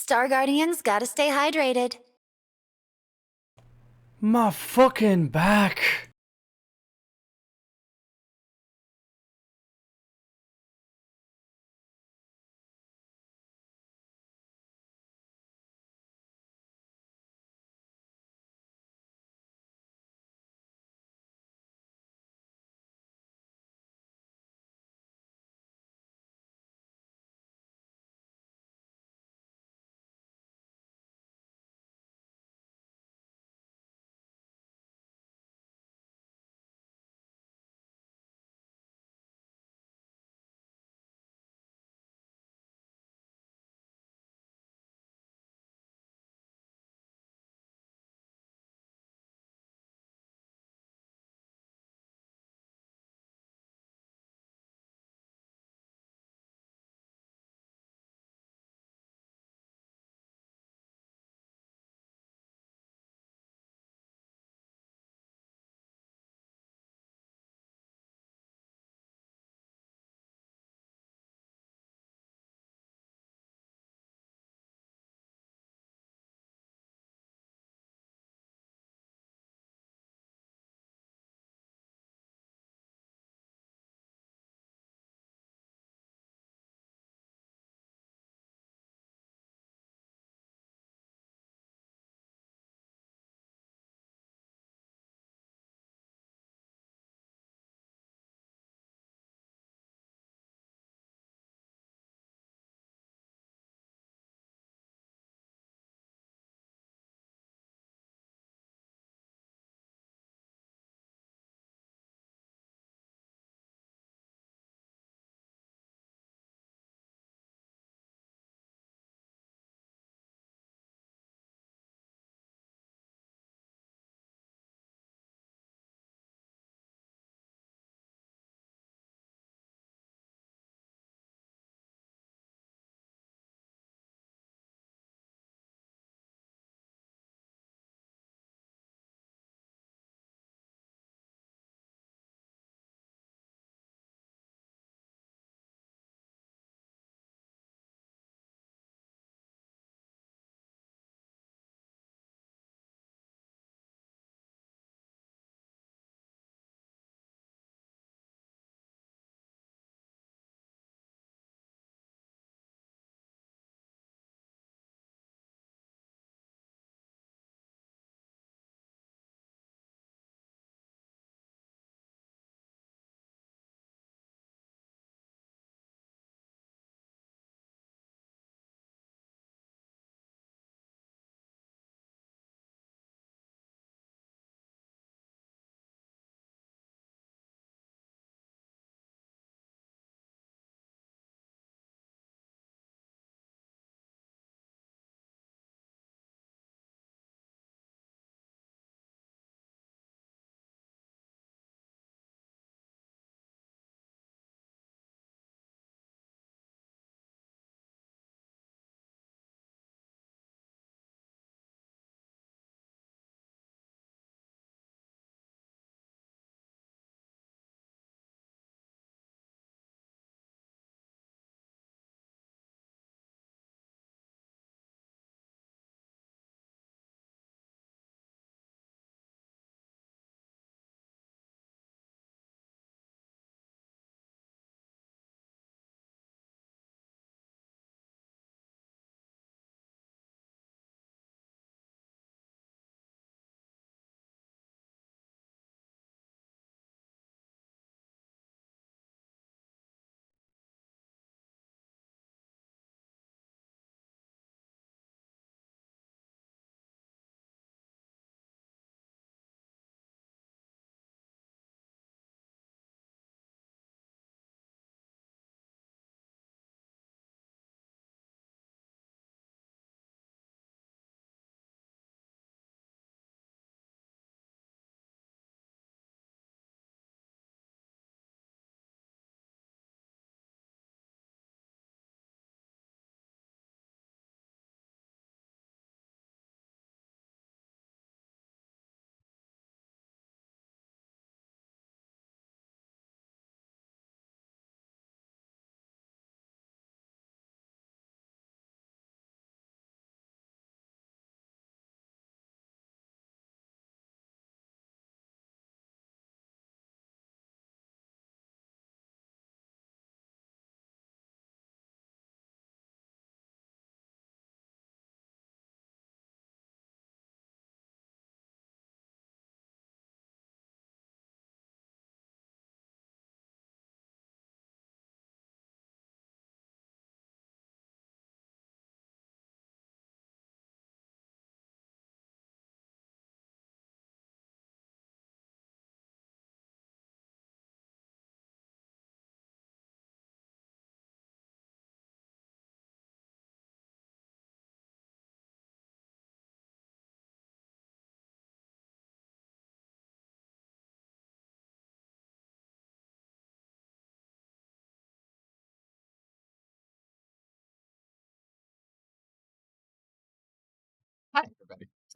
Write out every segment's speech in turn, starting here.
Star Guardians gotta stay hydrated. My fucking back.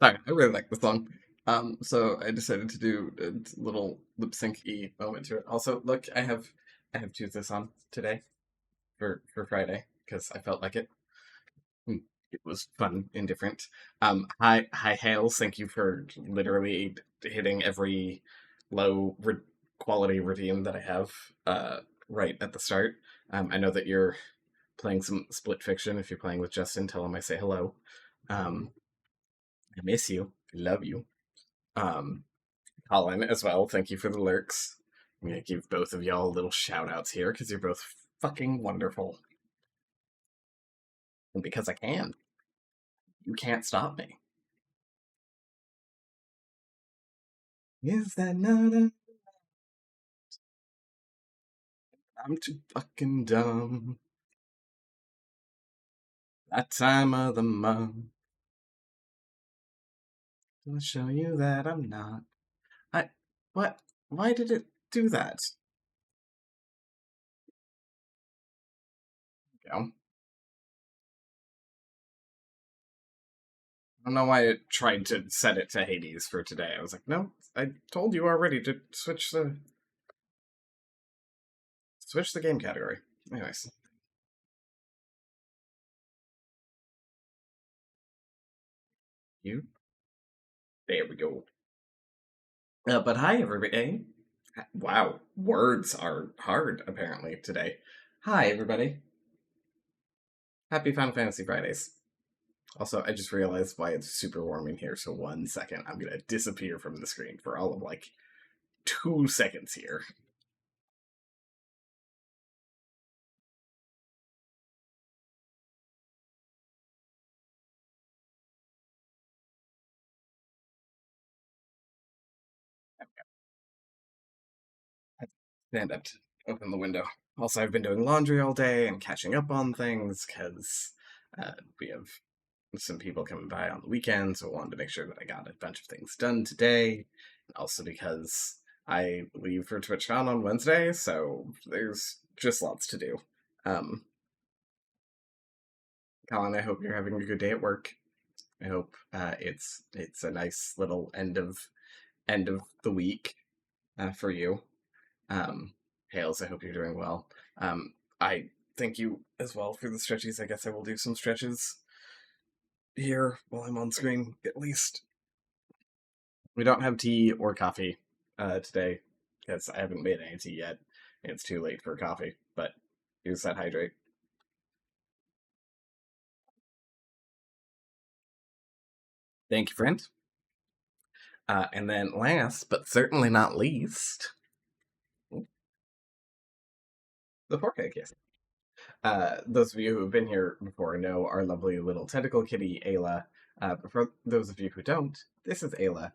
Sorry, I really like the song. So I decided to do a little lip sync y moment to it. Also, look, I have choose this on today for Friday because I felt like it. It was fun and different. Hi Hales, thank you for literally hitting every low quality routine that I have right at the start. I know that you're playing some split fiction. If you're playing with Justin, tell him I say hello. I miss you. I love you. Um, Colin as well. Thank you for the lurks. I'm gonna give both of y'all little shout outs here because you're both fucking wonderful. And because I can, you can't stop me. Is that not a... I'm too fucking dumb. That time of the month. I'll show you that I'm not. I... What? Why did it do that? Go. I don't know why it tried to set it to Hades for today. I was like, no, I told you already to switch the game category. Anyways, you. There we go. But hi, everybody. Wow, words are hard apparently today. Hi, everybody. Happy Final Fantasy Fridays. Also, I just realized why it's super warm in here. So 1 second, I'm gonna disappear from the screen for all of like 2 seconds here. Stand up to open the window. Also, I've been doing laundry all day and catching up on things because we have some people coming by on the weekend, so I wanted to make sure that I got a bunch of things done today. And also because I leave for TwitchCon on Wednesday, so there's just lots to do. Colin, I hope you're having a good day at work. I hope it's a nice little end of the week for you. Hales, I hope you're doing well. I thank you as well for the stretches. I guess I will do some stretches here while I'm on screen, at least. We don't have tea or coffee today because I haven't made any tea yet. It's too late for coffee, but use that hydrate. Thank you, friend. And then last, but certainly not least, the forehead kiss. Those of you who have been here before know our lovely little tentacle kitty, Ayla. But for those of you who don't, this is Ayla,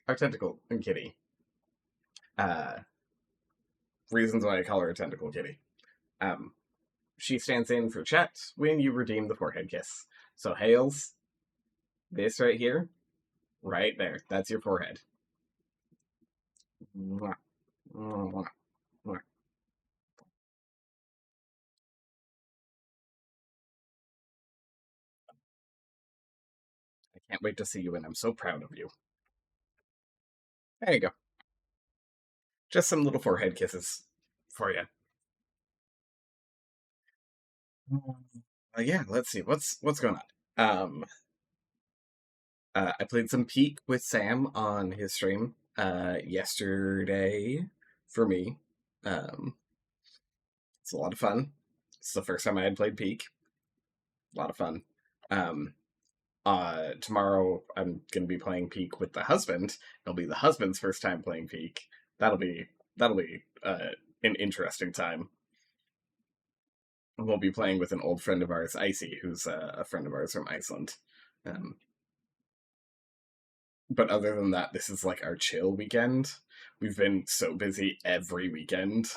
our tentacle kitty. Uh, Reasons why I call her a tentacle kitty. She stands in for Chet when you redeem the forehead kiss. So, Hales, this right here, right there, that's your forehead. Mwah, mwah, mwah. I can't wait to see you, and I'm so proud of you. There you go. Just some little forehead kisses for you. Yeah, let's see what's going on. I played some Peak with Sam on his stream yesterday for me. It's a lot of fun. It's the first time I had played Peak. A lot of fun. Um, Tomorrow I'm gonna be playing Peak with the husband. It'll be the husband's first time playing Peak. That'll be an interesting time. We'll be playing with an old friend of ours, Icy, who's a friend of ours from Iceland. Um, but other than that, this is like our chill weekend. We've been so busy every weekend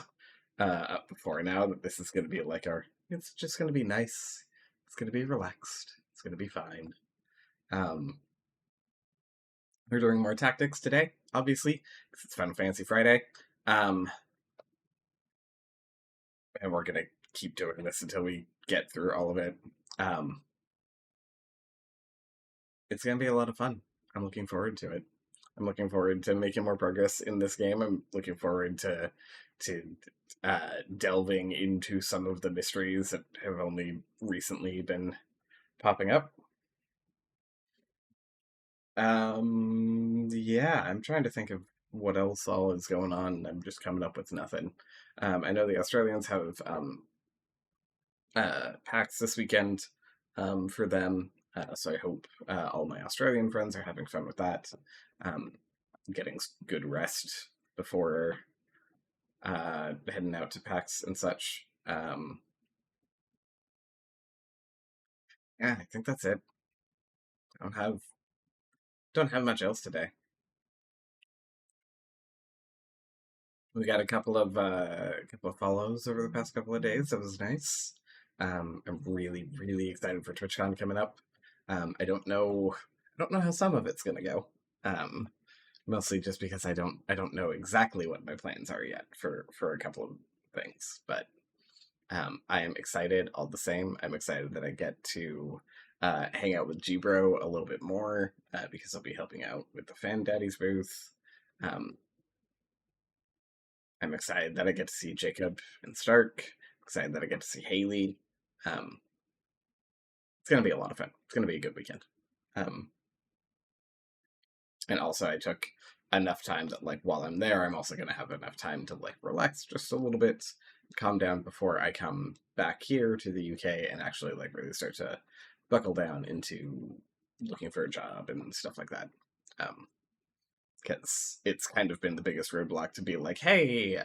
up before now that this is going to be like our. It's just going to be nice. It's going to be relaxed. It's going to be fine. Um, we're doing more tactics today, obviously, because it's Final Fantasy Friday. And we're going to keep doing this until we get through all of it. It's going to be a lot of fun. I'm looking forward to it. I'm looking forward to making more progress in this game. I'm looking forward to delving into some of the mysteries that have only recently been popping up. Yeah, I'm trying to think of what else all is going on. I'm just coming up with nothing. I know the Australians have PAX this weekend for them. So I hope all my Australian friends are having fun with that. Um, getting good rest before heading out to PAX and such. Yeah, I think that's it. I don't have much else today. We got a couple of follows over the past couple of days. That was nice. I'm really really excited for TwitchCon coming up. I don't know how some of it's gonna go. Um, Mostly just because I don't know exactly what my plans are yet for a couple of things, but I am excited all the same. I'm excited that I get to hang out with Gbro a little bit more because I'll be helping out with the Fan Daddies booth. Um, I'm excited that I get to see Jacob and Stark. Excited that I get to see Haley. Um, it's gonna be a lot of fun. It's gonna be a good weekend. Um, and also, I took enough time that like while I'm there, I'm also gonna have enough time to like relax just a little bit, calm down before I come back here to the UK and actually like really start to buckle down into looking for a job and stuff like that. Um, because it's kind of been the biggest roadblock to be like, hey,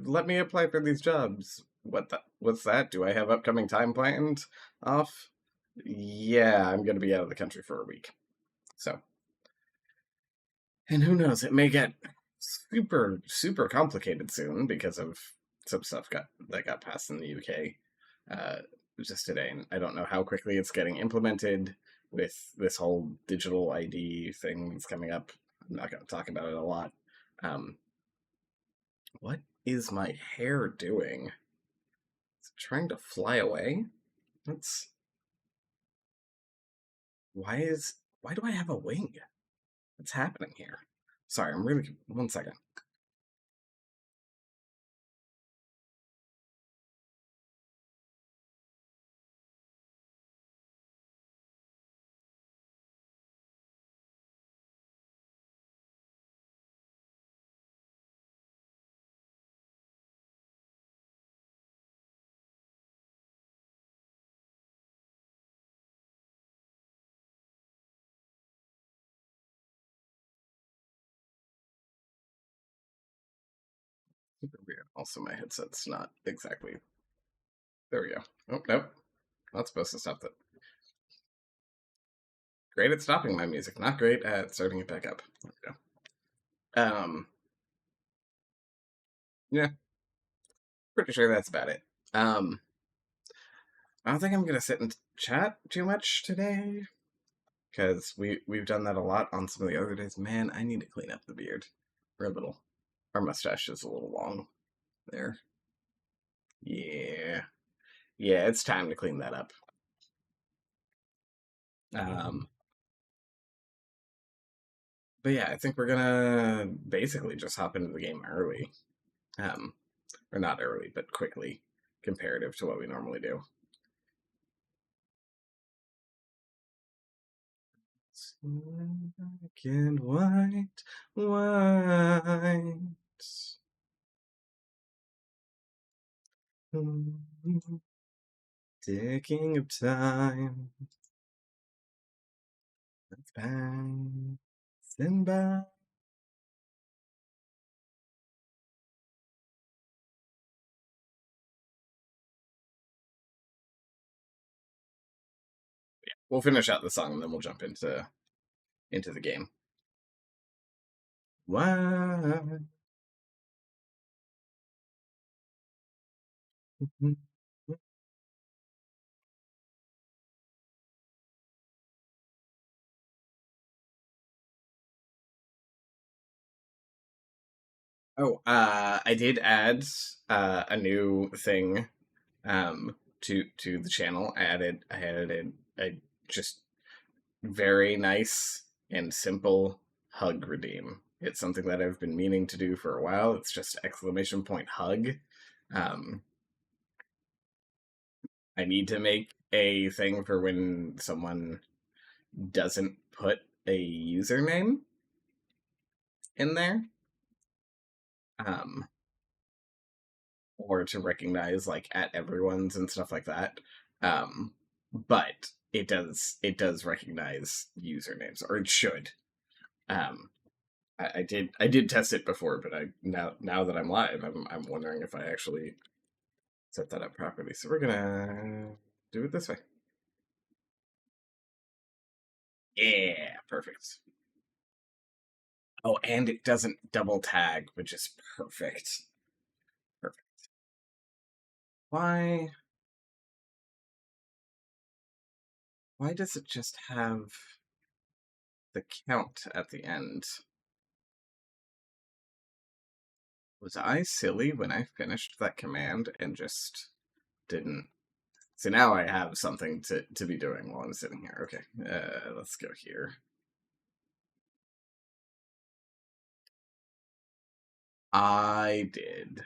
let me apply for these jobs. What's that? Do I have upcoming time planned off? Yeah, I'm going to be out of the country for a week. So, and who knows, it may get super, super complicated soon because of some stuff that got passed in the UK just today. And I don't know how quickly it's getting implemented with this whole digital ID thing that's coming up. I'm not going to talk about it a lot. Um, what is my hair doing? Is it trying to fly away? That's why do I have a wing? What's happening here? Sorry, I'm really 1 second. Super weird. Also, my headset's not exactly. There we go. Oh nope, not supposed to stop that. Great at stopping my music, not great at starting it back up. There we go. Yeah, pretty sure that's about it. I don't think I'm gonna sit and chat too much today because we've done that a lot on some of the other days. Man, I need to clean up the beard. We're a little. Our mustache is a little long there. Yeah, yeah, it's time to clean that up. Um, but yeah, I think we're gonna basically just hop into the game early. Um, or not early, but quickly, comparative to what we normally do. Black and white, white. Ticking of time. That's passing by. We'll finish out the song and then we'll jump into the game. Why? I did add a new thing to the channel. I added I just very nice and simple hug redeem. It's something that I've been meaning to do for a while. It's just exclamation point hug. Um, I need to make a thing for when someone doesn't put a username in there. Or to recognize like at everyone's and stuff like that. Um, but it does recognize usernames, or it should. Um, I did test it before, but I now that I'm live, I'm wondering if I actually set that up properly. So we're gonna do it this way. Yeah, perfect. Oh, and it doesn't double tag, which is perfect. Perfect. Why? Why does it just have the count at the end? Was I silly when I finished that command and just didn't? So now I have something to be doing while I'm sitting here. Okay, let's go here. I did.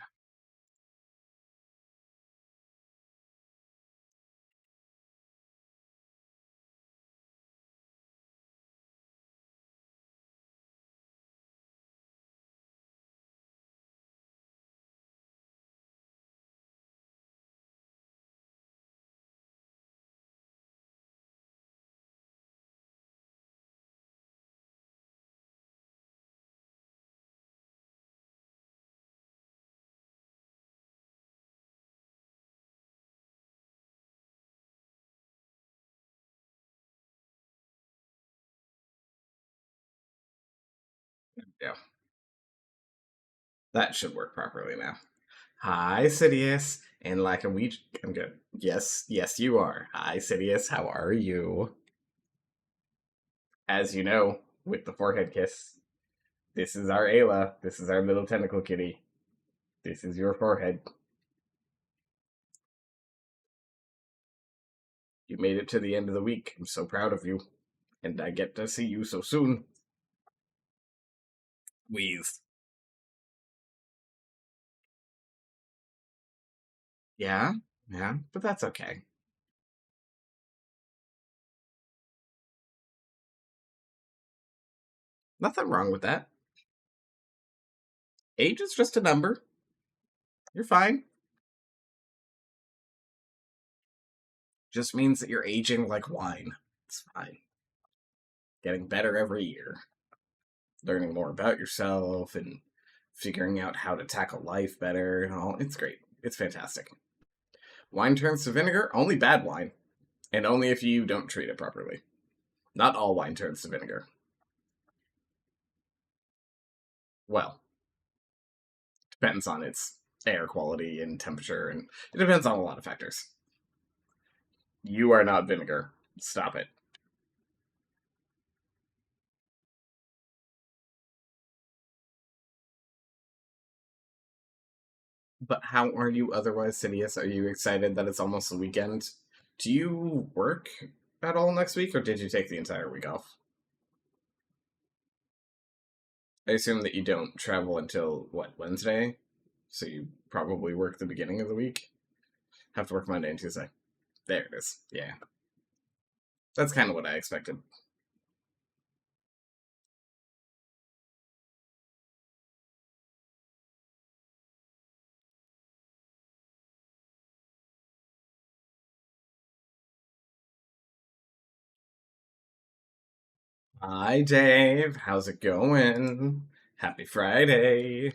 Yeah, that should work properly now. Hi, Sidious. And like a Ouija, I'm good. Yes, yes, you are. Hi, Sidious. How are you? As you know, with the forehead kiss, this is our Ayla. This is our little tentacle kitty. This is your forehead. You made it to the end of the week. I'm so proud of you. And I get to see you so soon. Wheeze. Yeah, yeah, but that's okay. Nothing wrong with that. Age is just a number. You're fine. Just means that you're aging like wine. It's fine. Getting better every year. Learning more about yourself and figuring out how to tackle life better and all. It's great. It's fantastic. Wine turns to vinegar, only bad wine. And only if you don't treat it properly. Not all wine turns to vinegar. Well, depends on its air quality and temperature, and it depends on a lot of factors. You are not vinegar. Stop it. But how are you otherwise, Sidious? Are you excited that it's almost the weekend? Do you work at all next week, or did you take the entire week off? I assume that you don't travel until, what, Wednesday? So you probably work the beginning of the week? Have to work Monday and Tuesday. There it is. Yeah. That's kind of what I expected. Hi, Dave. How's it going? Happy Friday.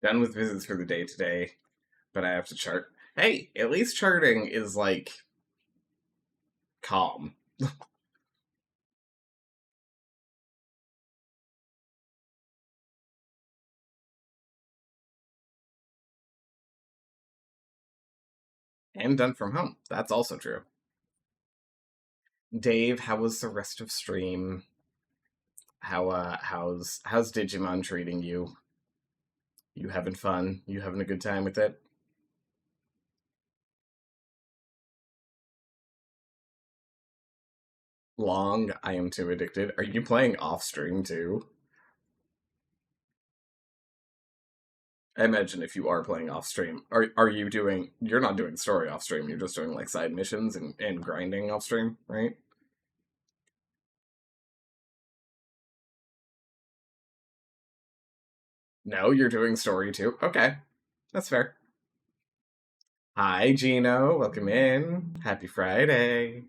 Done with visits for the day today, but I have to chart. Hey, at least charting is like calm and done from home. That's also true. Dave, how was the rest of stream? How's Digimon treating you? You having fun? You having a good time with it? Long, I am too addicted. Are you playing off stream too? I imagine if you are playing off stream, are you doing? You're not doing story off stream. You're just doing like side missions and grinding off stream, right? No, you're doing story too. Okay, that's fair. Hi, Gino. Welcome in. Happy Friday.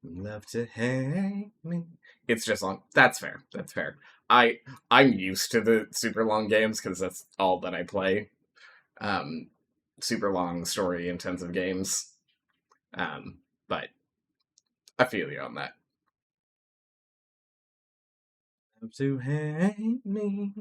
Love to hang me. It's just long. That's fair. That's fair. I I'm used to the super long games because that's all that I play. Um, Super long story intensive games. But I feel you on that. Love to hang me.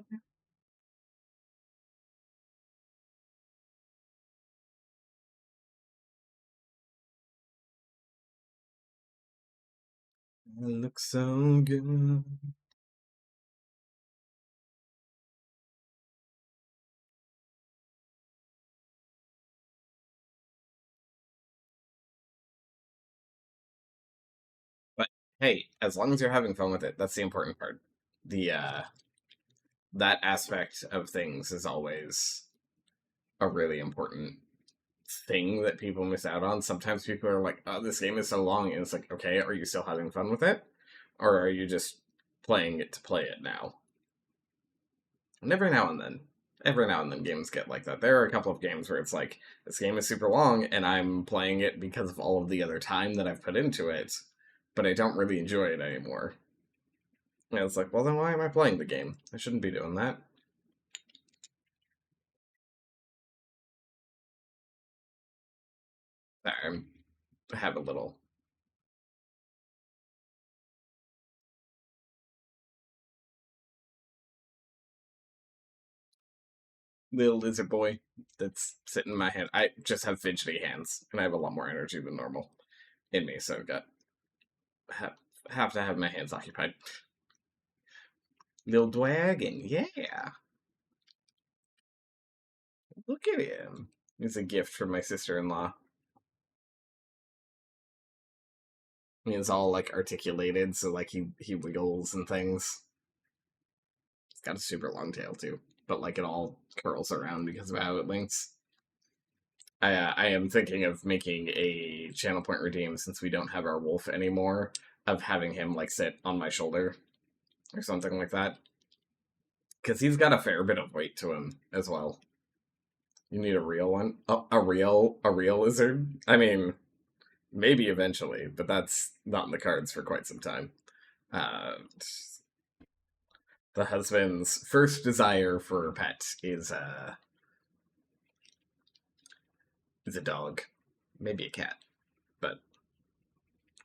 I look so good. But hey, as long as you're having fun with it, that's the important part. The That aspect of things is always a really important thing that people miss out on. Sometimes people are like, "Oh, this game is so long," and it's like, "Okay, are you still having fun with it, or are you just playing it to play it now?" And every now and then, games get like that. There are a couple of games where it's like, this game is super long, and I'm playing it because of all of the other time that I've put into it, but I don't really enjoy it anymore. And it's like, well, then why am I playing the game? I shouldn't be doing that. I have a little lizard boy that's sitting in my hand. I just have fidgety hands, and I have a lot more energy than normal in me, so I've got have, have to have my hands occupied. Little dragon, yeah. Look at him. It's a gift from my sister-in-law. He's all like articulated, so like he wiggles and things. He's got a super long tail too, but like it all curls around because of how it links. I am thinking of making a channel point redeem since we don't have our wolf anymore, of having him like sit on my shoulder or something like that, because he's got a fair bit of weight to him as well. You need a real one, a real lizard. I mean, maybe eventually, but that's not in the cards for quite some time. Uh, the husband's first desire for a pet is a dog, maybe a cat, but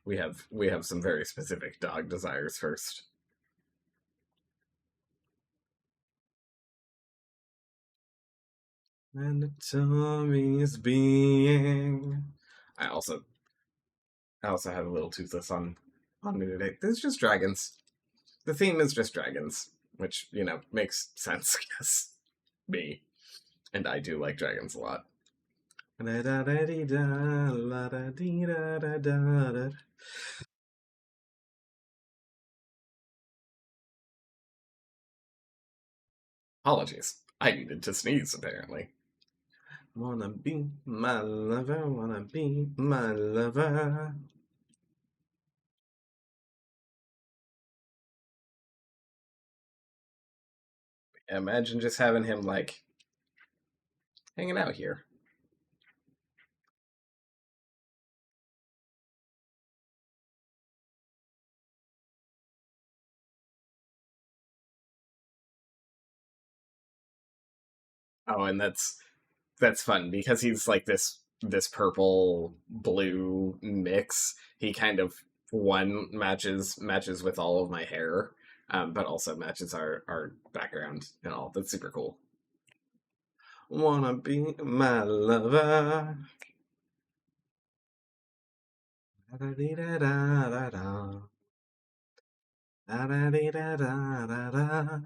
we have some very specific dog desires first. And Tommy's being. I also I also have a little toothless on me today. There's just dragons. The theme is just dragons, which makes sense because me and I do like dragons a lot. Apologies. I needed to sneeze apparently. Wanna be my lover, wanna be my lover. Imagine just having him like hanging out here. Oh, and that's fun because he's like this purple blue mix. He kind of one matches with all of my hair, but also matches our background and all. That's super cool. Wanna be my lover. Da-da-dee-da-da-da-da. Da-da-dee-da-da-da-da.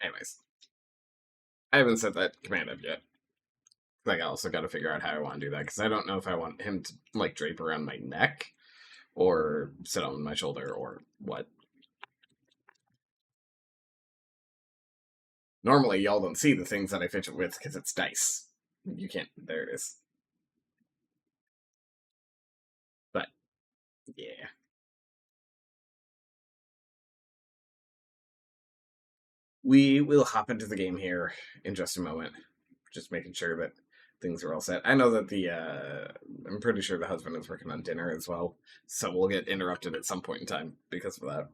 Anyways, I haven't set that command up yet. Like, I also got to figure out how I want to do that, because I don't know if I want him to, like, drape around my neck, or sit on my shoulder, or what. Normally, y'all don't see the things that I fidget with, because it's dice. You can't... There it is. But, yeah. We will hop into the game here in just a moment. Just making sure that things are all set. I know that I'm pretty sure the husband is working on dinner as well, so we'll get interrupted at some point in time because of that.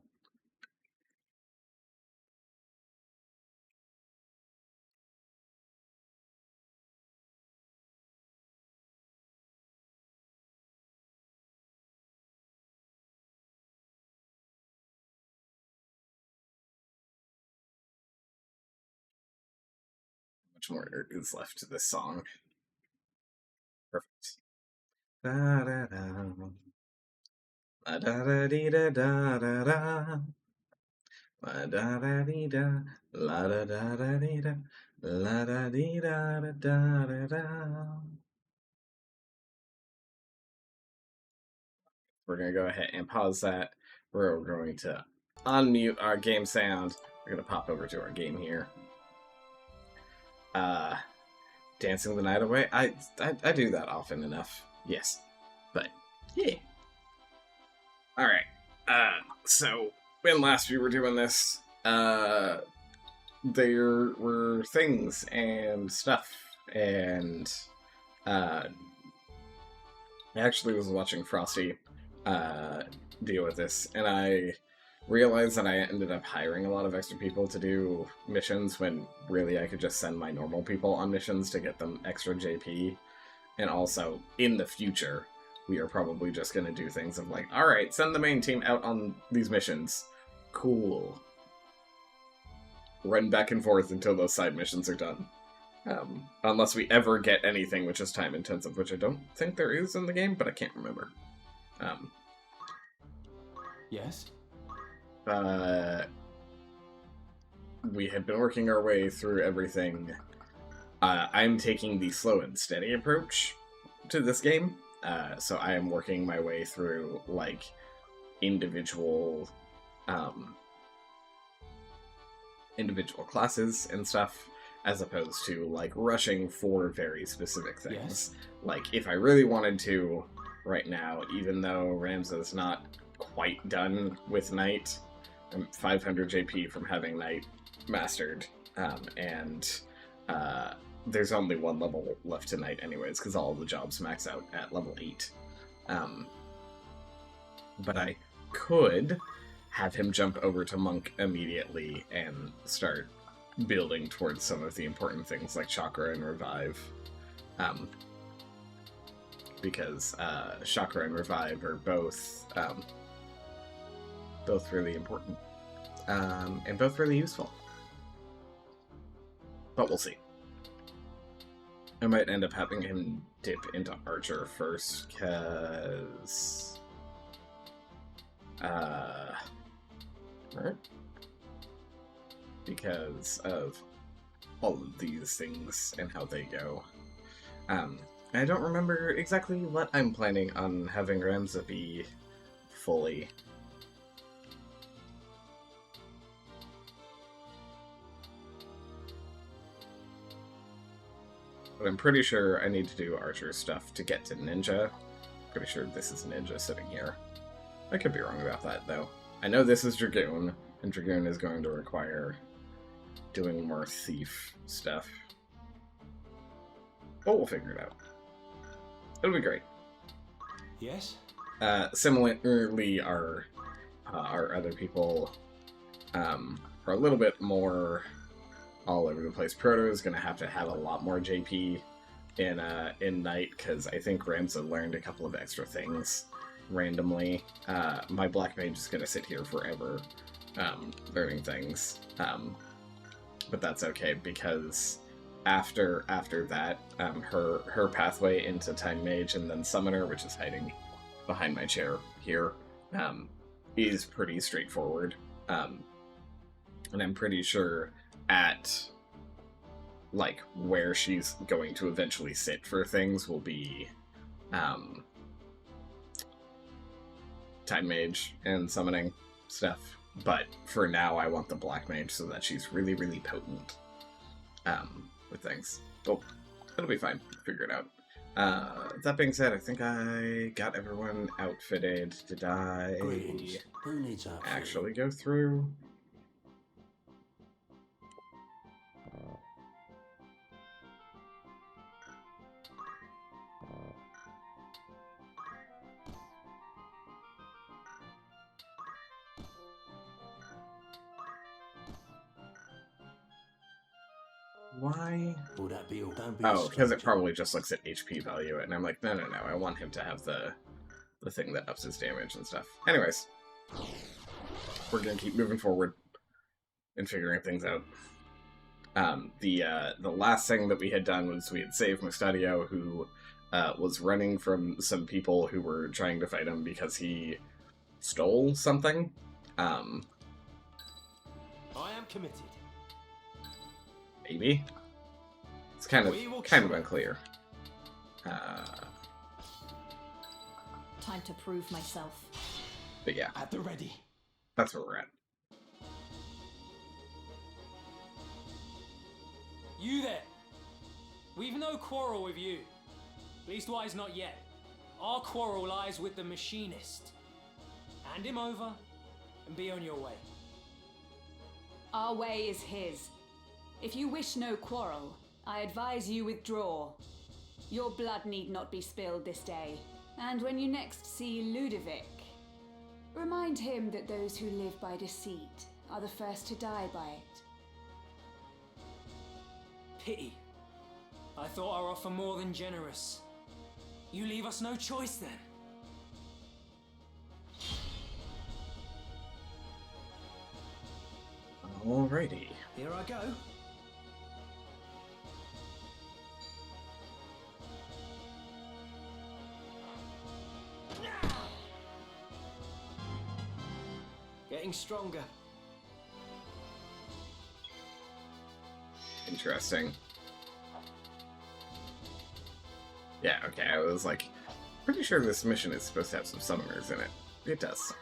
Much more is left to this song. Perfect. Da da da. La da da dee da da da da. La da da dee da. La da da da dee da. La da dee da da da da da. We're gonna go ahead and pause that. We're going to unmute our game sound. We're gonna pop over to our game here. Dancing the night away. I do that often enough. Yes, but yeah. All right. So when last we were doing this, there were things and stuff, and I actually was watching Frosty deal with this, and I realized that I ended up hiring a lot of extra people to do missions when really I could just send my normal people on missions to get them extra JP. And also, in the future, we are probably just going to do things of like, alright, send the main team out on these missions. Cool. Run back and forth until those side missions are done. Unless we ever get anything which is time intensive, which I don't think there is in the game, but I can't remember. Yes? We had been working our way through everything. I'm taking the slow and steady approach to this game. So I am working my way through, like, individual classes and stuff, as opposed to, like, rushing for very specific things. Yes. Like, if I really wanted to, right now, even though Ramza's not quite done with Knight, I'm 500 JP from having Knight mastered, and there's only one level left tonight anyways, because all the jobs max out at level 8. But I could have him jump over to Monk immediately and start building towards some of the important things like Chakra and Revive. Because Chakra and Revive are both really important, and both really useful. But we'll see. I might end up having him dip into Archer first, because... because of all of these things and how they go. I don't remember exactly what I'm planning on having Ramza be fully. But I'm pretty sure I need to do Archer stuff to get to Ninja. Pretty sure this is Ninja sitting here. I could be wrong about that, though. I know this is Dragoon, and Dragoon is going to require doing more thief stuff. But we'll figure it out. It'll be great. Yes? Similarly, our other people are a little bit more all over the place. Proto is going to have a lot more JP in Night, because I think Ramza learned a couple of extra things randomly. My Black Mage is going to sit here forever learning things. But that's okay, because after that, her pathway into Time Mage and then Summoner, which is hiding behind my chair here, is pretty straightforward. And I'm pretty sure at like where she's going to eventually sit for things will be Time Mage and summoning stuff. But for now, I want the Black Mage so that she's really, really potent with things. Oh, it'll be fine. Figure it out. That being said, I think I got everyone outfitted. Did I Greetings. Who needs outfitting? actually go through? Why? Will that be all? Don't be Oh, because it stranger. probably just looks at HP value, and I'm like, no, I want him to have the thing that ups his damage and stuff. Anyways, we're gonna keep moving forward and figuring things out. The last thing that we had done was we had saved Mustadio, who was running from some people who were trying to fight him because he stole something. I am committed. Maybe it's kind of unclear. Time to prove myself. But yeah, At the ready. that's where we're at. You there! We've no quarrel with you. Leastwise not yet. Our quarrel lies with the machinist. Hand him over and be on your way. Our way is his. If you wish no quarrel, I advise you withdraw. Your blood need not be spilled this day. And when you next see Ludovic, remind him that those who live by deceit are the first to die by it. Pity. I thought our offer more than generous. You leave us no choice then. Alrighty. Here I go. Getting stronger. Interesting. Yeah, okay, I was like, pretty sure this mission is supposed to have some summoners in it. It does.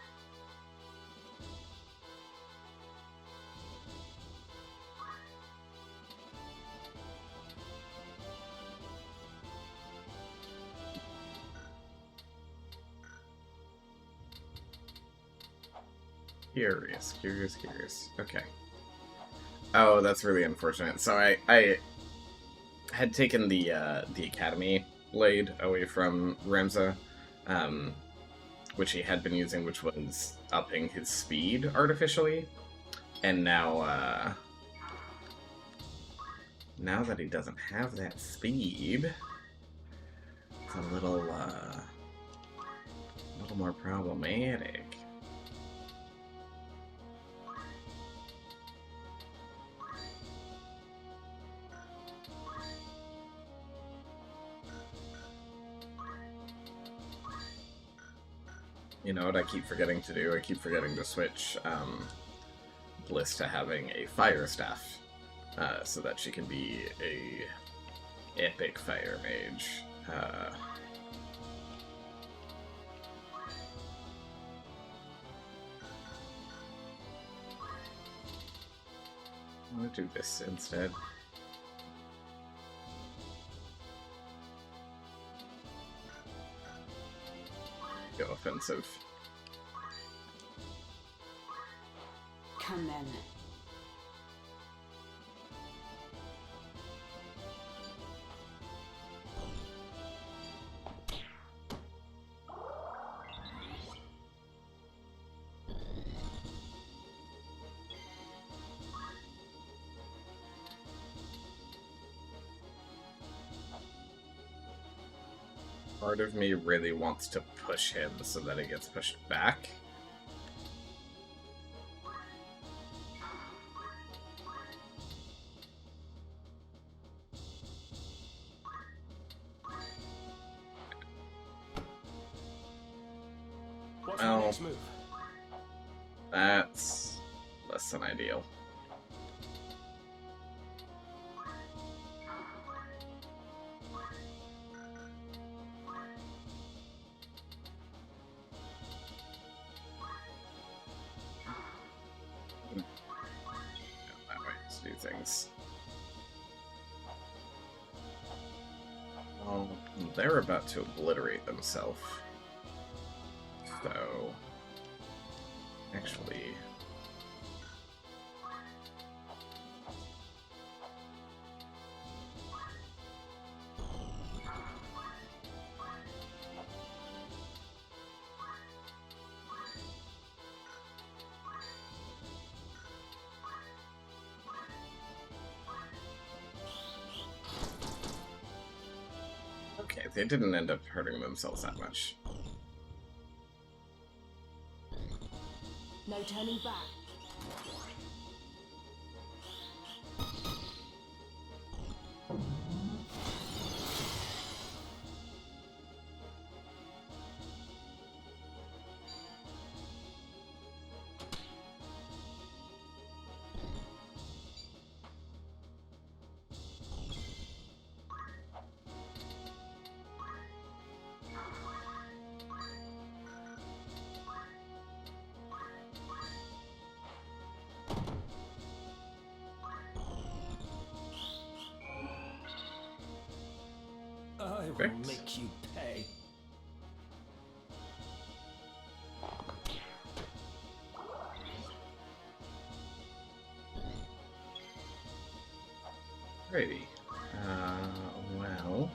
Curious. Okay. Oh, that's really unfortunate. So I had taken the Academy blade away from Remza, which he had been using, which was upping his speed artificially, and now that he doesn't have that speed, it's a little more problematic. You know what I keep forgetting to do? I keep forgetting to switch Bliss to having a fire staff, so that she can be a epic fire mage. I'm gonna do this instead. Go offensive. Come then. Part of me really wants to push him so that it gets pushed back. What's Well, my next move? That's less than ideal. things. Well, they're about to obliterate themselves. So, actually... Okay, they didn't end up hurting themselves that much. No turning back. I will Perfect. make you pay. Alrighty. Well...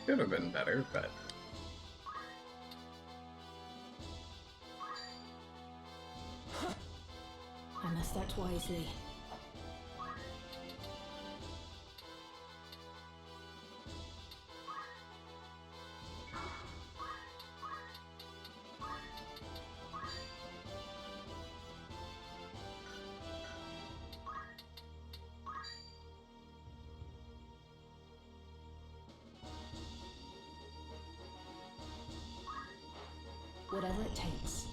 Could have been better, but... I must act wisely. Whatever it takes.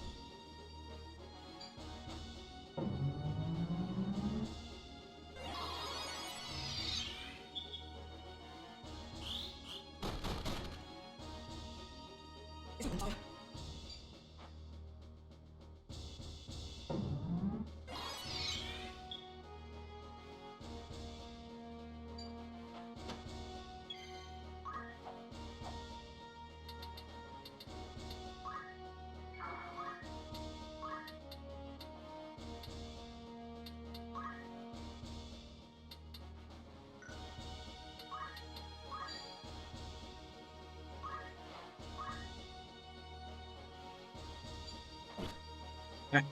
Okay.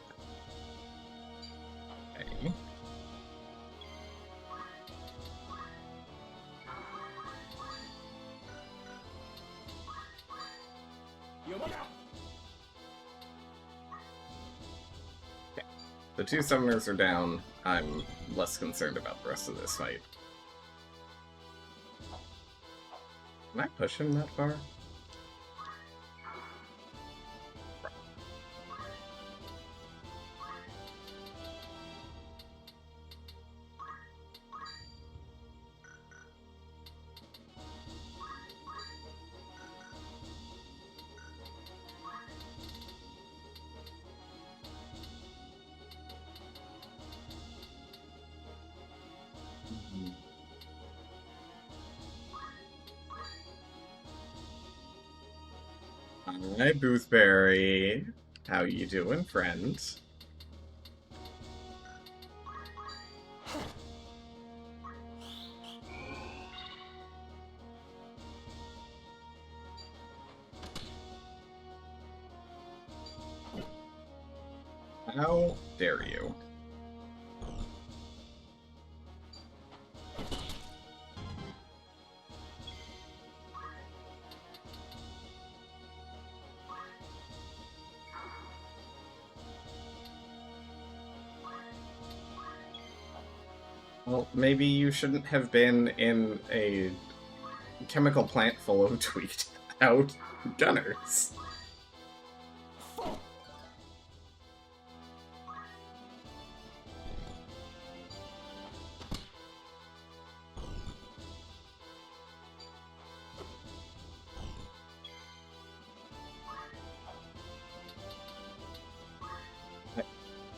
The two summoners are down. I'm less concerned about the rest of this fight. Can I push him that far? Hi, Boothberry. How you doing, friend? How dare you? Well, maybe you shouldn't have been in a chemical plant full of tweaked out gunners.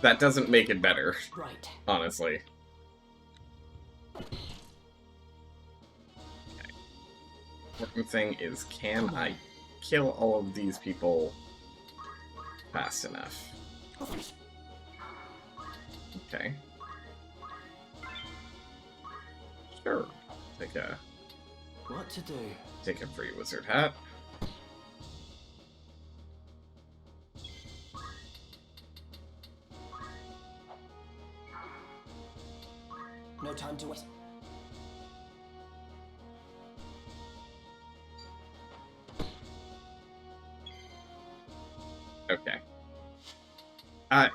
that doesn't make it better, Right. honestly. Important thing is, can I kill all of these people fast enough? Okay. Sure. What to do? Take a free wizard hat. No time to waste. Okay.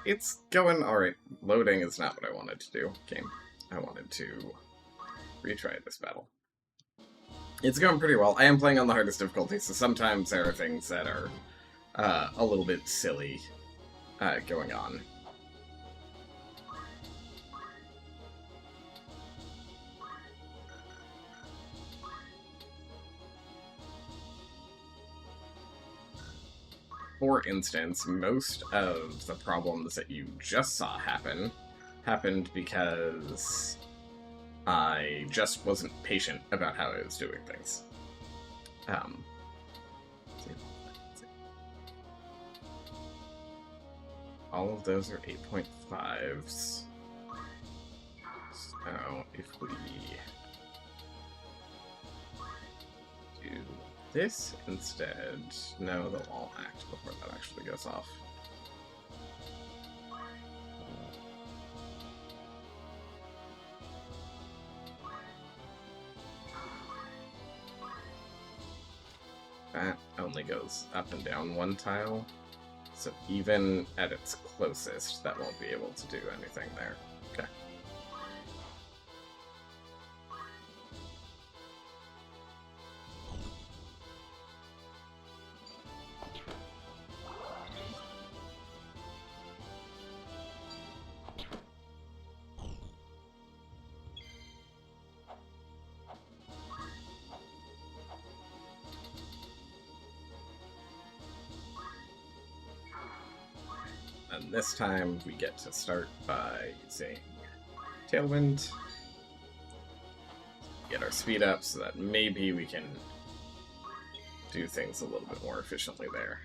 It's going alright. Loading is not what I wanted to do. Game. I wanted to retry this battle. It's going pretty well. I am playing on the hardest difficulty, so sometimes there are things that are a little bit silly going on. For instance, most of the problems that you just saw happened because I just wasn't patient about how I was doing things. All of those are 8.5s. So if we do this instead, no, they'll all act before that actually goes off. That only goes up and down one tile, so even at its closest, that won't be able to do anything there. Okay. And this time we get to start by using Tailwind. Get our speed up so that maybe we can do things a little bit more efficiently there.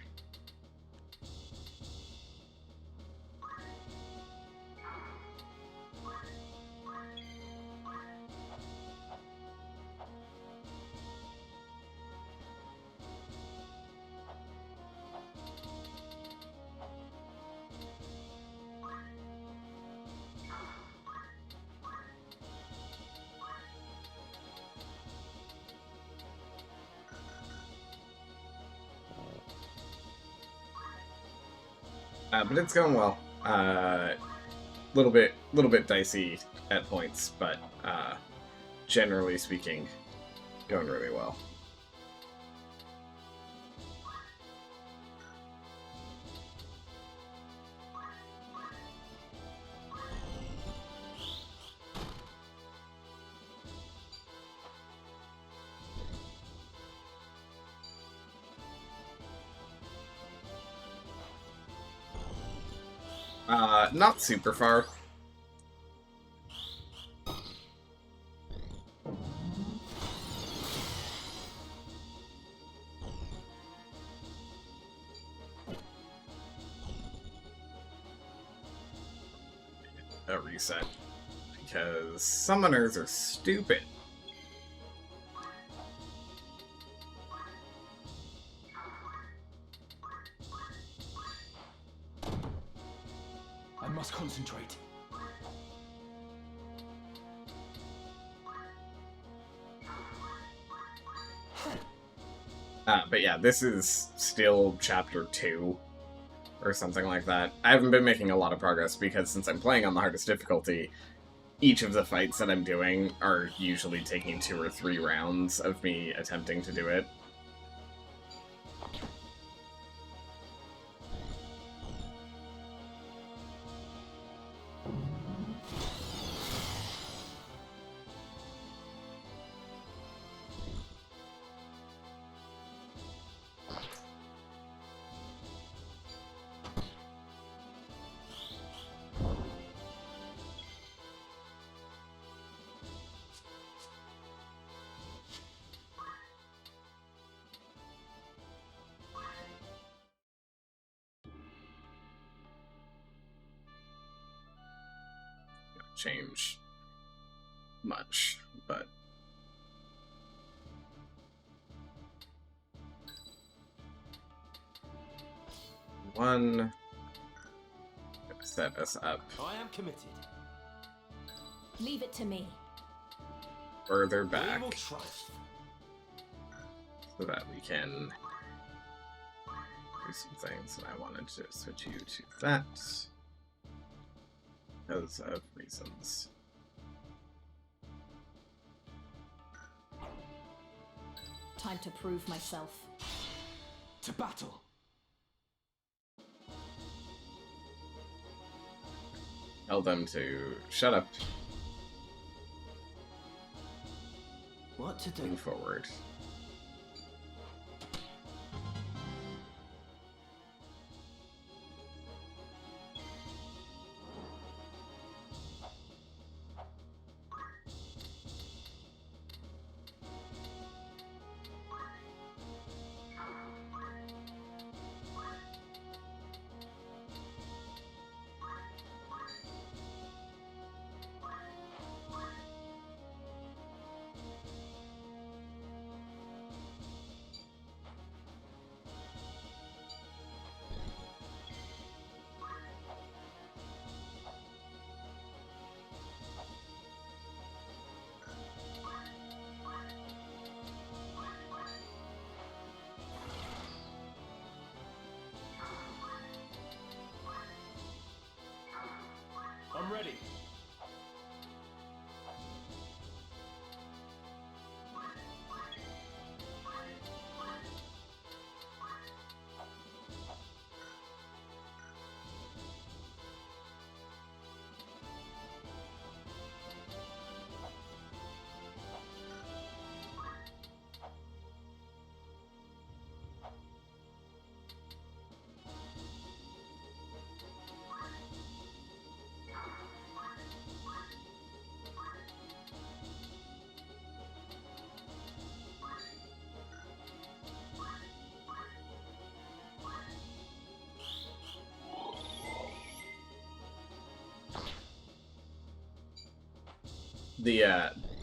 But it's going well. Little bit dicey at points, but generally speaking, going really well. Not super far. A reset. Because summoners are stupid. I must concentrate. But yeah, this is still chapter 2 or something like that. I haven't been making a lot of progress because since I'm playing on the hardest difficulty, each of the fights that I'm doing are usually taking 2 or 3 rounds of me attempting to do it. change much, but one set us up I am committed. Leave it to me. further We back will try. so that we can do some things. And I wanted to switch you to that because of reasons. Time to prove myself. To battle. Tell them to shut up, What to do? move forward. I'm ready.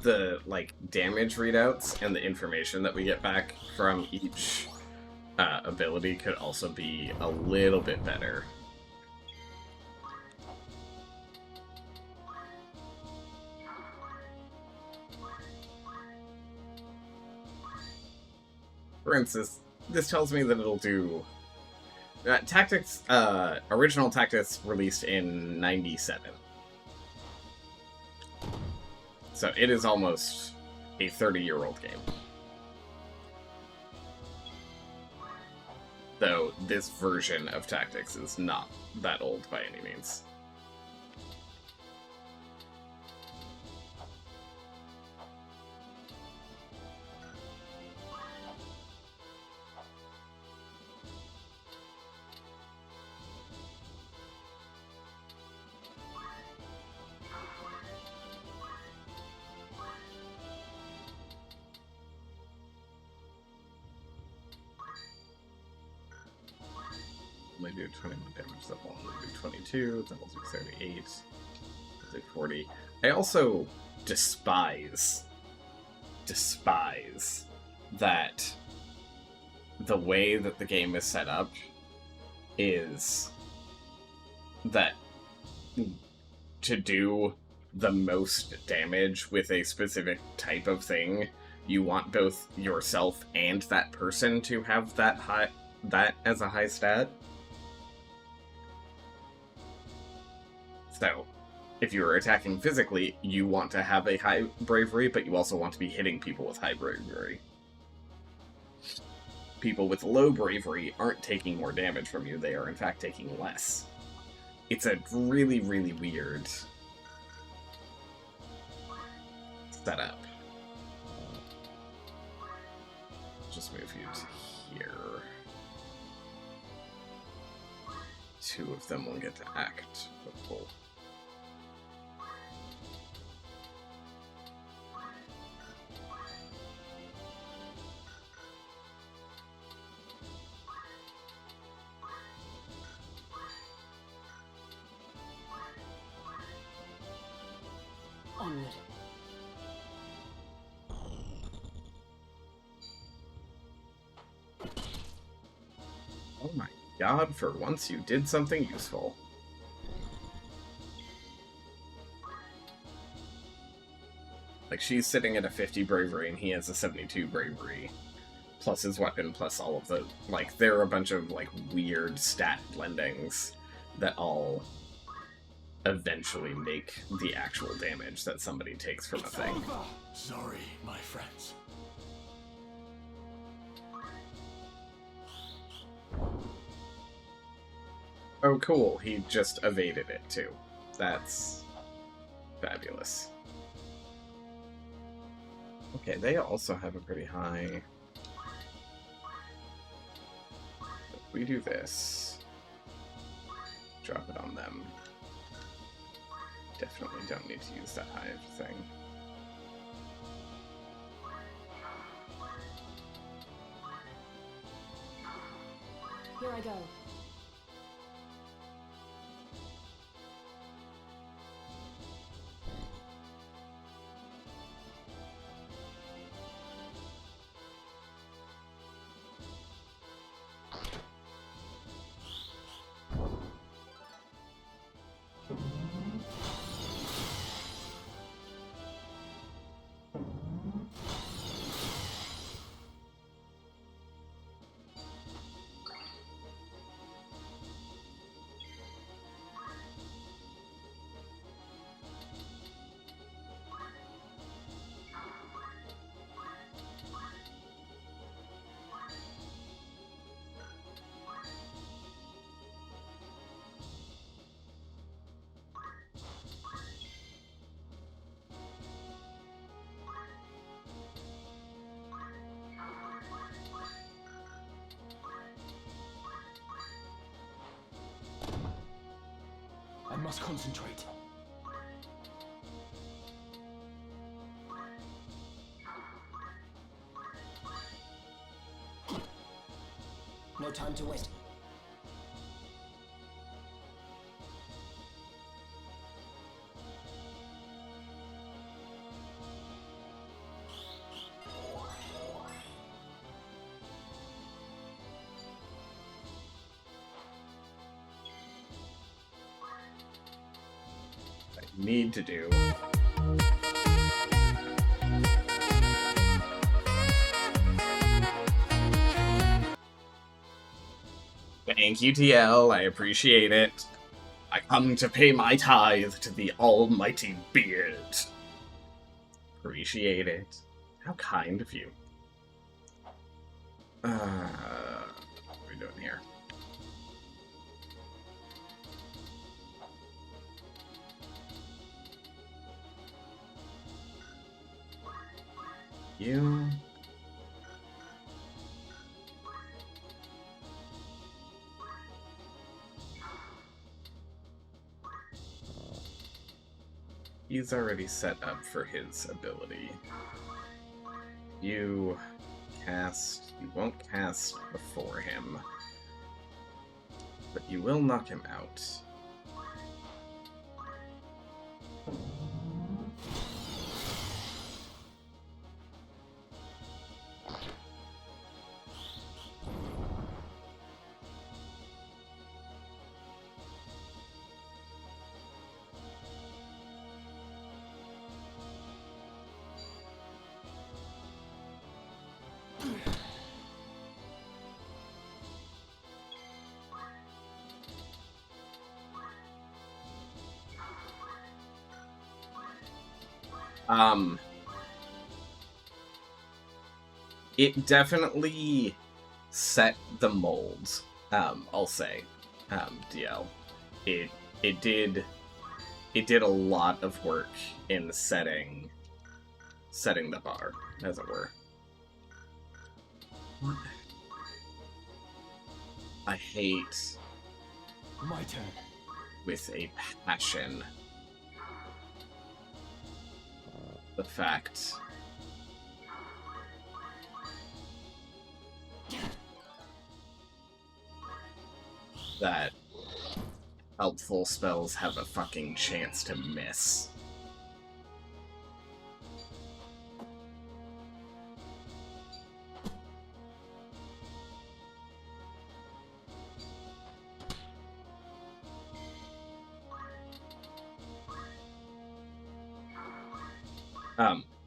The like damage readouts and the information that we get back from each ability could also be a little bit better. For instance, this tells me that it'll do Tactics, original Tactics released in 97. So it is almost a 30-year-old game. Though this version of Tactics is not that old by any means. Only do 21 damage, that will only do 22, that will do 38, that'll do 40. I also despise that the way that the game is set up is that to do the most damage with a specific type of thing, you want both yourself and that person to have that as a high stat. So, if you are attacking physically, you want to have a high bravery, but you also want to be hitting people with high bravery. People with low bravery aren't taking more damage from you, they are in fact taking less. It's a really, really weird setup. Just move you to here. Two of them will get to act before. Onward. Oh my god, for once you did something useful. Like, she's sitting at a 50 bravery and he has a 72 bravery. Plus his weapon, plus all of the... Like, there are a bunch of, like, weird stat blendings that all eventually make the actual damage that somebody takes from a thing. Sorry, my friends. Oh, cool. He just evaded it, too. That's fabulous. Okay, they also have a pretty high... If we do this, drop it on them. Definitely don't need to use that hive thing. Here I go. I must concentrate. No time to waste. Need to do. Thank you, TL. I appreciate it. I come to pay my tithe to the almighty beard. Appreciate it. How kind of you. What are we doing here? You. He's already set up for his ability. You cast... You won't cast before him. But you will knock him out. It definitely set the mold, I'll say, DL. It did a lot of work in setting the bar, as it were. What? I hate My turn. with a passion the fact that helpful spells have a fucking chance to miss.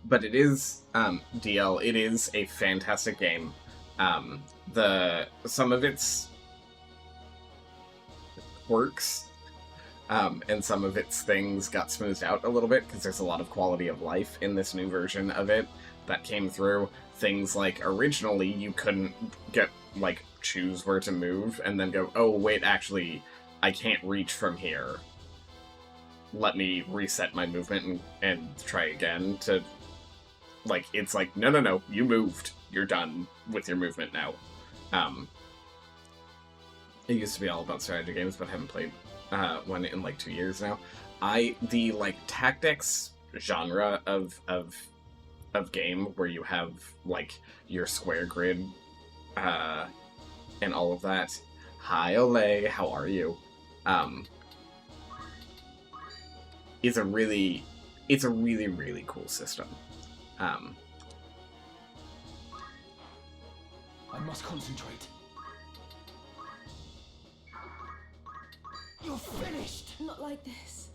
But it is, DL, it is a fantastic game. Some of its quirks, and some of its things got smoothed out a little bit, because there's a lot of quality of life in this new version of it that came through. Things like, originally, you couldn't get, like, choose where to move, and then go, oh, wait, actually, I can't reach from here. Let me reset my movement and try again to... Like, it's like, no, you moved. You're done with your movement now. It used to be all about strategy games, but I haven't played one in, like, 2 years now. The, like, tactics genre of game, where you have, like, your square grid, and all of that. Hi, Olay, how are you? It's a really, really cool system. I must concentrate. You're finished! Not like this.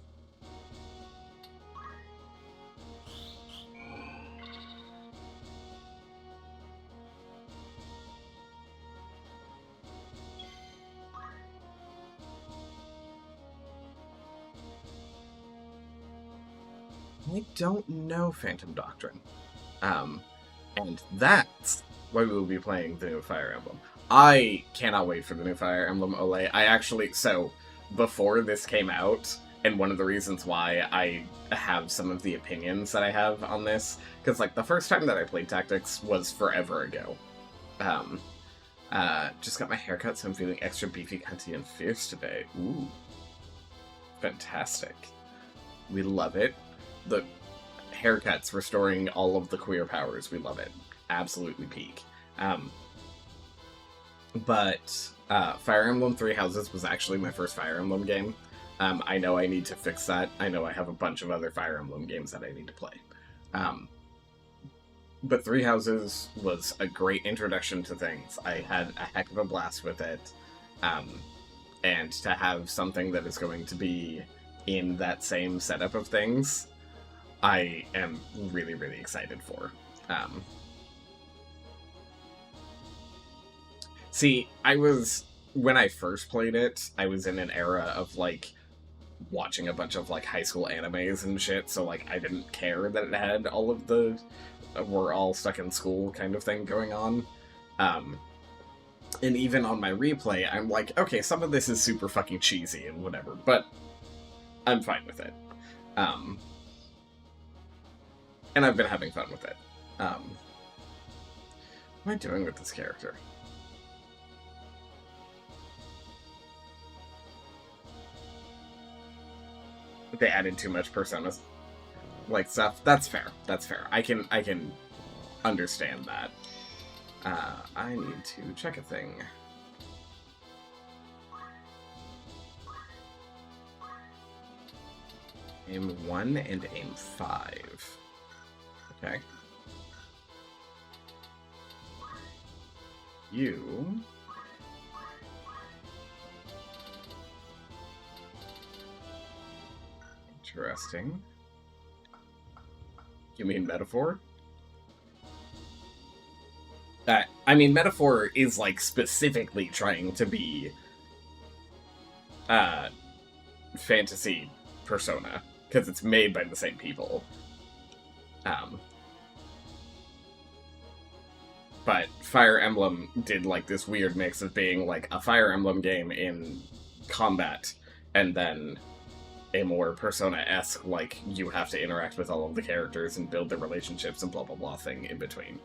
I don't know Phantom Doctrine. And that's why we will be playing the new Fire Emblem. I cannot wait for the new Fire Emblem Olay. So, before this came out, and one of the reasons why I have some of the opinions that I have on this, because, like, the first time that I played Tactics was forever ago. Just got my haircut, so I'm feeling extra beefy, cunty, and fierce today. Ooh. Fantastic. We love it. The haircuts restoring all of the queer powers. We love it. Absolutely peak. But Fire Emblem Three Houses was actually my first Fire Emblem game. I know I need to fix that. I know I have a bunch of other Fire Emblem games that I need to play. But Three Houses was a great introduction to things. I had a heck of a blast with it. And to have something that is going to be in that same setup of things, I am really, really excited for. See, when I first played it, I was in an era of, like, watching a bunch of, like, high school animes and shit, so, like, I didn't care that it had all of the we're all stuck in school kind of thing going on. And even on my replay, I'm like, okay, some of this is super fucking cheesy and whatever, but I'm fine with it. And I've been having fun with it. What am I doing with this character? They added too much personas, like, stuff. That's fair. That's fair. I can understand that. I need to check a thing. Aim 1 and aim 5. Okay. You... Interesting. You mean Metaphor? I mean, Metaphor is, like, specifically trying to be fantasy Persona, because it's made by the same people. But Fire Emblem did, like, this weird mix of being, like, a Fire Emblem game in combat, and then a more Persona-esque, like, you have to interact with all of the characters and build their relationships and blah blah blah thing in between.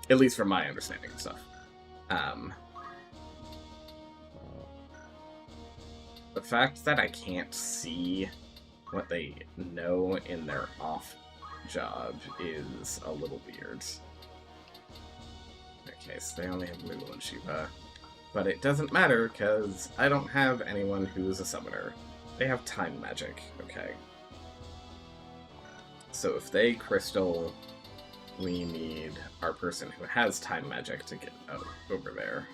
At least from my understanding of stuff. The fact that I can't see what they know in their off job is a little weird. Okay, so they only have Lulu and Shiva. But it doesn't matter, because I don't have anyone who's a summoner. They have time magic, okay. So if they crystal, we need our person who has time magic to get over there.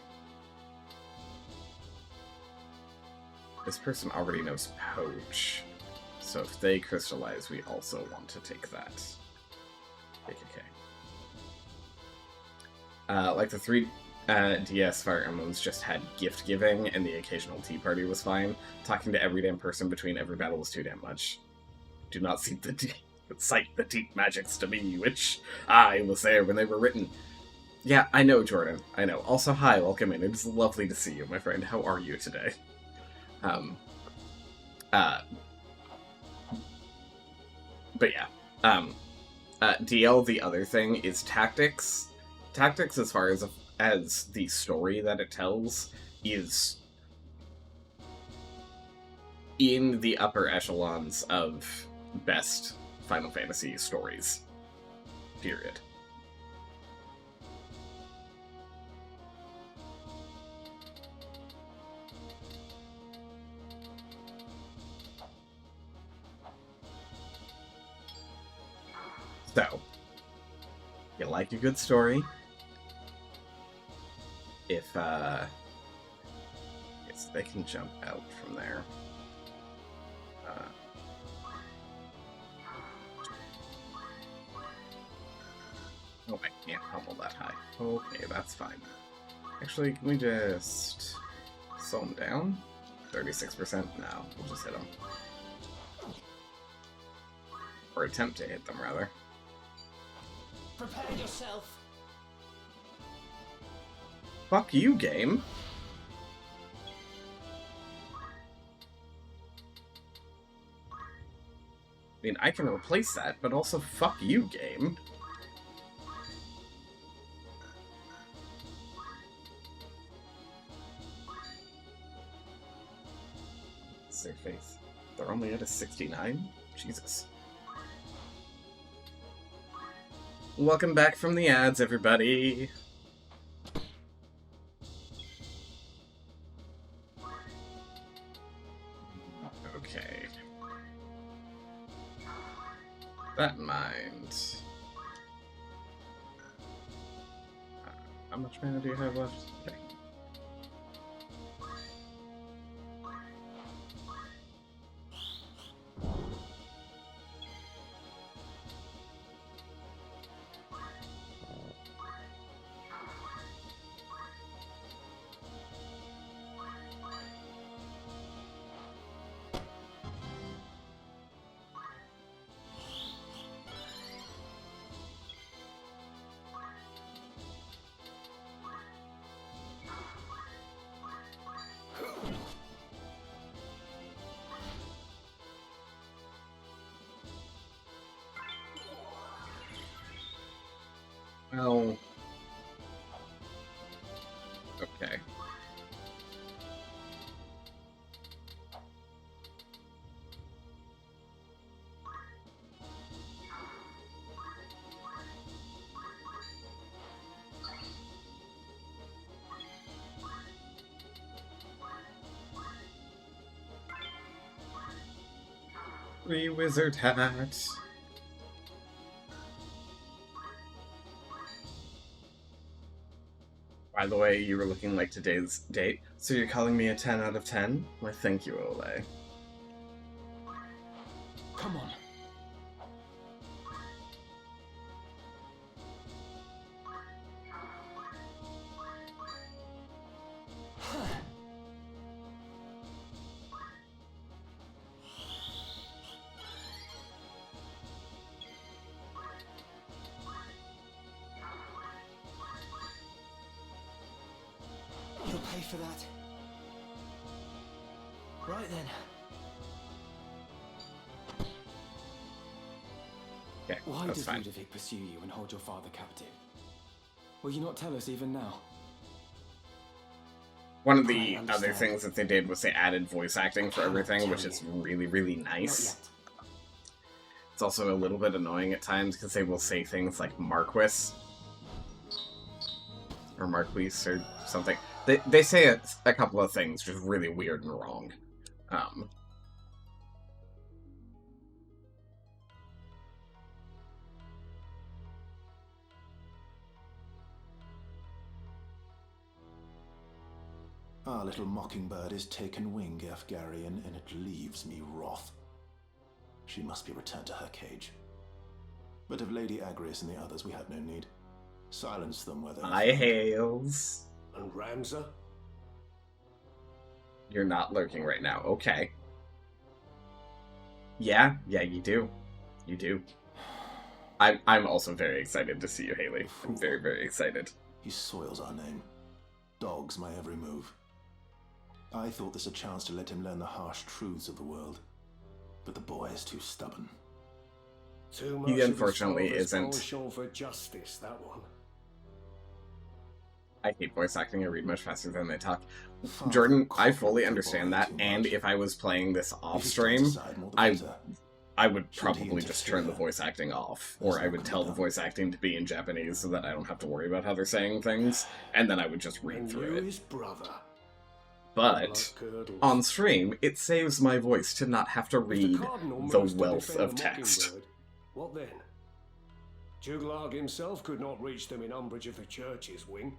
This person already knows Poach, So if they crystallize, we also want to take that. KKK. Like the 3DS Fire Emblems just had gift giving, and the occasional tea party was fine. Talking to every damn person between every battle was too damn much. Do not cite the deep magics to me, which I was there when they were written. Yeah, I know, Jordan. I know. Also, hi, welcome in. It is lovely to see you, my friend. How are you today? But yeah. DL, the other thing, is tactics. Tactics, as far as the story that it tells, is in the upper echelons of best Final Fantasy stories. Period. So, you like a good story? If, yes, they can jump out from there. Oh, I can't pummel that high. Okay, that's fine. Actually, can we just slow them down? 36%? No, we'll just hit them. Or attempt to hit them, rather. Prepare yourself. Fuck you, game. I mean, I can replace that, but also fuck you, game. What's their face? They're only at a 69? Jesus. Welcome back from the ads, everybody. Okay. That in mind. How much mana do you have left? Okay. Well, okay. Free wizard hat. By the way, you were looking like today's date, so you're calling me a 10 out of 10? Why, thank you, Ole. Come on. You'll pay for that. Right then. Okay, Why that's does fine. Ludovic pursue you and hold your father captive? Will you not tell us even now? One of I the other understand. things that they did was they added voice acting for cannot everything, tell which is you. really, really nice. Not yet. It's also a little bit annoying at times because they will say things like Marquis or Marquis or something. They say a couple of things just really weird and wrong. Our little mockingbird is taken wing, Efgarian, and it leaves me wroth. she must be returned to her cage. But of Lady Agrias and the others, we have no need. Silence them where they're Hi, Hales. And Ramza? You're not lurking right now. Okay. Yeah, you do. You do. I'm also very excited to see you, Haley. I'm very, very excited. He soils our name. Dogs my every move. I thought this a chance to let him learn the harsh truths of the world. But the boy is too stubborn. Too much He unfortunately of his isn't. penchant for justice, that one. I hate voice acting. I read much faster than they talk. Far Jordan, from I fully confident understand boy that, too and much. if I was playing this off If he stream, steps aside more, the I better. I would Should he probably just turn the interfere? voice acting off, There's or I not would gonna tell be the done. voice acting to be in Japanese so that I don't have to worry about how they're saying things, and then I would just read And through you it. his brother. But Blood-curdles. on stream, it saves my voice to not have to If read Cardinal the moves to wealth defend of the text. Mockingbird, what then? Juglarg himself could not reach them in umbrage of the church's wing.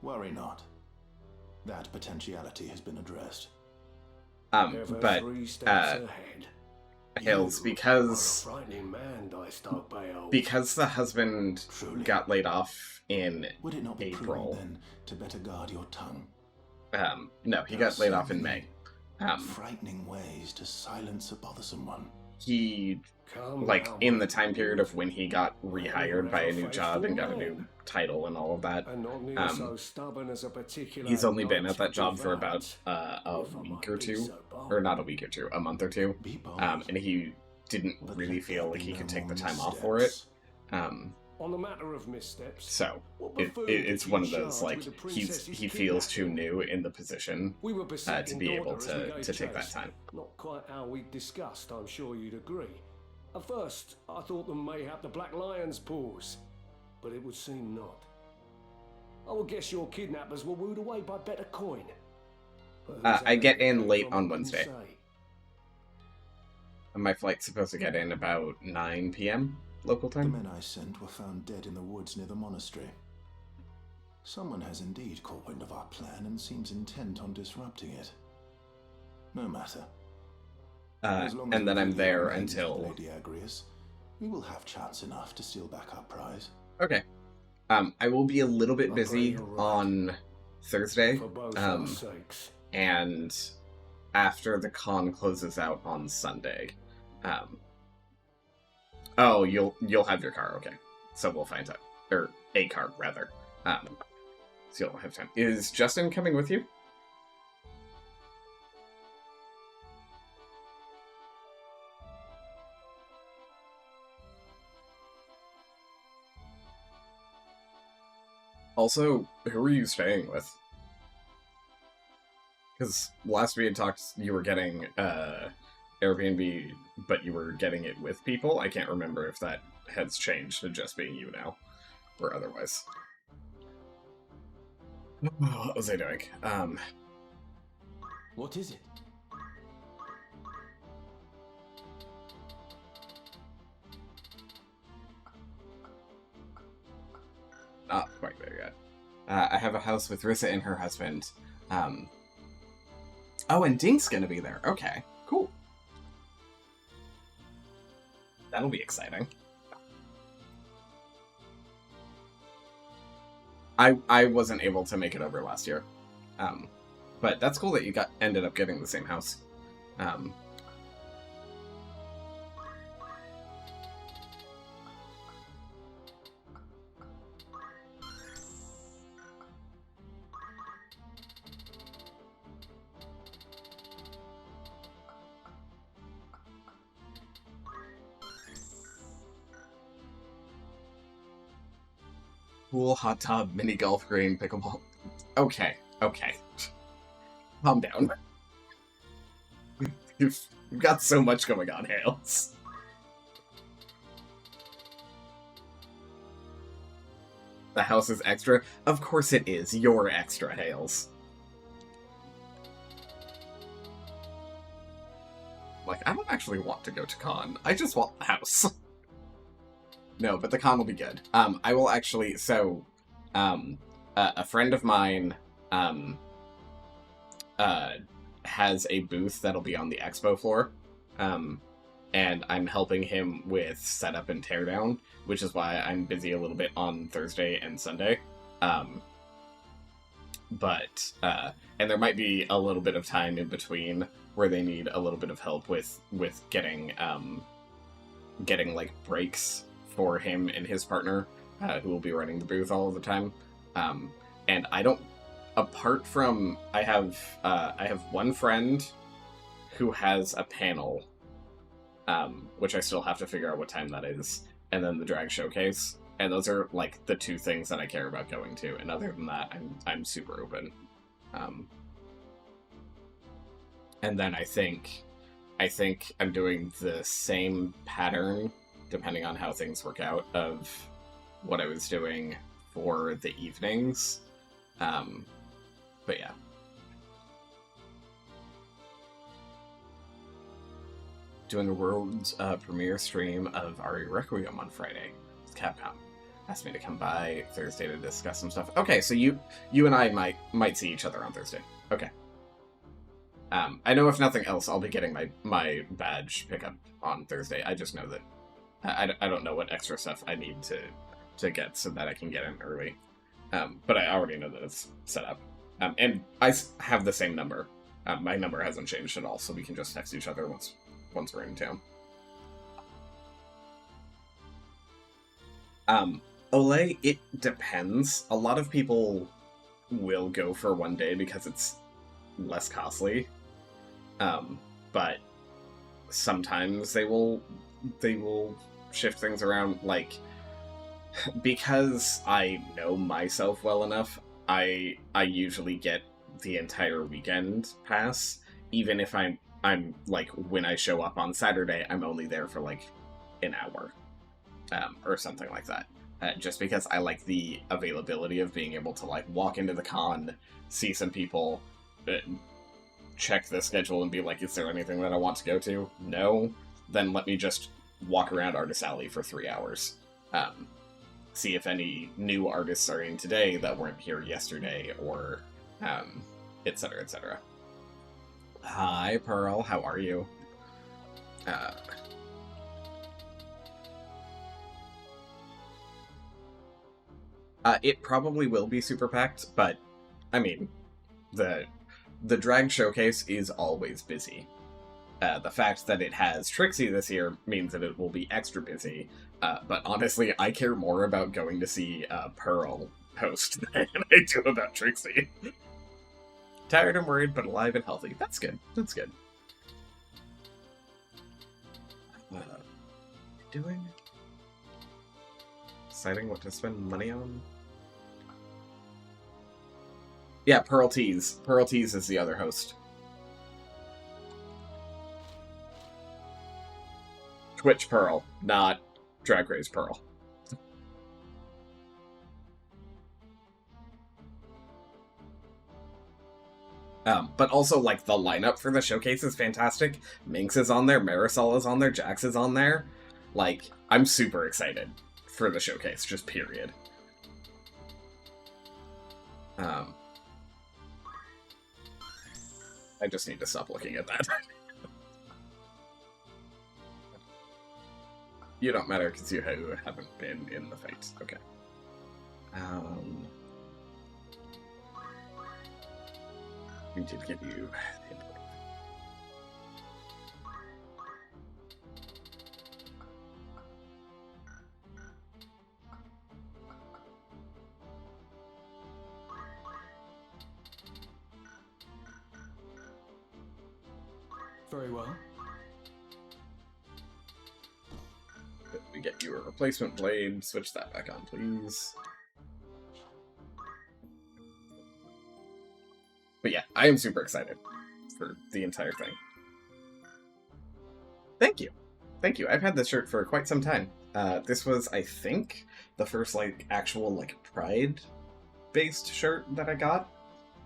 Worry not. That potentiality has been addressed. Ever But 3 steps ahead. Hales, You because are a frightening man, Diced Bale. because the husband Truly. got laid off in Would it not be April. prudent then to better guard your tongue? No, he got laid off in May. Frightening ways to silence a bothersome one. He Come like now, in my the time period of when he got Well, rehired by a new faithful job and got a new man. title and all of that. And not near so stubborn as a particular He's only been at that knight job for of about that, a if I week might or be two, so bold. or not a week or two, a month or two. Be bold. And he didn't but really let feel there like be he no could take more the time off for it. missteps. On the matter of missteps, So what it, buffoon it's did one you of those charge like with the he princess's feels too kidnapping? new in the position We were to besetting be able daughter as we gave to take that chase. time. Not quite how we discussed, I'm sure you'd agree. At first, I thought them mayhap the Black Lion's paws, but it would seem not. I would guess your kidnappers were wooed away by better coin. But whose I hand get they in came late from, on I couldn't Wednesday. say. And my flight's supposed to get in about 9 p.m. local The time. men I sent were found dead in the woods near the monastery. Someone has indeed caught wind of our plan and seems intent on disrupting it. No matter. As long as And then we I'm leave there remains with until Lady Agrias, we will have chance enough to steal back our prize. okay. I will be a little bit I pray busy you're right. on Thursday, For both our sakes. and after the con closes out on Sunday. Oh, you'll have your car, okay. So we'll find out. Or a car, rather. So you'll have time. Is Justin coming with you? Also, who are you staying with? Because last we had talked, you were getting Airbnb, but you were getting it with people. I can't remember if that has changed to just being you now, or otherwise. What was I doing? What is it? Not quite there yet. I have a house with Rissa and her husband. Oh, and Dink's gonna be there. Okay, cool. That'll be exciting. I wasn't able to make it over last year. But that's cool that you ended up getting the same house. Pool, hot tub, mini golf green, pickleball. Okay. Calm down. You've got so much going on, Hales. The house is extra? Of course it is. You're extra, Hales. Like, I don't actually want to go to con. I just want the house. No, but the con will be good. I will actually, so, a friend of mine, has a booth that'll be on the expo floor, and I'm helping him with setup and teardown, which is why I'm busy a little bit on Thursday and Sunday. And there might be a little bit of time in between where they need a little bit of help with getting like breaks for him and his partner, who will be running the booth all of the time. And I don't, apart from, I have one friend who has a panel, which I still have to figure out what time that is, and then the drag showcase. And those are like the two things that I care about going to. And other than that, I'm super open. And then I think I'm doing the same pattern, depending on how things work out, of what I was doing for the evenings. But yeah. Doing a world premiere stream of Ari Requiem on Friday with Capcom. Asked me to come by Thursday to discuss some stuff. Okay, so you and I might see each other on Thursday. Okay. I know if nothing else, I'll be getting my badge pickup on Thursday. I just know that I don't know what extra stuff I need to get so that I can get in early. But I already know that it's set up. And I have the same number. My number hasn't changed at all, so we can just text each other once we're in town. Olay, it depends. A lot of people will go for one day because it's less costly. But sometimes they will shift things around, like, because I know myself well enough, I usually get the entire weekend pass, even if I'm like, when I show up on Saturday, I'm only there for like an hour, or something like that. Just because I like the availability of being able to like walk into the con, see some people, check the schedule and be like, is there anything that I want to go to? No? Then let me just walk around Artist Alley for 3 hours. See if any new artists are in today that weren't here yesterday, or etc., etc. Hi, Pearl. How are you? It probably will be super packed, but I mean, the drag showcase is always busy. The fact that it has Trixie this year means that it will be extra busy. But honestly, I care more about going to see Pearl host than I do about Trixie. Tired and worried, but alive and healthy. That's good. That's good. Doing? Deciding what to spend money on? Yeah, Pearl Tease. Pearl Tease is the other host. Twitch Pearl, not Drag Race Pearl. But also, like, the lineup for the showcase is fantastic. Minx is on there, Marisol is on there, Jax is on there. Like, I'm super excited for the showcase, just period. I just need to stop looking at that. You don't matter because you haven't been in the fight. Okay. We did give you the input. Very well. We get you a replacement blade. Switch that back on, please. But yeah, I am super excited for the entire thing. Thank you. Thank you. I've had this shirt for quite some time. This was, I think, the first, like, actual, like, Pride-based shirt that I got.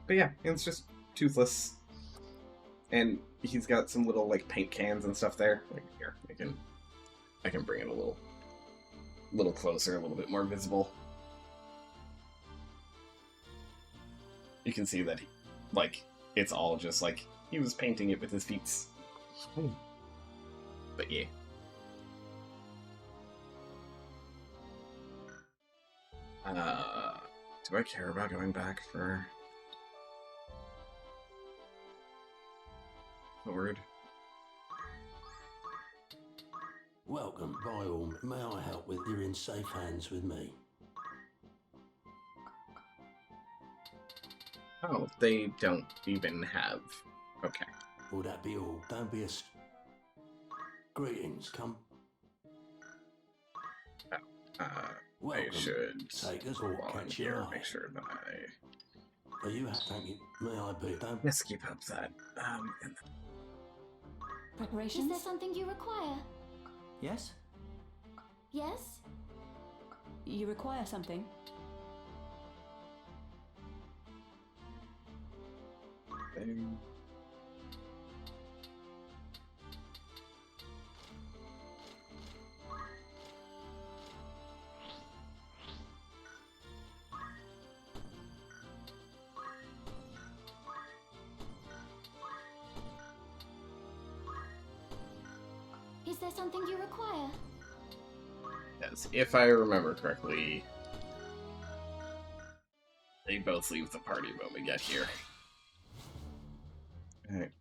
But yeah, it's just toothless. And he's got some little, like, paint cans and stuff there. Like, here, I can bring it a little closer, a little bit more visible. You can see that, it's all just, like, he was painting it with his feet. Yeah. Do I care about going back for Sword? Welcome, by all. May I help with? You're in safe hands with me. Oh, they don't even have. Okay. Will that be all? Don't be a... Greetings, come. I Welcome. should Take us or while I'm catch here, your eye. make sure that I Are you thank you? May I be? Don't... let's keep up that. And Preparations? Is there something you require? Yes? Yes? You require something? then Is there something you require? yes, if I remember correctly, they both leave the party when we get here. Alright.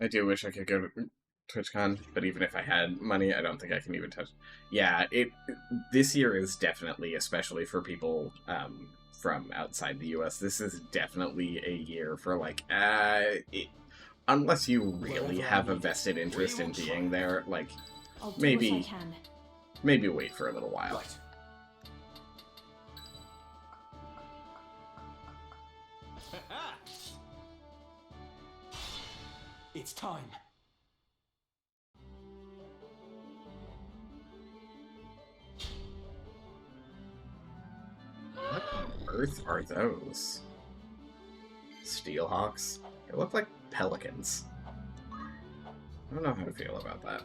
I do wish I could go to TwitchCon, but even if I had money, I don't think I can even touch. Yeah, this year is definitely, especially for people from outside the US, this is definitely a year for like, unless you really have a vested interest in being there, like I'll do maybe what I can. maybe wait for a little while. Right. It's time. What on earth are those? Steelhawks? They look like pelicans. I don't know how to feel about that.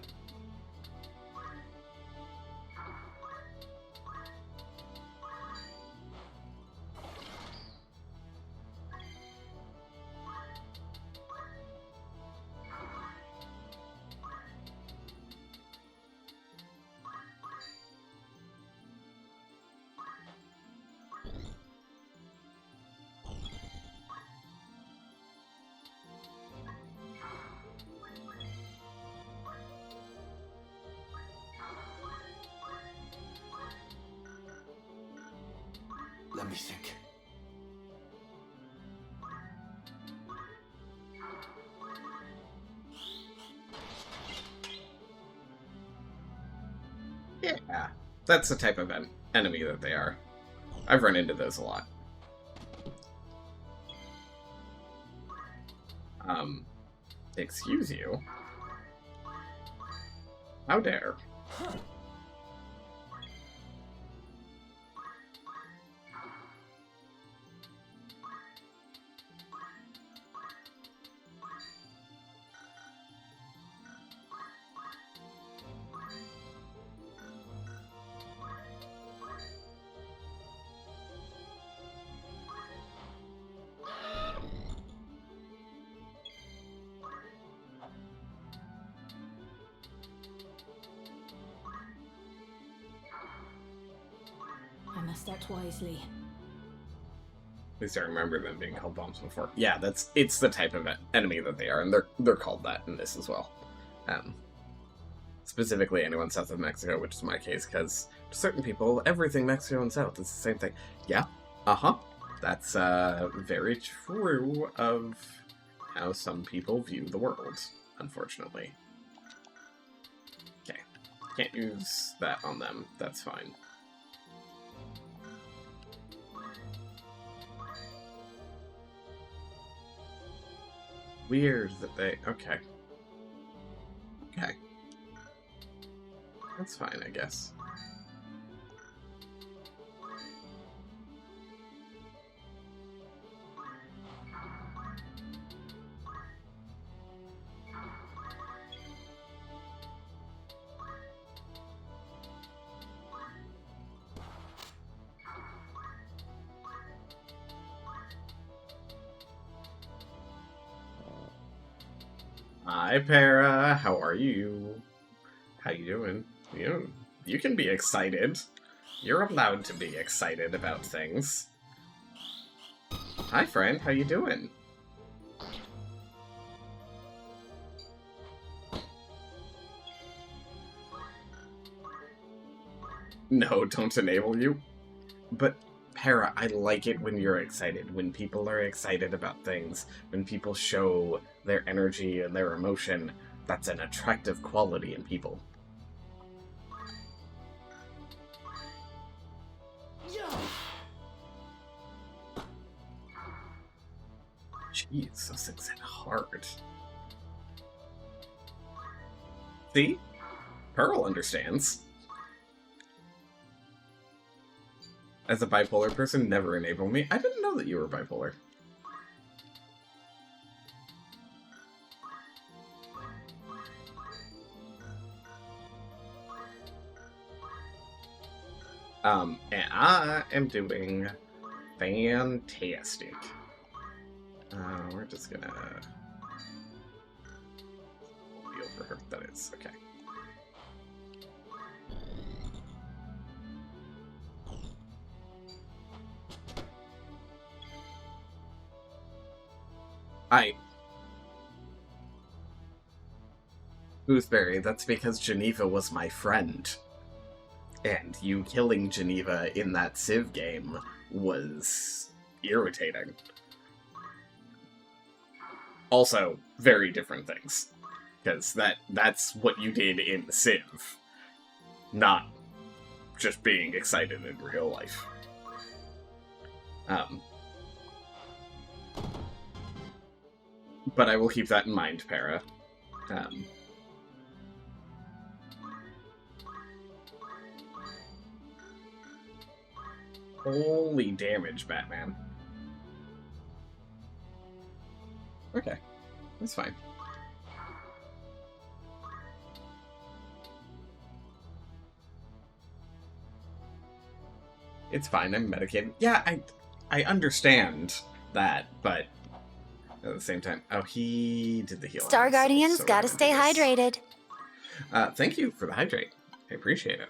Let me think. Yeah, that's the type of enemy that they are. I've run into those a lot. Excuse you? How dare? I must act wisely. At least I remember them being called bombs before. Yeah, it's the type of enemy that they are, and they're called that in this as well. Specifically anyone south of Mexico, which is my case, because to certain people, everything Mexico and south is the same thing. Yeah, that's very true of how some people view the world, unfortunately. Okay, can't use that on them, that's fine. Weird that they... Okay. Okay. That's fine, I guess. Hi, Para. How are you? How you doing? You can be excited. You're allowed to be excited about things. Hi, friend. How you doing? No, don't enable you. But, Para, I like it when you're excited. When people are excited about things. When people show their energy and their emotion. That's an attractive quality in people. Jeez, those things hit hard. See? Pearl understands. As a bipolar person, never enable me. I didn't know that you were bipolar. And I am doing fantastic. We're just gonna feel for her. That is okay. Gooseberry, that's because Geneva was my friend. And you killing Geneva in that Civ game was irritating. Also, very different things. Because that's what you did in Civ. Not just being excited in real life. But I will keep that in mind, Para. Holy damage, Batman. Okay, that's fine. It's fine, I'm medicated. Yeah, I understand that, but at the same time... Oh, he did the heal. Star Guardians, so gotta stay hydrated. Thank you for the hydrate. I appreciate it.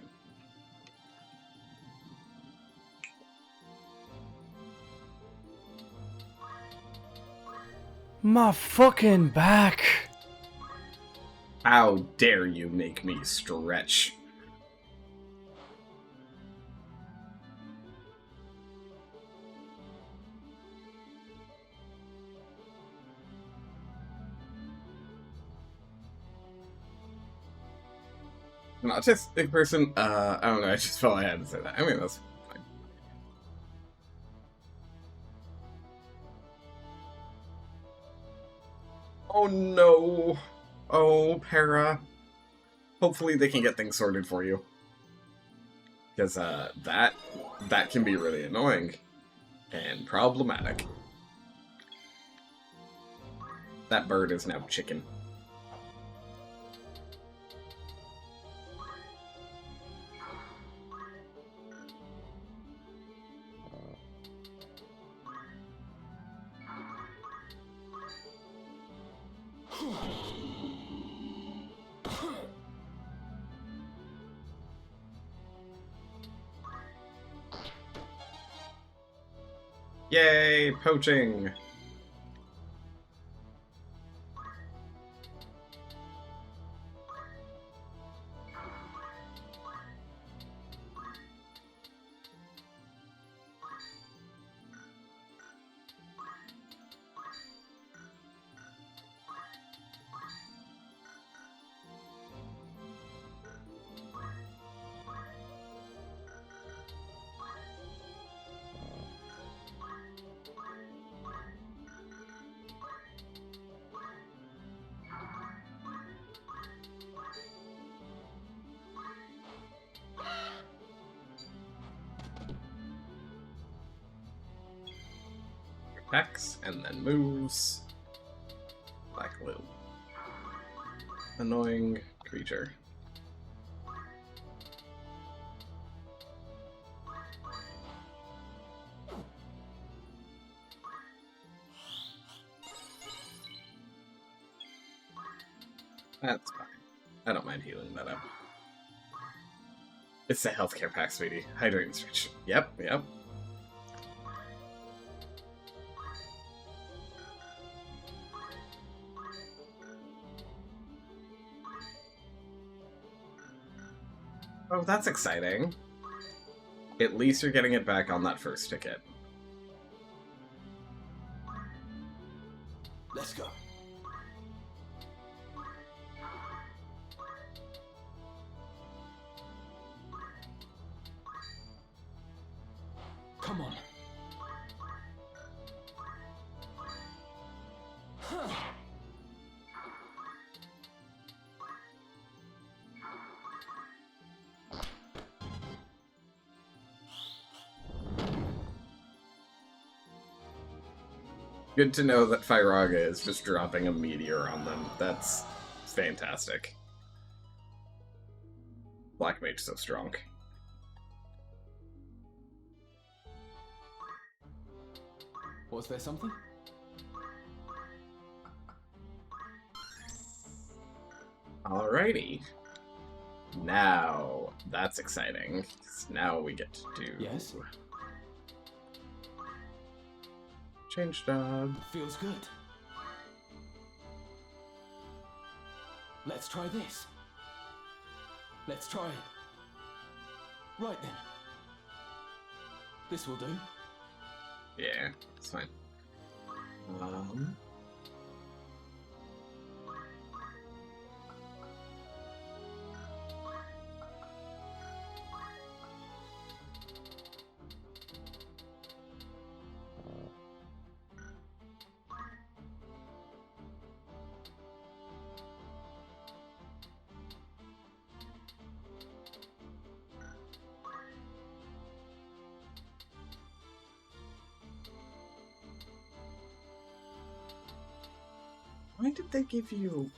My fucking back! How dare you make me stretch? An autistic person, I don't know, I just felt I had to say that. I mean, that's fine. Oh no! Oh, Para. Hopefully they can get things sorted for you. Because, that can be really annoying. And problematic. That bird is now chicken. Yay, poaching! Attacks, and then moves. Black Lil. Annoying creature. That's fine. I don't mind healing that up. It's the healthcare pack, sweetie. Hydrate and stretch. Yep. Oh, that's exciting. At least you're getting it back on that first ticket. Let's go. Come on. Good to know that Fyraga is just dropping a meteor on them. That's fantastic. Black Mage so strong. Was there something? Alrighty. Now, that's exciting. 'Cause now we get to do... Yes? Change job. Feels good. Let's try this. Let's try it. Right then. This will do. Yeah, it's fine. Why did they give you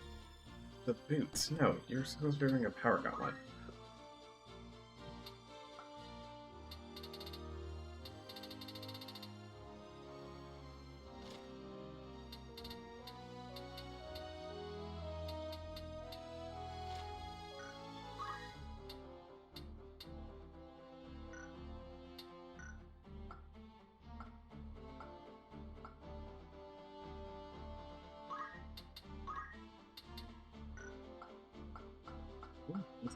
the boots? No, you're supposed to be wearing a power gauntlet.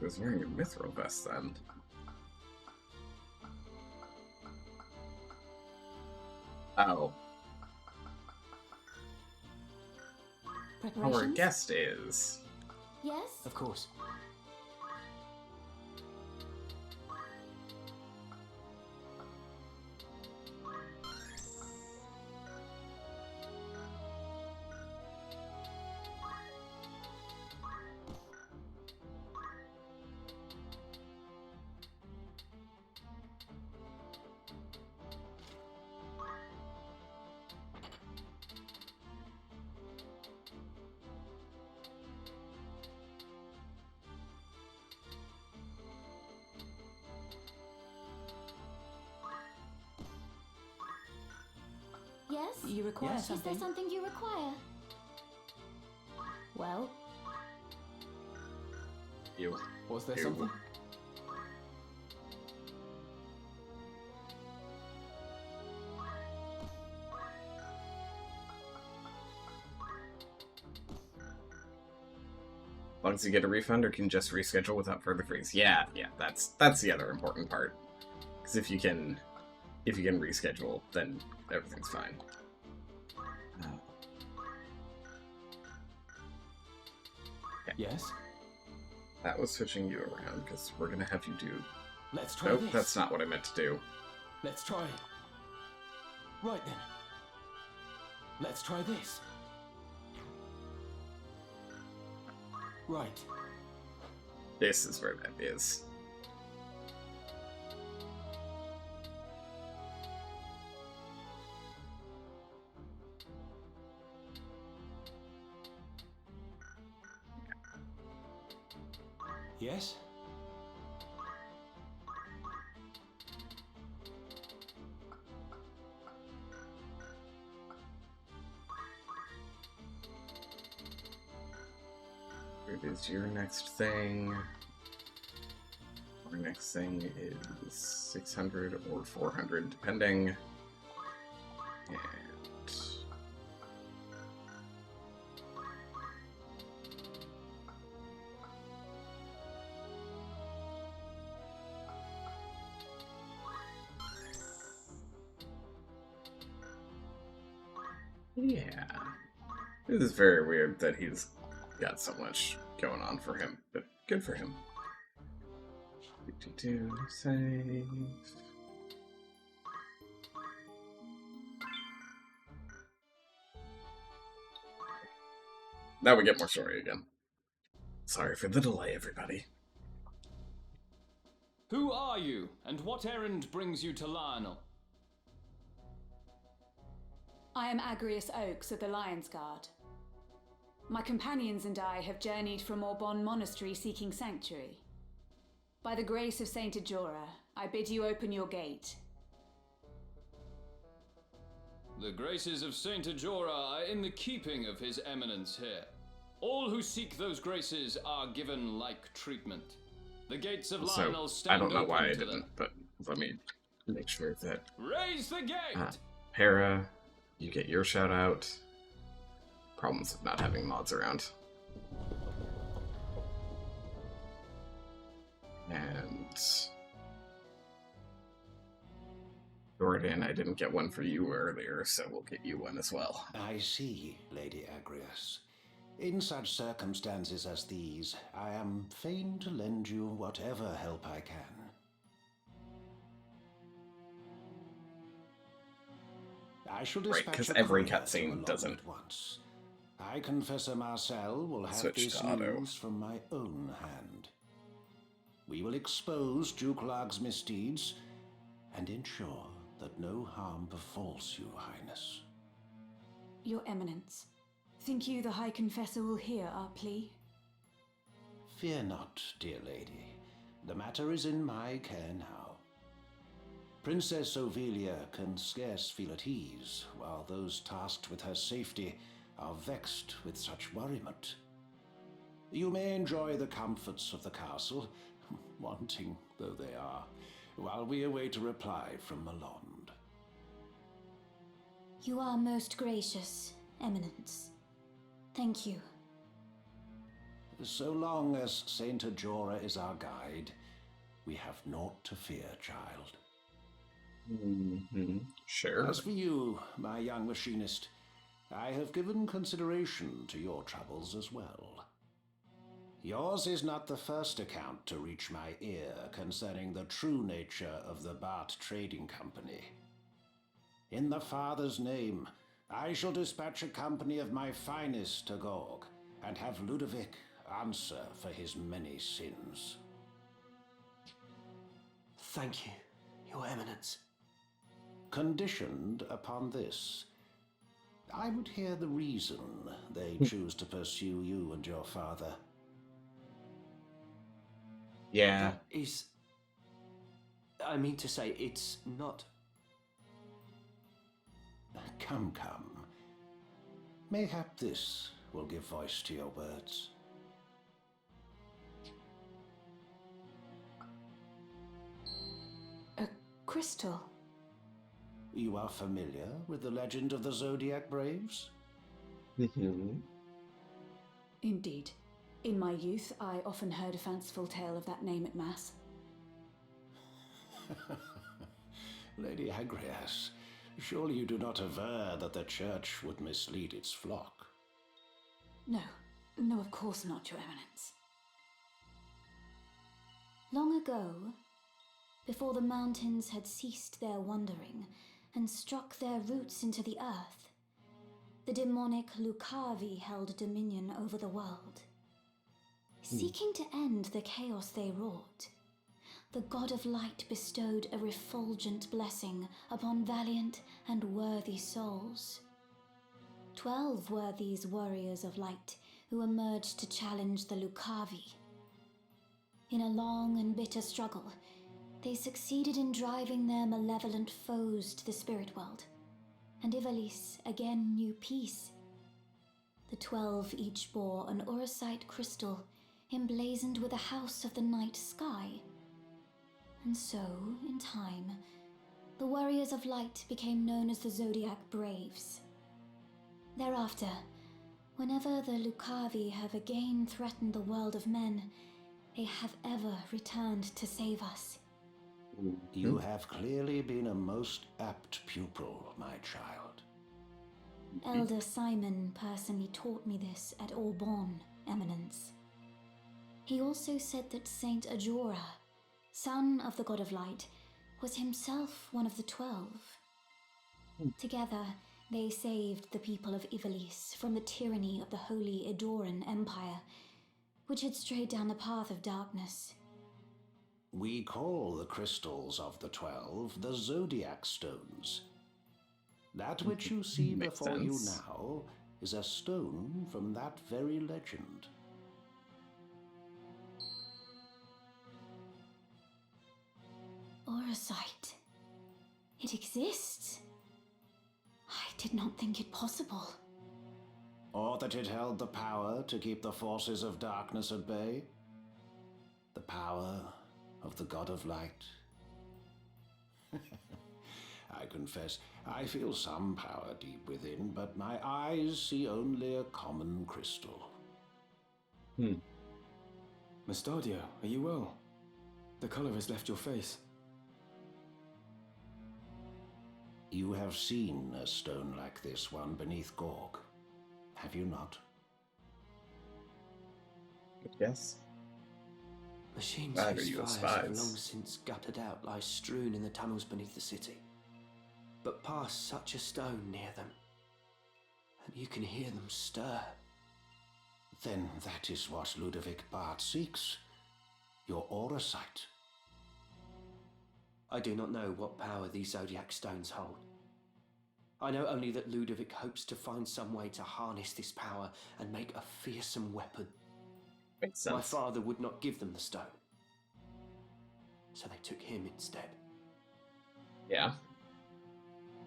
This is wearing a mithril vest then. Oh. Our Preparations? guest is... Yes? Of course. Yes? You require Yes? Is there something? something you require? Well, You. Was there Ew. something? As long as you get a refund or can just reschedule without further freeze. Yeah, that's the other important part. Because if you can reschedule, then everything's fine. Yes? That was switching you around, because we're gonna have you do... Let's try Nope, this. that's not what I meant to do. Let's try it. Right then. Let's try this. Right. This is where that is. Yes? What is your next thing? Our next thing is 600 or 400, depending. And yeah, it is very weird that he's got so much going on for him, but good for him. 52 save. Now we get more story again. Sorry for the delay, everybody. Who are you, and what errand brings you to Lionel? I am Agrius Oaks of the Lion's Guard. My companions and I have journeyed from Orbon Monastery seeking sanctuary. By the grace of Saint Ajora, I bid you open your gate. The graces of Saint Ajora are in the keeping of His Eminence here. All who seek those graces are given like treatment. The gates of Lionel stand I don't know open why I to didn't, them. but let me make sure that Raise the gate! Hera, you get your shout out. Problems with not having mods around. And Jordan, I didn't get one for you earlier, so we'll get you one as well. I see, Lady Agrias. In such circumstances as these, I am fain to lend you whatever help I can. I shall Right, dispatch 'cause a every courier cutscene to Alon doesn't at once. High Confessor Marcel will have switch this to auto. news from my own hand. We will expose Duke Larg's misdeeds and ensure that no harm befalls you, Highness. Your Eminence, think you the High Confessor will hear our plea? Fear not, dear lady. The matter is in my care now. Princess Ophelia can scarce feel at ease, while those tasked with her safety are vexed with such worriment. You may enjoy the comforts of the castle, wanting though they are, while we await a reply from Malond. You are most gracious, Eminence. Thank you. So long as Saint Ajora is our guide, we have naught to fear, child. Sure. As for you, my young machinist, I have given consideration to your troubles as well. Yours is not the first account to reach my ear concerning the true nature of the Bart Trading Company. In the Father's name, I shall dispatch a company of my finest to Gorg, and have Ludovic answer for his many sins. Thank you, Your Eminence. Conditioned upon this, I would hear the reason they choose to pursue you and your father. Yeah. That is... I mean to say, it's not... Come. Mayhap this will give voice to your words. A crystal? You are familiar with the legend of the Zodiac Braves? Indeed. In my youth, I often heard a fanciful tale of that name at Mass. Lady Agrias, surely you do not aver that the Church would mislead its flock? No, of course not, Your Eminence. Long ago, before the mountains had ceased their wandering and struck their roots into the earth, the demonic Lucavi held dominion over the world. Seeking to end the chaos they wrought, the God of Light bestowed a refulgent blessing upon valiant and worthy souls. 12 were these warriors of light who emerged to challenge the Lucavi. In a long and bitter struggle, they succeeded in driving their malevolent foes to the spirit world, and Ivalice again knew peace. The 12 each bore an auracite crystal emblazoned with a house of the night sky. And so, in time, the Warriors of Light became known as the Zodiac Braves. Thereafter, whenever the Lucavi have again threatened the world of men, they have ever returned to save us. You have clearly been a most apt pupil, my child. Elder Simon personally taught me this at Aubonne, Eminence. He also said that Saint Ajora, son of the God of Light, was himself one of the 12. Together, they saved the people of Ivalice from the tyranny of the Holy Edoran Empire, which had strayed down the path of darkness. We call the crystals of the 12 the Zodiac Stones. That which you see Makes before you sense. now is a stone from that very legend. Auracite. It exists. I did not think it possible. Or that it held the power to keep the forces of darkness at bay. The power of the God of Light. I confess, I feel some power deep within, but my eyes see only a common crystal. Mustadio, are you well? The color has left your face. You have seen a stone like this one beneath Gorg, have you not? Yes. Machines Bad are whose you fires spies? have long since guttered out lie strewn in the tunnels beneath the city. But pass such a stone near them, and you can hear them stir. Then that is what Ludovic Bart seeks. Your auracite. I do not know what power these Zodiac stones hold. I know only that Ludovic hopes to find some way to harness this power and make a fearsome weapon. Makes sense. My father would not give them the stone, so they took him instead. Yeah.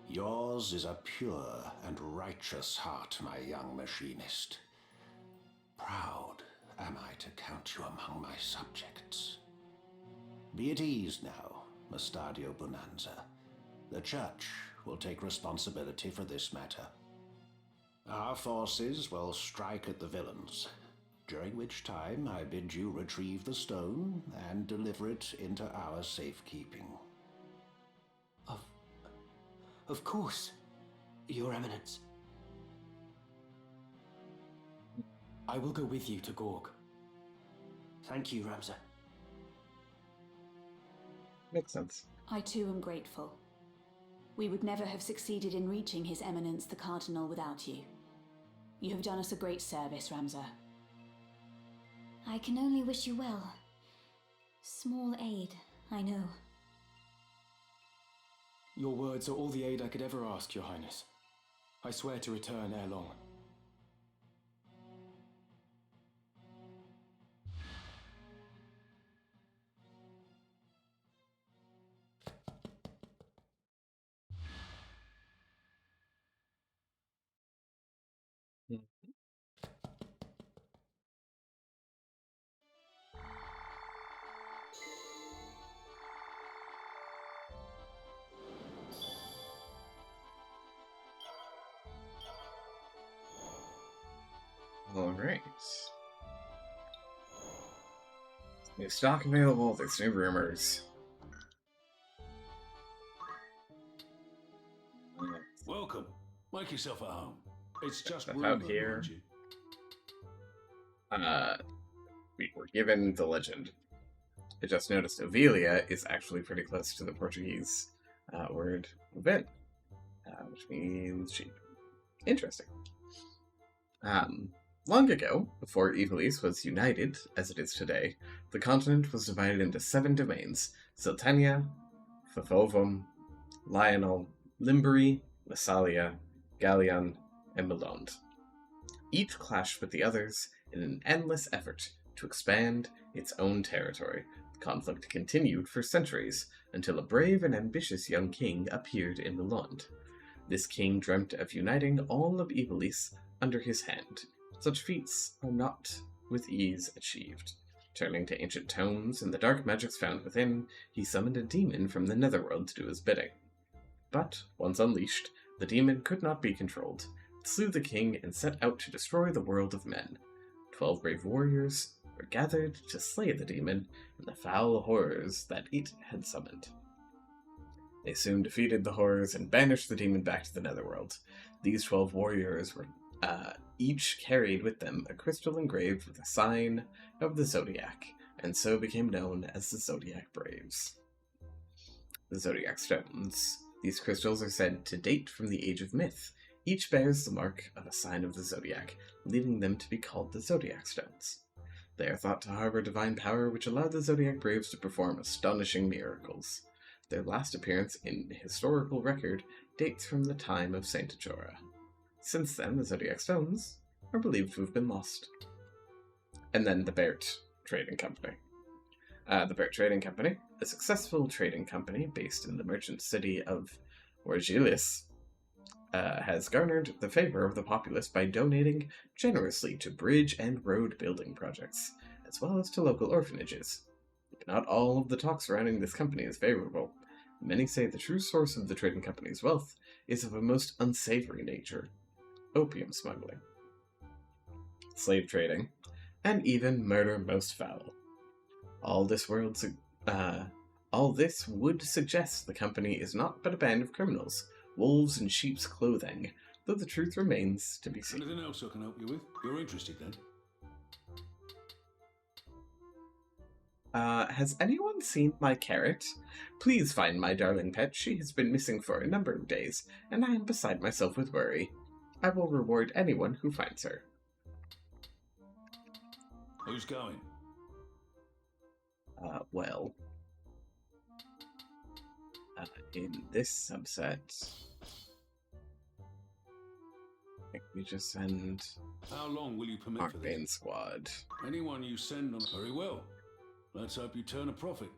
Yours is a pure and righteous heart, my young machinist. Proud am I to count you among my subjects. Be at ease now, Mustadio Bonanza. The Church will take responsibility for this matter. Our forces will strike at the villains, during which time I bid you retrieve the stone and deliver it into our safekeeping. Of course, Your Eminence. I will go with you to Gorg. Thank you, Ramza. Makes sense. I too am grateful. We would never have succeeded in reaching His Eminence the Cardinal without you. You have done us a great service, Ramza. I can only wish you well. Small aid, I know. Your words are all the aid I could ever ask, Your Highness. I swear to return ere long. All right. New stock available. There's new rumors. Welcome. Make yourself at home. It's just Stuff rumor, out here. mind you. We were given the legend. I just noticed Avelia is actually pretty close to the Portuguese word event, which means sheep. Interesting. Long ago, before Ivalice was united, as it is today, the continent was divided into 7 domains: Siltania, Favovum, Lionel, Limbury, Massalia, Gallion, and Melond. Each clashed with the others in an endless effort to expand its own territory. The conflict continued for centuries, until a brave and ambitious young king appeared in Melond. This king dreamt of uniting all of Ivalice under his hand. Such feats are not with ease achieved. Turning to ancient tomes and the dark magics found within, he summoned a demon from the netherworld to do his bidding. But, once unleashed, the demon could not be controlled. It slew the king and set out to destroy the world of men. 12 brave warriors were gathered to slay the demon and the foul horrors that it had summoned. They soon defeated the horrors and banished the demon back to the netherworld. These 12 warriors were each carried with them a crystal engraved with a sign of the Zodiac, and so became known as the Zodiac Braves. The Zodiac Stones. These crystals are said to date from the Age of Myth. Each bears the mark of a sign of the Zodiac, leading them to be called the Zodiac Stones. They are thought to harbor divine power which allowed the Zodiac Braves to perform astonishing miracles. Their last appearance in historical record dates from the time of Saint Ajora. Since then, the Zodiac Stones are believed to have been lost. And then the Bert Trading Company. The Bert Trading Company, a successful trading company based in the merchant city of Orgilis, has garnered the favor of the populace by donating generously to bridge and road building projects, as well as to local orphanages. Not all of the talk surrounding this company is favorable. Many say the true source of the trading company's wealth is of a most unsavory nature: opium smuggling, slave trading, and even murder most foul. All this would suggest the company is not but a band of criminals, wolves in sheep's clothing, though the truth remains to be seen. Anything else I can help you with? You're interested then? Has anyone seen my carrot? Please find my darling pet. She has been missing for a number of days, and I am beside myself with worry. I will reward anyone who finds her. Who's going? In this subset, I think we just send How long will you permit our for main this? squad. Anyone you send on very well. Let's hope you turn a profit.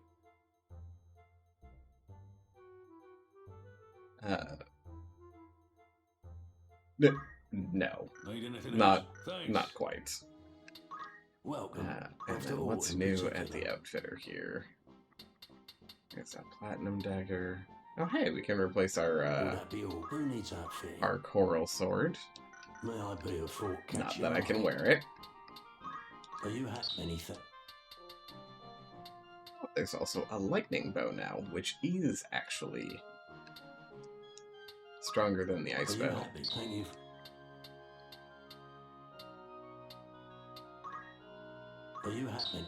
No. Need anything Not, else? Thanks. not quite. Welcome. And After then all, what's in new particular. at the outfitter here? There's that platinum dagger. Oh hey, we can replace Will that be all? Who needs outfitting? our coral sword. May I be of thought catch Not your that I can eye? wear it. Are you anything? There's also a lightning bow now, which is actually stronger than the ice Are you bow. happy? Thank you. Are you happy?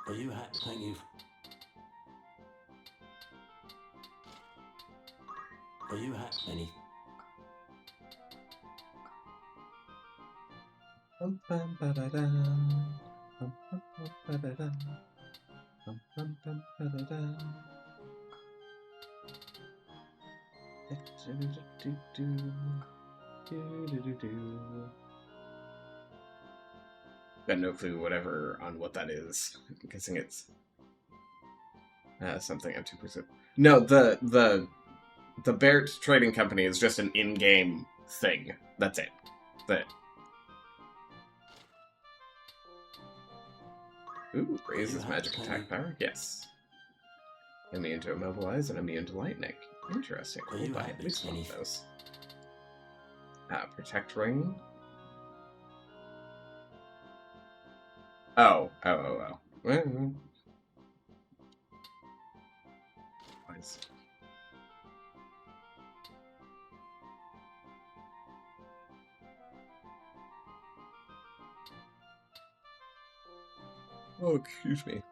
Are you happy? Thank you. Are you happy? Bum, bum, ba-da-dum. Bum, bum, bum, ba-da-dum. Bum, bum, bum, ba-da-dum. Do-do-do-do-do. Do-do-do-do. Got no clue whatever on what that is. I'm guessing it's something I'm too pursuit. No, the Bert Trading Company is just an in-game thing. That's it. Ooh, raises magic attack power? Yes. Immune to immobilize and immune to lightning. Interesting. We'll buy at least one of those. Protect ring. Oh. Well. Nice. Oh, excuse me.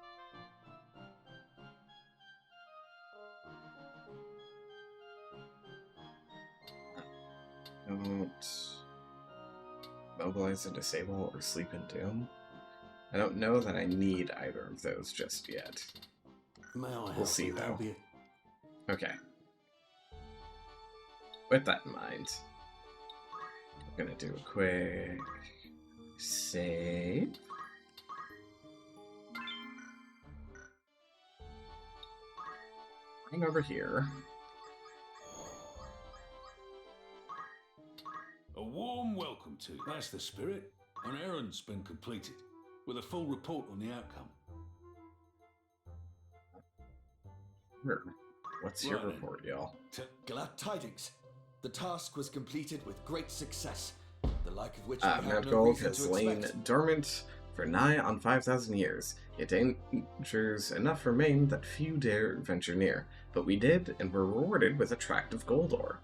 Don't mobilize and disable or sleep in doom. I don't know that I need either of those just yet. May I help? We'll see you? though. Be- Okay. With that in mind, I'm gonna do a quick save. Hang over here. warm welcome to you. That's the spirit. An errand's been completed, with a full report on the outcome. What's your report, y'all? Glad tidings. The task was completed with great success, the like of which we have Mount no Gold reason has to lain expect. dormant for nigh on 5,000 years, yet dangers enough remain that few dare venture near. But we did, and were rewarded with a tract of gold ore.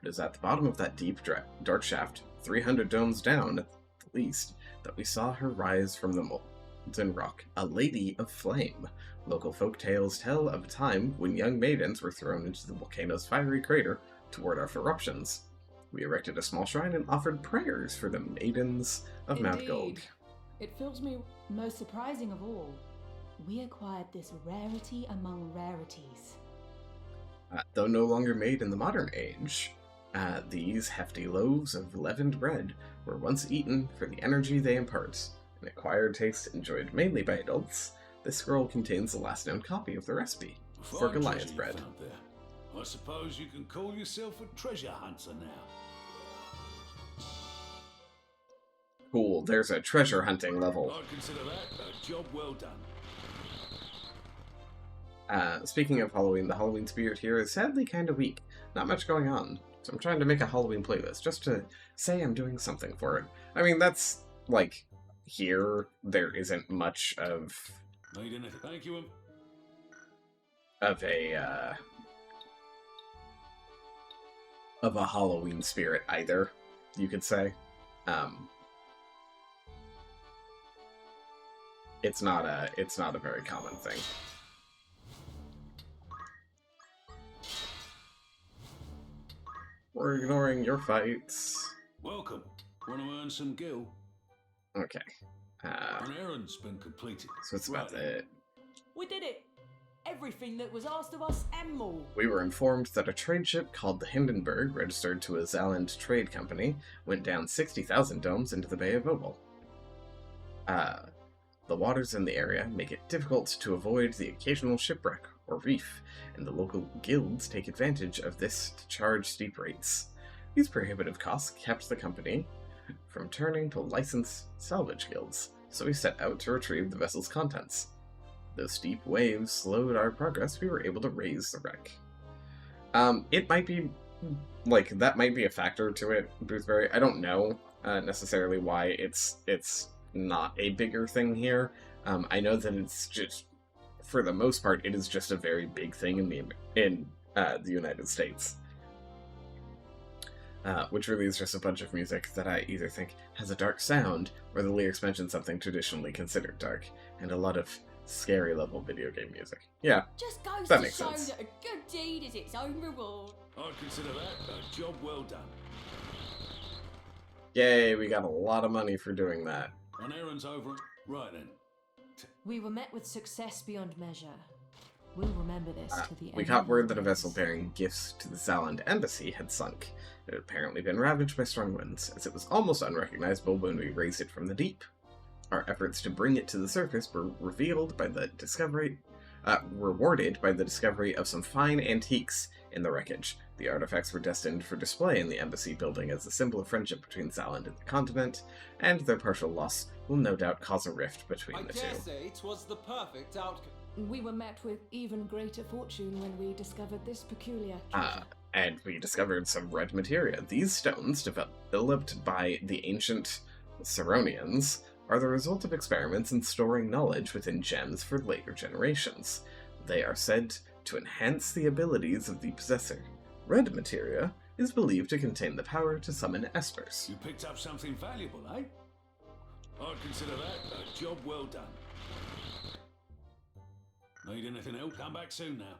It is at the bottom of that deep, dark shaft, 300 domes down at the least, that we saw her rise from the molten rock, a lady of flame. Local folk tales tell of a time when young maidens were thrown into the volcano's fiery crater to ward off eruptions. We erected a small shrine and offered prayers for the maidens of Mount Gold. Indeed. It fills me most surprising of all. We acquired this rarity among rarities. Though no longer made in the modern age, these hefty loaves of leavened bread were once eaten for the energy they impart. An acquired taste enjoyed mainly by adults, this scroll contains the last known copy of the recipe for Fine Goliath treasure you bread. found there. I suppose you can call yourself a treasure hunter now. Cool, there's a treasure hunting level. I'd consider that a job well done. Speaking of Halloween, the Halloween spirit here is sadly kind of weak. Not much going on. So I'm trying to make a Halloween playlist, just to say I'm doing something for it. I mean, that's, like, here, there isn't much of... Need anything? Thank you. Of a Halloween spirit either, you could say. It's not a very common thing. We're ignoring your fights. Welcome. Want to earn some gil? Okay. An errand's been completed. So it's about it. We did it! Everything that was asked of us and more. We were informed that a trade ship called the Hindenburg, registered to a Zaland trade company, went down 60,000 domes into the Bay of Obel. The waters in the area make it difficult to avoid the occasional shipwreck or reef, and the local guilds take advantage of this to charge steep rates. These prohibitive costs kept the company from turning to licensed salvage guilds, so we set out to retrieve the vessel's contents. Though steep waves slowed our progress, we were able to raise the wreck. It might be, like, that might be a factor to it, Boothberry. I don't know necessarily why it's not a bigger thing here. I know that it's just, for the most part, it is just a very big thing in the United States. Which really is just a bunch of music that I either think has a dark sound, or the lyrics mention something traditionally considered dark, and a lot of scary level video game music. Yeah, Just goes that to makes show sense. that a good deed is its own reward. I'd consider that a job well done. Yay, we got a lot of money for doing that. An errand's over. Right then. We were met with success beyond measure. We'll remember this to the end. We got word that a vessel bearing gifts to the Zaland embassy had sunk. It had apparently been ravaged by strong winds, as it was almost unrecognizable when we raised it from the deep. Our efforts to bring it to the surface were rewarded by the discovery of some fine antiques in the wreckage. The artifacts were destined for display in the embassy building as a symbol of friendship between Zaland and the continent, and their partial loss will no doubt cause a rift between the two. I dare say 'twas the perfect outcome. We were met with even greater fortune when we discovered this peculiar treasure. And we discovered some red materia. These stones, developed by the ancient Saronians, are the result of experiments in storing knowledge within gems for later generations. They are said to enhance the abilities of the possessor. Red materia is believed to contain the power to summon espers. You picked up something valuable, eh? I'd consider that a job well done. Need anything else? Come back soon now.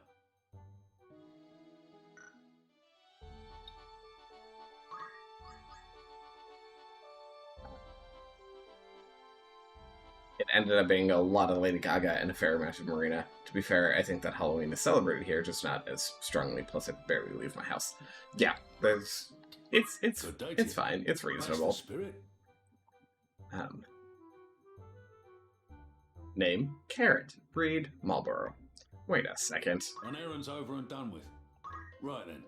It ended up being a lot of Lady Gaga and a fair amount of Marina. To be fair, I think that Halloween is celebrated here, just not as strongly, plus I barely leave my house. Yeah, it's fine, it's reasonable. Spirit. Name, Carrot. Breed, Marlboro. Wait a second. An errand's over and done with. Right then.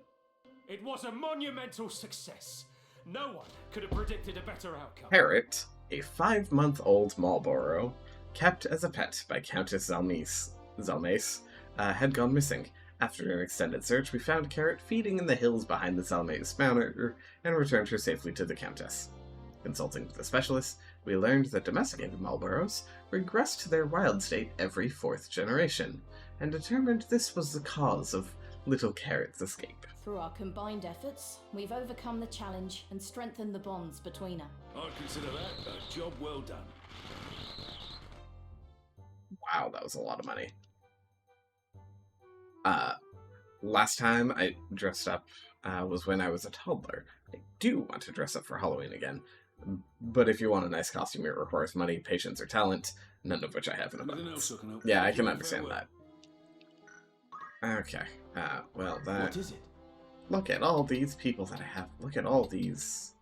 It was a monumental success. No one could have predicted a better outcome. Parrot, a 5-month-old Marlborough, kept as a pet by Countess Zalmace, had gone missing. After an extended search, we found Carrot feeding in the hills behind the Zalmace Manor and returned her safely to the Countess. Consulting with a specialist, we learned that domesticated Marlboroughs regress to their wild state every 4th generation, and determined this was the cause of little Carrot's escape. Through our combined efforts, we've overcome the challenge and strengthened the bonds between us. I'd consider that a job well done. Wow, that was a lot of money. Last time I dressed up was when I was a toddler. I do want to dress up for Halloween again, but if you want a nice costume, it requires money, patience, or talent, none of which I have in abundance. Yeah, I can understand that. Okay, well that... What is it? Look at all these people that I have. Look at all these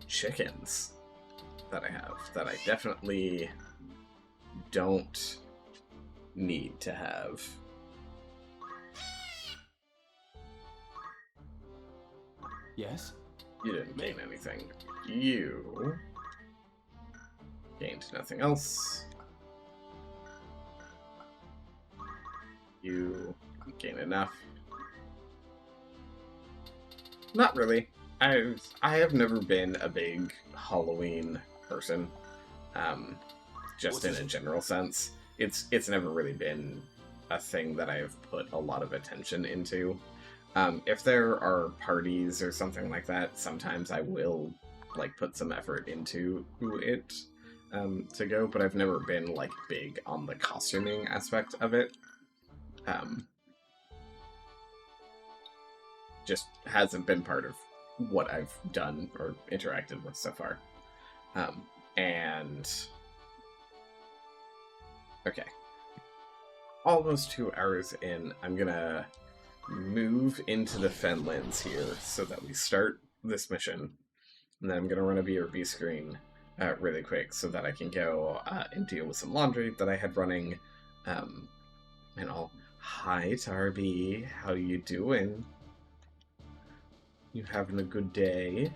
chickens that I have that I definitely don't need to have. Yes? You didn't gain anything. You gained nothing else. You gain enough. Not really. I have never been a big Halloween person. Just in a general sense. It's never really been a thing that I've put a lot of attention into. If there are parties or something like that, sometimes I will like put some effort into it to go, but I've never been like big on the costuming aspect of it. Just hasn't been part of what I've done or interacted with so far. And okay, almost 2 hours in, I'm gonna move into the Fenlands here so that we start this mission, and then I'm gonna run a BRB screen really quick so that I can go and deal with some laundry that I had running, and all. Hi Tarby, how you doing? You having a good day?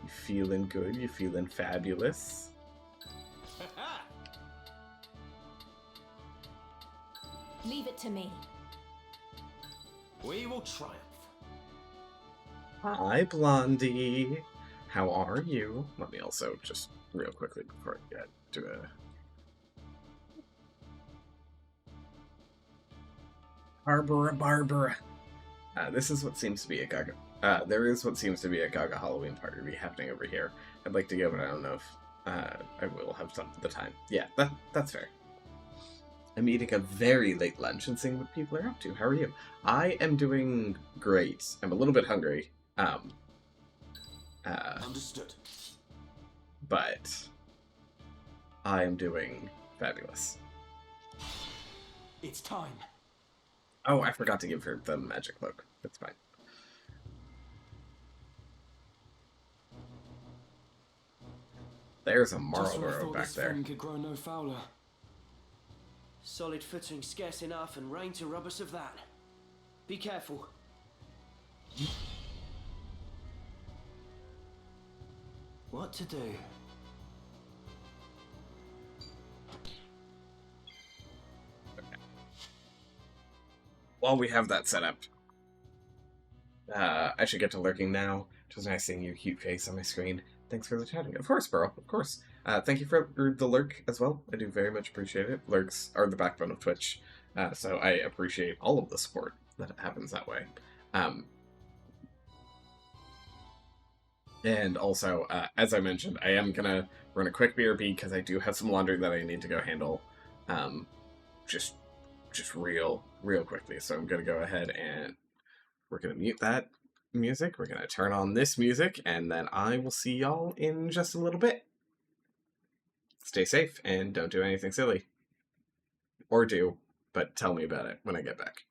You feeling good? You feeling fabulous? Leave it to me. We will triumph. Hi Blondie, how are you? Let me also just real quickly before I get to a... Barbara. This is what seems to be a Gaga. There is what seems to be a Gaga Halloween party happening over here. I'd like to go, but I don't know if I will have the time. Yeah, that's fair. I'm eating a very late lunch and seeing what people are up to. How are you? I am doing great. I'm a little bit hungry. Understood. But I am doing fabulous. It's time. Oh, I forgot to give her the magic cloak. It's fine. There's a Marlborough back there. Could grow no fouler. Solid footing scarce enough, and rain to rob us of that. Be careful. What to do? While we have that set up, I should get to lurking now. It was nice seeing your cute face on my screen. Thanks for the chatting. Of course, Burrow, of course. Thank you for the lurk as well. I do very much appreciate it. Lurks are the backbone of Twitch, so I appreciate all of the support that happens that way. And also, as I mentioned, I am going to run a quick BRB because I do have some laundry that I need to go handle just real quickly. So I'm going to go ahead and we're going to mute that music. We're going to turn on this music, and then I will see y'all in just a little bit. Stay safe and don't do anything silly. Or do, but tell me about it when I get back.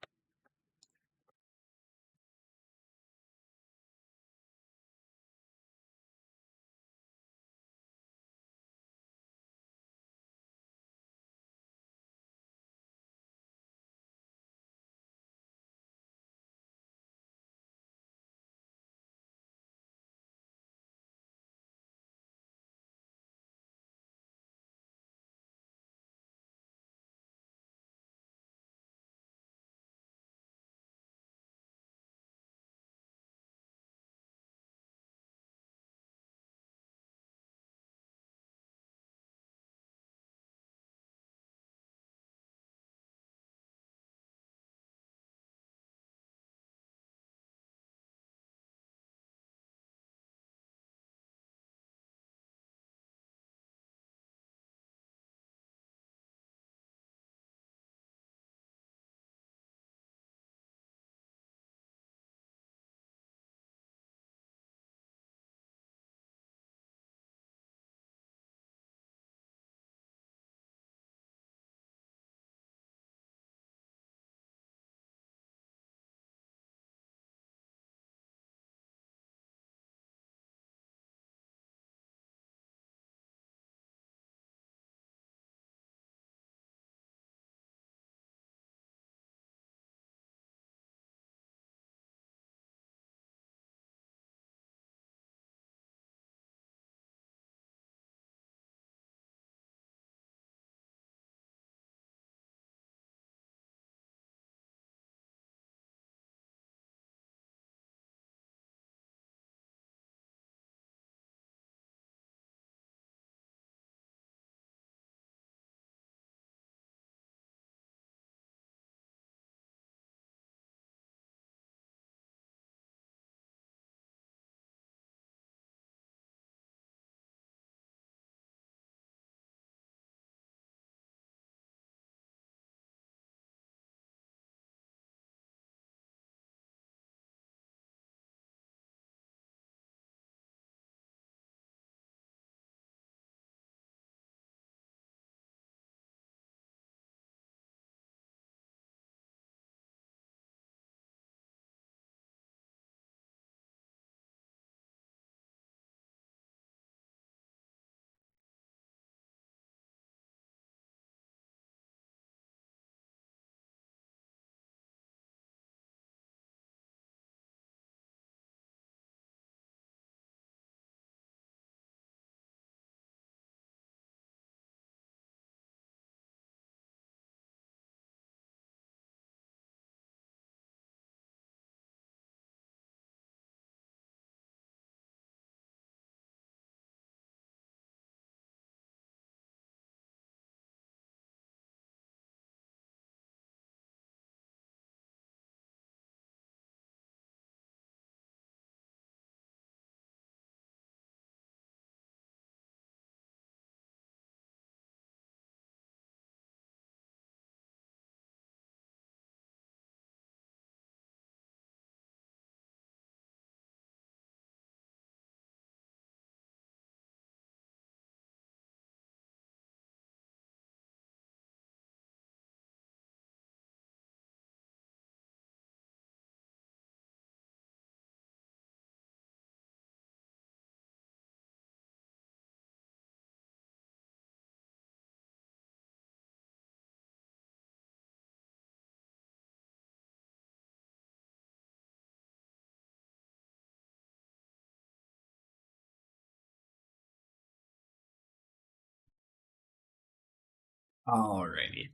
Alrighty.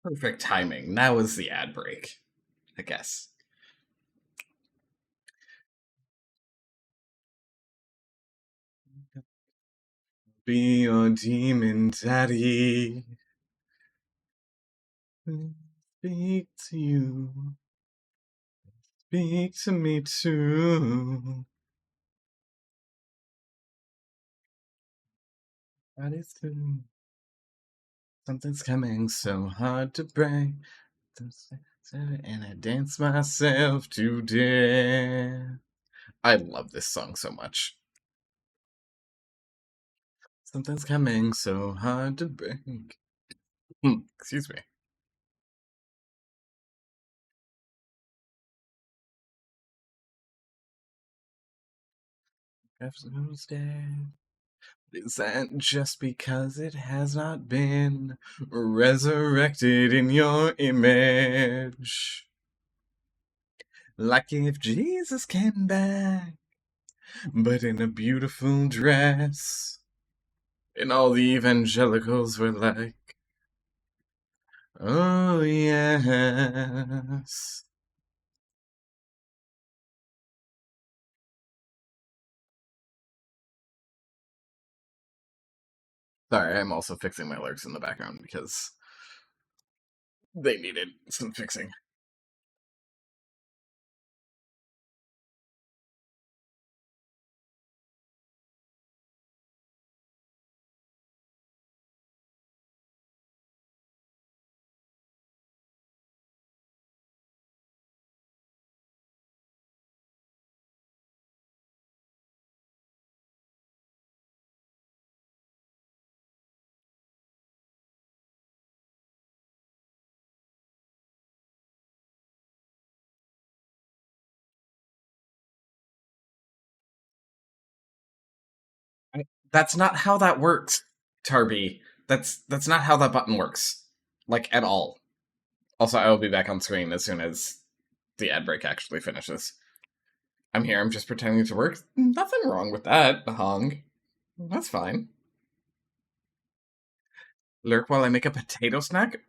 Perfect timing. Now is the ad break, I guess. Be your demon daddy. Speak to you. Speak to me too. That is true. Something's coming so hard to break. And I dance myself to death. I love this song so much. Something's coming so hard to break. Excuse me. Everyone's dead. Is that just because it has not been resurrected in your image? Like if Jesus came back, but in a beautiful dress. And all the evangelicals were like, oh yes. Sorry, I'm also fixing my lyrics in the background because they needed some fixing. That's not how that works, Tarby. That's not how that button works. Like, at all. Also, I will be back on screen as soon as the ad break actually finishes. I'm here, I'm just pretending to work. Nothing wrong with that, Hong. That's fine. Lurk while I make a potato snack?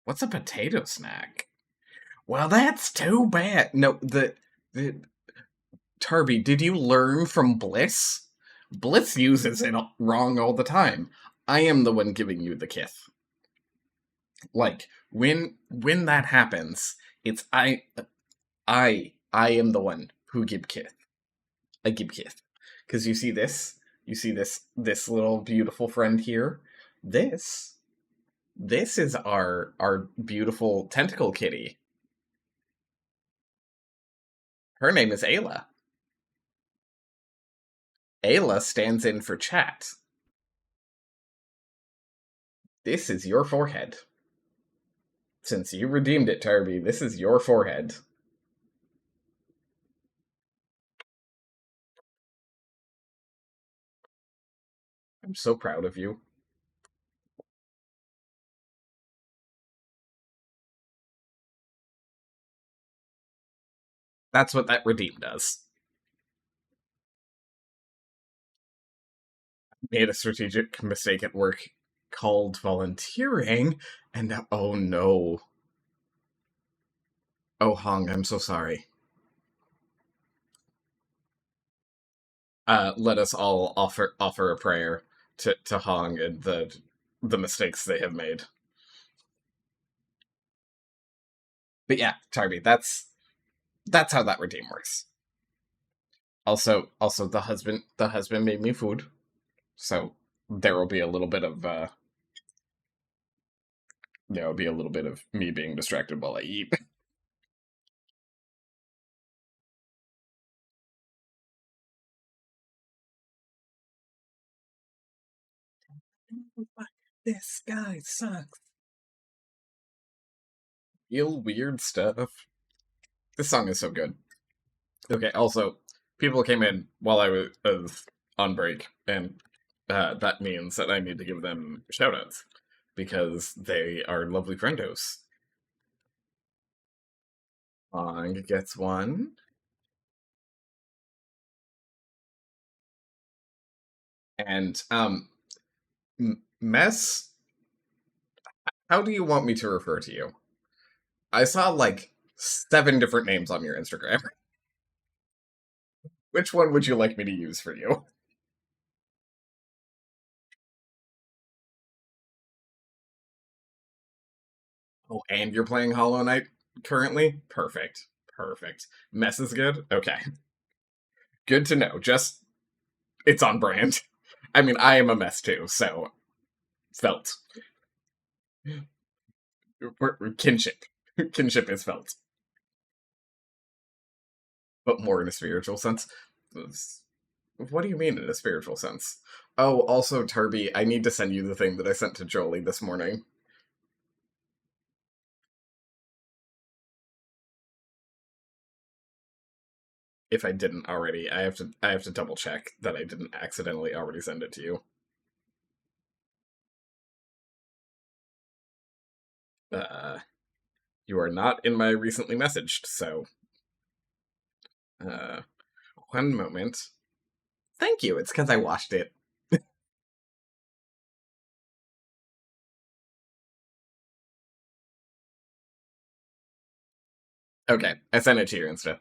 What's a potato snack? Well, that's too bad. No, the Tarby, did you learn from Bliss? Bliss uses it wrong all the time. I am the one giving you the kith. Like, when that happens, it's I am the one who give kith. I give kith. Because you see this? You see this little beautiful friend here? This is our beautiful tentacle kitty. Her name is Ayla. Ayla stands in for chat. This is your forehead. Since you redeemed it, Tarby, this is your forehead. I'm so proud of you. That's what that redeem does. Made a strategic mistake at work called volunteering, and now, oh no. Oh, Hong, I'm so sorry. Let us all offer a prayer to Hong and the mistakes they have made. But yeah, Tarby, that's how that redeem works. Also, the husband made me food, so there will be a little bit of me being distracted while I eat. This guy sucks. Real weird stuff. This song is so good. Okay, also, people came in while I was on break, and that means that I need to give them shoutouts. because they are lovely friendos. Long gets one. And, Mess, how do you want me to refer to you? I saw, like, 7 different names on your Instagram. Which one would you like me to use for you? Oh, and you're playing Hollow Knight currently? Perfect. Perfect. Mess is good? Okay. Good to know. Just, it's on brand. I mean, I am a mess too, so felt. Kinship. Kinship is felt. But more in a spiritual sense. What do you mean in a spiritual sense? Oh, also, Tarby, I need to send you the thing that I sent to Jolie this morning. If I didn't already, I have to double check that I didn't accidentally already send it to you. You are not in my recently messaged, so one moment. Thank you. It's because I watched it. Okay, I sent it to your Insta.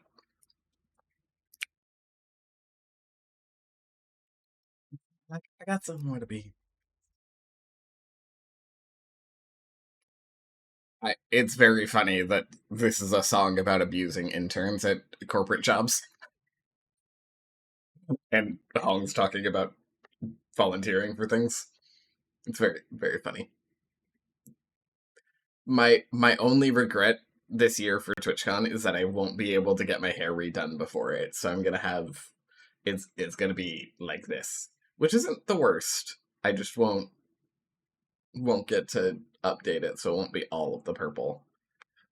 I got some more to be. It's very funny that this is a song about abusing interns at corporate jobs. And Hong's talking about volunteering for things. It's very, very funny. My only regret this year for TwitchCon is that I won't be able to get my hair redone before it, so I'm gonna have it's gonna be like this, which isn't the worst. I just won't get to update it, so it won't be all of the purple.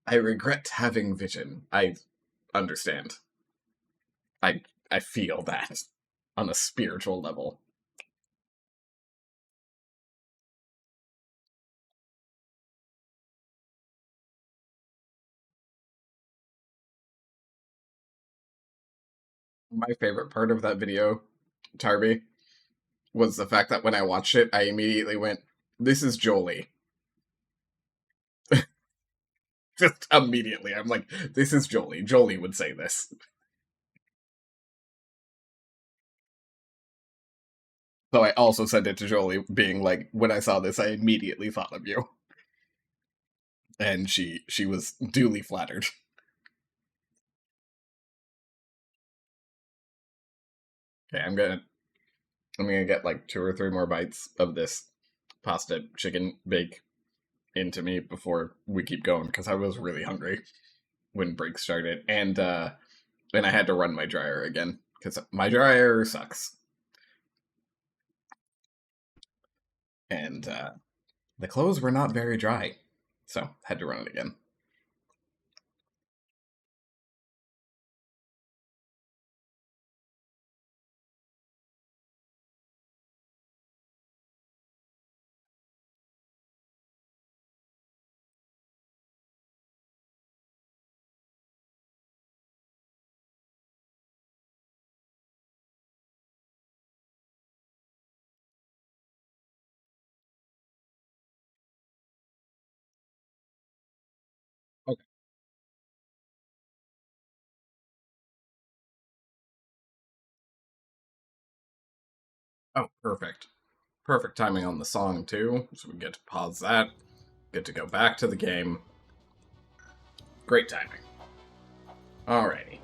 I regret having vision. I understand. I feel that on a spiritual level. My favorite part of that video, Tarby, was the fact that when I watched it, I immediately went, "This is Jolie." Just immediately, I'm like, "This is Jolie. Jolie would say this." So I also sent it to Jolie, being like, "When I saw this, I immediately thought of you," and she was duly flattered. Okay, I'm gonna get like 2 or 3 more bites of this pasta chicken bake into me before we keep going, because I was really hungry when break started, and I had to run my dryer again because my dryer sucks, and the clothes were not very dry, so had to run it again. Okay. Oh, perfect. Perfect timing on the song, too, so we get to pause that, get to go back to the game. Great timing. Alrighty.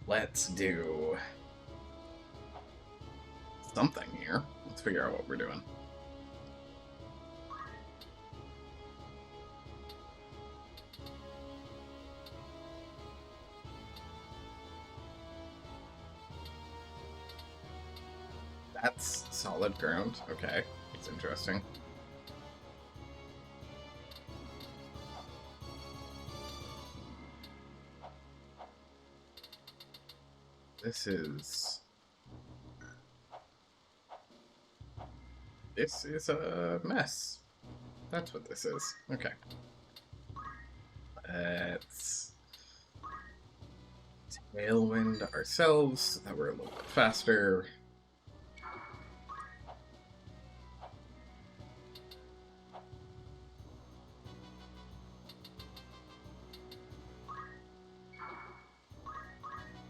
Let's do something here. Let's figure out what we're doing. That's solid ground. Okay, that's interesting. This is... This is a mess. That's what this is. Okay. Let's tailwind ourselves so that we're a little bit faster.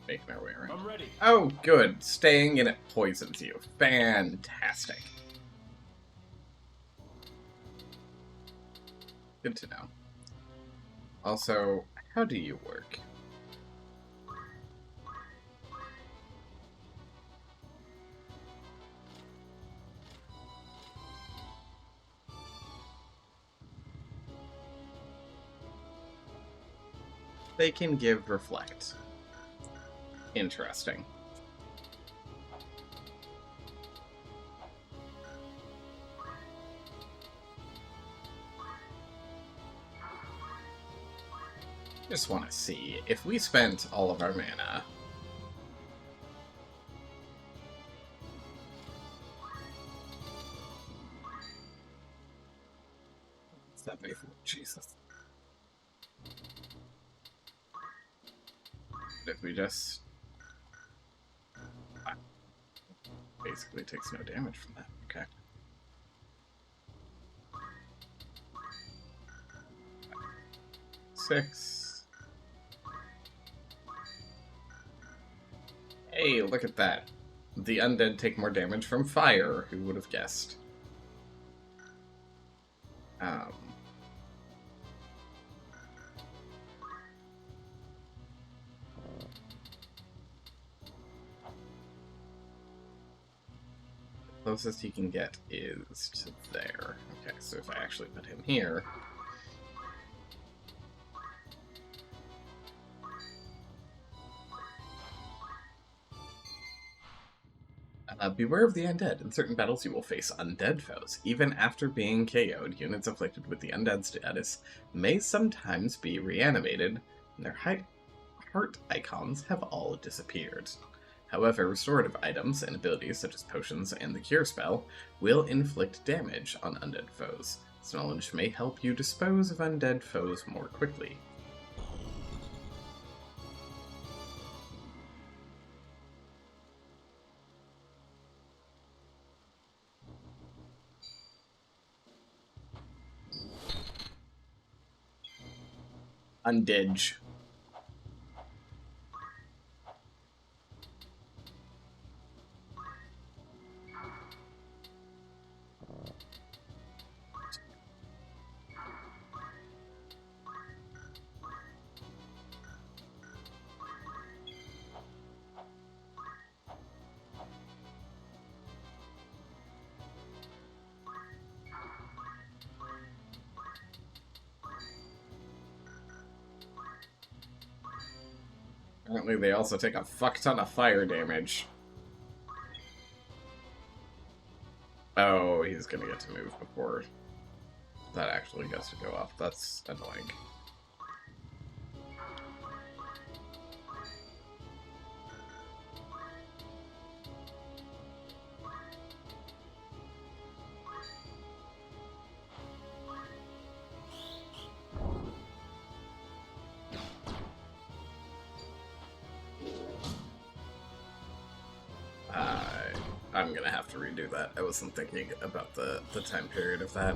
Making our way around. I'm ready. Oh, good. Staying in it poisons you. Fantastic. Good to know. Also, how do you work? They can give reflect. Interesting. Just want to see if we spent all of our mana. What's that be for? Jesus. If we just basically takes no damage from that. Okay. Six. Hey, look at that. The undead take more damage from fire. Who would have guessed? Closest he can get is to there. Okay, so if I actually put him here... beware of the undead. In certain battles you will face undead foes. Even after being KO'd, units afflicted with the undead status may sometimes be reanimated, and their heart icons have all disappeared. However, restorative items and abilities such as potions and the cure spell will inflict damage on undead foes. This knowledge may help you dispose of undead foes more quickly. Undidge. Apparently they also take a fuck ton of fire damage. Oh, he's gonna get to move before that actually gets to go off. That's annoying. I'm gonna have to redo that. I wasn't thinking about the time period of that.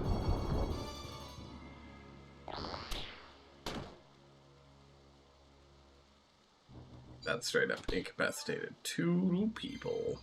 That straight up incapacitated 2 people.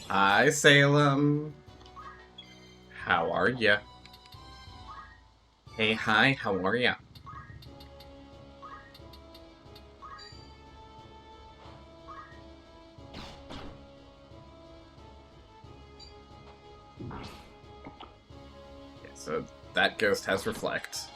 Hi, Salem. How are ya? Hey, hi, how are ya? So that ghost has reflect.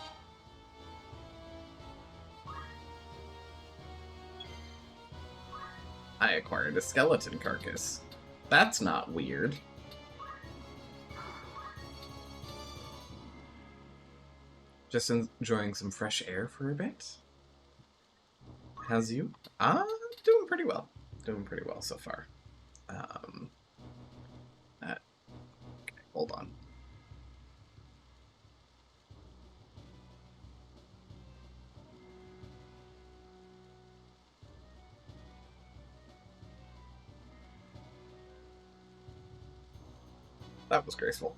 I acquired a skeleton carcass. That's not weird. Just enjoying some fresh air for a bit. How's you? Doing pretty well. Doing pretty well so far. Okay, hold on. That was graceful.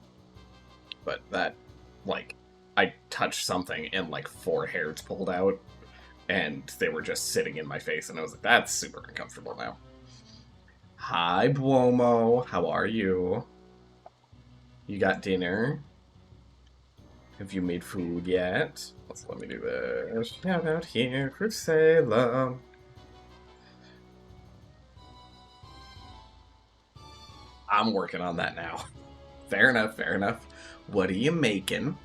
But that, like, I touched something and, like, 4 hairs pulled out, and they were just sitting in my face, and I was like, that's super uncomfortable now. Hi, Buomo. How are you? You got dinner? Have you made food yet? Let me do this. Shout out here for Salem. I'm working on that now. Fair enough, fair enough. What are you making?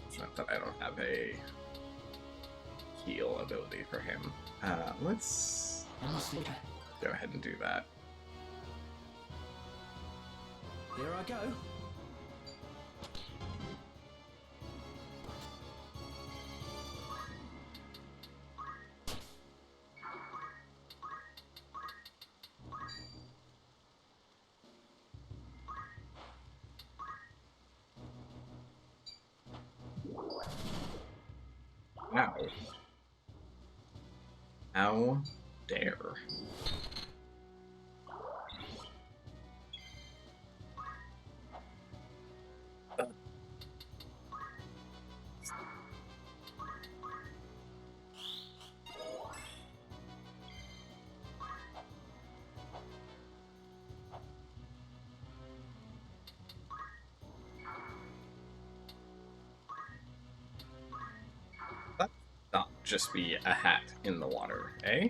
It's not that I don't have a heal ability for him. Let's go ahead and do that. Here I go. Wow. How dare. Not just be a hat in the water, eh?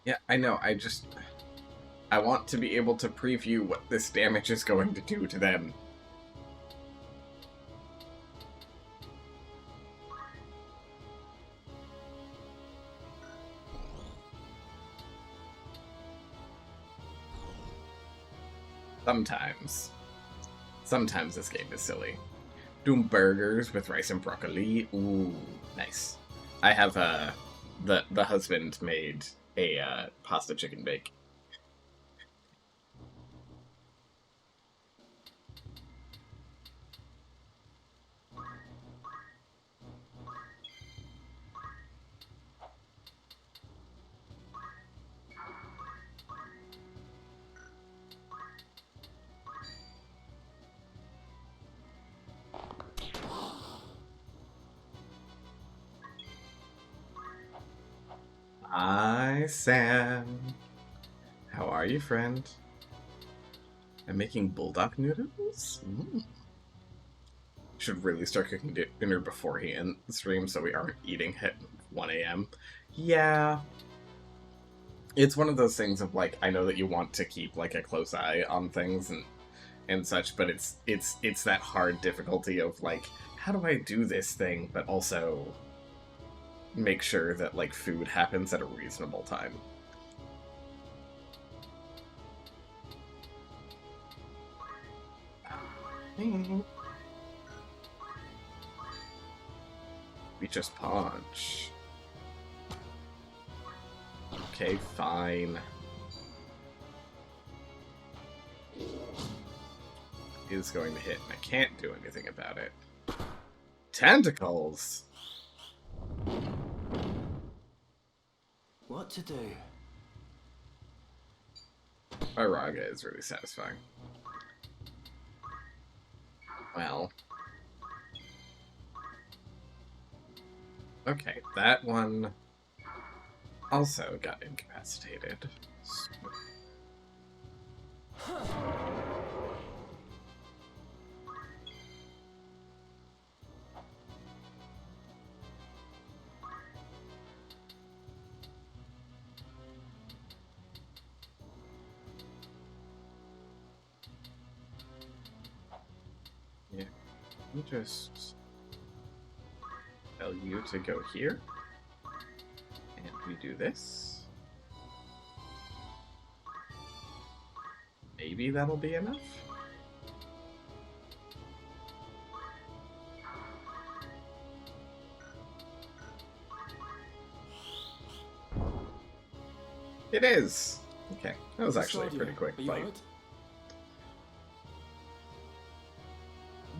Yeah, I know, I want to be able to preview what this damage is going to do to them. Sometimes this game is silly. Doing burgers with rice and broccoli. Ooh, nice. I have the husband made a pasta chicken bake. Hi, Sam. How are you, friend? I'm making bulldog noodles? Should really start cooking dinner before he ends the stream so we aren't eating at 1 a.m. Yeah. It's one of those things of, like, I know that you want to keep, like, a close eye on things and such, but it's that hard difficulty of, like, how do I do this thing, but also make sure that, like, food happens at a reasonable time. We just punch. Okay, fine. It is going to hit, and I can't do anything about it. Tentacles! What to do? Iraga is really satisfying. Well. Okay, that one also got incapacitated. me just tell you to go here. And we do this. Maybe that'll be enough. It is! Okay, that was actually a pretty quick fight.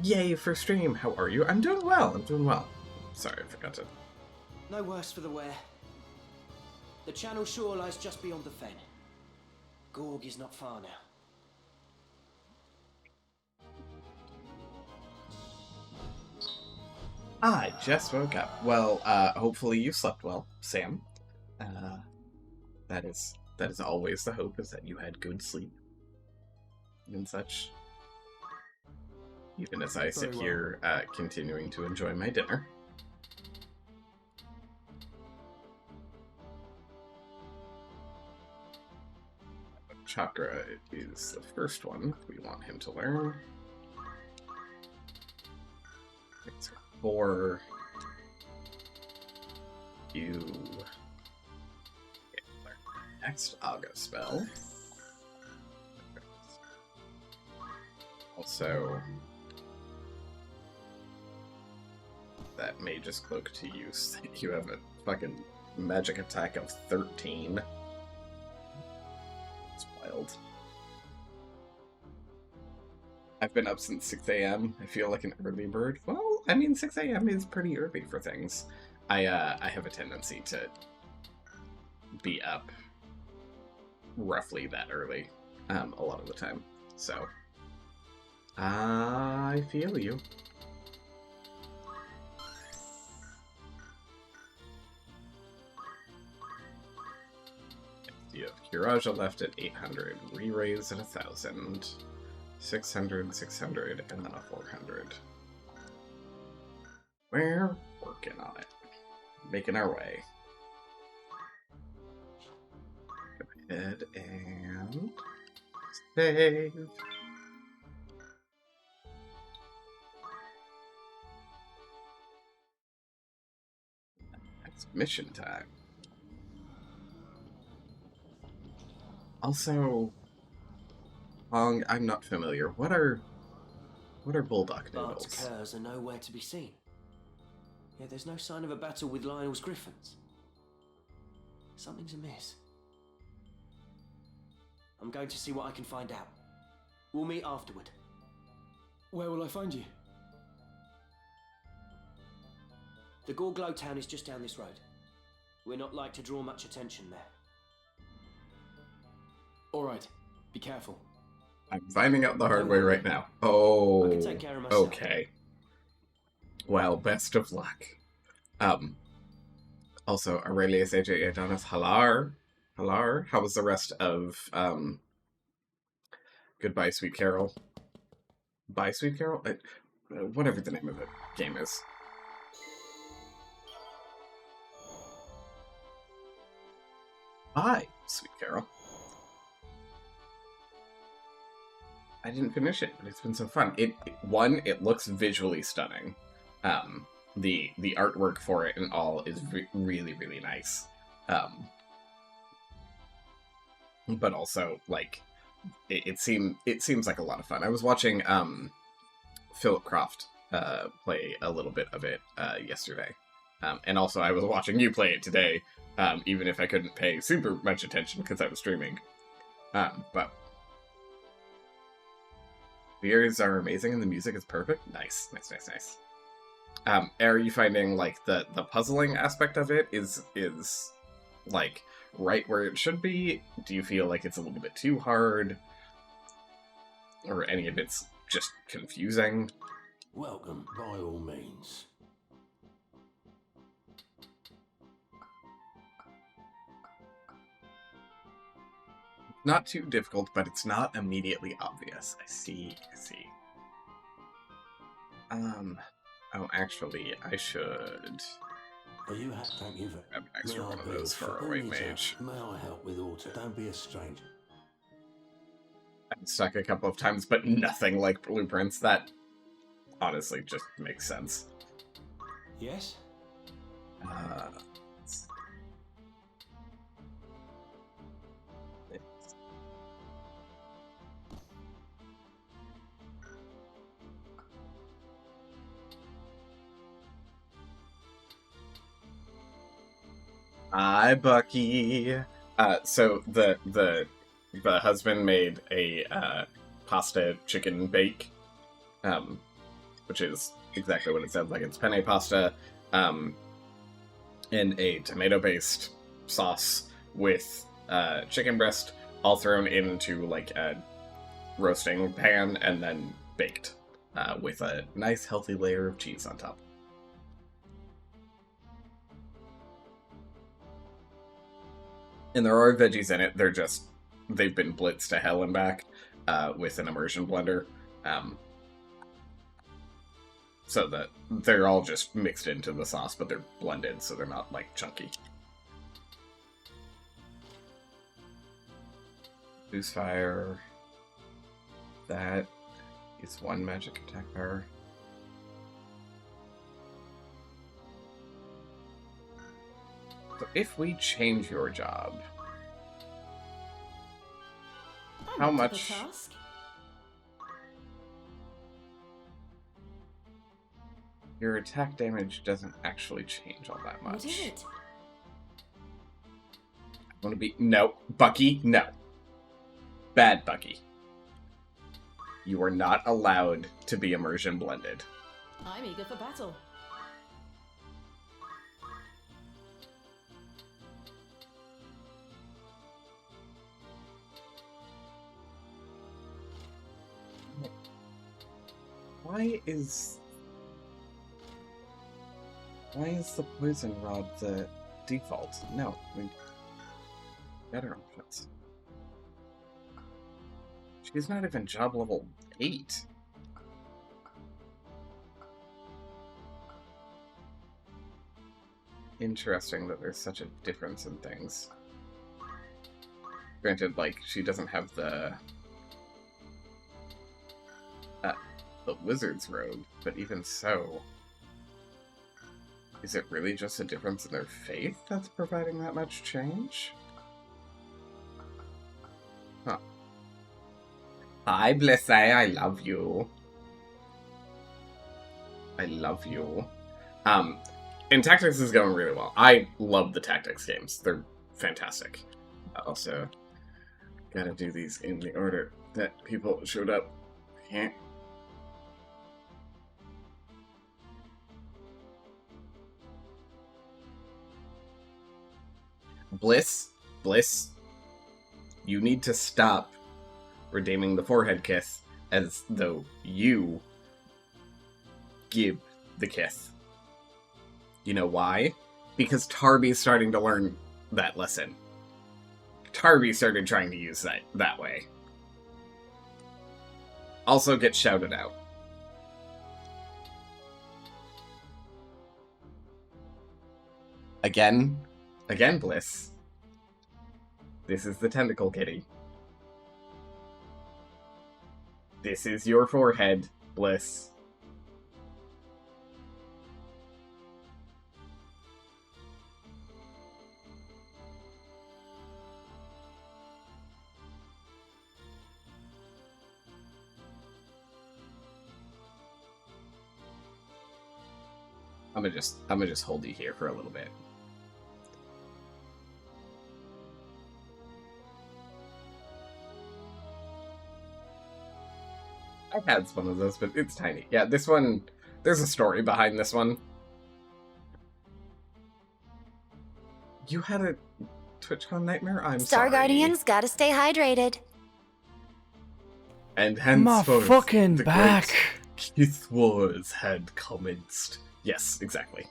Yay for stream! How are you? I'm doing well, I'm doing well. Sorry, I forgot to... No worse for the wear. The channel shore lies just beyond the fen. Gorg is not far now. I just woke up. Well, hopefully you slept well, Sam. That is always the hope, is that you had good sleep and such. Even as I sit here, continuing to enjoy my dinner. Chakra is the first one we want him to learn. It's for you. Next Aga spell. Also, that Mage's Cloak to use. You have a fucking magic attack of 13. It's wild. I've been up since 6 a.m. I feel like an early bird. Well, I mean, 6 a.m. is pretty early for things. I have a tendency to be up roughly that early a lot of the time. So, I feel you. You have Kiraja left at 800, re-raise at 1,000, 600, 600, and then a 400. We're working on it. Making our way. Go ahead and save. It's mission time. Also, I'm not familiar. What are bulldog noodles? Bart's curs are nowhere to be seen. Yet there's no sign of a battle with Lionel's griffins. Something's amiss. I'm going to see what I can find out. We'll meet afterward. Where will I find you? The Gorglow town is just down this road. We're not like to draw much attention there. Alright, be careful. I'm finding out the hard way right now. Oh, I can take care of myself. Okay. Well, best of luck. Also, Aurelius AJ Adonis, Halar. How was the rest of, Goodbye, Sweet Carol? Bye, Sweet Carol? Whatever the name of the game is. Bye, Sweet Carol. I didn't finish it, but it's been so fun. It looks visually stunning. The artwork for it and all is really, really nice. But also, like, it seems like a lot of fun. I was watching Philip Croft play a little bit of it yesterday, and also I was watching you play it today, even if I couldn't pay super much attention because I was streaming. But the areas are amazing and the music is perfect. Nice. Are you finding like the puzzling aspect of it is like right where it should be? Do you feel like it's a little bit too hard? Or any of it's just confusing? Welcome, by all means. Not too difficult, but it's not immediately obvious. I see. Oh, actually, I should... Are you thank you for... grab an extra one of those for our white mage. May I help with auto? Don't be a stranger. I've been stuck a couple of times, but nothing like blueprints. That honestly just makes sense. Yes? Hi, Bucky. So the husband made a pasta chicken bake, which is exactly what it sounds like. It's penne pasta, in a tomato-based sauce with chicken breast, all thrown into like a roasting pan and then baked with a nice healthy layer of cheese on top. And there are veggies in it. They've been blitzed to hell and back with an immersion blender. So that they're all just mixed into the sauce, but they're blended, so they're not, like, chunky. Boost fire. That is 1 magic attack power. So if we change your job, how much? Your attack damage doesn't actually change all that much. What is it? I want to be... No. Bucky, no. Bad Bucky. You are not allowed to be immersion blended. I'm eager for battle. Why is the poison rod the default? No, we better options. She's not even job level 8. Interesting that there's such a difference in things. Granted, like, she doesn't have the wizard's robe, but even so, is it really just a difference in their faith that's providing that much change? Huh. Hi, Blissey, I love you. I love you. And Tactics is going really well. I love the Tactics games. They're fantastic. Also, gotta do these in the order that people showed up. Yeah. Bliss, you need to stop redeeming the forehead kiss as though you give the kiss. You know why? Because Tarby's starting to learn that lesson. Tarby started trying to use that way. Also get shouted out. Again, Bliss. This is the tentacle kitty. This is your forehead, Bliss. I'm gonna just hold you here for a little bit. I've had one of those, but it's tiny. Yeah, this one, there's a story behind this one. You had a TwitchCon nightmare? I'm Star sorry. Guardians gotta stay hydrated. And henceforth, My fucking the back. great Kith Wars had commenced. Yes, exactly.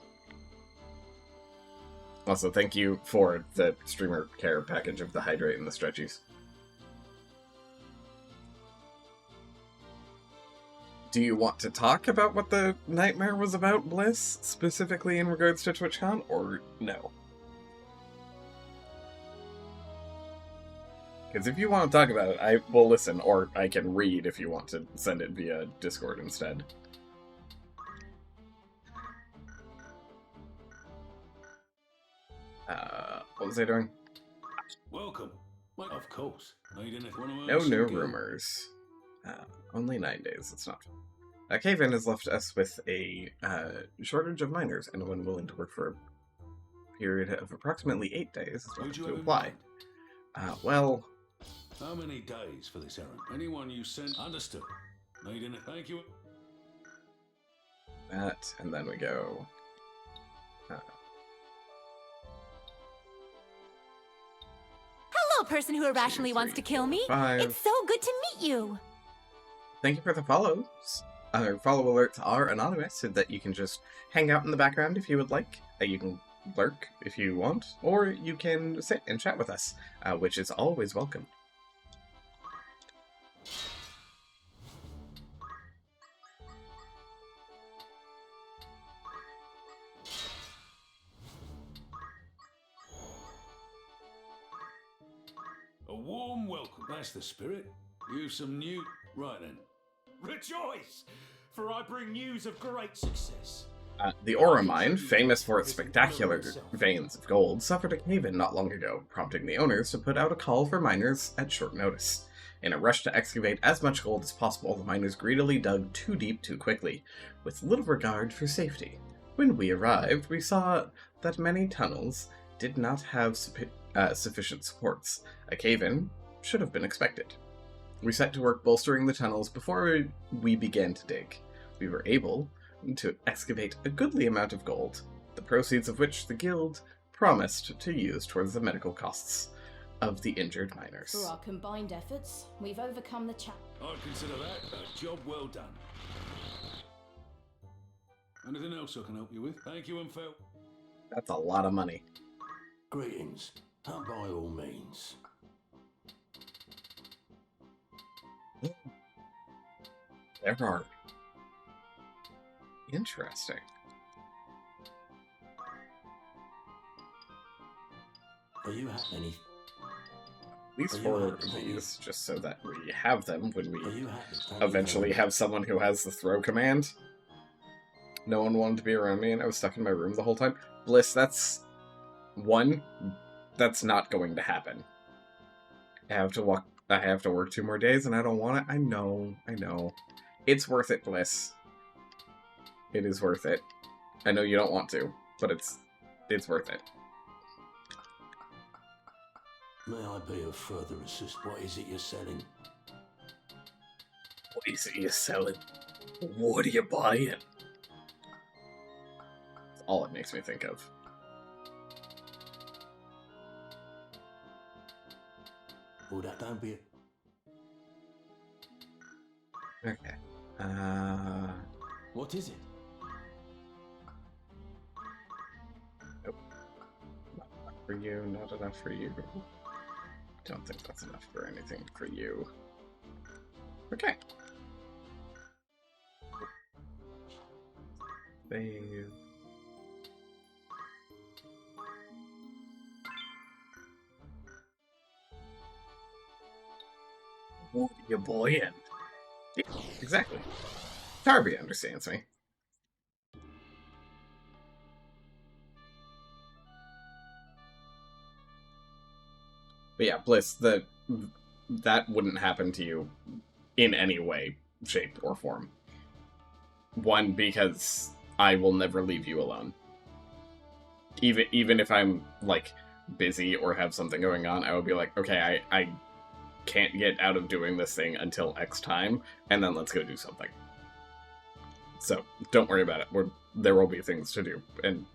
Also, thank you for the streamer care package of the hydrate and the stretchies. Do you want to talk about what the nightmare was about, Bliss, specifically in regards to TwitchCon, or no? Because if you want to talk about it, I will listen, or I can read if you want to send it via Discord instead. What was I doing? Welcome. Well, of course. Need anything? No new rumors. Only 9 days. It's not. Kaven has left us with a shortage of miners. Anyone willing to work for a period of approximately 8 days is welcome to apply. Well... How many days for this errand? Anyone you sent? Understood. Need anything? Thank you. That, and then we go... Hello, person who irrationally wants to kill me. 5. It's so good to meet you. Thank you for the follows. Follow alerts are anonymous, so that you can just hang out in the background if you would like. You can lurk if you want, or you can sit and chat with us, which is always welcome. A warm welcome. That's the spirit. You've some new... Right then. Rejoice! For I bring news of great success. The Aura Mine, famous for its spectacular veins of gold, suffered a cave-in not long ago, prompting the owners to put out a call for miners at short notice. In a rush to excavate as much gold as possible, the miners greedily dug too deep too quickly, with little regard for safety. When we arrived, we saw that many tunnels did not have sufficient supports. A cave-in should have been expected. We set to work bolstering the tunnels before we began to dig. We were able to excavate a goodly amount of gold, the proceeds of which the guild promised to use towards the medical costs of the injured miners. Through our combined efforts, we've overcome the challenge. I'd consider that a job well done. Anything else I can help you with? Thank you and farewell. That's a lot of money. Greetings. Come by all means. There are... Interesting. Are you any? At least 4 of these, just so that we have them when we eventually have someone who has the throw command. No one wanted to be around me, and I was stuck in my room the whole time. Bliss, that's... one, that's not going to happen. I have to work 2 more days, and I don't want it. I know. It's worth it, Bliss. It is worth it. I know you don't want to, but it's worth it. May I be of further assist? What is it you're selling? What is it you're selling? What are you buying? That's all it makes me think of. Oh, that don't be it. Okay. What is it? Nope. Not enough for you, not enough for you. Don't think that's enough for anything for you. Okay. Save. What are you buying? Yeah, exactly. Tarby understands me. But yeah, Bliss, that wouldn't happen to you in any way, shape, or form. One, because I will never leave you alone. Even if I'm, like, busy or have something going on, I will be like, okay, I can't get out of doing this thing until X time, and then let's go do something. So, don't worry about it. There will be things to do, and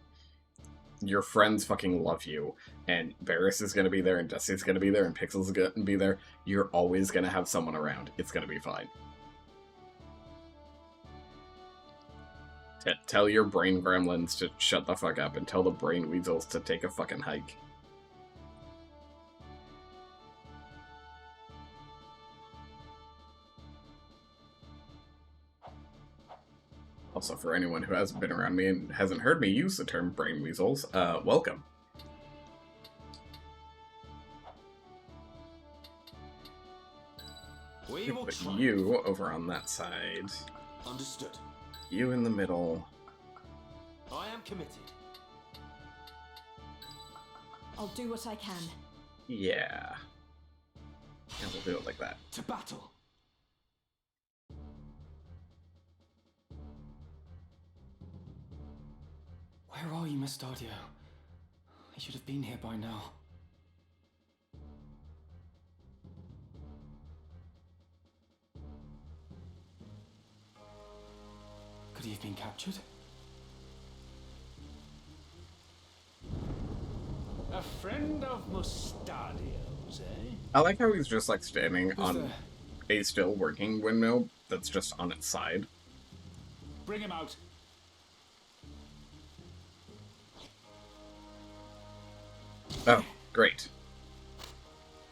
your friends fucking love you, and Varys is gonna be there, and Dusty's gonna be there, and Pixel's gonna be there. You're always gonna have someone around. It's gonna be fine. Tell your brain gremlins to shut the fuck up, and tell the brain weasels to take a fucking hike. Also, for anyone who hasn't been around me and hasn't heard me use the term brain weasels, welcome. We will Put you over on that side. Understood. You in the middle. I am committed. I'll do what I can. Yeah. And we'll do it like that. To battle! Where are you, Mustadio? I should have been here by now. Could he have been captured? A friend of Mustadio's, eh? I like how he's just like standing Who's on there? a still working windmill that's just on its side. Bring him out. Oh, great.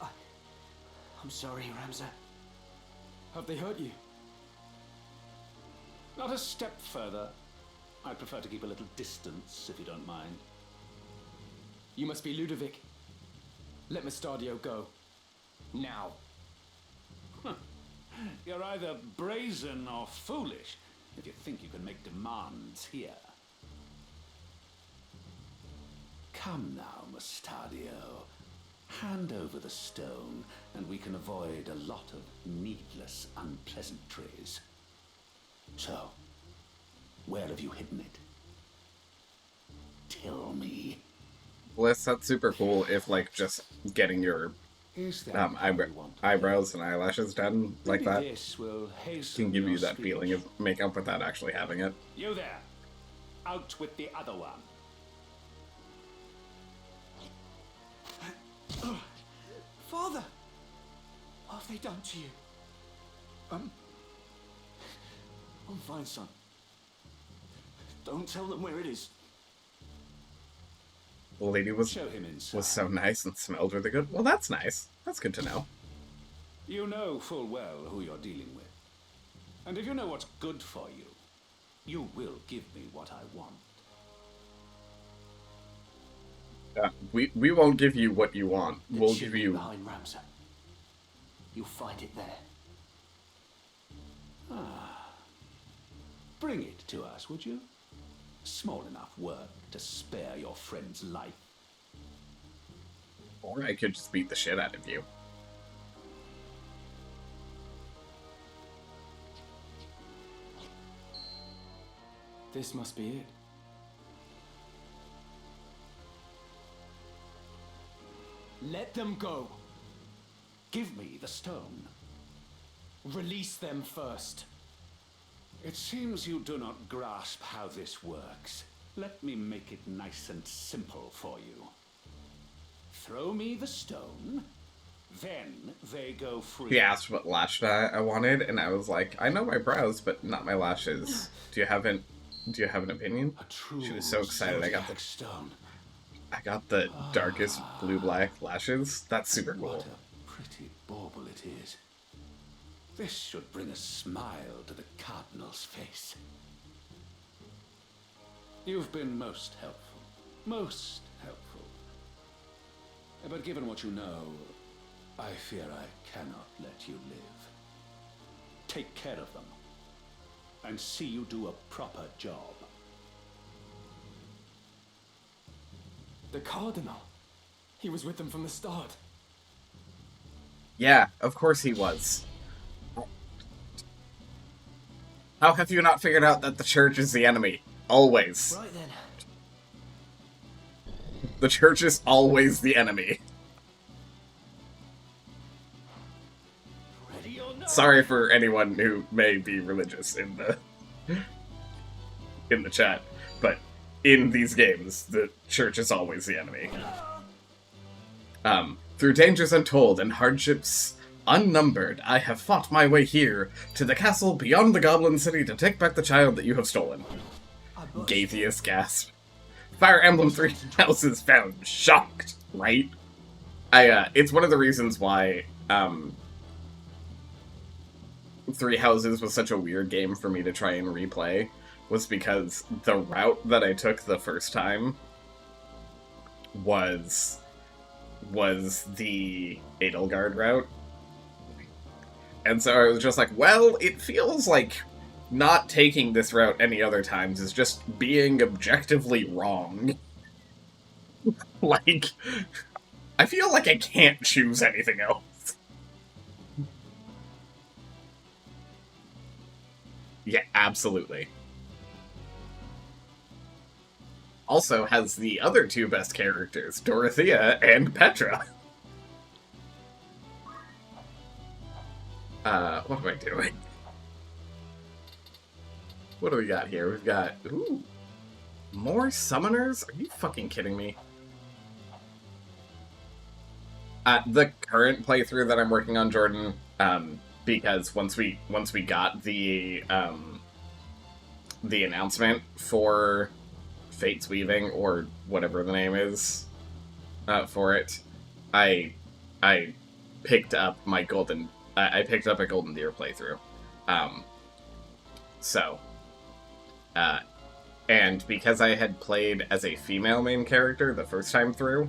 I'm sorry, Ramza. Have they hurt you? Not a step further. I'd prefer to keep a little distance, if you don't mind. You must be Ludovic. Let Mustadio go. Now. You're either brazen or foolish if you think you can make demands here. Come now, Mustadio. Hand over the stone, and we can avoid a lot of needless unpleasantries. So, where have you hidden it? Tell me. Bliss, that's super cool if, like, just getting your Is that how you want to eyebrows and eyelashes done like Maybe that this will hasten can give your you that speech. feeling of makeup without actually having it. You there. Out with the other one. Father! What have they done to you? I'm fine, son. Don't tell them where it is. The lady was Show him inside. was so nice and smelled really good. Well, that's nice. That's good to know. You know full well who you're dealing with. And if you know what's good for you, you will give me what I want. We won't give you what you want. The We'll give chimney you. behind Ramza. You'll find it there. Bring it to us, would you? Small enough work to spare your friend's life. Or I could just beat the shit out of you. This must be it. Let them go. Give me the stone. Release them first. It seems you do not grasp how this works. Let me make it nice and simple for you. Throw me the stone, then they go free. He asked what lash dye I wanted, and I was like, I know my brows, but not my lashes. Do you have an opinion? She was so excited. I got the darkest blue-black lashes. That's super cool. What a pretty bauble it is. This should bring a smile to the Cardinal's face. You've been most helpful. Most helpful. But given what you know, I fear I cannot let you live. Take care of them, and see you do a proper job. The Cardinal. He was with them from the start. Yeah, of course he was. How have you not figured out that the church is the enemy? Always. Right then. The church is always the enemy. Ready or not? Sorry for anyone who may be religious in the chat, but in these games, the church is always the enemy. Through dangers untold and hardships unnumbered, I have fought my way here to the castle beyond the Goblin City to take back the child that you have stolen. Gaithius gasp. Fire Emblem 3 houses found. Shocked, right? It's one of the reasons why, Three Houses was such a weird game for me to try and replay, was because the route that I took the first time was the Edelgard route. And so I was just like, well, it feels like not taking this route any other times is just being objectively wrong. Like, I feel like I can't choose anything else. Yeah, absolutely. Also has the other two best characters, Dorothea and Petra. What am I doing? What do we got here? We've got, ooh, more summoners? Are you fucking kidding me? The current playthrough that I'm working on, Jordan, because once we got the announcement for Fate's Weaving, or whatever the name is, for it, I picked up my I picked up a Golden Deer playthrough. And because I had played as a female main character the first time through,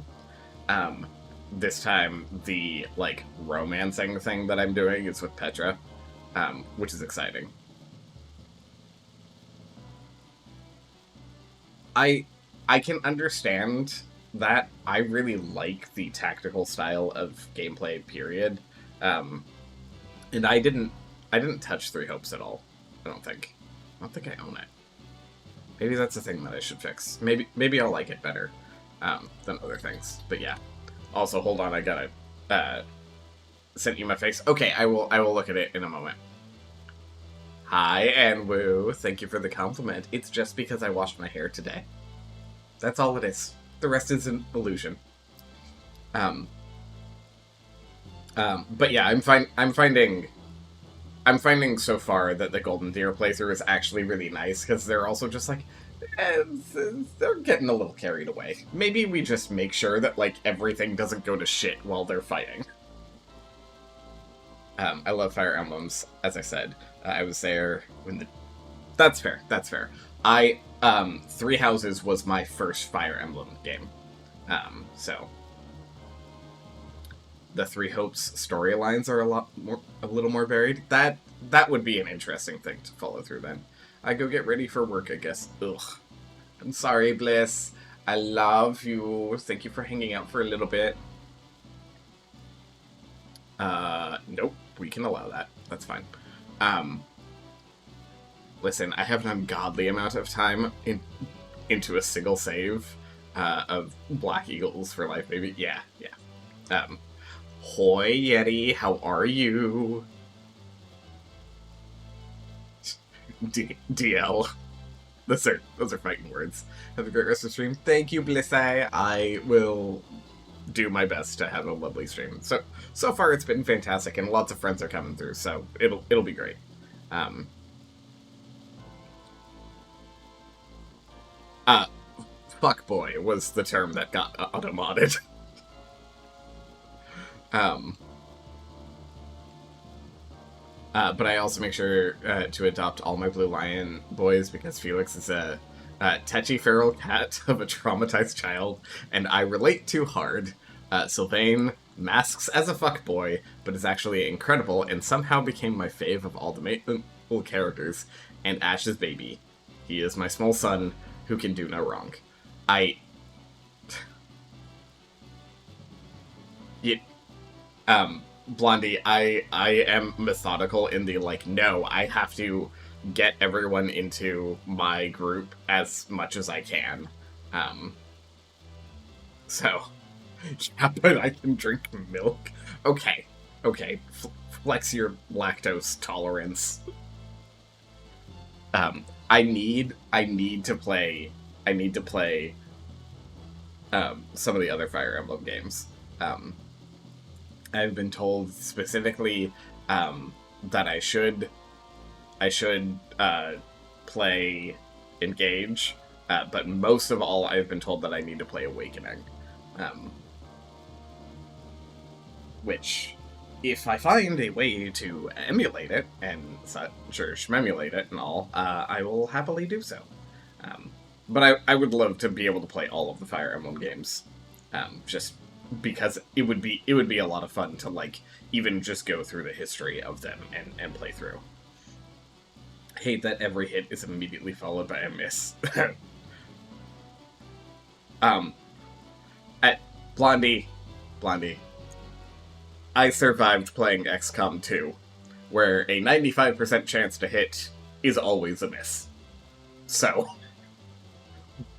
this time the, like, romancing thing that I'm doing is with Petra, which is exciting. I can understand that. I really like the tactical style of gameplay, period. And I didn't touch Three Hopes at all. I don't think I own it. Maybe that's a thing that I should fix. Maybe I'll like it better than other things. But yeah. Also, hold on, I gotta send you my face. Okay, I will look at it in a moment. Hi, Anwu. Thank you for the compliment. It's just because I washed my hair today. That's all it is. The rest is an illusion. But yeah, I'm finding so far that the Golden Deer playthrough is actually really nice, because they're also just like, they're getting a little carried away. Maybe we just make sure that, like, everything doesn't go to shit while they're fighting. I love Fire Emblems, as I said. I was there when the... That's fair. Three Houses was my first Fire Emblem game. So... The Three Hopes storylines are a little more varied. That would be an interesting thing to follow through then. I go get ready for work, I guess. Ugh. I'm sorry, Bliss. I love you. Thank you for hanging out for a little bit. Nope. We can allow that. That's fine. Listen, I have an ungodly amount of time into a single save of Black Eagles for Life, maybe. Yeah. Hoi, Yeti, how are you? DL. Those are fighting words. Have a great rest of the stream. Thank you, Blissay. I will do my best to have a lovely stream. So far it's been fantastic, and lots of friends are coming through, so it'll be great. Fuckboy was the term that got auto-modded. But I also make sure to adopt all my Blue Lion boys, because Felix is a tetchy feral cat of a traumatized child, and I relate too hard. Sylvain masks as a fuckboy, but is actually incredible, and somehow became my fave of all the main characters, and Ash's baby. He is my small son, who can do no wrong. Blondie, I am methodical in the, like, no, I have to get everyone into my group as much as I can. So, yeah, but I can drink milk. Okay. Flex your lactose tolerance. I need to play some of the other Fire Emblem games. I've been told specifically that I should play Engage, but most of all, I've been told that I need to play Awakening. Which, if I find a way to emulate it, and such, or shmemulate it and all, I will happily do so. But I would love to be able to play all of the Fire Emblem games, just because it would be a lot of fun to, like, even just go through the history of them and play through. I hate that every hit is immediately followed by a miss. Blondie. I survived playing XCOM 2, where a 95% chance to hit is always a miss. So,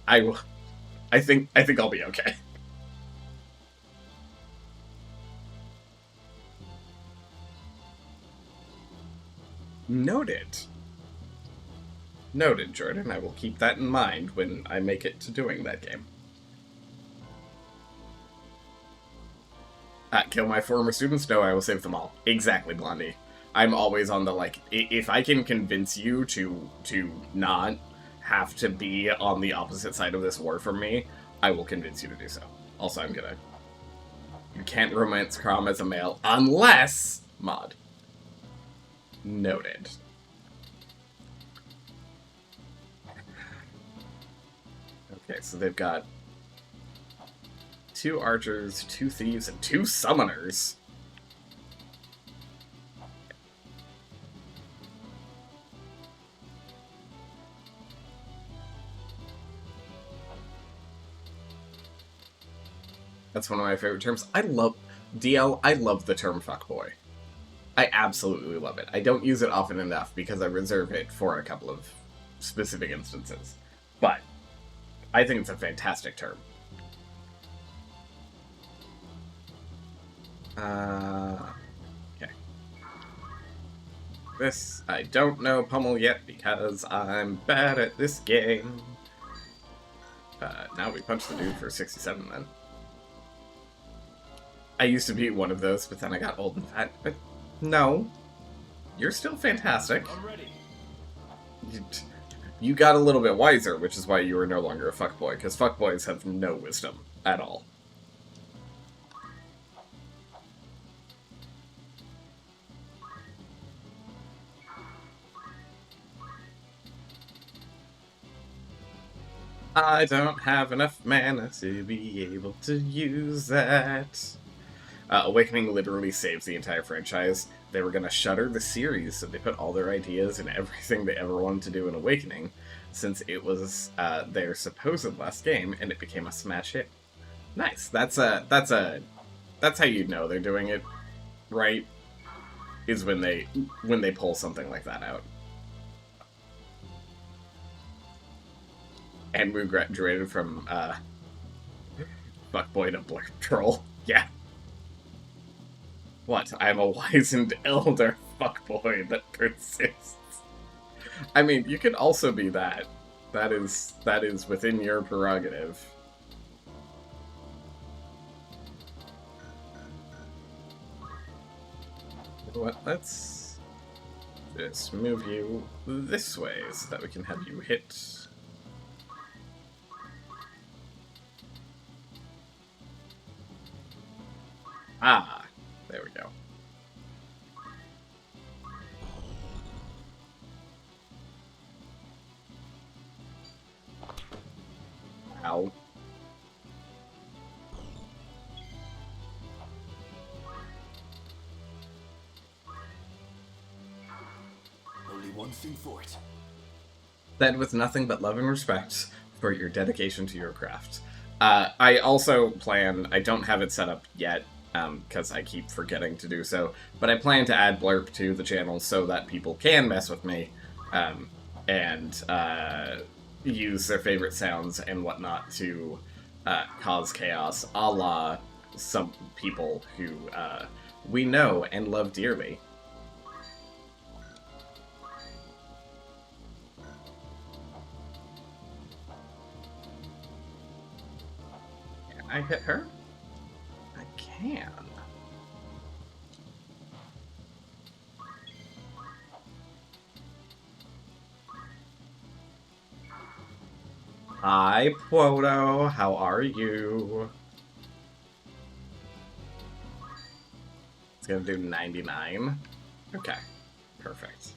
I think I'll be okay. Noted. Noted, Jordan. I will keep that in mind when I make it to doing that game. Kill my former students? No, I will save them all. Exactly, Blondie. I'm always on the, like, if I can convince you to not have to be on the opposite side of this war from me, I will convince you to do so. Also, I'm gonna... You can't romance Crom as a male unless... Mod. Noted. Okay, so they've got 2 archers, 2 thieves, and 2 summoners. That's one of my favorite terms. I love the term fuckboy. I absolutely love it. I don't use it often enough because I reserve it for a couple of specific instances. But I think it's a fantastic term. Okay. This, I don't know Pummel yet because I'm bad at this game. Now we punch the dude for 67 then. I used to be one of those, but then I got old and fat. But no. You're still fantastic. I'm ready. You got a little bit wiser, which is why you are no longer a fuckboy, because fuckboys have no wisdom at all. I don't have enough mana to be able to use that. Awakening literally saves the entire franchise. They were going to shutter the series, so they put all their ideas and everything they ever wanted to do in Awakening, since it was their supposed last game, and it became a smash hit. Nice. That's how you know they're doing it right. Is when they pull something like that out. And we graduated from fuckboy to blurb troll. Yeah. What? I'm a wizened elder fuckboy that persists. I mean, you could also be that. That is within your prerogative. What? Let's just move you this way so that we can have you hit. Ah, there we go. Ow. Only one thing for it. Said with nothing but love and respect for your dedication to your craft. I also plan, I don't have it set up yet, because I keep forgetting to do so, but I plan to add Blurp to the channel so that people can mess with me, and use their favorite sounds and whatnot to cause chaos, a la some people who we know and love dearly. Can I hit her? I can. Hi, Pwoto. How are you? It's gonna do 99. Okay, perfect.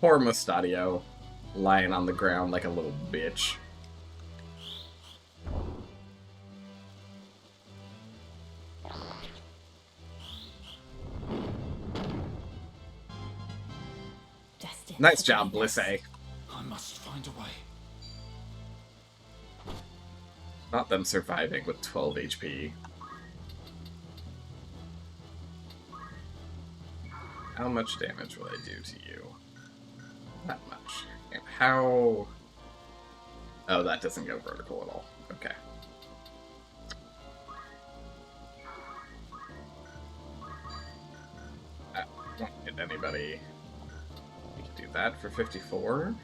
Poor Mustadio, lying on the ground like a little bitch. Nice job, Blissay. I must find a way. Not them surviving with 12 HP. How much damage will I do to you? Not much. And how... Oh, that doesn't go vertical at all. Okay. Won't hit anybody. We can do that for 54.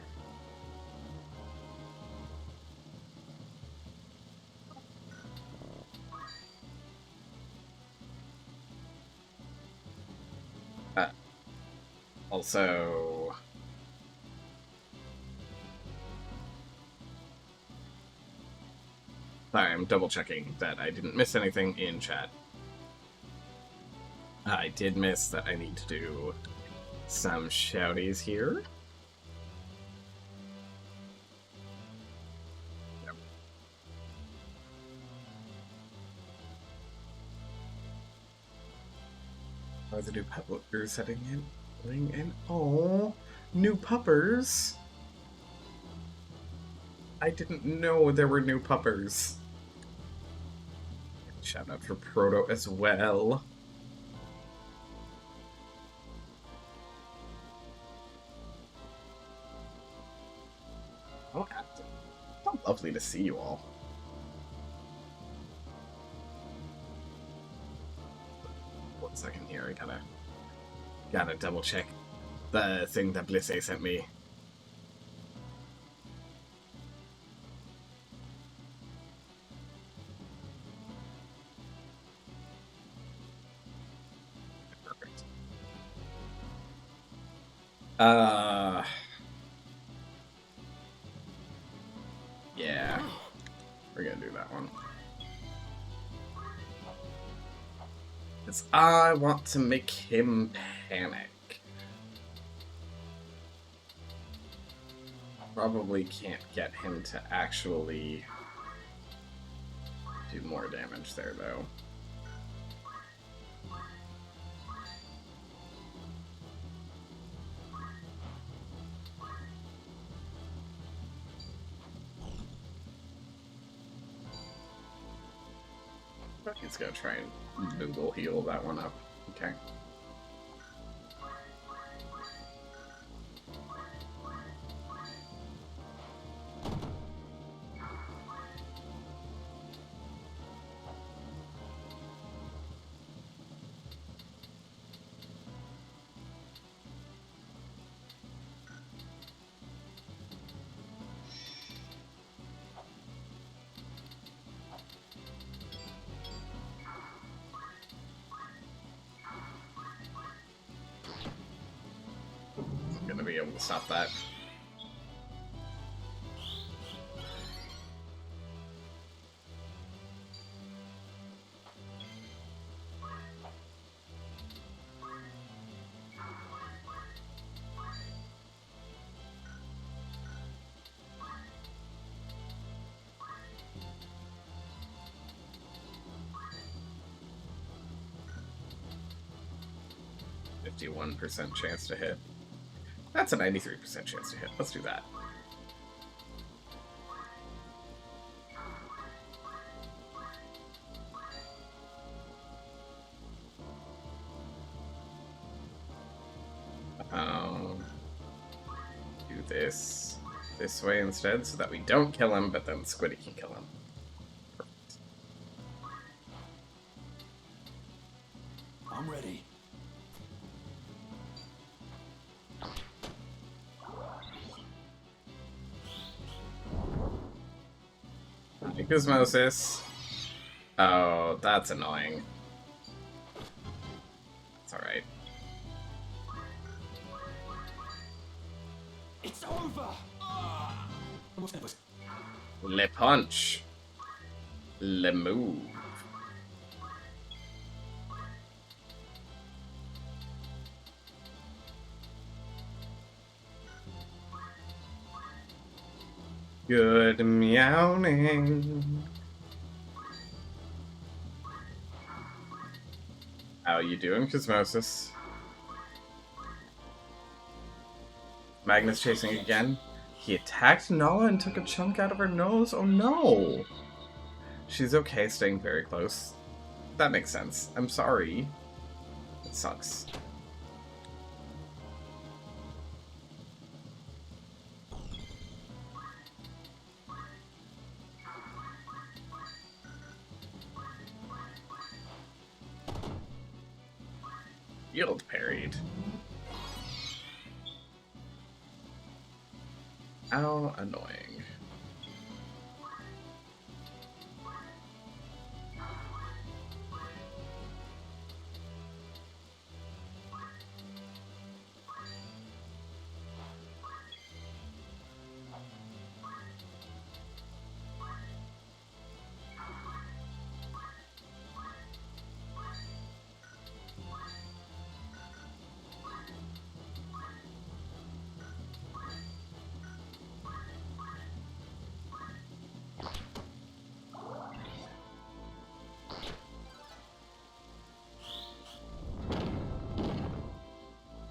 Also... Sorry, I'm double checking that I didn't miss anything in chat. I did miss that I need to do some shouties here. Yep. Oh, the new puppers setting in. Oh, new puppers. I didn't know there were new puppers. Shout out for Proto as well. Oh, so lovely to see you all. One second here, I gotta double check the thing that Blissey sent me. Perfect. Yeah. We're gonna do that one. Because I want to make him panic. Probably can't get him to actually do more damage there, though. He's gonna try and Google heal that one up. Okay. I'm gonna be able to stop that. %51 chance to hit. That's a 93% chance to hit. Let's do that. Do this way instead so that we don't kill him, but then Squiddy can kill him. Perfect. I'm ready. Guzmosis. Oh, that's annoying. It's alright. It's over! Le punch. Le move. Good meowing. How you doing, Cosmosis? Magnus chasing again. He attacked Nala and took a chunk out of her nose? Oh no! She's okay staying very close. That makes sense. I'm sorry. It sucks. Yield parried. How annoying.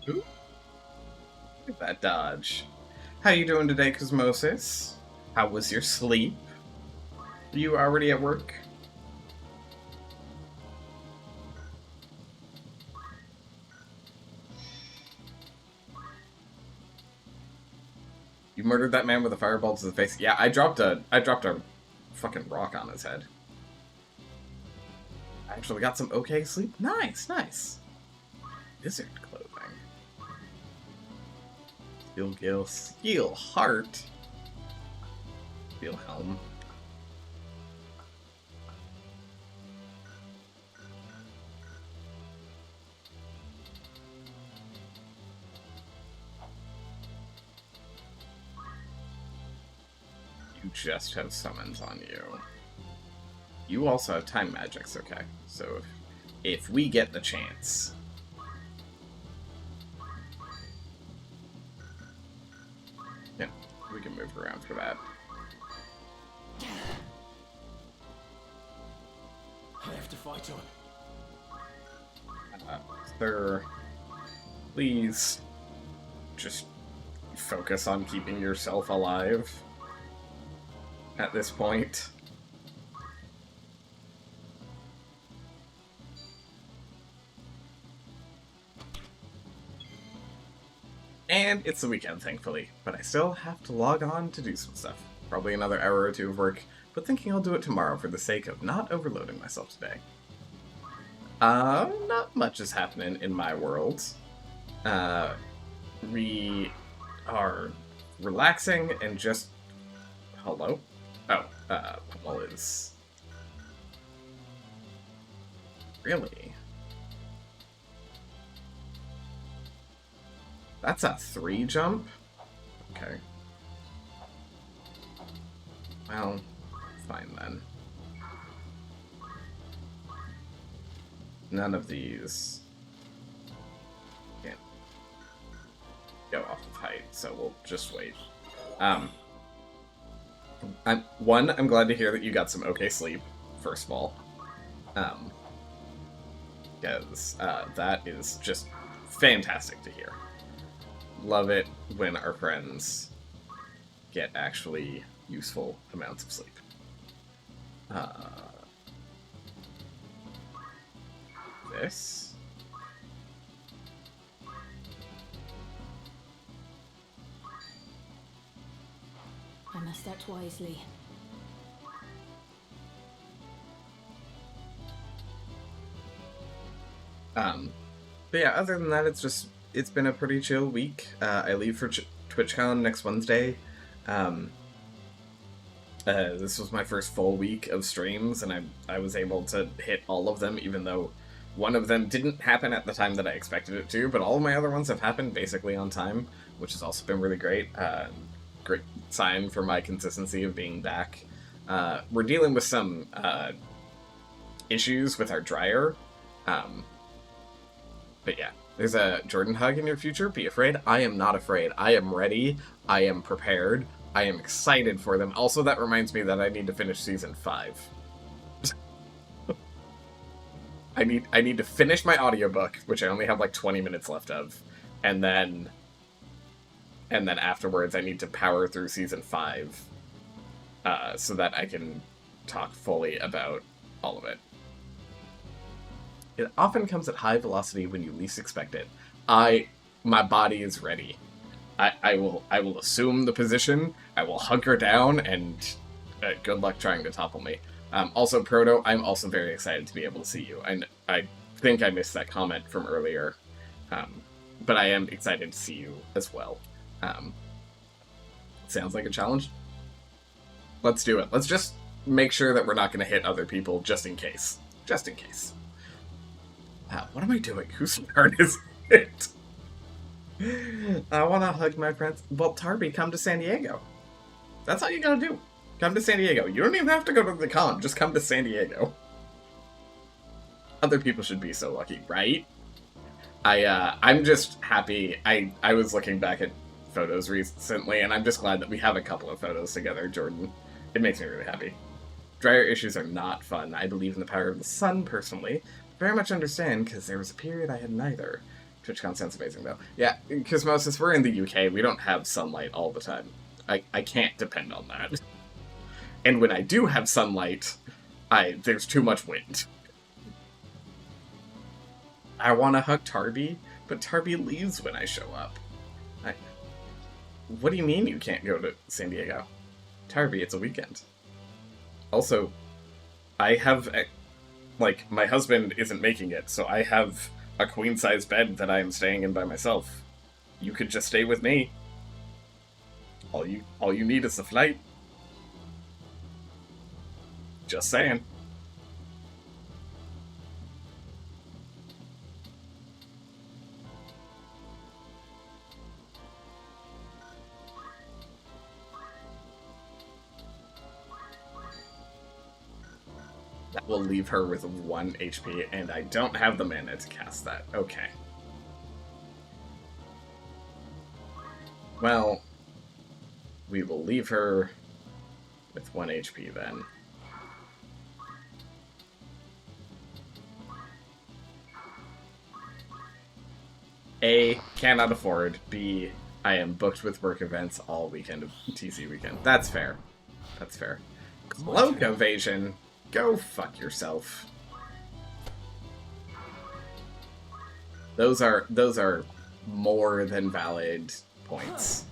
Ooh. Look at that dodge. How you doing today, Cosmosis? How was your sleep? Are you already at work? You murdered that man with a fireball to the face. Yeah, I dropped a fucking rock on his head. I actually got some okay sleep. Nice, nice. Wizard clothing. Steel Gill, Steel Heart. Steel Helm. You just have summons on you. You also have time magics, okay? So if we get the chance. Yeah, we can move around for that. I have to fight on. Sir, please just focus on keeping yourself alive at this point. And it's the weekend, thankfully, but I still have to log on to do some stuff. Probably another hour or two of work, but thinking I'll do it tomorrow for the sake of not overloading myself today. Not much is happening in my world. We are relaxing and just... Hello? Oh, Pummel is... Really? That's a 3 jump? Okay. Well, fine then. None of these can go off of height, so we'll just wait. I'm glad to hear that you got some okay sleep, first of all. Because that is just fantastic to hear. Love it when our friends get actually useful amounts of sleep. This. I must act wisely. But yeah, other than that, it's been a pretty chill week. I leave for TwitchCon next Wednesday. This was my first full week of streams, and I was able to hit all of them, even though one of them didn't happen at the time that I expected it to, but all of my other ones have happened basically on time, which has also been really great. Great sign for my consistency of being back. We're dealing with some issues with our dryer. But yeah, there's a Jordan hug in your future. Be afraid. I am not afraid. I am ready. I am prepared. I am excited for them. Also, that reminds me that I need to finish season 5. I need to finish my audiobook, which I only have like 20 minutes left of, and then afterwards I need to power through season 5, so that I can talk fully about all of it. It often comes at high velocity when you least expect it. My body is ready. I will assume the position. I will hunker down, and good luck trying to topple me. Also, Proto, I'm also very excited to be able to see you. And I think I missed that comment from earlier, but I am excited to see you as well. Sounds like a challenge. Let's do it. Let's just make sure that we're not going to hit other people, just in case. Just in case. What am I doing? Whose turn is it? I want to hug my friends. Well, Tarby, come to San Diego. That's all you gotta do. Come to San Diego. You don't even have to go to the con. Just come to San Diego. Other people should be so lucky, right? I'm just happy. I was looking back at photos recently, and I'm just glad that we have a couple of photos together, Jordan. It makes me really happy. Dryer issues are not fun. I believe in the power of the sun, personally. Very much understand, because there was a period I had neither. TwitchCon sounds amazing, though. Yeah, because since we're in the UK, we don't have sunlight all the time. I can't depend on that. And when I do have sunlight, there's too much wind. I want to hug Tarby, but Tarby leaves when I show up. What do you mean you can't go to San Diego? Tarby, it's a weekend. Also, I have... my husband isn't making it, so I have a queen-size bed that I am staying in by myself. You could just stay with me. All you need is the flight. Just saying. That will leave her with 1 HP, and I don't have the mana to cast that. Okay. Well, we will leave her with 1 HP then. A, cannot afford. B, I am booked with work events all weekend of TC weekend. That's fair. That's fair. Cloak evasion. Go fuck yourself. Those are more than valid points.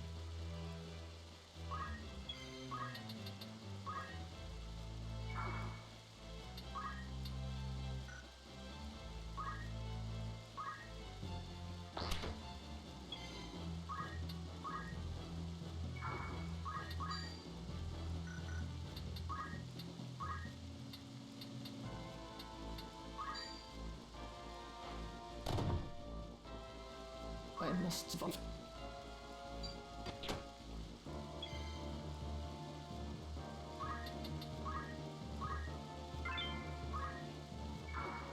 I must survive.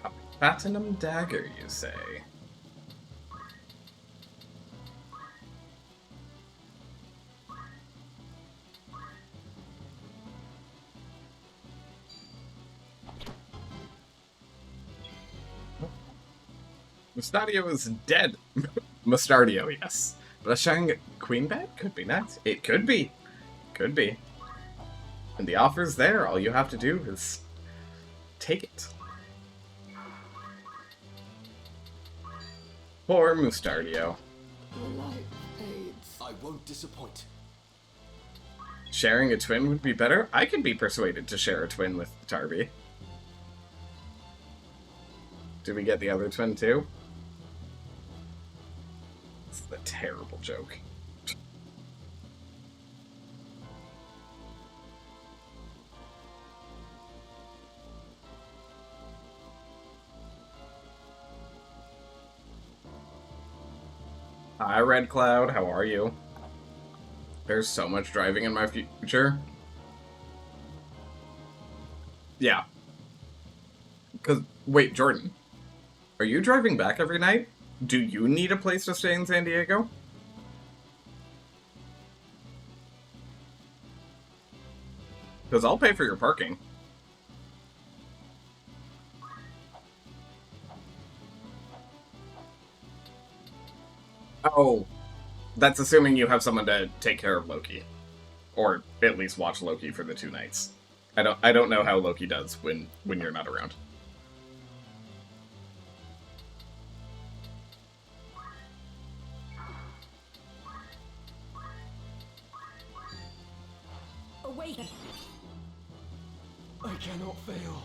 A platinum dagger, you say? Mustadio is dead. Mustardio, yes. But a shining queen bed could be nice. It could be. Could be. And the offer's there. All you have to do is take it. Poor Mustardio. I won't disappoint. Sharing a twin would be better? I could be persuaded to share a twin with Tarby. Do we get the other twin too? It's a terrible joke. Hi, Red Cloud. How are you? There's so much driving in my future. Yeah. Wait, Jordan. Are you driving back every night? Do you need a place to stay in San Diego? Because I'll pay for your parking. Oh, that's assuming you have someone to take care of Loki. Or at least watch Loki for the 2 nights. I don't know how Loki does when you're not around. Awaken. I cannot fail.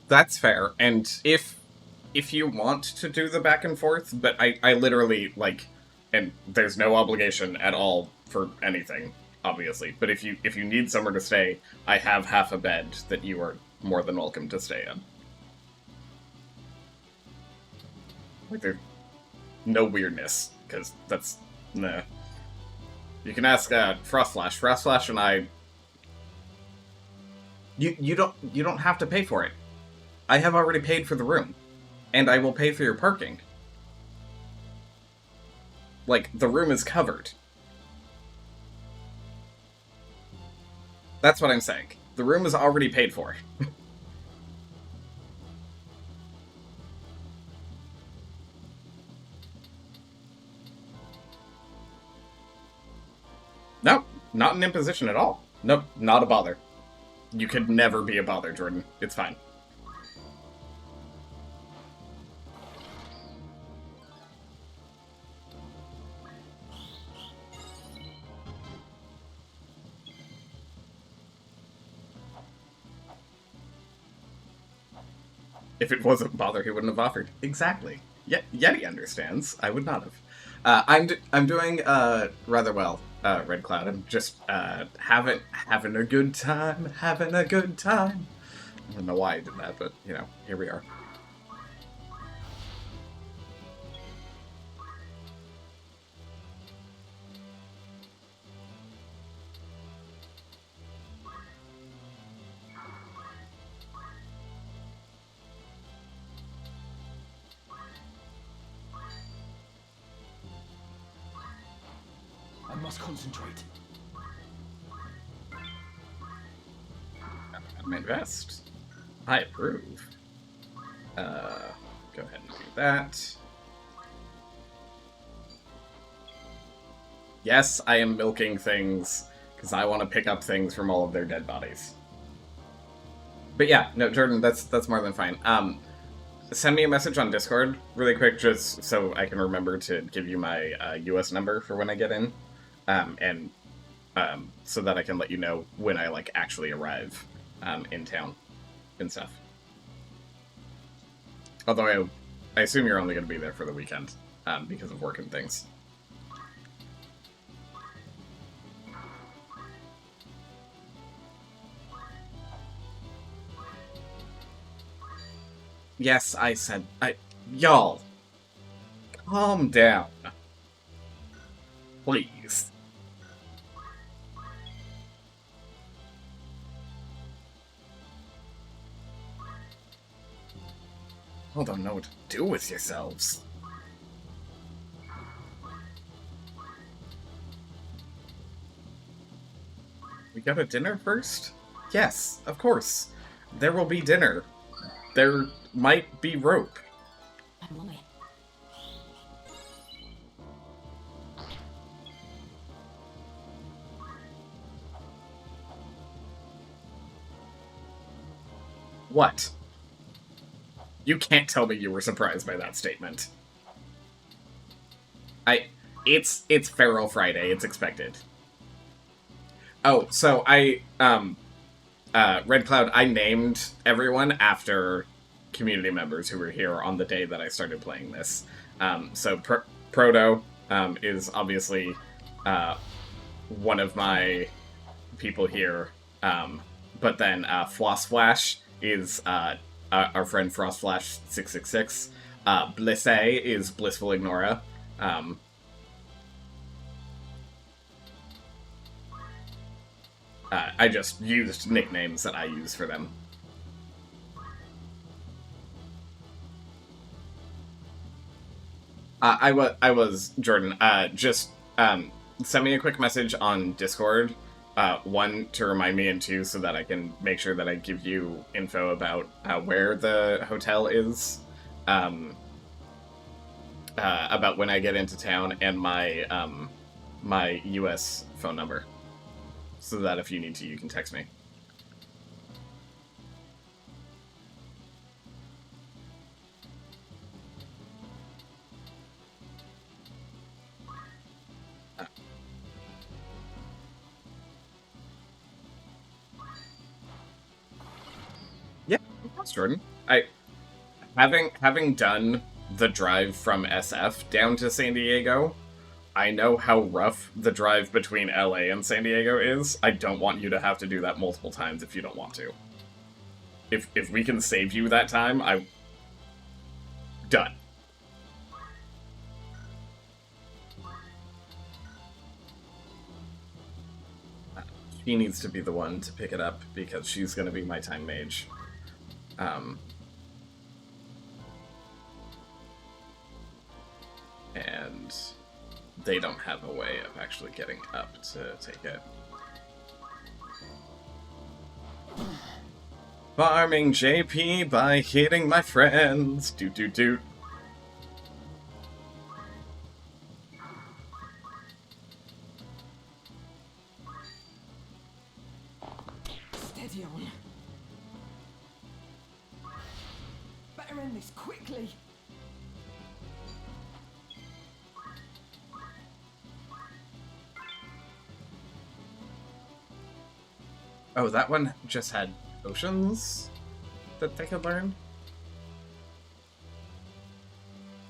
That's fair, and if you want to do the back and forth, but I literally, like, and there's no obligation at all for anything, obviously, but if you need somewhere to stay, I have half a bed that you are more than welcome to stay in. Like, there's no weirdness, because that's, nah. You can ask, Frostflash. Frostflash and I... You don't have to pay for it. I have already paid for the room. And I will pay for your parking. Like, the room is covered. That's what I'm saying. The room is already paid for. No, not an imposition at all. Nope, not a bother. You could never be a bother, Jordan. It's fine. If it wasn't bother, he wouldn't have offered. Exactly. Yeti understands. I would not have. I'm doing rather well, Red Cloud. I'm just having a good time, having a good time. I don't know why I did that, but you know, here we are. I must concentrate. At my best. I approve. Go ahead and do that. Yes, I am milking things, because I want to pick up things from all of their dead bodies. But yeah, no, Jordan, that's more than fine. Send me a message on Discord really quick, just so I can remember to give you my US number for when I get in. And so that I can let you know when I, like, actually arrive in town and stuff. Although I assume you're only going to be there for the weekend because of work and things. Yes, I said... Y'all! Calm down. Please. I don't know what to do with yourselves. We go to dinner first? Yes, of course. There will be dinner. There might be rope. What? You can't tell me you were surprised by that statement. It's Feral Friday, it's expected. Oh, so Red Cloud, I named everyone after community members who were here on the day that I started playing this. So Proto is obviously one of my people here, but then Flossflash is our friend Frostflash666. Blissay is Blissful Ignora. I just used nicknames that I use for them. I was Jordan. Just send me a quick message on Discord. One, to remind me, and two, so that I can make sure that I give you info about where the hotel is, about when I get into town, and my my US phone number, so that if you need to, you can text me. Yeah, of course, Jordan. Having done the drive from SF down to San Diego, I know how rough the drive between LA and San Diego is. I don't want you to have to do that multiple times if you don't want to. If we can save you that time, done. She needs to be the one to pick it up because she's going to be my time mage. And they don't have a way of actually getting up to take it. Farming JP by hitting my friends. Doot doot doot. Steady on. Better end this quickly. Oh, that one just had potions that they could learn?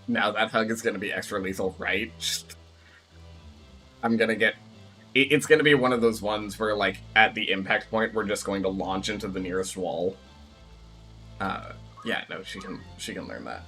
Now that hug is gonna be extra lethal, right? I'm gonna get... It's gonna be one of those ones where, like, at the impact point, we're just going to launch into the nearest wall. Yeah, no, she can learn that.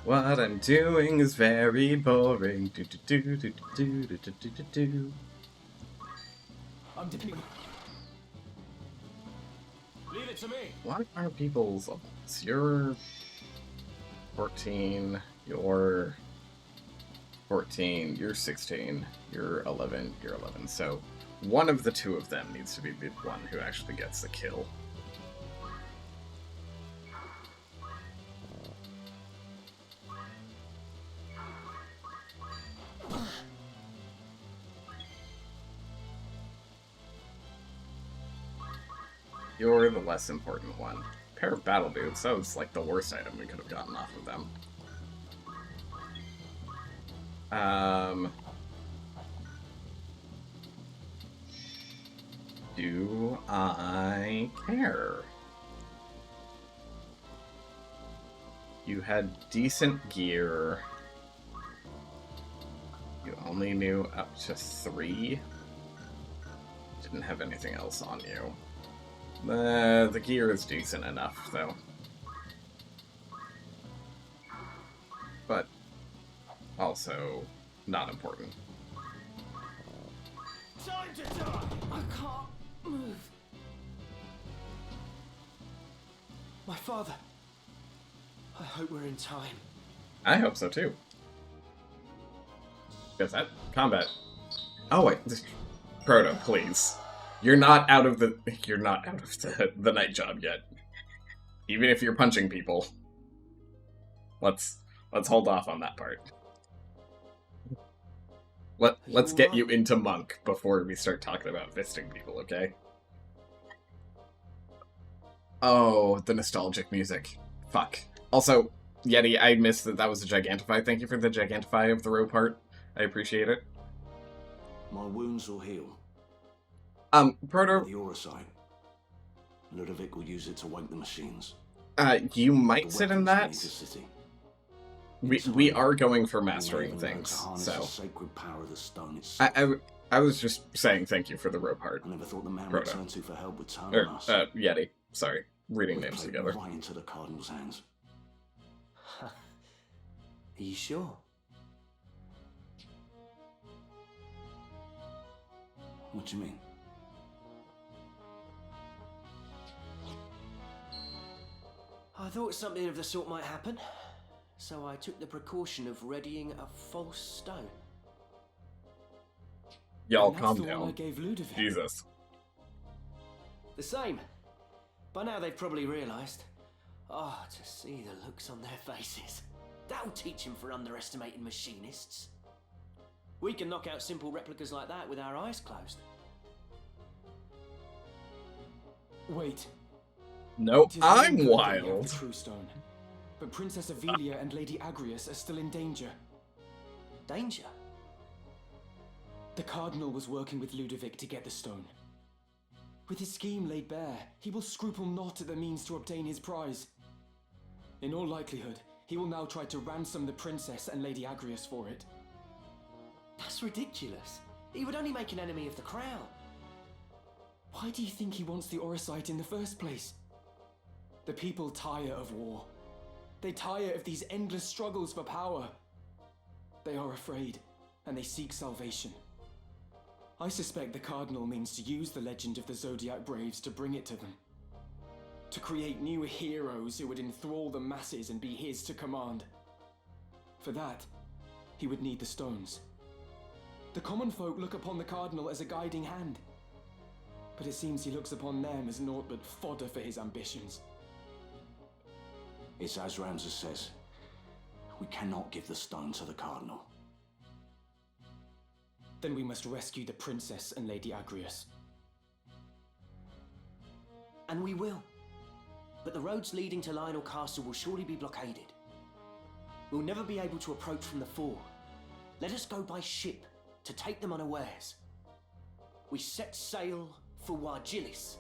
What I'm doing is very boring. Do do do do do do do do do do. I'm doing. Leave it to me. What are people's levels? You're 14, you're 14, you're 16, you're 11, you're 11. So one of the two of them needs to be the one who actually gets the kill. You're the less important one. Pair of battle boots, that was like the worst item we could have gotten off of them. Do I care? You had decent gear. You only knew up to 3. Didn't have anything else on you. The gear is decent enough, though. But also not important. Time to die! I can't move. My father. I hope we're in time. I hope so too. Is that combat? Oh wait, Proto, please. You're not out of the the night job yet. Even if you're punching people. Let's hold off on that part. Let's get you into monk before we start talking about fisting people, okay? Oh, the nostalgic music. Fuck. Also, Yeti, I missed that was a Gigantify. Thank you for the Gigantify of the row part. I appreciate it. My wounds will heal. Proto... The aura sign. Ludovic will use it to wank the machines. You might sit in that. we are going for mastering Even learn to things, harness so the sacred power of the stone itself. I was just saying thank you for the rope heart. I never thought the man Proto. would turn to for help would turn Or, on us. Yeti. Sorry, reading We names played together. right into the Cardinal's hands. Are you sure? What do you mean? I thought something of the sort might happen, so I took the precaution of readying a false stone. Y'all And that's calm the one I down. gave Ludovic. Jesus. The same. By now they've probably realised. Oh, to see the looks on their faces. That'll teach them for underestimating machinists. We can knock out simple replicas like that with our eyes closed. Wait. Nope, It is really I'm good that we have wild. the true stone. But Princess Avelia and Lady Agrius are still in danger. Danger? The Cardinal was working with Ludovic to get the stone. With his scheme laid bare, he will scruple not at the means to obtain his prize. In all likelihood, he will now try to ransom the princess and Lady Agrius for it. That's ridiculous. He would only make an enemy of the crown. Why do you think he wants the Orosite in the first place? The people tire of war. They tire of these endless struggles for power. They are afraid, and they seek salvation. I suspect the Cardinal means to use the legend of the Zodiac Braves to bring it to them. To create new heroes who would enthrall the masses and be his to command. For that, he would need the stones. The common folk look upon the Cardinal as a guiding hand. But it seems he looks upon them as naught but fodder for his ambitions. It's as Ramses says. We cannot give the stone to the Cardinal. Then we must rescue the princess and Lady Agrius. And we will. But the roads leading to Lionel Castle will surely be blockaded. We'll never be able to approach from the fore. Let us go by ship to take them unawares. We set sail for Wargilis.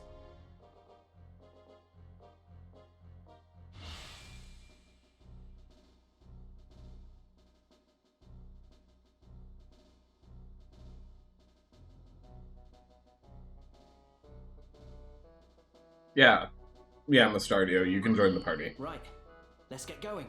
Yeah, Mustardio, you can join the party. Right, let's get going.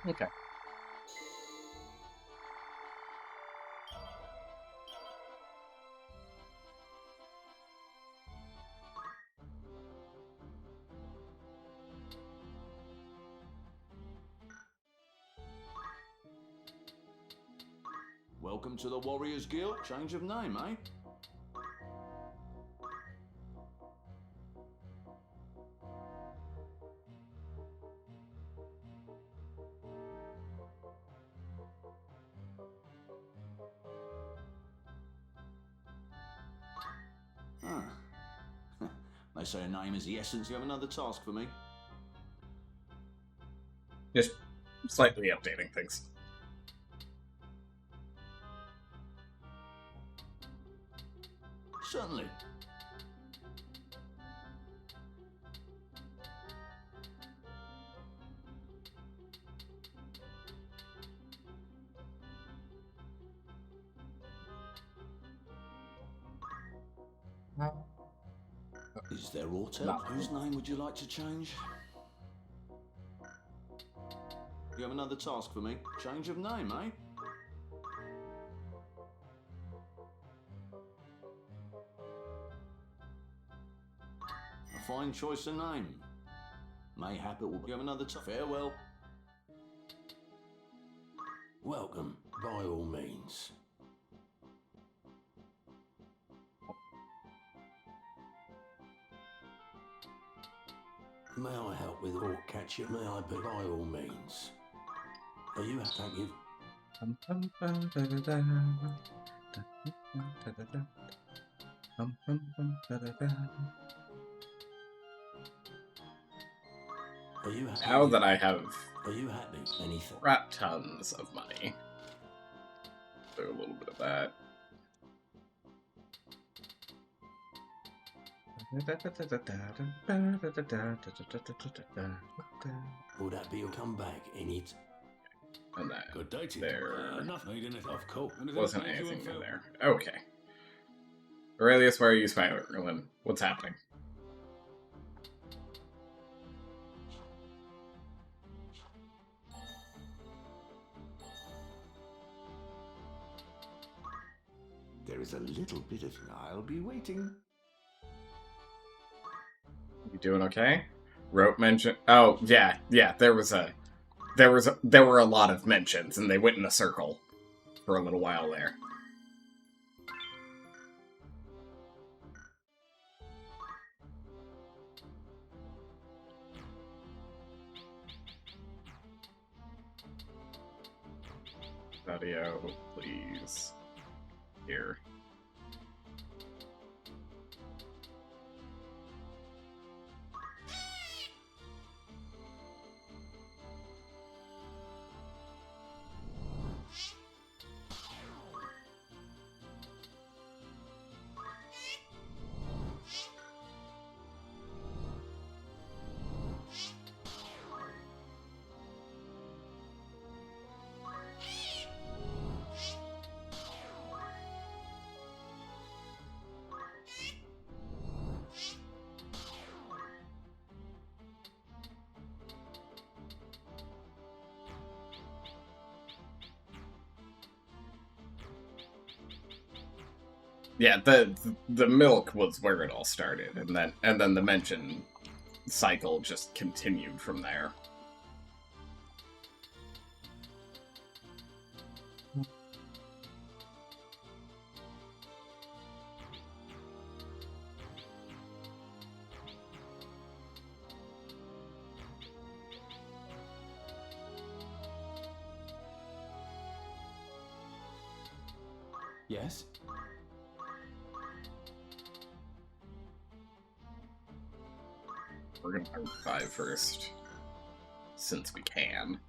Okay. Welcome to the Warriors Guild. Change of name, eh? Ah. They say a name is the essence. You have another task for me? Just slightly updating things. Certainly. Is there aught else? Whose name would you like to change? You have another task for me? Change of name, eh? A fine choice of name. Mayhap it will give another farewell. Welcome, by all means. May I help with or catch you? May I, but by all means. Are you? Thank you. Are you happy? Now that I have Are you happy? Anything? crap tons of money. Do a little bit of that. Will that be your comeback in it? And that Good day to you. there Nothing in it. Of course. wasn't anything in there. Okay. Aurelius, why are you spiraling? What's happening? There is a little bit of... I'll be waiting. You doing okay? Rope mention. Oh yeah. There were a lot of mentions, and they went in a circle for a little while there. Audio, please. Here. Yeah, the milk was where it all started, and then the mention cycle just continued from there. Yes? We're gonna revive first, since we can.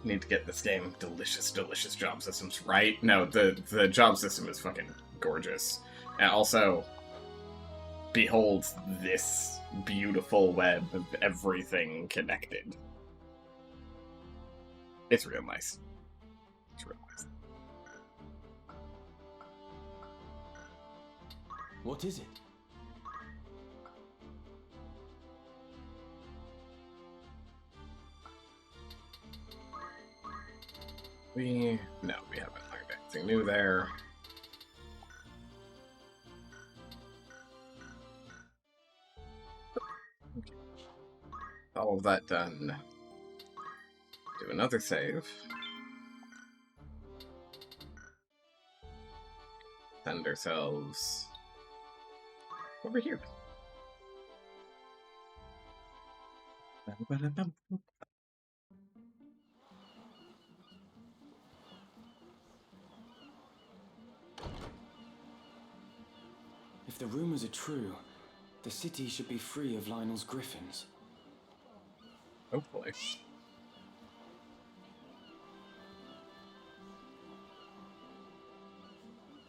Need to get this game delicious job systems right. No, the job system is fucking gorgeous. And also, behold this beautiful web of everything connected. It's real nice. It's real nice. What is it? We haven't learned anything new there. All of that done. Do another save. Send ourselves over here. If the rumors are true, the city should be free of Lionel's griffins. Hopefully.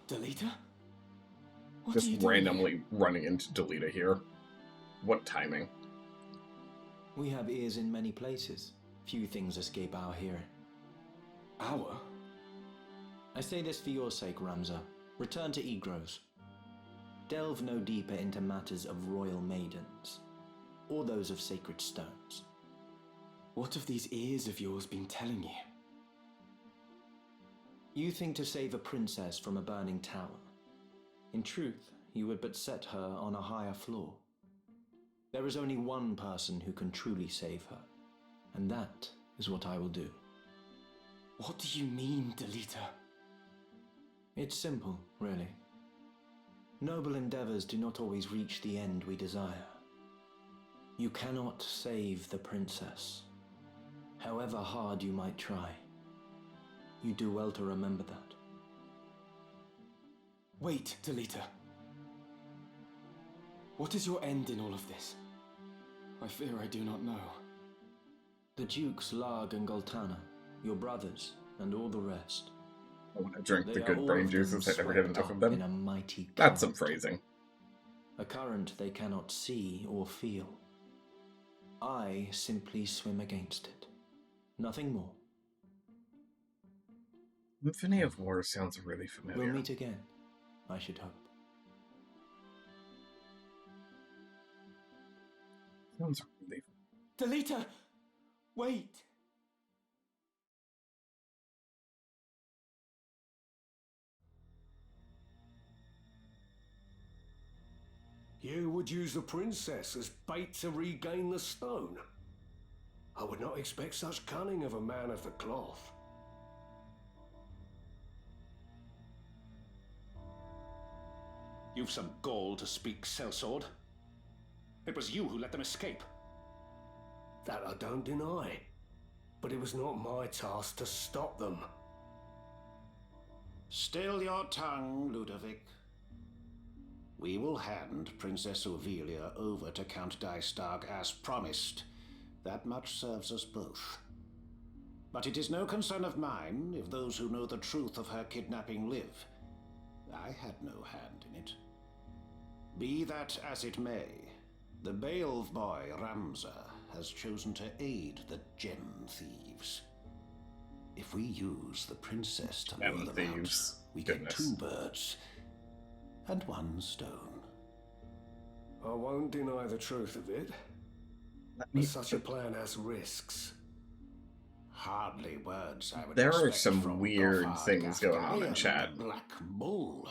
Delita? Just randomly running into Delita here. What timing? We have ears in many places. Few things escape our hearing. Our? I say this for your sake, Ramza. Return to Egros. Delve no deeper into matters of royal maidens, or those of sacred stones. What have these ears of yours been telling you? You think to save a princess from a burning tower. In truth, you would but set her on a higher floor. There is only one person who can truly save her, and that is what I will do. What do you mean, Delita? It's simple, really. Noble endeavors do not always reach the end we desire. You cannot save the princess, however hard you might try. You do well to remember that. Wait, Delita. What is your end in all of this? I fear I do not know. The Dukes Larg and Goltana, your brothers, and all the rest. I want to drink the They are good all brain of them juices. I never get swept enough of up them. in a mighty That's some current. phrasing. A current they cannot see or feel. I simply swim against it. Nothing more. Symphony of War sounds really familiar. We'll meet again, I should hope. Sounds really... Delita! Wait! You would use the princess as bait to regain the stone? I would not expect such cunning of a man of the cloth. You've some gall to speak, sellsword. It was you who let them escape. That I don't deny. But it was not my task to stop them. Still your tongue, Ludovic. We will hand Princess Ovelia over to Count Dystag as promised. That much serves us both. But it is no concern of mine if those who know the truth of her kidnapping live. I had no hand in it. Be that as it may, the Beowulf boy, Ramza, has chosen to aid the gem thieves. If we use the princess to lure them out, we get two birds and one stone. I won't deny the truth of it. But such a plan has risks. Hardly words I would There are expect some from weird Gothard things going on in Gafgarian, chat. Black Bull.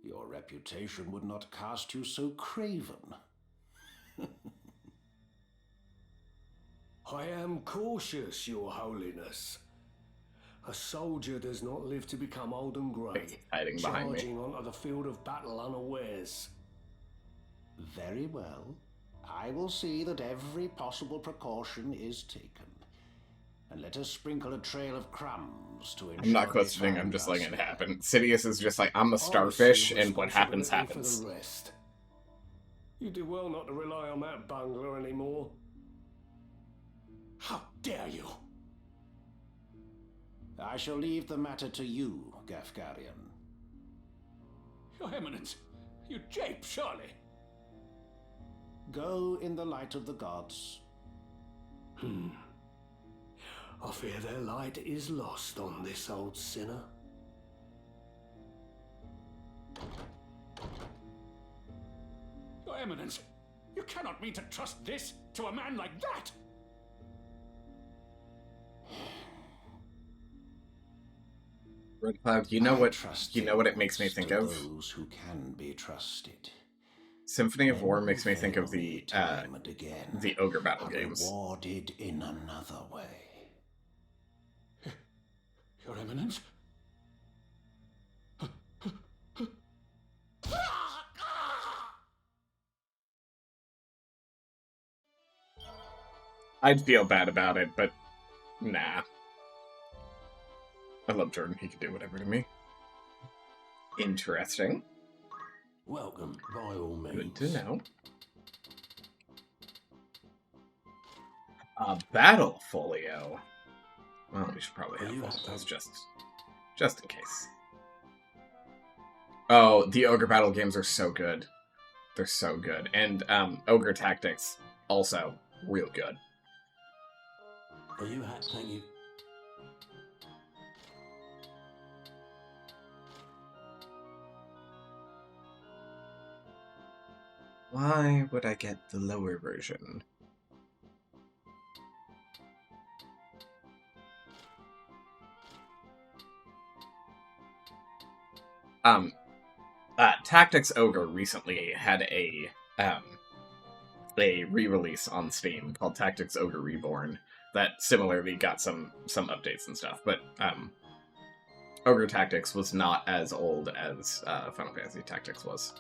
Your reputation would not cast you so craven. I am cautious, Your Holiness. A soldier does not live to become old and grey, hiding behind me. charging onto the field of battle unawares. Very well. I will see that every possible precaution is taken. And let us sprinkle a trail of crumbs to ensure I'm not they questioning, find I'm just us. letting it happen. Sidious is just like, I'm a starfish, and what happens, happens. For the rest. You do well not to rely on that bungler anymore. How dare you! I shall leave the matter to you, Gafgarian. Your Eminence, you jape, surely. Go in the light of the gods. I fear their light is lost on this old sinner. Your Eminence, you cannot mean to trust this to a man like that! Red Cloud, you know what it makes me think of? Those who can be trusted. Symphony of War makes me think of the Ogre Battle games. Rewarded in another way. Your Eminence? I'd feel bad about it, but nah. I love Jordan. He can do whatever to me. Interesting. Welcome, by all means. Good to know. A battle folio. Well, we should probably have one of those just in case. Oh, the Ogre Battle games are so good. They're so good. And Ogre Tactics, also real good. Are you happy? Thank you. Why would I get the lower version? Tactics Ogre recently had a re-release on Steam called Tactics Ogre Reborn that similarly got some updates and stuff, but Ogre Tactics was not as old as Final Fantasy Tactics was.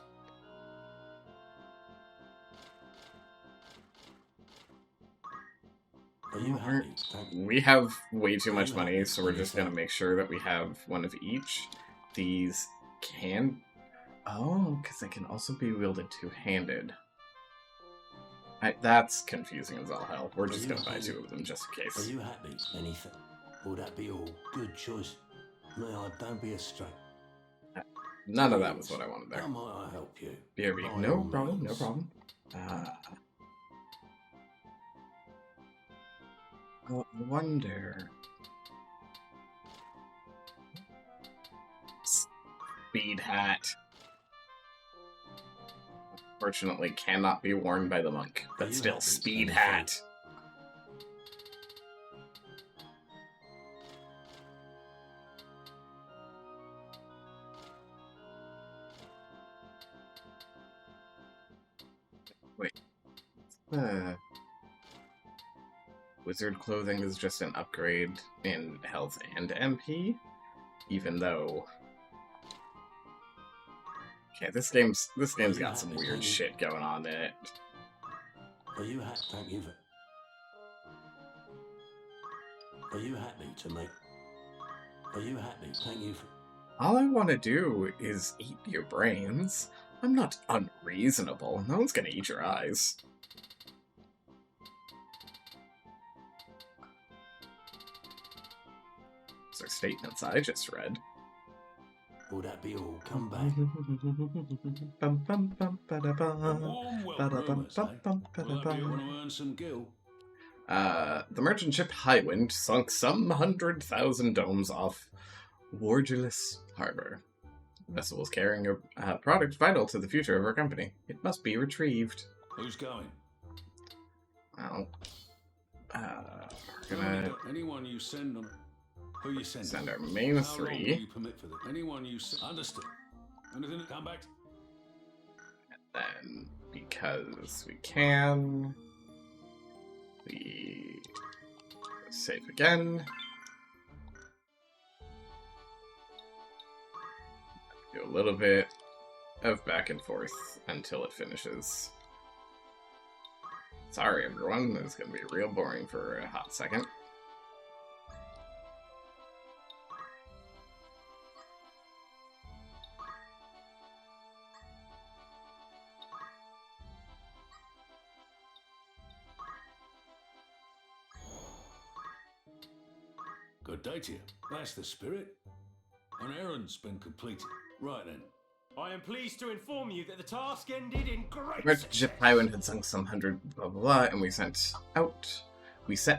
We have way too much money, so we're just gonna make sure that we have one of each. These can... Oh, because they can also be wielded two-handed. That's confusing as all hell. We're just gonna buy two of them just in case. Are you happy? Anything? Will that be all? Good choice. No, don't be astray. None of that was what I wanted there. How might I help you? BRB. No problem, no problem. I wonder... Speed hat. Fortunately, cannot be worn by the monk, but still, speed hat. Wait. Wizard clothing is just an upgrade in health and MP, even though... Okay, this game's got some weird shit going on in it. Are you happy? Thank you. Are you happy to make? Are you happy? Thank you. All I want to do is eat your brains. I'm not unreasonable. No one's gonna eat your eyes. Those are statements I just read. Will that be all? Come back. The merchant ship Highwind sunk some 100,000 domes off Wargilus Harbor. The vessel was carrying a product vital to the future of our company. It must be retrieved. Who's going? Well, we're gonna... Anyone you send them. Who you send? Send our main three. You permit for them? Anyone you understood. Anything to come back? And then, because we can, we save again. Do a little bit of back and forth until it finishes. Sorry, everyone. This is going to be real boring for a hot second. Good day to you. That's the spirit. An errand's been completed. Right then. I am pleased to inform you that the task ended in great Merchant ship Highwind had sunk some 100 blah blah blah, and we set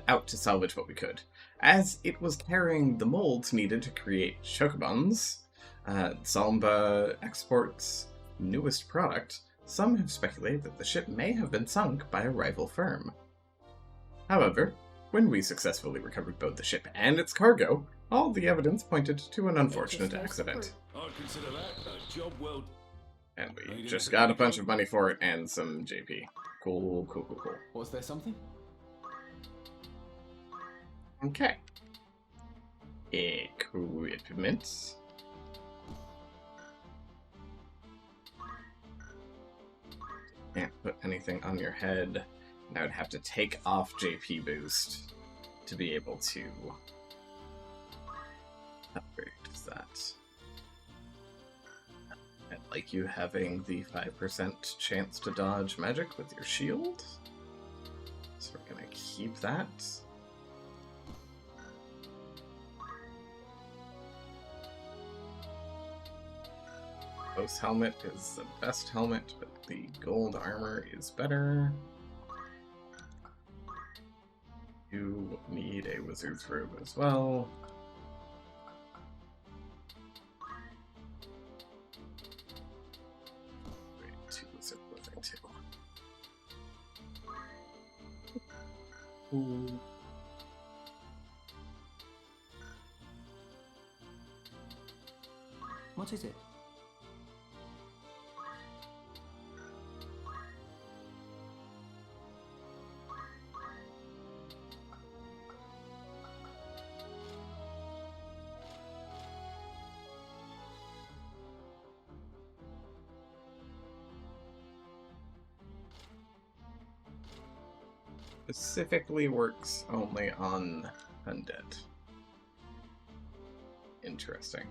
out to salvage what we could. As it was carrying the molds needed to create chocobons, Salmba Export's newest product, some have speculated that the ship may have been sunk by a rival firm. However, when we successfully recovered both the ship and its cargo, all the evidence pointed to an unfortunate accident. I'd consider that a job well. And we just got a bunch of money for it and some JP. Cool. Was there something? Okay. Equipment. Can't put anything on your head. And I would have to take off JP boost to be able to upgrade that. I'd like you having the 5% chance to dodge magic with your shield. So we're gonna keep that. Ghost helmet is the best helmet, but the gold armor is better. You need a wizard's robe as well. Wait, 2 wizard clothing too. Ooh. What is it? Specifically works only on undead. Interesting.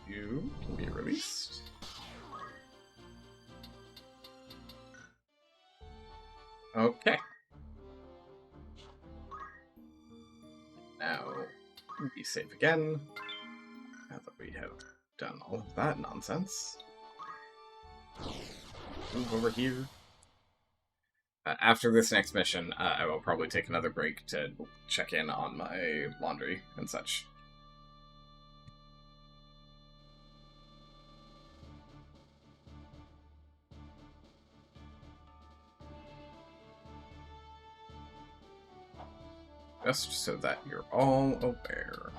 You can be released. Okay. Now, be safe again. Now that we have done all of that nonsense. Move over here. After this next mission, I will probably take another break to check in on my laundry and such. Just so that you're all aware.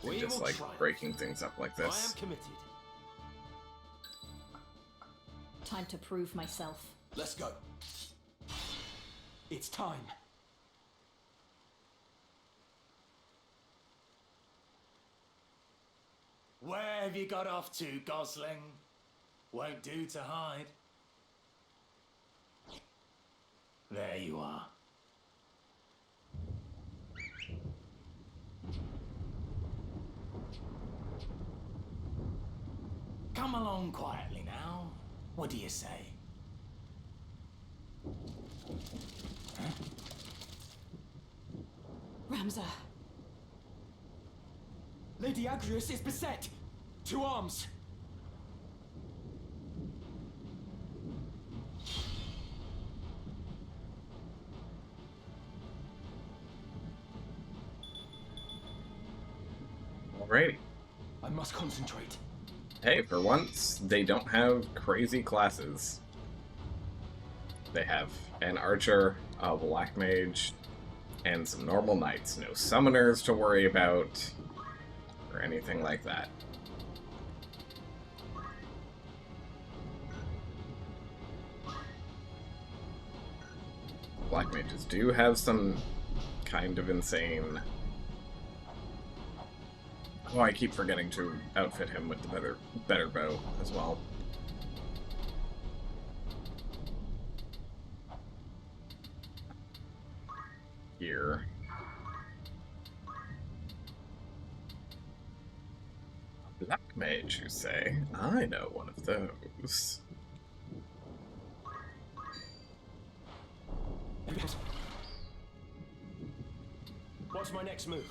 I just like breaking things up like this. I am committed. Time to prove myself. Let's go. It's time. Where have you got off to, Gosling? Won't do to hide. There you are. Come along quietly now. What do you say? Huh? Ramza. Lady Agrius is beset. To arms. Alrighty. I must concentrate. Hey, for once, they don't have crazy classes. They have an archer, a black mage, and some normal knights. No summoners to worry about, or anything like that. Black mages do have some kind of insane... Oh, I keep forgetting to outfit him with the better bow as well. Here. Black mage, you say? I know one of those. What's my next move?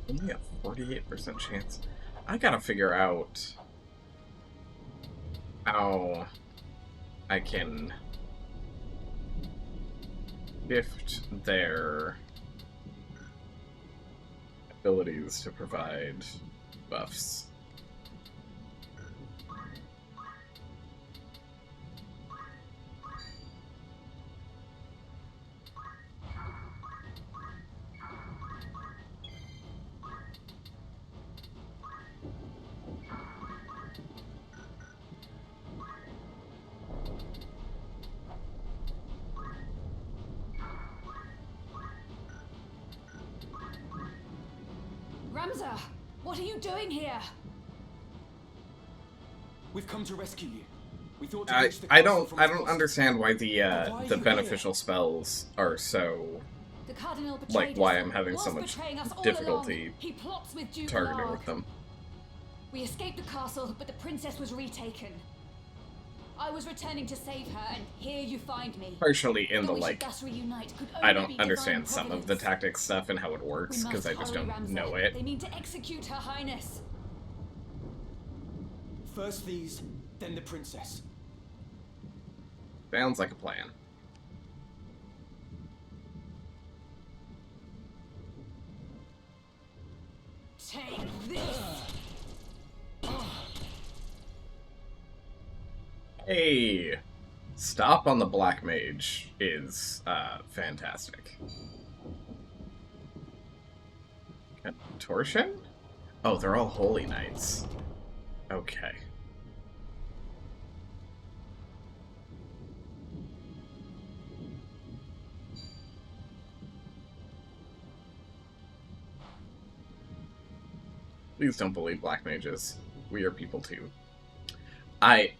Only a 48% chance. I gotta figure out how I can shift their abilities to provide buffs. Ramza, what are you doing here? We've come to rescue you. We thought I don't understand why the beneficial spells are so The Cardinal like betrayed why us. I'm having so Was much betraying us all difficulty along. He plots with Duke targeting Larg. with them. We escaped the castle, but the princess was retaken. I was returning to save her, and here you find me. Partially in That the we should like thus reunite could I only don't be understand divine some of the providence. tactics stuff and how it works We because must I just hurry, don't Ramza. know it. They mean to execute Her Highness. First these, then the princess. Sounds like a plan. Take this. Hey, stop on the black mage is fantastic. Contortion? Oh, they're all holy knights. Okay. Please don't believe black mages. We are people too. I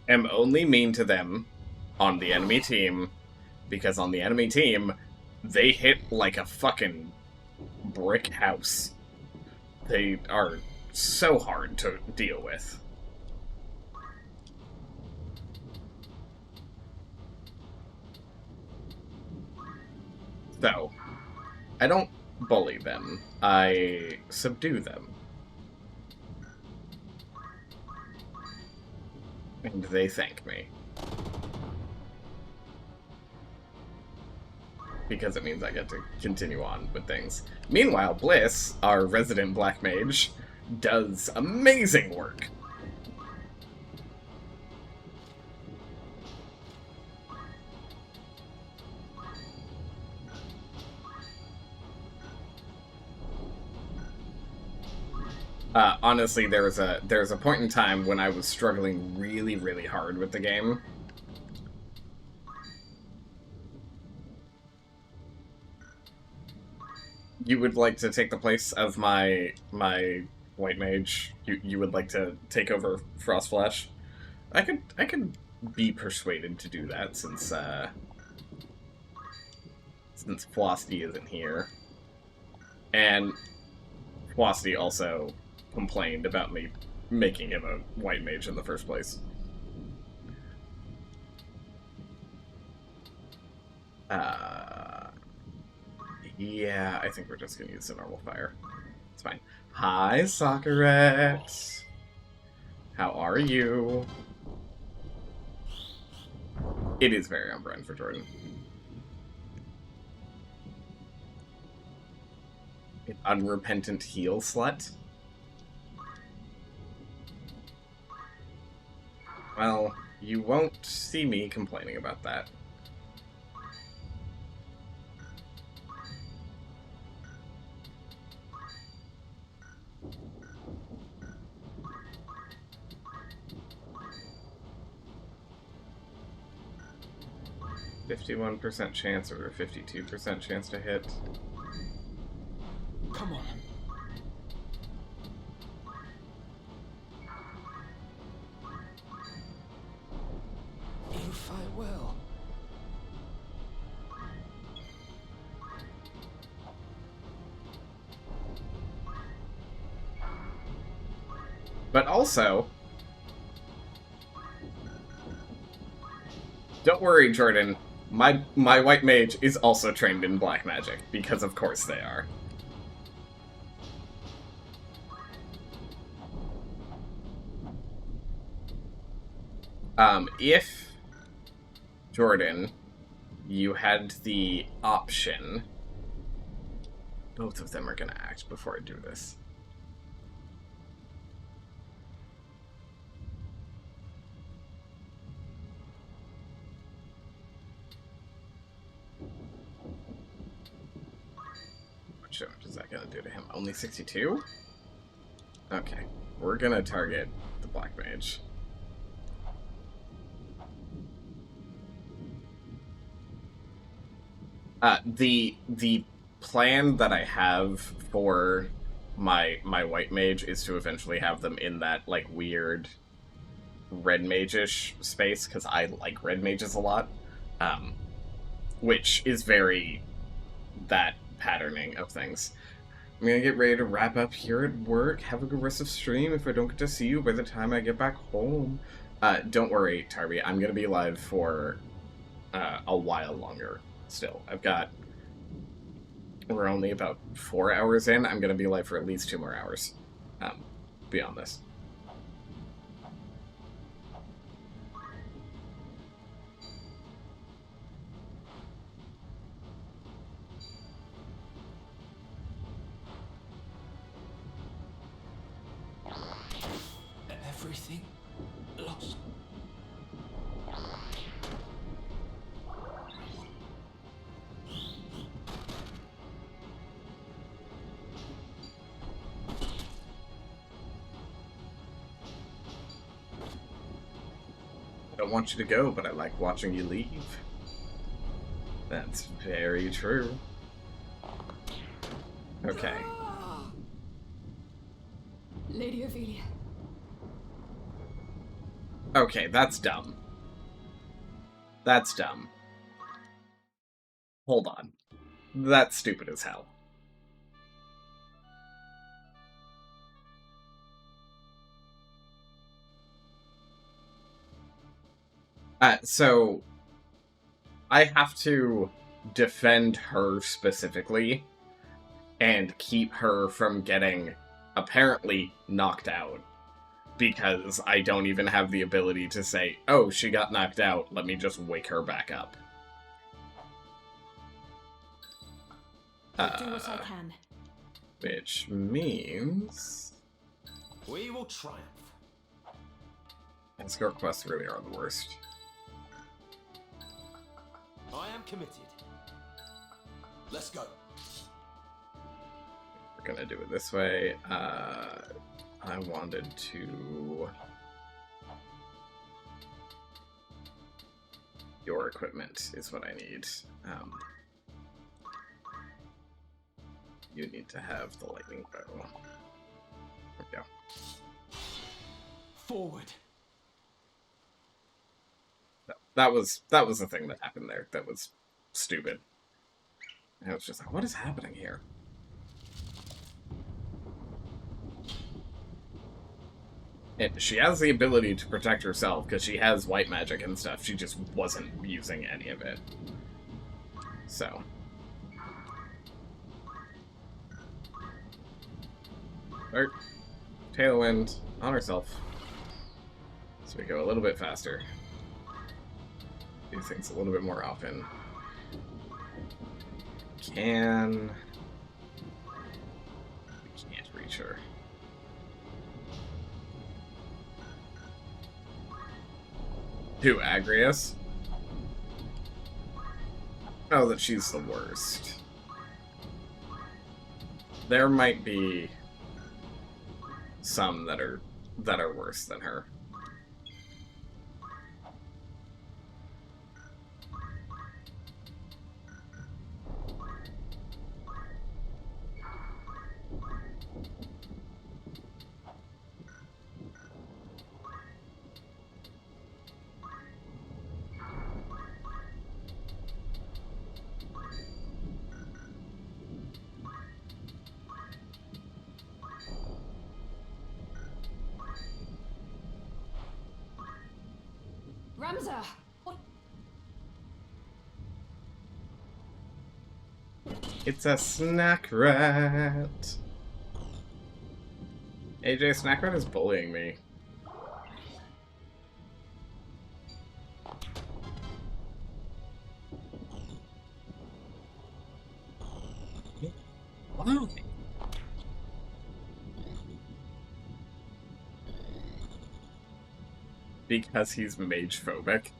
am only mean to them on the enemy team because on the enemy team, they hit like a fucking brick house. They are so hard to deal with. So, I don't bully them. I subdue them. And they thank me. Because it means I get to continue on with things. Meanwhile, Bliss, our resident black mage, does amazing work. Honestly, there's a point in time when I was struggling really, really hard with the game. You would like to take the place of my white mage? You would like to take over Frostflash? I could be persuaded to do that since Flosty isn't here. And Flosty also complained about me making him a white mage in the first place. Yeah, I think we're just gonna use the normal fire. It's fine. Hi, Soccerette! How are you? It is very on brand for Jordan. An unrepentant heel slut? Well, you won't see me complaining about that. 51% chance or a 52% chance to hit. Come on. You fight well. But also, don't worry, Jordan. My white mage is also trained in black magic, because of course they are. If, Jordan, you had the option... Both of them are gonna act before I do this. What is that gonna do to him? Only 62? Okay, we're gonna target the black mage. The plan that I have for my white mage is to eventually have them in that, like, weird red mage-ish space, because I like red mages a lot, which is very that patterning of things. I'm gonna get ready to wrap up here at work. Have a good rest of stream if I don't get to see you by the time I get back home. Don't worry, Tarby, I'm gonna be live for a while longer still. We're only about 4 hours in. I'm gonna be live for at least 2 more hours beyond this. Everything lost. I don't want you to go, but I like watching you leave. That's very true. Okay. Lady Ophelia. Okay, that's dumb. That's dumb. Hold on. That's stupid as hell. So I have to defend her specifically and keep her from getting apparently knocked out, because I don't even have the ability to say, oh, she got knocked out, let me just wake her back up. I'll do what I can. Which means... We will triumph. Escort quests really are the worst. I am committed. Let's go. We're gonna do it this way. I wanted to... Your equipment is what I need. You need to have the lightning bow. There we go. Forward. That was the thing that happened there. That was stupid. And I was just like, what is happening here? And she has the ability to protect herself because she has white magic and stuff. She just wasn't using any of it. So. Alright. Tailwind on herself. So we go a little bit faster. Do things a little bit more often. We can't reach her. Who, Agrius? Oh, that she's the worst. There might be some that are worse than her. Ramza! What? It's a snack rat. AJ, snack rat is bullying me. Wow. Because he's mage phobic.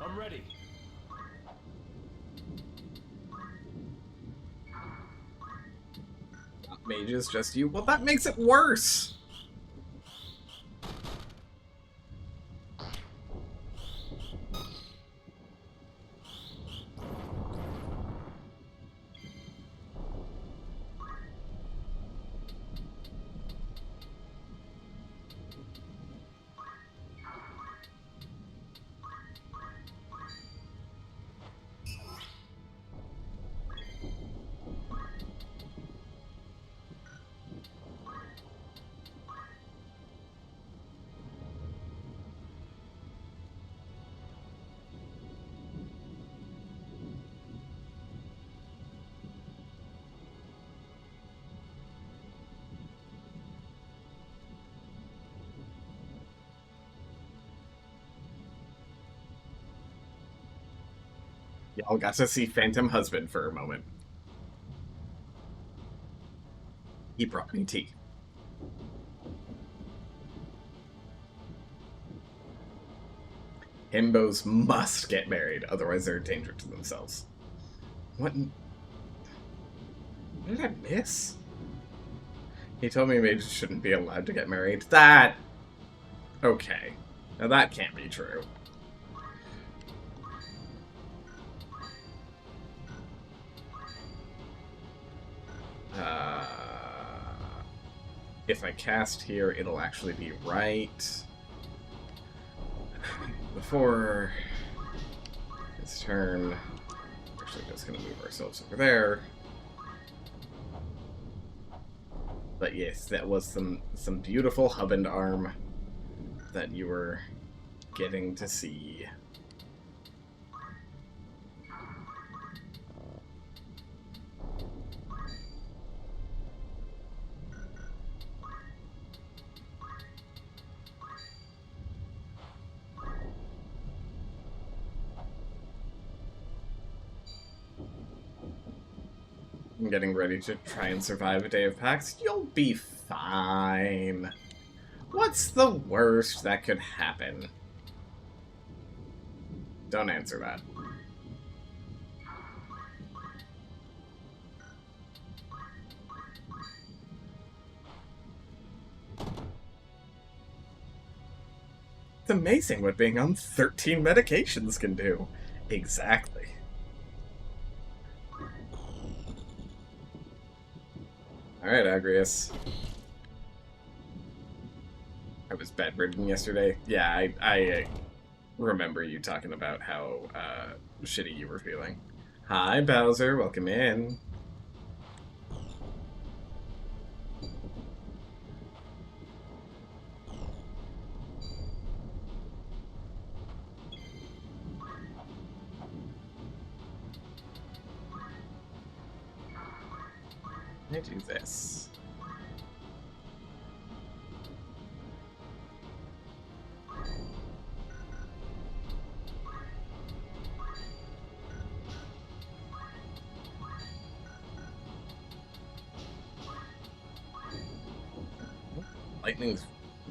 I'm ready. Mages, just you. Well, that makes it worse. Y'all got to see Phantom Husband for a moment. He brought me tea. Himbos must get married, otherwise they're a danger to themselves. What did I miss? He told me mages shouldn't be allowed to get married. That... Okay. Now that can't be true. If I cast here, it'll actually be right. Before his turn, we're actually just going to move ourselves over there. But yes, that was some beautiful hub and arm that you were getting to see. I'm getting ready to try and survive a day of PAX. You'll be fine. What's the worst that could happen? Don't answer that. It's amazing what being on 13 medications can do. Exactly. Alright, Agrius. I was bedridden yesterday. Yeah, I remember you talking about how shitty you were feeling. Hi, Bowser. Welcome in. Let me do this.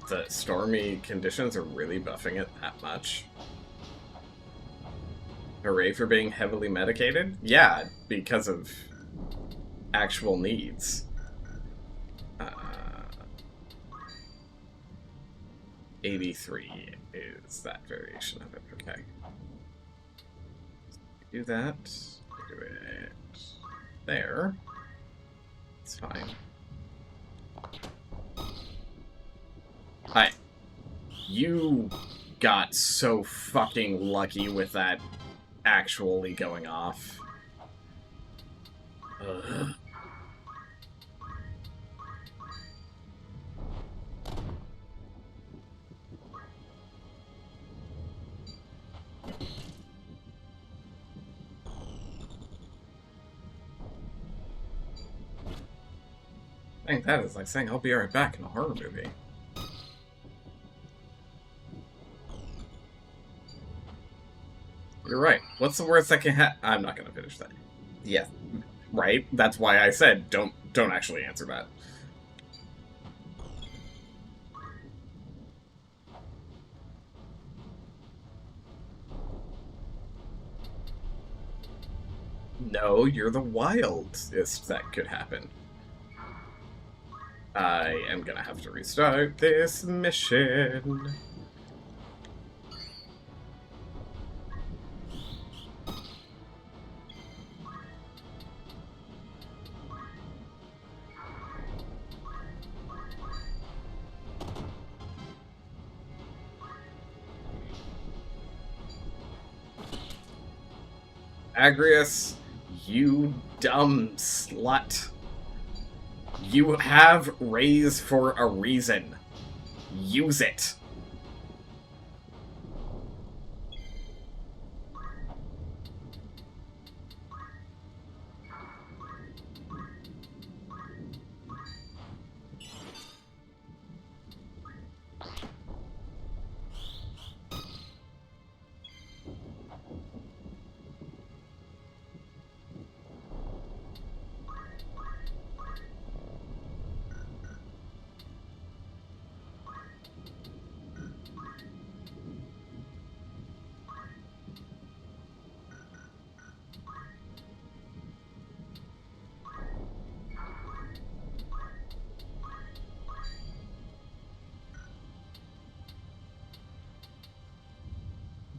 the stormy conditions are really buffing it that much. Hooray for being heavily medicated? Yeah, because of actual needs. 83 is that variation of it. Okay. Do that. Do it there. It's fine. Hi. You got so fucking lucky with that actually going off. Ugh. I think that is like saying I'll be right back in a horror movie. You're right. What's the worst that can happen? I'm not gonna finish that. Yeah, right? That's why I said don't actually answer that. No, you're the wildest that could happen. I am gonna have to restart this mission. Agrius, you dumb slut. You have raise for a reason. Use it.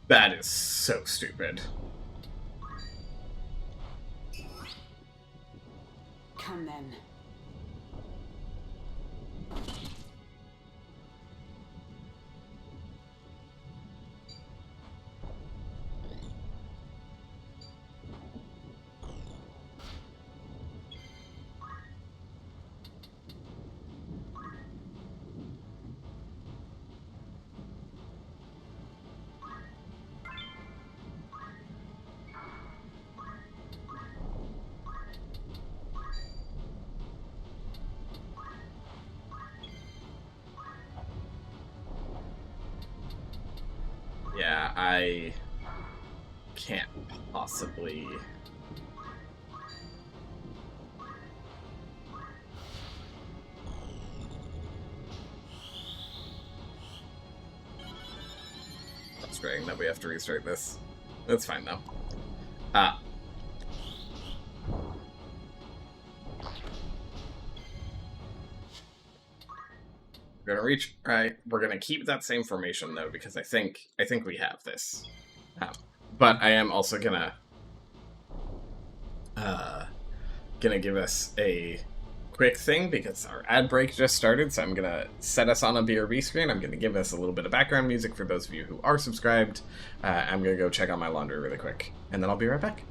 That is so stupid. Come then. Yeah, I can't possibly... Frustrating that we have to restart this. That's fine, though. We're gonna reach... Right, we're gonna keep that same formation, though, because I think we have this. But I am also gonna give us a quick thing, because our ad break just started, so I'm gonna set us on a BRB screen. I'm gonna give us a little bit of background music for those of you who are subscribed. I'm gonna go check on my laundry really quick, and then I'll be right back.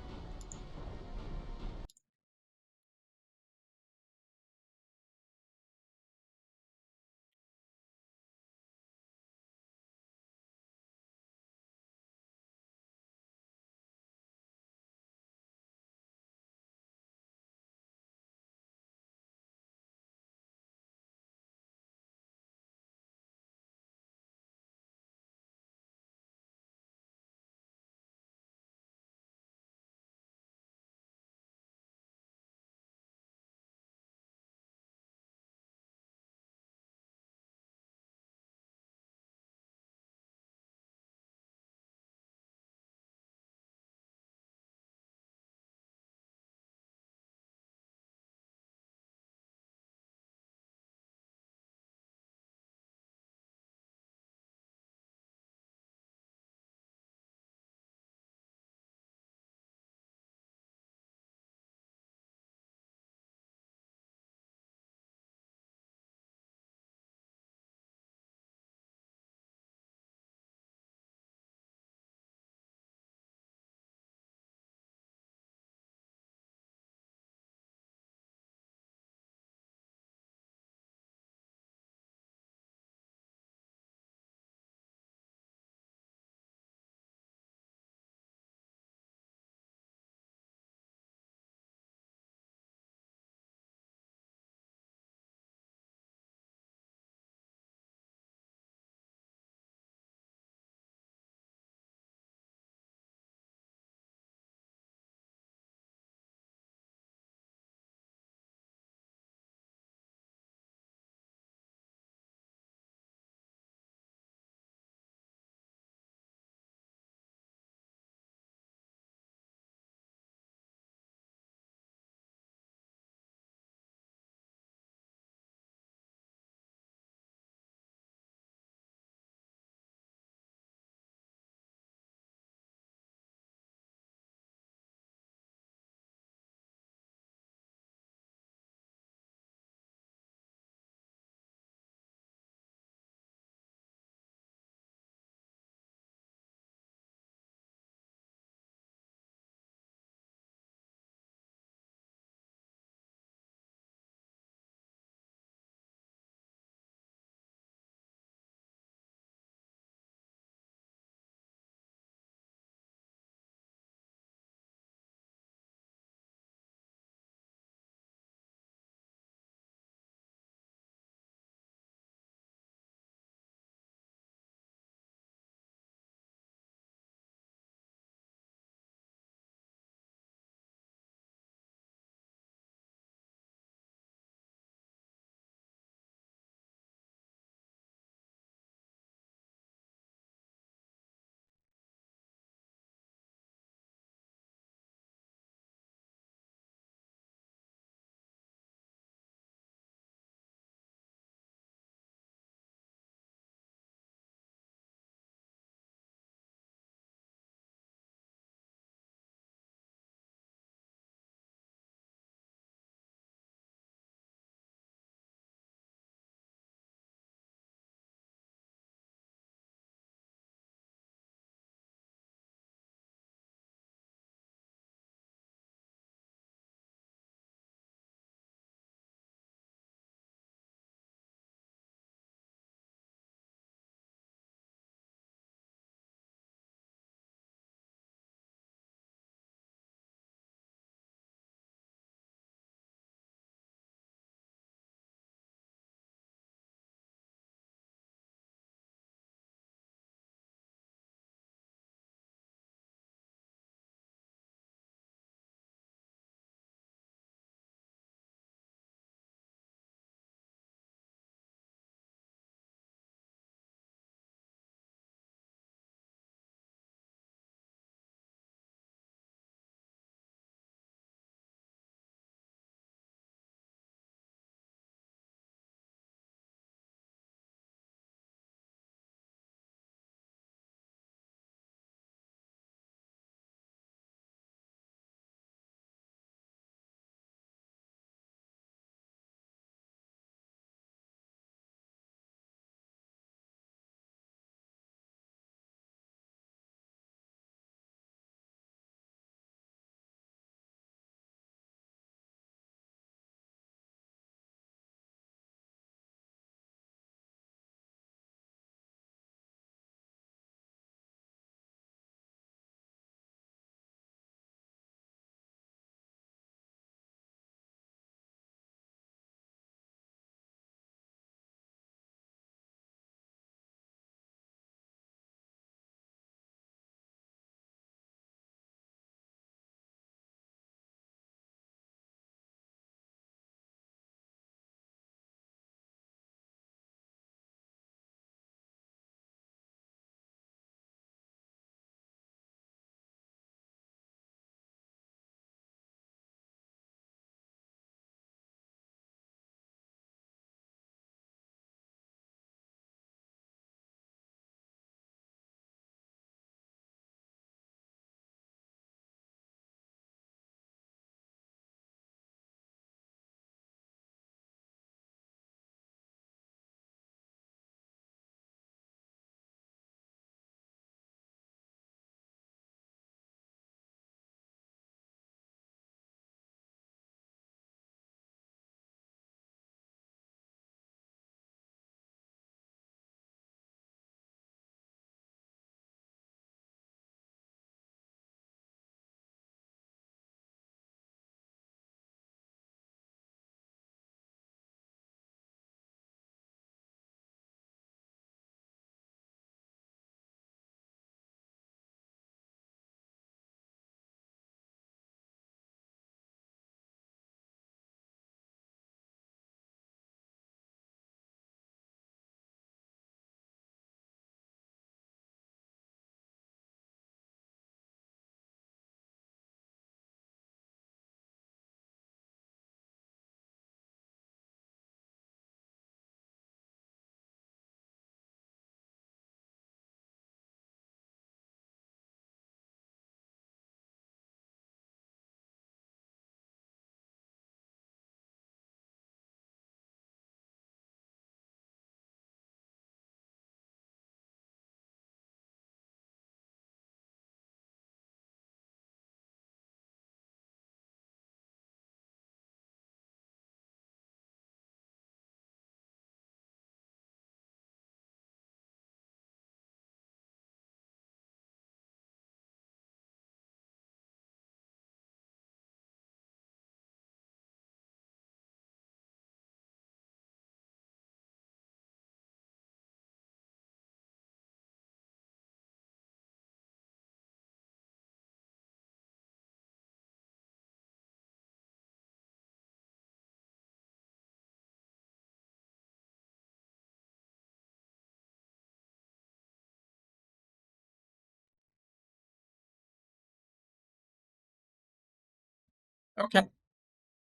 Okay.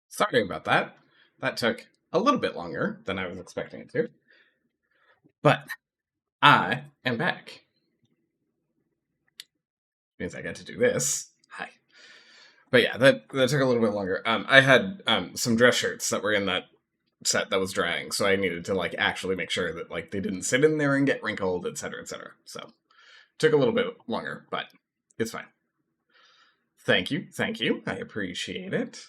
Sorry about that. That took a little bit longer than I was expecting it to. But I am back. Means I get to do this. Hi. But yeah, that took a little bit longer. I had some dress shirts that were in that set that was drying, so I needed to like actually make sure that like they didn't sit in there and get wrinkled, etc., etc. So took a little bit longer, but it's fine. Thank you. I appreciate it.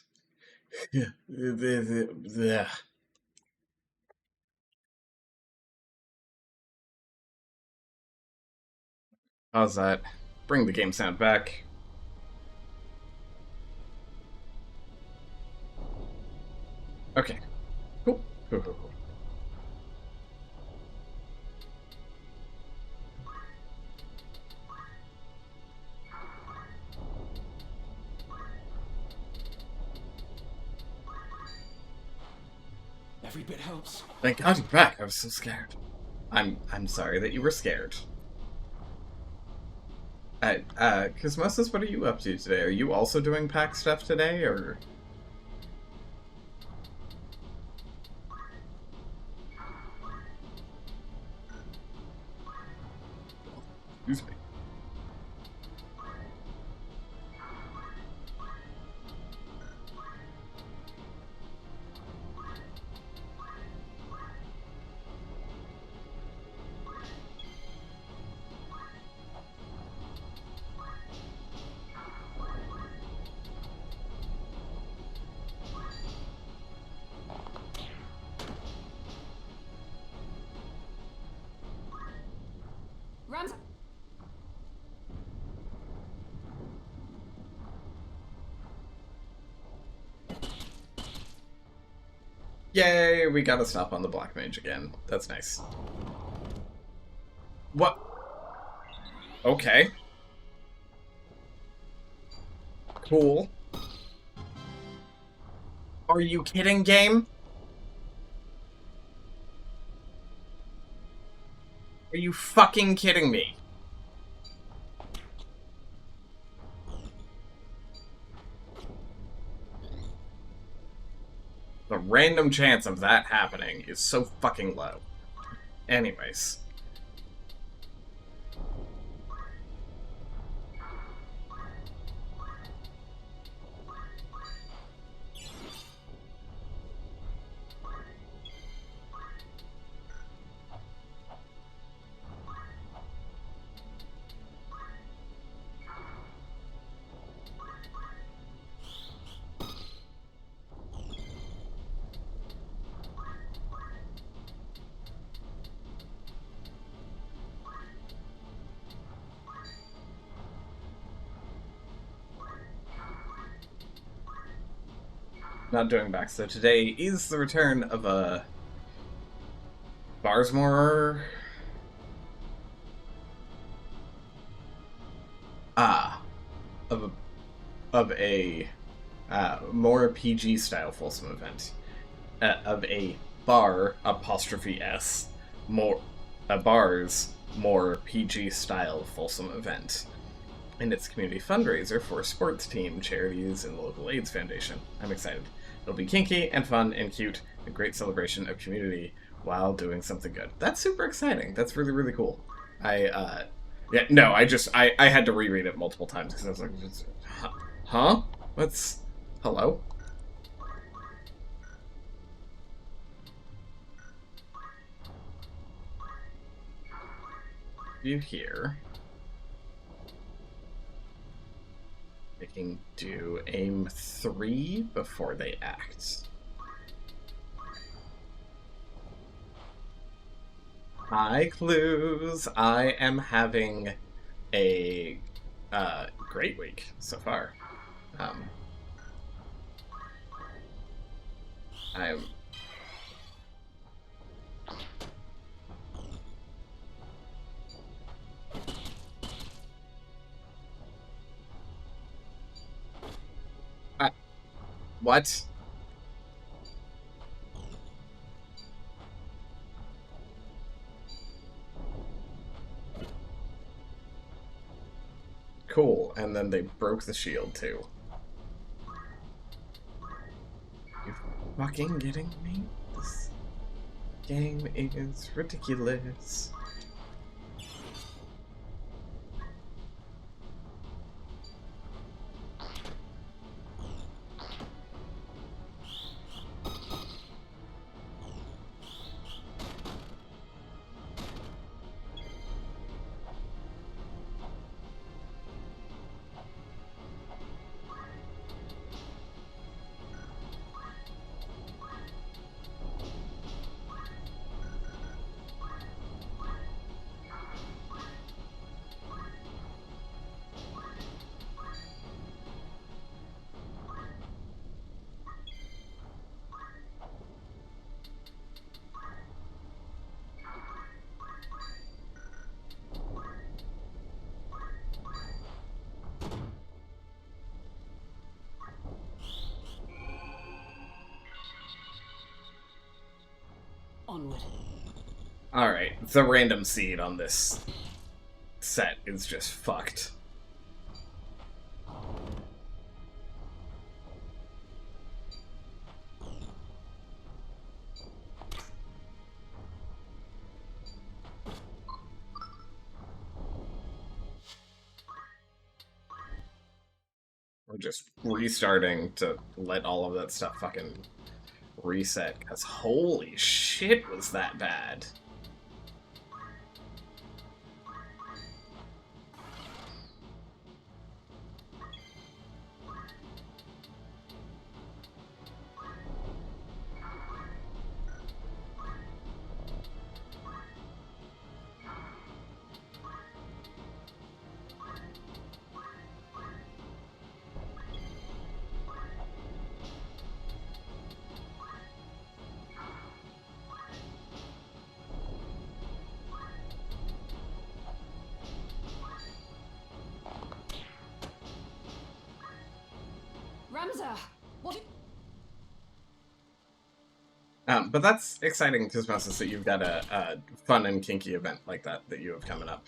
How's that? Bring the game sound back. Okay. Cool. Cool. Every bit helps. Thank God you're back. I was so scared. I'm sorry that you were scared. Cosmosis, what are you up to today? Are you also doing pack stuff today, or? Excuse me. Rams. Yay, we gotta stop on the Black Mage again. That's nice. What? Okay. Cool. Are you kidding, game? Are you fucking kidding me? The random chance of that happening is so fucking low. Anyways. Not doing back, so today is the return of a Barsmore. Of a more PG style Folsom event. Of a bar apostrophe S more a bar's more PG style Folsom event. And it's a community fundraiser for a sports team, charities, and the local AIDS foundation. I'm excited. It'll be kinky and fun and cute, a great celebration of community while doing something good. That's super exciting. That's really, really cool. I had to reread it multiple times because I was like, huh? What's... Hello? You here? They can do aim 3 before they act. Hi, Clues! I am having a great week so far. I'm... What? Cool, and then they broke the shield too. fucking kidding me? This game is ridiculous. Onward. Alright, the random seed on this set is just fucked. We're just restarting to let all of that stuff fucking reset, because holy shit was that bad. Ramza, what? But that's exciting, Cosmosis, that you've got a fun and kinky event like that you have coming up.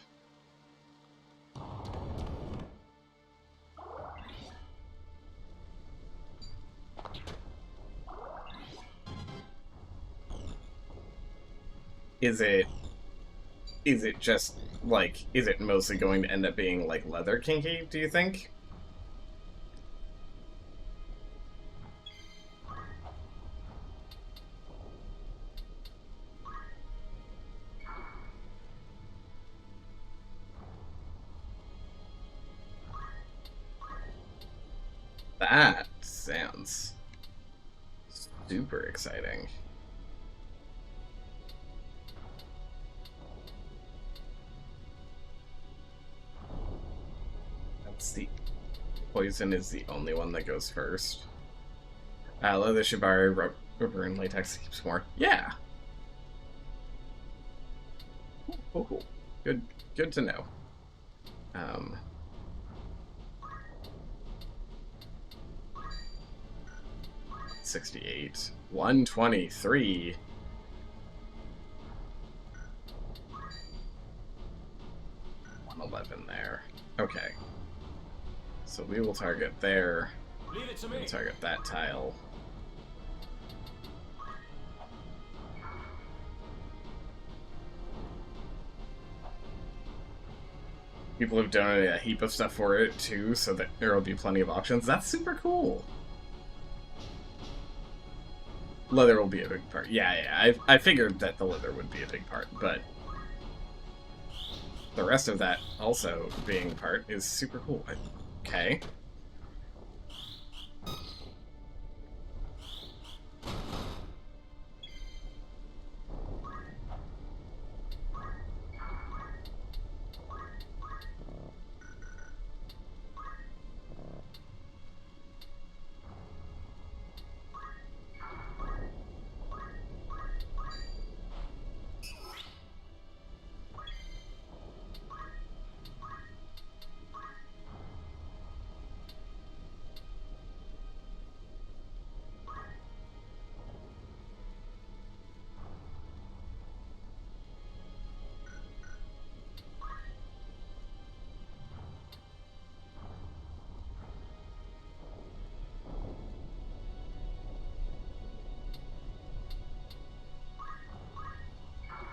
Is it just, like, is it mostly going to end up being, like, leather kinky, do you think? That sounds super exciting. That's the poison is the only one that goes first. Leather shibari, rubber and latex keeps more. Yeah. Cool. Good to know. 68, 123. $111 there. Okay. So we will target there. Leave it to me. We'll target that tile. People have donated a heap of stuff for it too, so that there will be plenty of auctions. That's super cool. Leather will be a big part. Yeah. I figured that the leather would be a big part, but the rest of that also being part is super cool. Okay.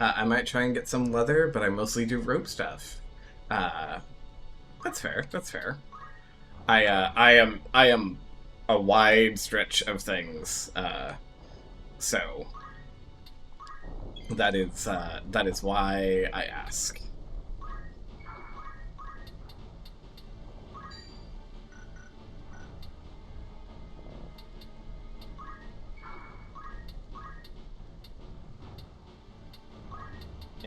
I might try and get some leather, but I mostly do rope stuff. That's fair. That's fair. I am a wide stretch of things. So that is why I ask.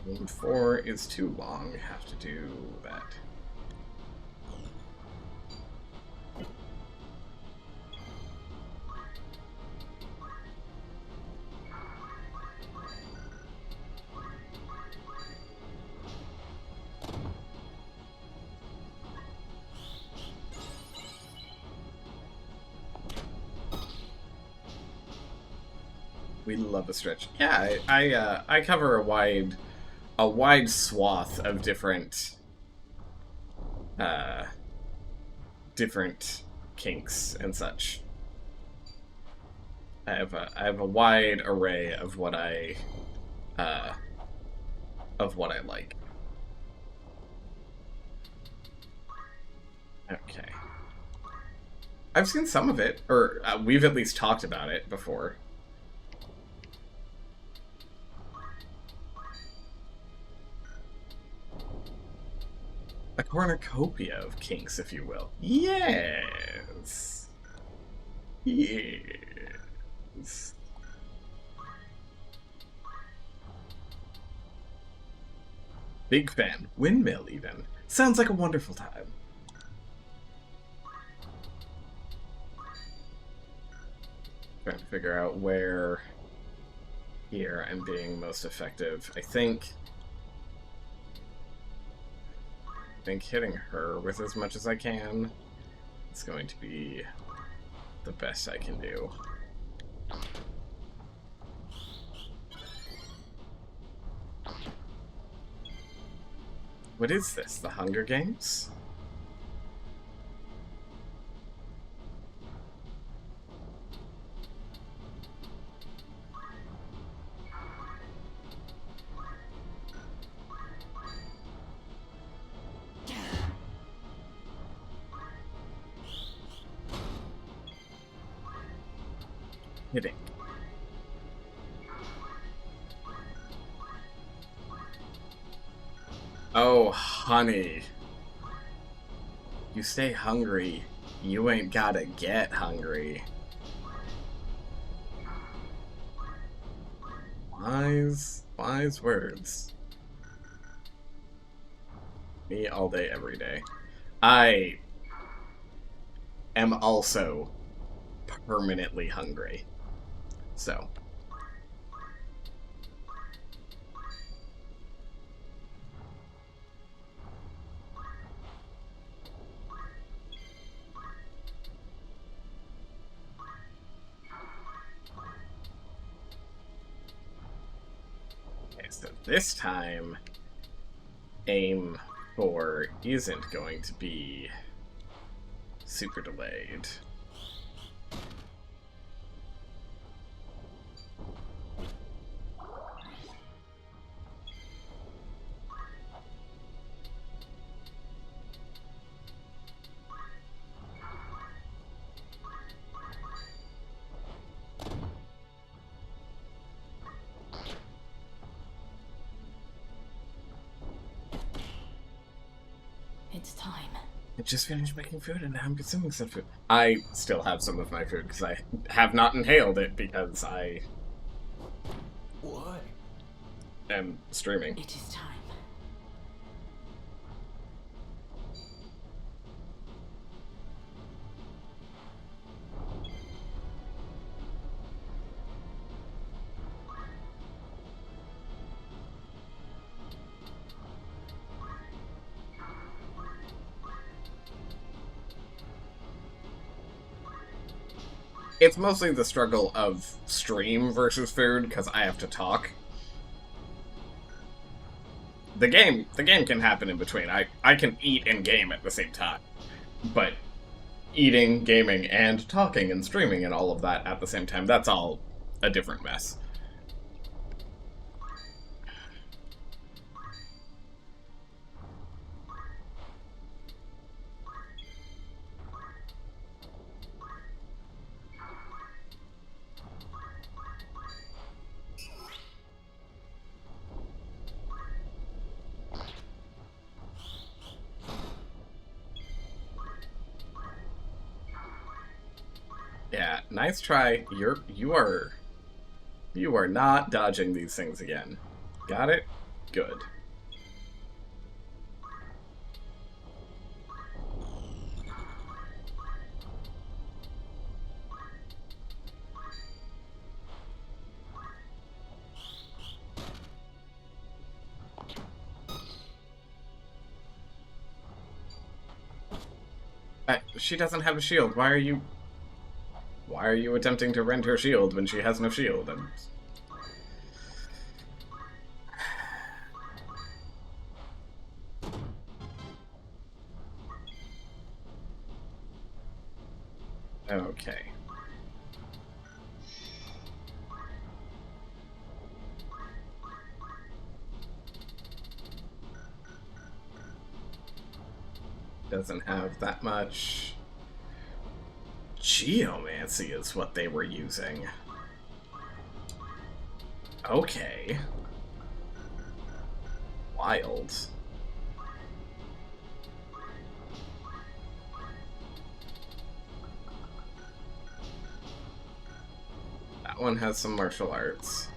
And 4 is too long. Have to do that. We love a stretch. Yeah, I cover a wide swath of different kinks and such. I have a wide array of what I like. Okay. I've seen some of it, or we've at least talked about it before. A cornucopia of kinks, if you will. Yes. Yes. Big fan. Windmill, even. Sounds like a wonderful time. Trying to figure out where here I'm being most effective. I think hitting her with as much as I can is going to be the best I can do. What is this? The Hunger Games? Hitting. Oh, honey. You stay hungry. You ain't gotta get hungry. Wise words. Me all day, every day. I am also permanently hungry. So. Okay, so this time, aim 4 isn't going to be super delayed. It's time. I just finished making food and now I'm consuming some food. I still have some of my food because I have not inhaled it because I am streaming. It is time. It's mostly the struggle of stream versus food, because I have to talk. The game can happen in between. I can eat and game at the same time. But eating, gaming, and talking and streaming and all of that at the same time, that's all a different mess. Nice try. You are not dodging these things again. Got it? Good. She doesn't have a shield. Why are you attempting to rend her shield when she has no shield? Okay. Doesn't have that much. Geomancy is what they were using. Okay. Wild. That one has some martial arts.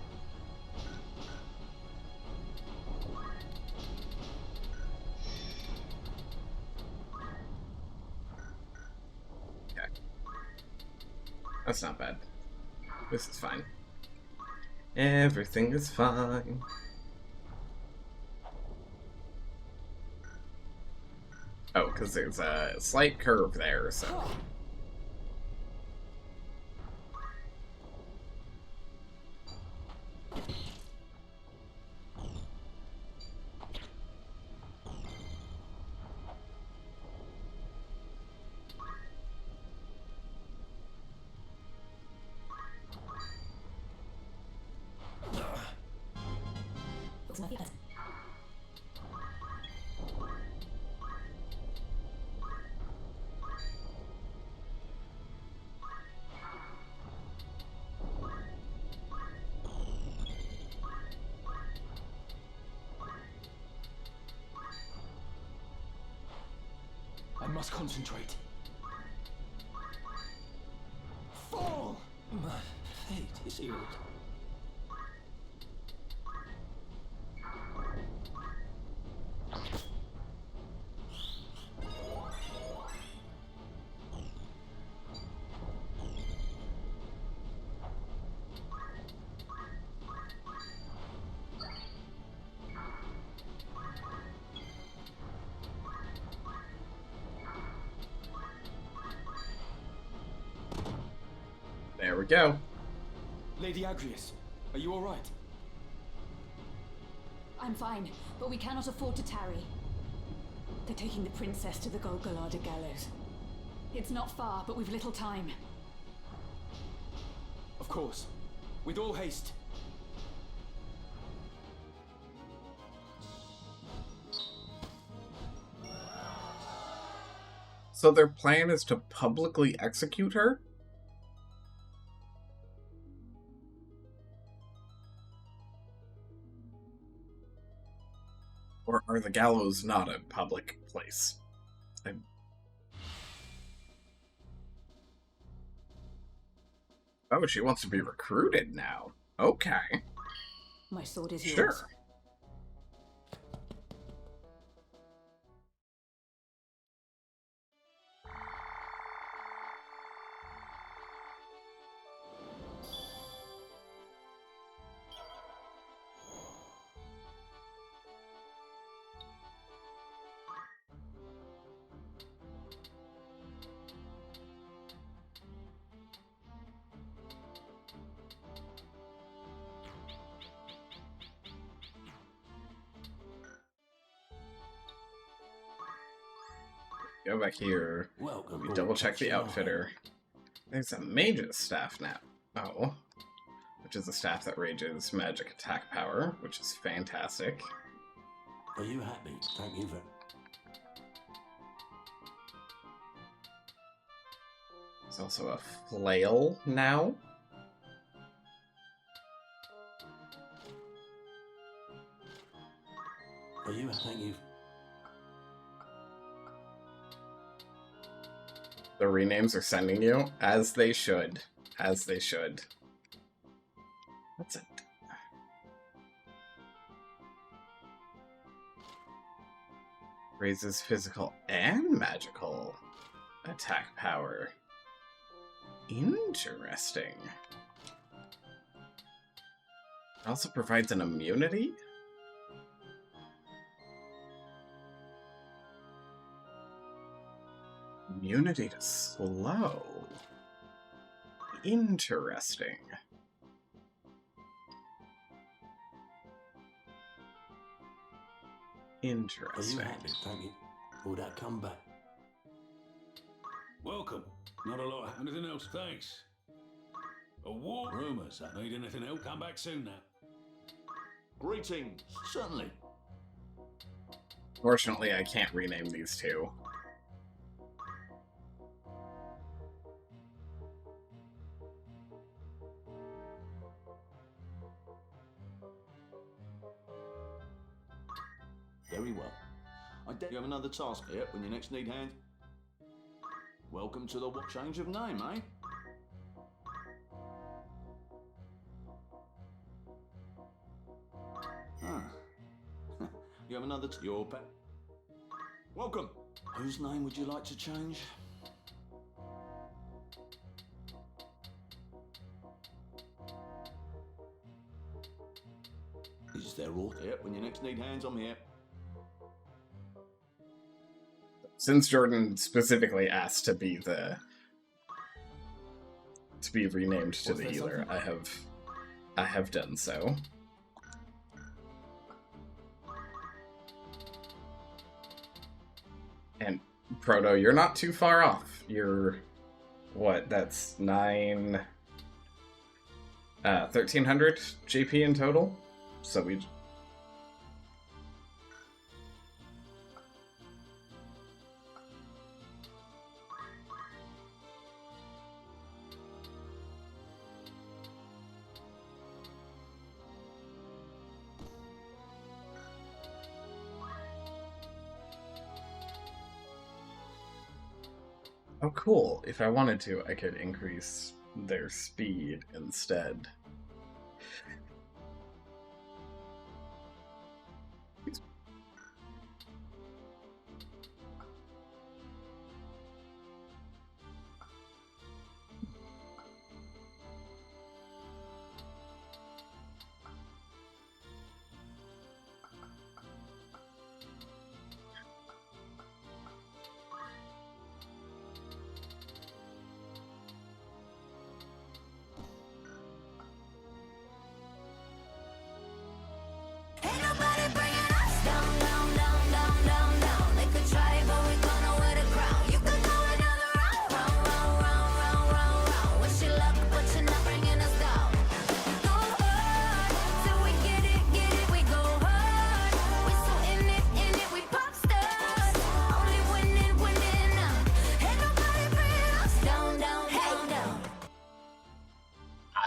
That's not bad. This is fine. Everything is fine. Oh, because there's a slight curve there, so... I must concentrate. Fall! My fate is sealed. There we go. Lady Agrias, are you alright? I'm fine, but we cannot afford to tarry. They're taking the princess to the Golgolada gallows. It's not far, but we've little time. Of course. With all haste. So their plan is to publicly execute her? Or are the gallows not a public place? Oh, she wants to be recruited now. Okay. My sword is sure. yours. Go back here. Welcome. We double check the outfitter. There's a mage's staff now. Oh. Which is a staff that rages magic attack power, which is fantastic. Are you happy? Thank you for... There's also a flail now. Are you? Thank you. The renames are sending you, as they should. as they should. What's it? Raises physical and magical attack power. Interesting. It also provides an immunity? Immunity to slow. Interesting. Interesting. Are you happy, thank you? Will that come back? Welcome. Not a lot. Anything else? Thanks. A war? Rumours. I need anything else? Come back soon now. Greetings. Certainly. Fortunately, I can't rename these two. Very well. I bet you have another task here when you next need hand. Welcome to the change of name, eh? Ah. You have another your pet. Welcome. Whose name would you like to change? Is there all? Yep, when you next need hands, I'm here. Since Jordan specifically asked to be renamed to the healer, I have done so. And Proto, you're not too far off. You're what? That's 1300 GP in total. So we. Oh, cool. If I wanted to, I could increase their speed instead.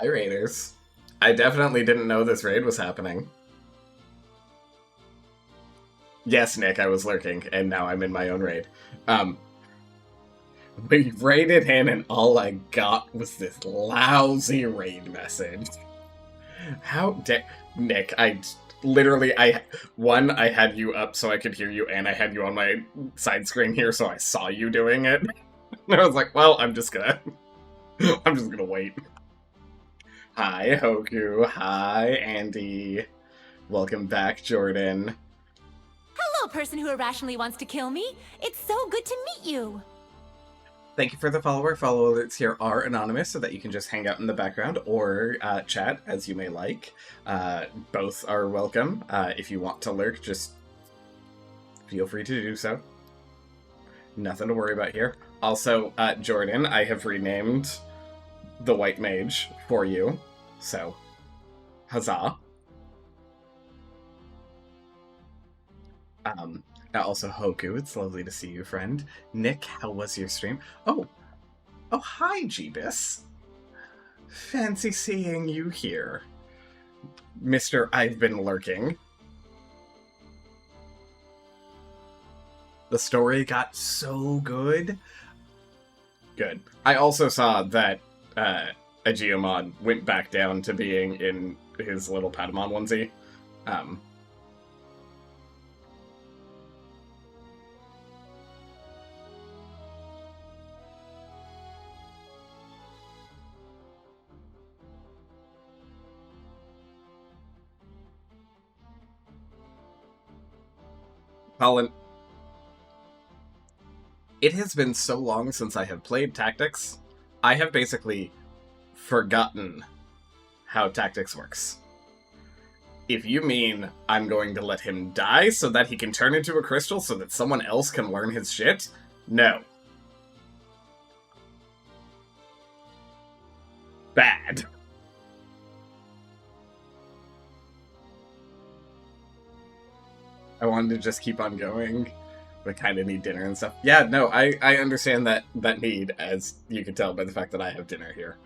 Hi, Raiders. I definitely didn't know this raid was happening. Yes, Nick, I was lurking, and now I'm in my own raid. We raided in, and all I got was this lousy raid message. How dare... Nick, I had you up so I could hear you, and I had you on my side screen here so I saw you doing it. And I was like, well, I'm just gonna wait. Hi, Hoku. Hi, Andy. Welcome back, Jordan. Hello, person who irrationally wants to kill me. It's so good to meet you. Thank you for the follower. Follow alerts here are anonymous so that you can just hang out in the background or chat as you may like. Both are welcome. If you want to lurk, just feel free to do so. Nothing to worry about here. Also, Jordan, I have renamed the White Mage for you. So, huzzah. Also, Hoku, it's lovely to see you, friend. Nick, how was your stream? Oh, hi, Jeebus. Fancy seeing you here. Mr. I've been lurking. The story got so good. Good. I also saw that a Geomon went back down to being in his little Patamon onesie. Colin, it has been so long since I have played Tactics, I have basically forgotten how Tactics works. If you mean I'm going to let him die so that he can turn into a crystal so that someone else can learn his shit, no. Bad. I wanted to just keep on going, but kind of need dinner and stuff. Yeah, no, I understand that need, as you can tell by the fact that I have dinner here.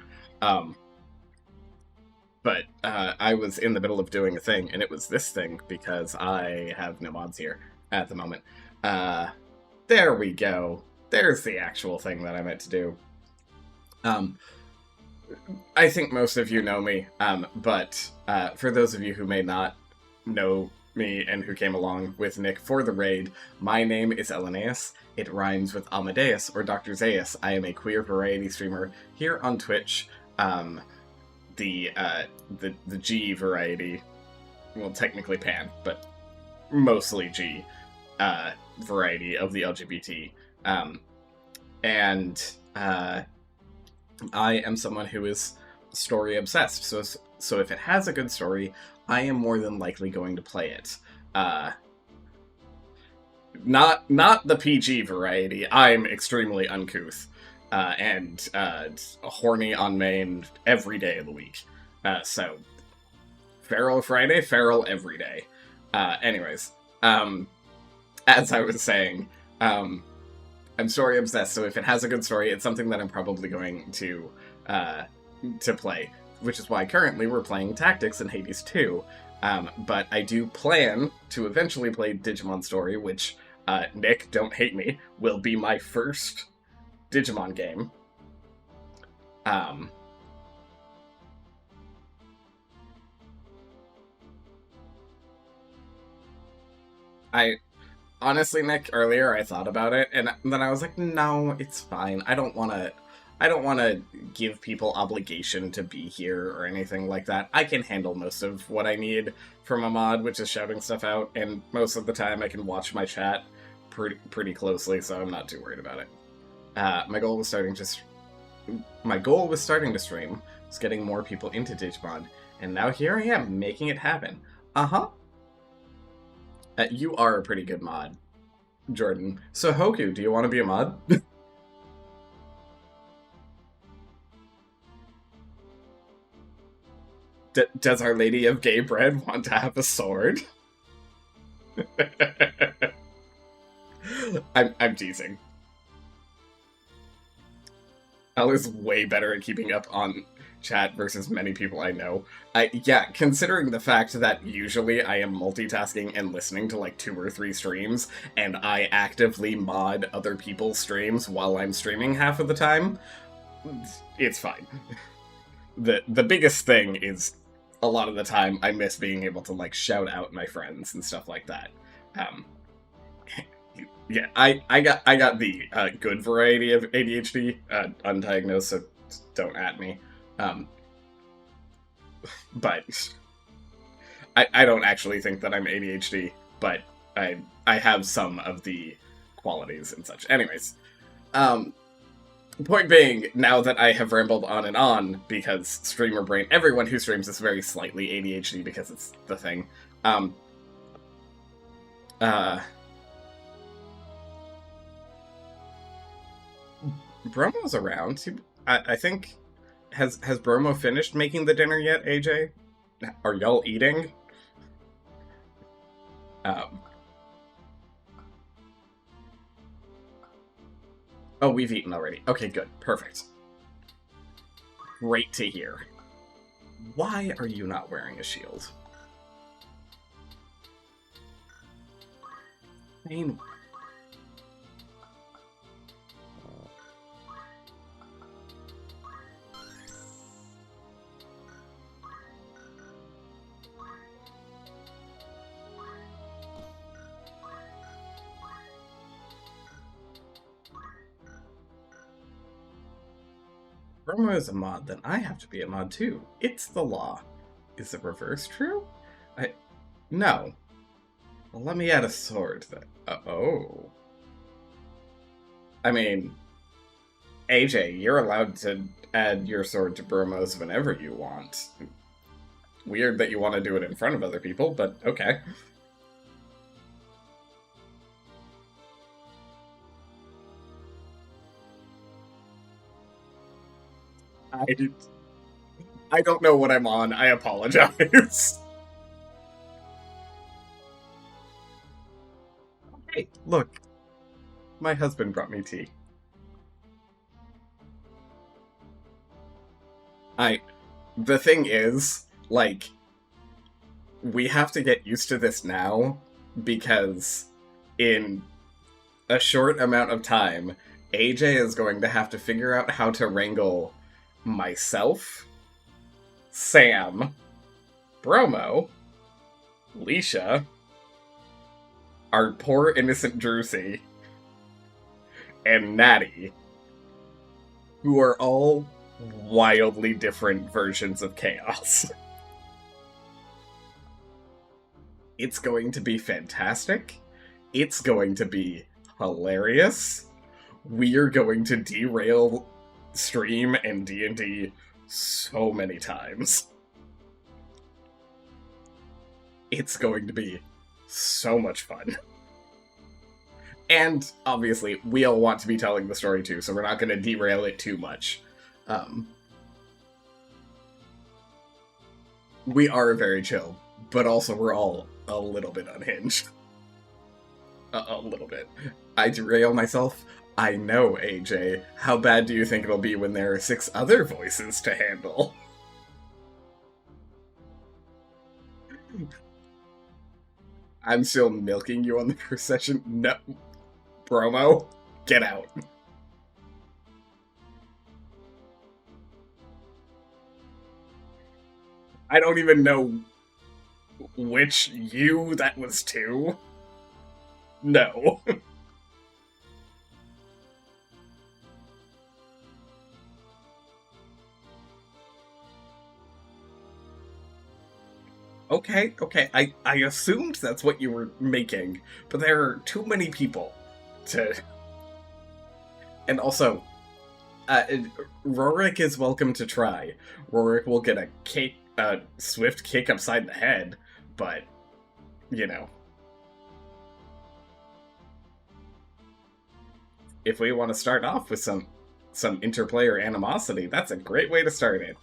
But I was in the middle of doing a thing, and it was this thing, because I have no mods here at the moment. There we go. There's the actual thing that I meant to do. I think most of you know me, but for those of you who may not know me and who came along with Nick for the raid, my name is Elenaeus. It rhymes with Amadeus or Dr. Zaius. I am a queer variety streamer here on Twitch. The G variety, well, technically pan, but mostly G variety of the LGBT. And I am someone who is story obsessed. So if it has a good story, I am more than likely going to play it. Not the PG variety. I'm extremely uncouth and horny on main every day of the week. So feral Friday, feral every day. Anyways, as I was saying, I'm story obsessed, so if it has a good story, it's something that I'm probably going to play, which is why currently we're playing Tactics in Hades 2. But I do plan to eventually play Digimon Story, which, Nick, don't hate me, will be my first Digimon game. Honestly, Nick, earlier I thought about it, and then I was like, no, it's fine. I don't want to give people obligation to be here or anything like that. I can handle most of what I need from a mod, which is shouting stuff out, and most of the time I can watch my chat pretty closely, so I'm not too worried about it. My goal was starting to stream, was getting more people into Digimon, and now here I am, making it happen. Uh-huh. You are a pretty good mod, Jordan. So Hoku, do you want to be a mod? Does Our Lady of Gay Bread want to have a sword? I'm teasing. Elle is way better at keeping up on chat versus many people I know. Yeah, considering the fact that usually I am multitasking and listening to like 2 or 3 streams, and I actively mod other people's streams while I'm streaming half of the time, it's fine. The biggest thing is, a lot of the time, I miss being able to like shout out my friends and stuff like that. Yeah, I got the good variety of ADHD, undiagnosed, so don't at me. But I don't actually think that I'm ADHD, but I have some of the qualities and such. Anyways, point being, now that I have rambled on and on, because streamer brain, everyone who streams is very slightly ADHD because it's the thing. Bromo's around. I think... Has Bromo finished making the dinner yet, AJ? Are y'all eating? Oh, we've eaten already. Okay, good. Perfect. Great to hear. Why are you not wearing a shield? Pain. Bromo is a mod, then I have to be a mod too. It's the law. Is the reverse true? No. Well, let me add a sword then. Oh. I mean, AJ, you're allowed to add your sword to Bromo's whenever you want. Weird that you want to do it in front of other people, but okay. I don't know what I'm on. I apologize. Hey, look. My husband brought me tea. The thing is, like, we have to get used to this now, because in a short amount of time, AJ is going to have to figure out how to wrangle myself, Sam, Bromo, Leisha, our poor innocent Drusy, and Natty, who are all wildly different versions of chaos. It's going to be fantastic. It's going to be hilarious. We're going to derail stream and D&D so many times. It's going to be so much fun. And, obviously, we all want to be telling the story too, so we're not going to derail it too much. We are very chill, but also we're all a little bit unhinged. A little bit. I derail myself? I know, AJ. How bad do you think it'll be when there are 6 other voices to handle? I'm still milking you on the first session? No. Bromo, get out. I don't even know which you that was to. No. Okay, I assumed that's what you were making, but there are too many people to... And also, Rorik is welcome to try. Rorik will get a swift kick upside the head, but, you know. If we want to start off with some interplayer animosity, that's a great way to start it.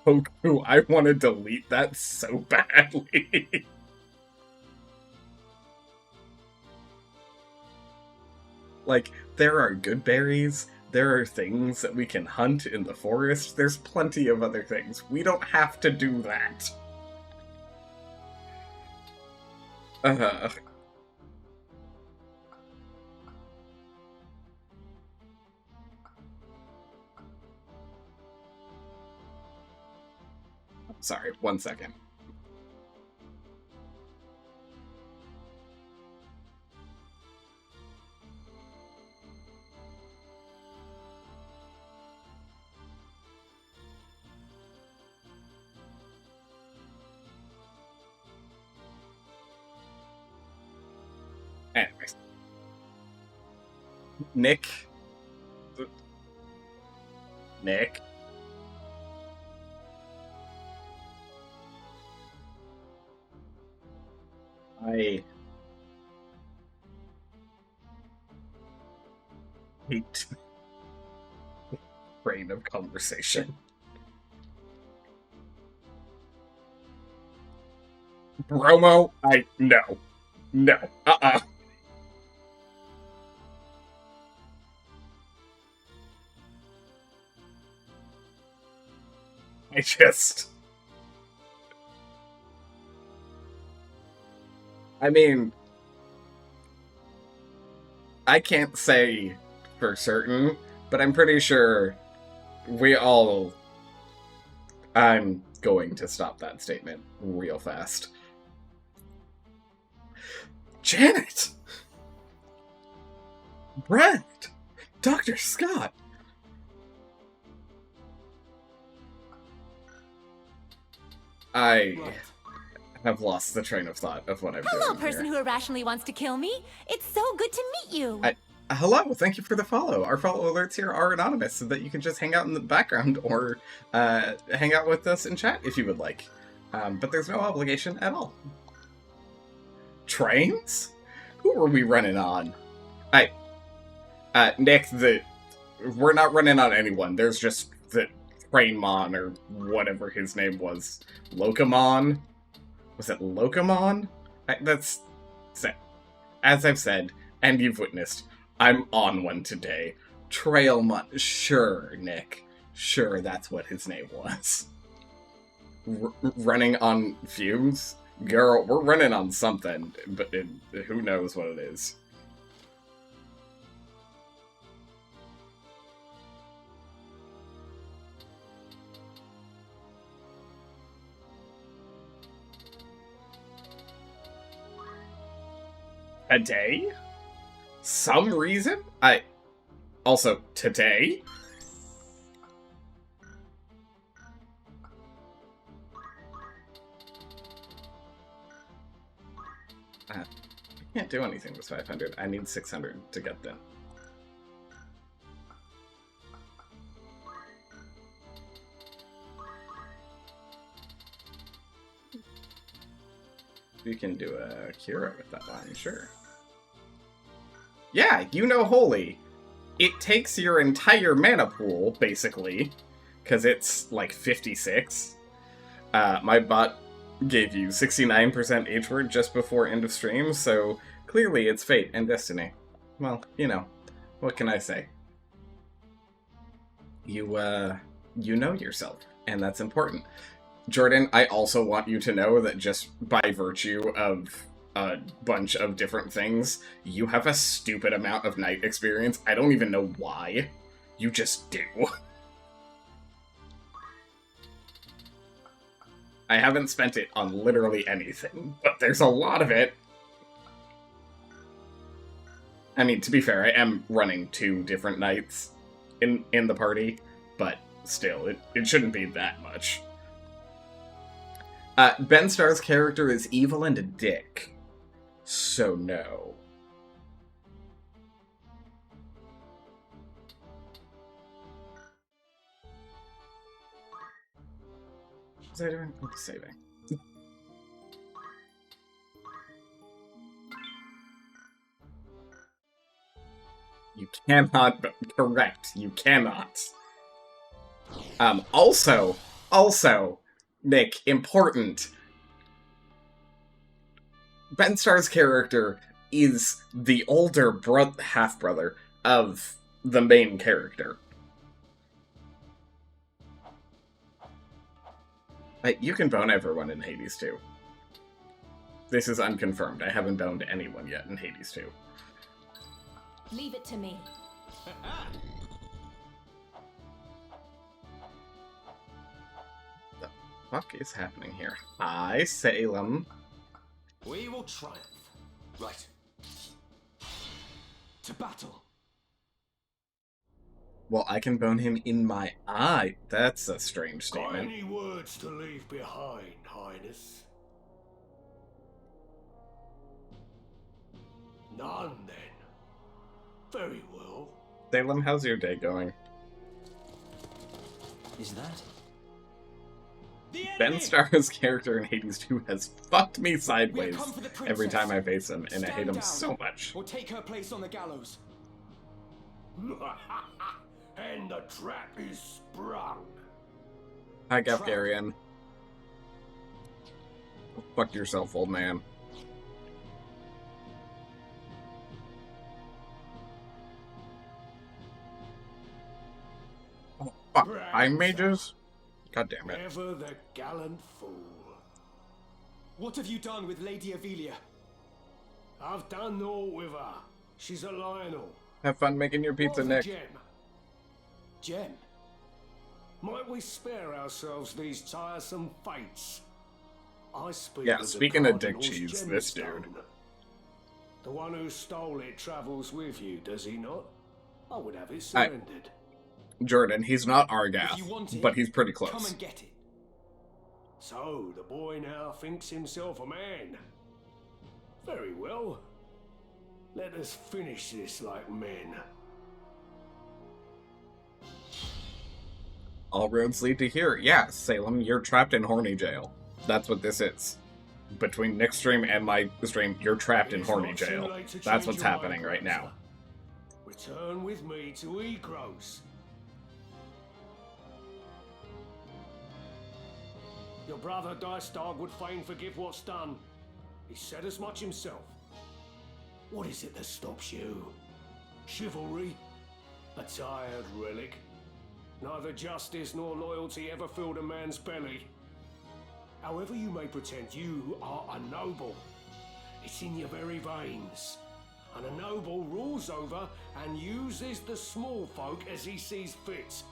Poku, I want to delete that so badly. Like, there are good berries, there are things that we can hunt in the forest, there's plenty of other things. We don't have to do that. Sorry, 1 second. Anyways. Nick. I hate brain of conversation. Bromo, no. I mean, I can't say for certain, but I'm pretty sure I'm going to stop that statement real fast. Janet! Brad! Dr. Scott! I have lost the train of thought of what I'm doing. Hello, person who irrationally wants to kill me. It's so good to meet you. Hello, thank you for the follow. Our follow alerts here are anonymous, so that you can just hang out in the background or hang out with us in chat if you would like. But there's no obligation at all. Trains? Who are we running on? Nick, we're not running on anyone. There's just the Trainmon, or whatever his name was. Locomon? Was it Locomon? That's... As I've said, and you've witnessed, I'm on one today. Trailmon. Sure, Nick. Sure, that's what his name was. Running on fumes? Girl, we're running on something, but who knows what it is. Today? Some reason? Also, today? I can't do anything with 500. I need 600 to get them. You can do a Cura with that line, sure. Yeah, you know Holy. It takes your entire mana pool, basically, because it's like 56. My bot gave you 69% H-word just before end of stream, so clearly it's fate and destiny. Well, you know, what can I say? You know yourself, and that's important. Jordan, I also want you to know that just by virtue of a bunch of different things, you have a stupid amount of night experience. I don't even know why. You just do. I haven't spent it on literally anything, but there's a lot of it. I mean, to be fair, I am running 2 different nights in the party, but still, it shouldn't be that much. Ben Starr's character is evil and a dick, so no. What was I doing? I'm saving. You cannot, correct, you cannot. Also, Nick, important. Ben Starr's character is the older half-brother of the main character. You can bone everyone in Hades 2. This is unconfirmed. I haven't boned anyone yet in Hades 2. Leave it to me. The fuck is happening here? Hi, Salem. We will triumph. Right. To battle. Well, I can bone him in my eye. That's a strange Got statement. any words to leave behind, Highness? None, then. Very well. Salem, how's your day going? Is that? Ben Starr's character in Hades 2 has fucked me sideways every time I face him, and I hate him so much. Or take her place on the gallows. And the trap is sprung. Hi, Gafgarian. Fuck yourself, old man. Oh, fuck. I'm mages? God damn it. Ever the gallant fool. What have you done with Lady Avelia? I've done naught with her. She's a Lionel. Have fun making your pizza, Nick. Gem. Might we spare ourselves these tiresome fates? I speak Yeah, of speaking of the dick cheese, this dude. The one who stole it travels with you, does he not? I would have it surrendered. Jordan, he's not Argath, If you want it, but he's pretty come close. and get it. So, the boy now thinks himself a man. Very well. Let us finish this like men. All roads lead to here. Yeah, Salem, you're trapped in horny jail. That's what this is. Between Nick's stream and my stream, you're trapped in horny jail. That's what's happening right now. Return with me to Egros. Your brother Dice Dog would fain forgive what's done. He said as much himself. What is it that stops you? Chivalry? A tired relic? Neither justice nor loyalty ever filled a man's belly. However you may pretend, you are a noble. It's in your very veins. And a noble rules over and uses the small folk as he sees fit.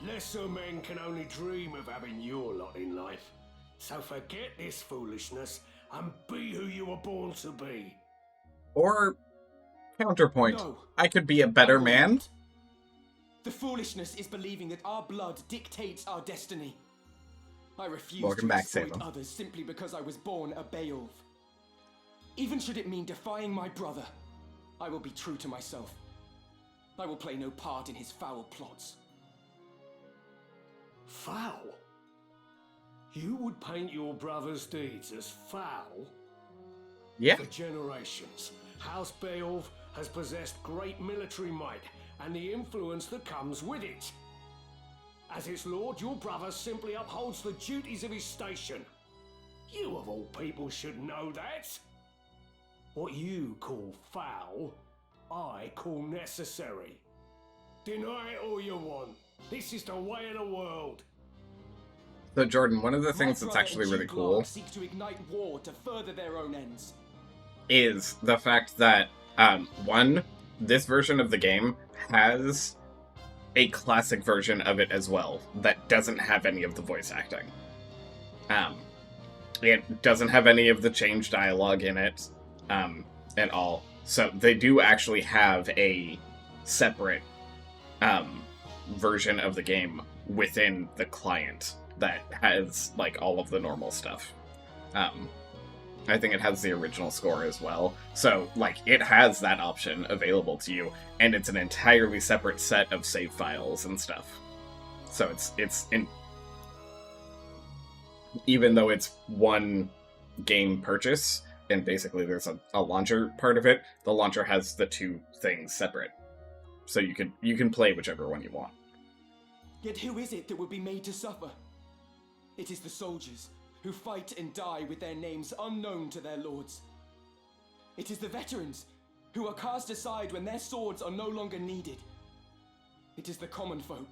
Lesser men can only dream of having your lot in life. So forget this foolishness and be who you were born to be. Or, counterpoint, No, I could be a better man. The foolishness is believing that our blood dictates our destiny. I refuse Welcome to back, exploit Salem. others simply because I was born a Beowulf. Even should it mean defying my brother, I will be true to myself. I will play no part in his foul plots. Foul? You would paint your brother's deeds as foul? Yeah. For generations, House Beowulf has possessed great military might and the influence that comes with it. As its lord, your brother simply upholds the duties of his station. You of all people should know that. What you call foul, I call necessary. Deny it all you want. This is the way of the world. So Jordan, one of the things My that's brother actually and really Duke cool Lark seek to ignite war to further their own ends. is the fact that, one, this version of the game has a classic version of it as well that doesn't have any of the voice acting. It doesn't have any of the change dialogue in it at all. So they do actually have a separate version of the game within the client that has like all of the normal stuff. I think it has the original score as well. So, like, it has that option available to you, and it's an entirely separate set of save files and stuff. So even though it's one game purchase, and basically there's a launcher part of it, the launcher has the two things separate. So you can play whichever one you want. Yet who is it that will be made to suffer? It is the soldiers, who fight and die with their names unknown to their lords. It is the veterans, who are cast aside when their swords are no longer needed. It is the common folk,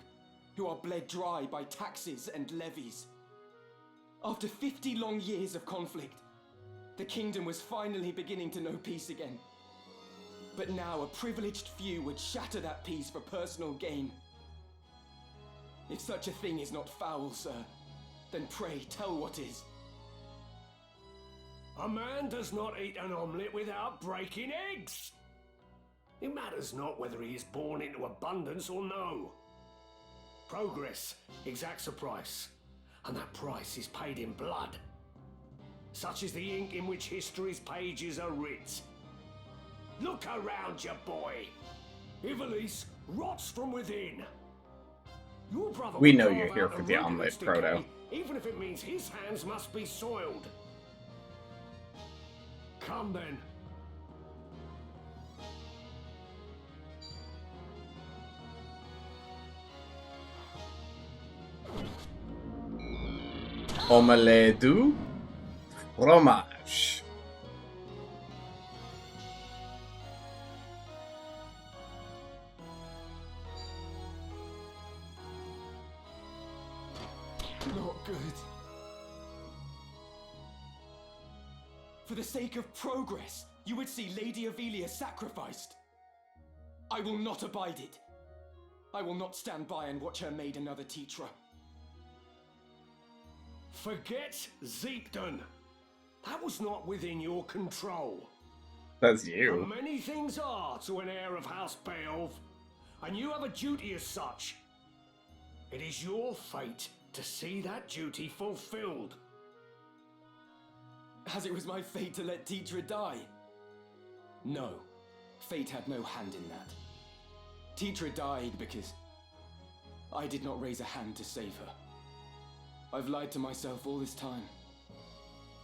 who are bled dry by taxes and levies. After 50 long years of conflict, the kingdom was finally beginning to know peace again. But now a privileged few would shatter that peace for personal gain. If such a thing is not foul, sir, then pray tell what is. A man does not eat an omelette without breaking eggs. It matters not whether he is born into abundance or no. Progress exacts a price, and that price is paid in blood. Such is the ink in which history's pages are writ. Look around you, boy. Ivalice rots from within. Your brother We will know carve you're here out for a the omelet, rudiments Proto. decay, even if it means his hands must be soiled. Come then. Omelette du fromage. Not good. For the sake of progress, you would see Lady Avelia sacrificed. I will not abide it. I will not stand by and watch her made another Tetra. Forget Zeepton. That was not within your control. That's you. And many things are to an heir of House Beowulf, and you have a duty as such. It is your fate to see that duty fulfilled. As it was my fate to let Tetra die. No, fate had no hand in that. Tetra died because I did not raise a hand to save her. I've lied to myself all this time.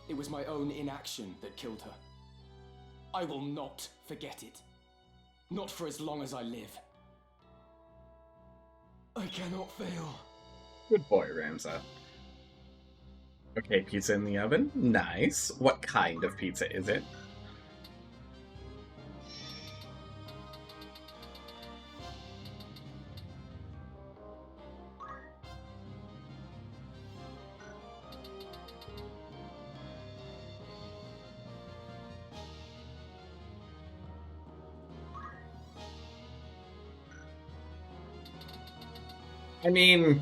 It was my own inaction that killed her. I will not forget it. Not for as long as I live. I cannot fail. Good boy, Ramza. Okay, pizza in the oven. Nice. What kind of pizza is it? I mean,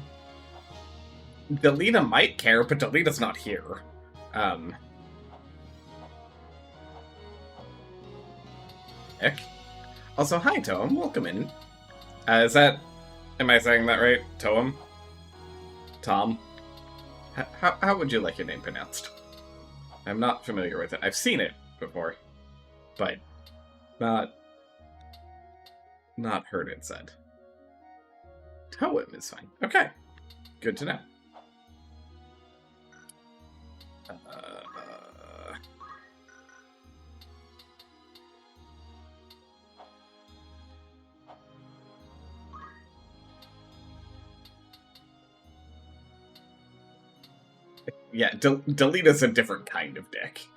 Delita might care, but Delita's not here. Heck. Also, hi, Toem. Welcome in. Is that... Am I saying that right? Toem? Tom? How would you like your name pronounced? I'm not familiar with it. I've seen it before, but not heard it said. Toem is fine. Okay. Good to know. Yeah, Delita's a different kind of dick.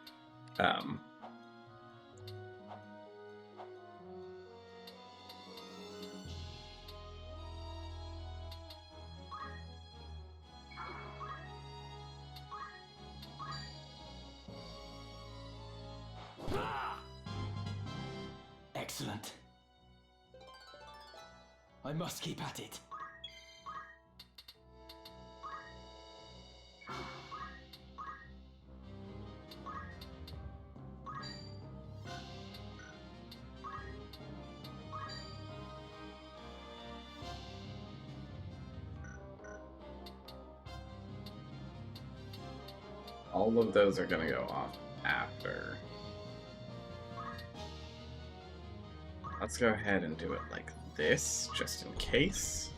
Excellent. I must keep at it. All of those are gonna go off after. Let's go ahead and do it like this, just in case.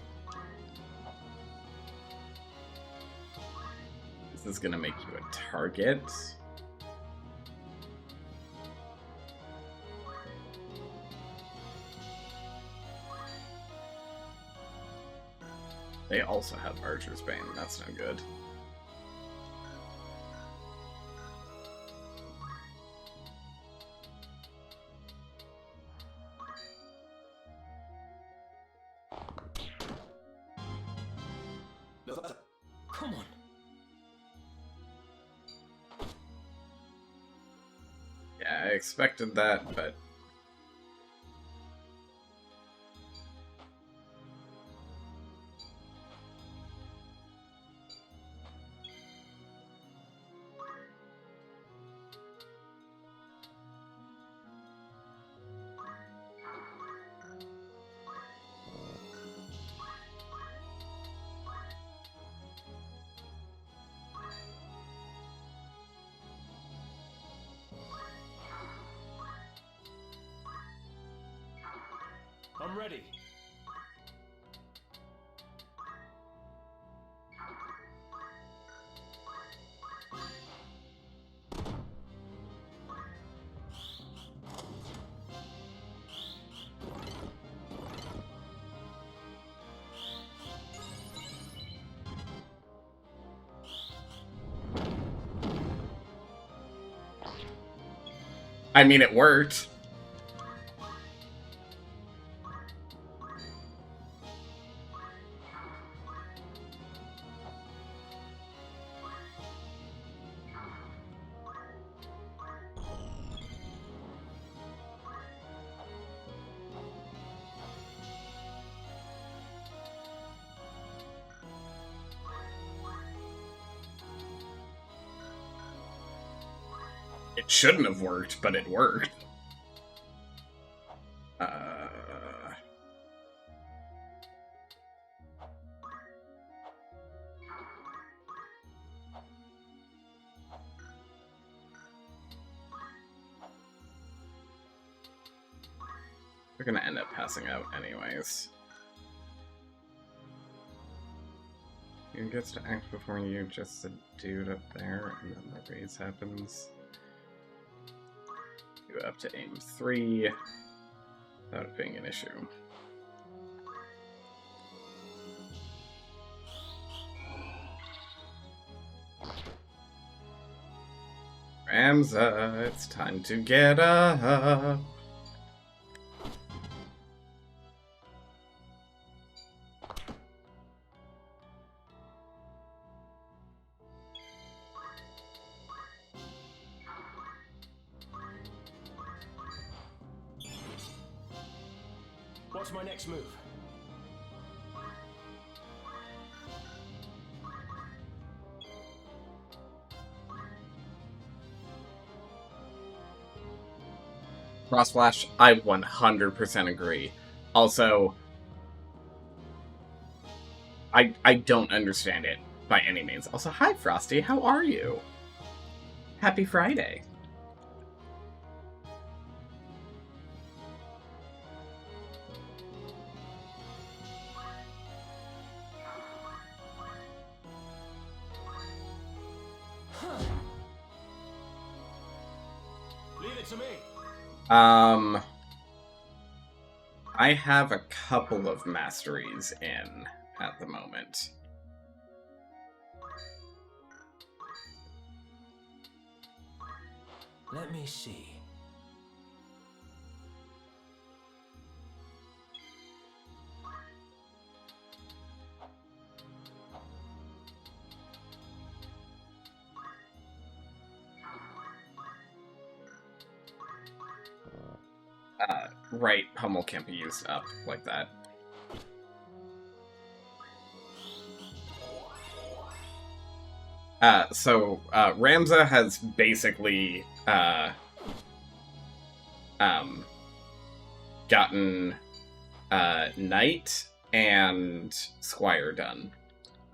This is gonna make you a target. They also have Archer's Bane, that's no good. Come on. Yeah, I expected that, but... I'm ready. I mean, it worked. It shouldn't have worked, but it worked. We're gonna end up passing out anyways. He gets to act before you, just a dude up there, and then the raise happens. You up to aim 3 without it being an issue. Ramza, it's time to get up. What's my next move? Crossflash, I 100% agree. Also, I don't understand it by any means. Also, hi Frosty, how are you? Happy Friday. Leave it to me. I have a couple of masteries in at the moment. Let me see. Right, Hummel can't be used up like that. Ramza has basically, gotten, Knight and Squire done,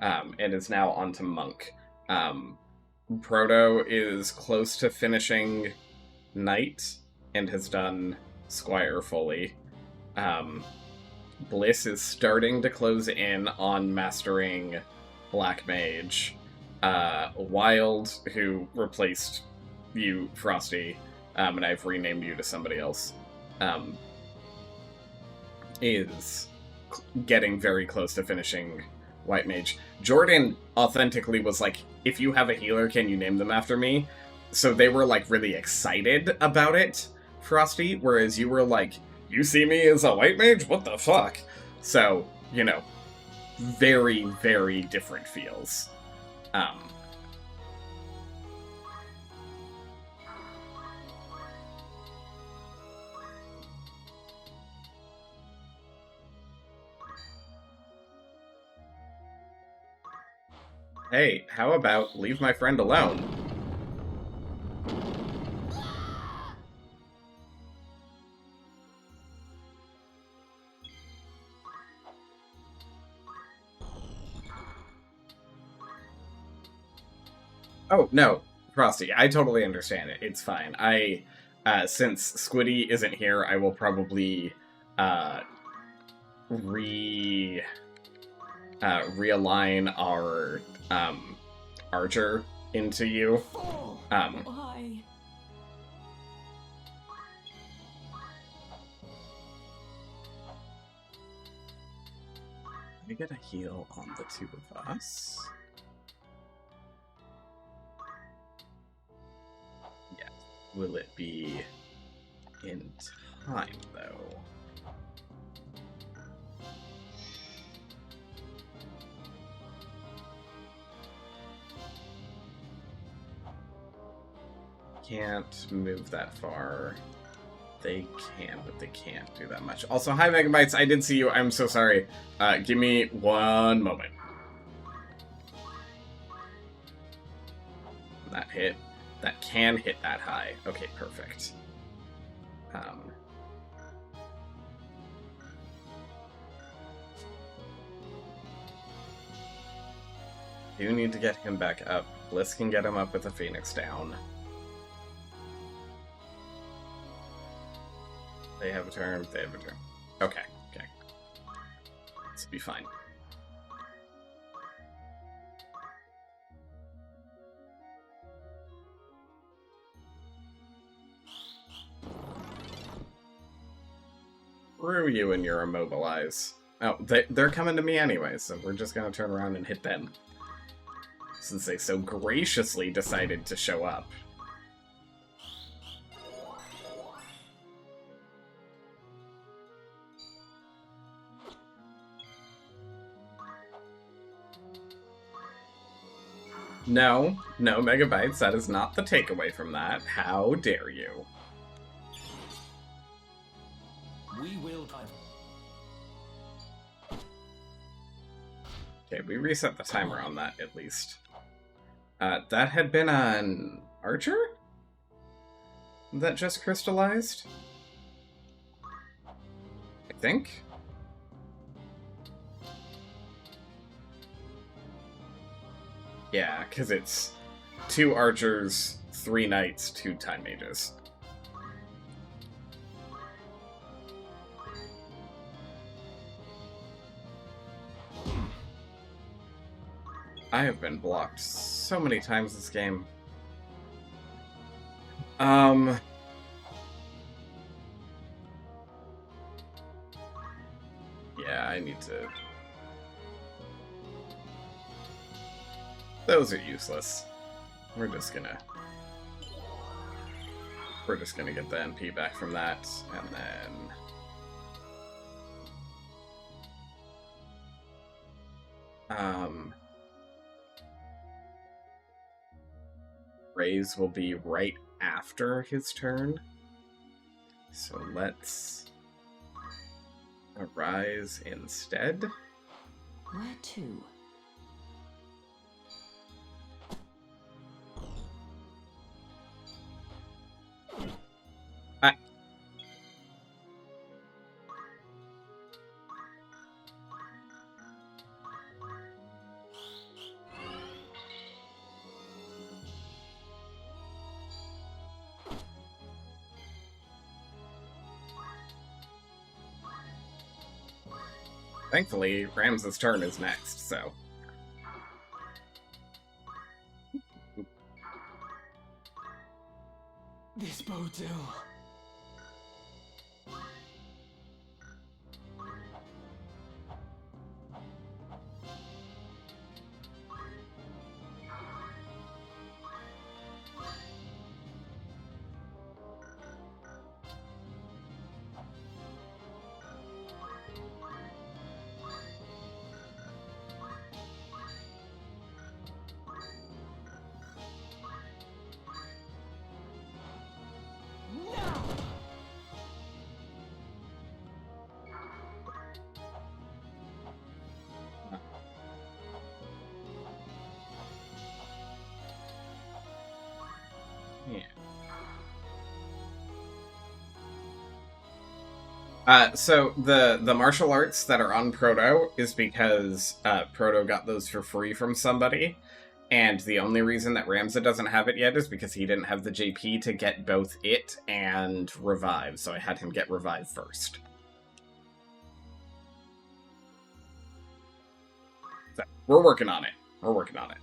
and is now onto Monk. Proto is close to finishing Knight, and has done Squire fully. Bliss is starting to close in on mastering Black Mage. Wild, who replaced you, Frosty, and I've renamed you to somebody else, is getting very close to finishing White Mage. Jordan authentically was like, if you have a healer, can you name them after me? So they were like really excited about it, Frosty, whereas you were like, you see me as a White Mage? What the fuck? So, you know, very, very different feels. Hey, how about leave my friend alone? Oh, no, Frosty, I totally understand it. It's fine. Since Squiddy isn't here, I will probably, realign our, Archer into you. Why? Let me get a heal on the two of us. Yes. Will it be in time, though? Can't move that far. They can, but they can't do that much. Also, hi Megabytes, I did see you. I'm so sorry. Give me one moment. That hit. That can hit that high. Okay, perfect. You need to get him back up. Bliss can get him up with a Phoenix down. They have a turn. They have a turn. Okay. Okay. This will be fine. Screw you and your immobilize. Oh, they're coming to me anyway, so we're just gonna turn around and hit them. Since they so graciously decided to show up. No, no megabytes, that is not the takeaway from that. How dare you? We will. Okay, we reset the timer on that, at least. That had been an archer? That just crystallized? I think? Yeah, because it's 2 archers, 3 knights, 2 time mages. I have been blocked so many times this game. Yeah, I need to... Those are useless. We're just gonna get the MP back from that, and then... Raise will be right after his turn. So let's arise instead. Where to? Thankfully, Rams's turn is next, so... This bodes ill. So the martial arts that are on Proto is because Proto got those for free from somebody, and the only reason that Ramza doesn't have it yet is because he didn't have the JP to get both it and Revive, so I had him get Revive first. So, we're working on it. We're working on it.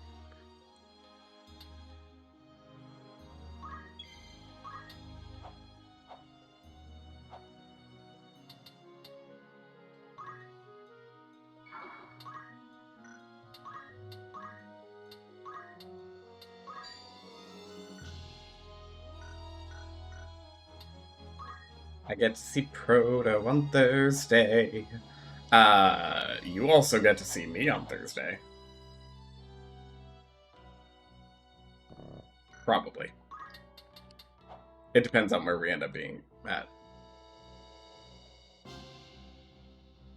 I get to see Proto on Thursday. You also get to see me on Thursday. Probably. It depends on where we end up being at.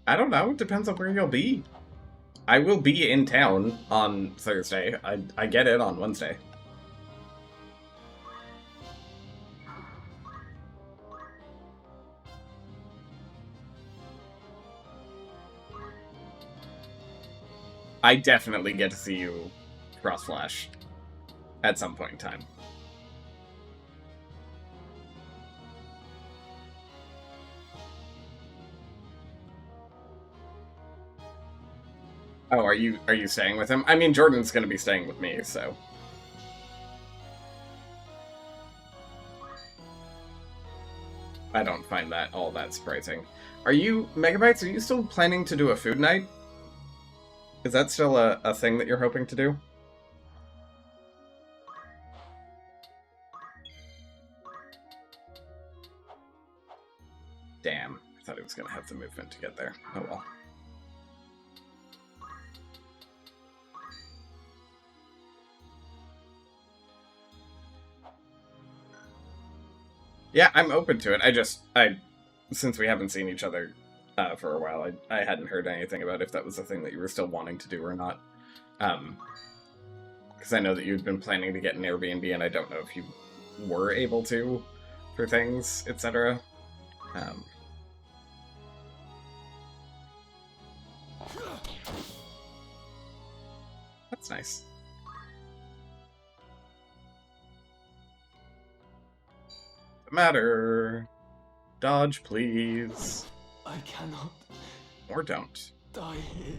I don't know. It depends on where you'll be. I will be in town on Thursday. I get it on Wednesday. I definitely get to see you cross-flash at some point in time. Oh, are you staying with him? I mean, Jordan's gonna be staying with me, so. I don't find that all that surprising. Are you, Megabytes, are you still planning to do a food night? Is that still a thing that you're hoping to do? Damn, I thought he was gonna have the movement to get there. Oh well. Yeah, I'm open to it. Since we haven't seen each other for a while, I hadn't heard anything about if that was a thing that you were still wanting to do or not. Because I know that you'd been planning to get an Airbnb, and I don't know if you were able to for things, etc. That's nice. The matter. Dodge, please. I cannot. Or don't. Die here.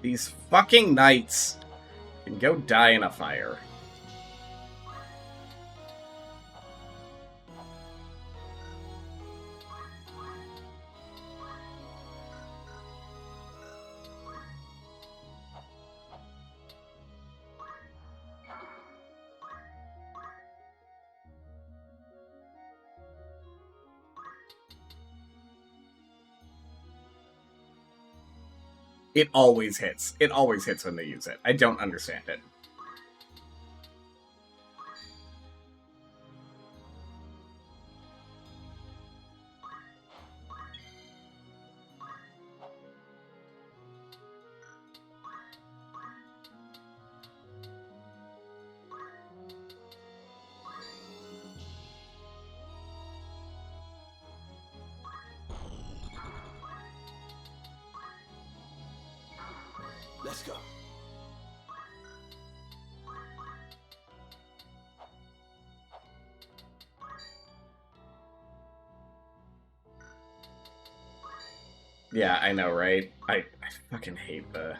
These fucking knights can go die in a fire. It always hits. It always hits when they use it. I don't understand it. Let's go. Yeah, I know, right? I fucking hate the...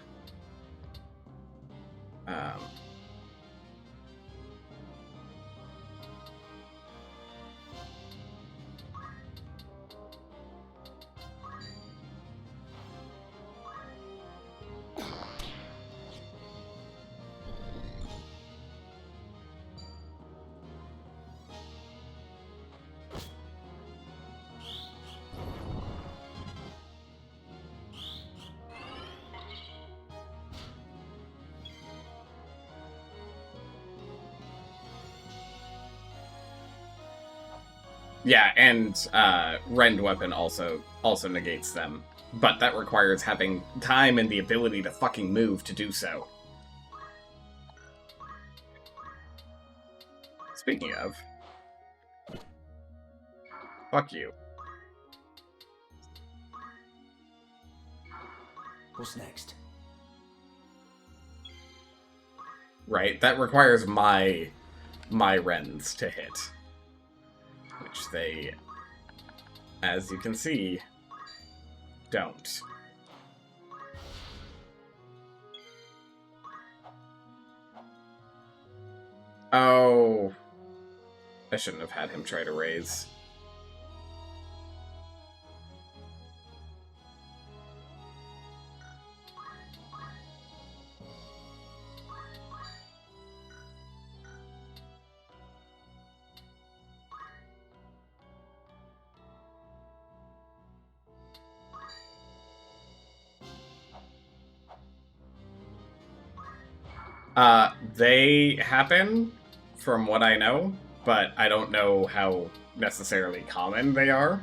Yeah, and Rend Weapon also negates them. But that requires having time and the ability to fucking move to do so. Speaking of... Fuck you. What's next? Right, that requires my Rends to hit. Which they, as you can see, don't. Oh. I shouldn't have had him try to raise. They happen, from what I know, but I don't know how necessarily common they are.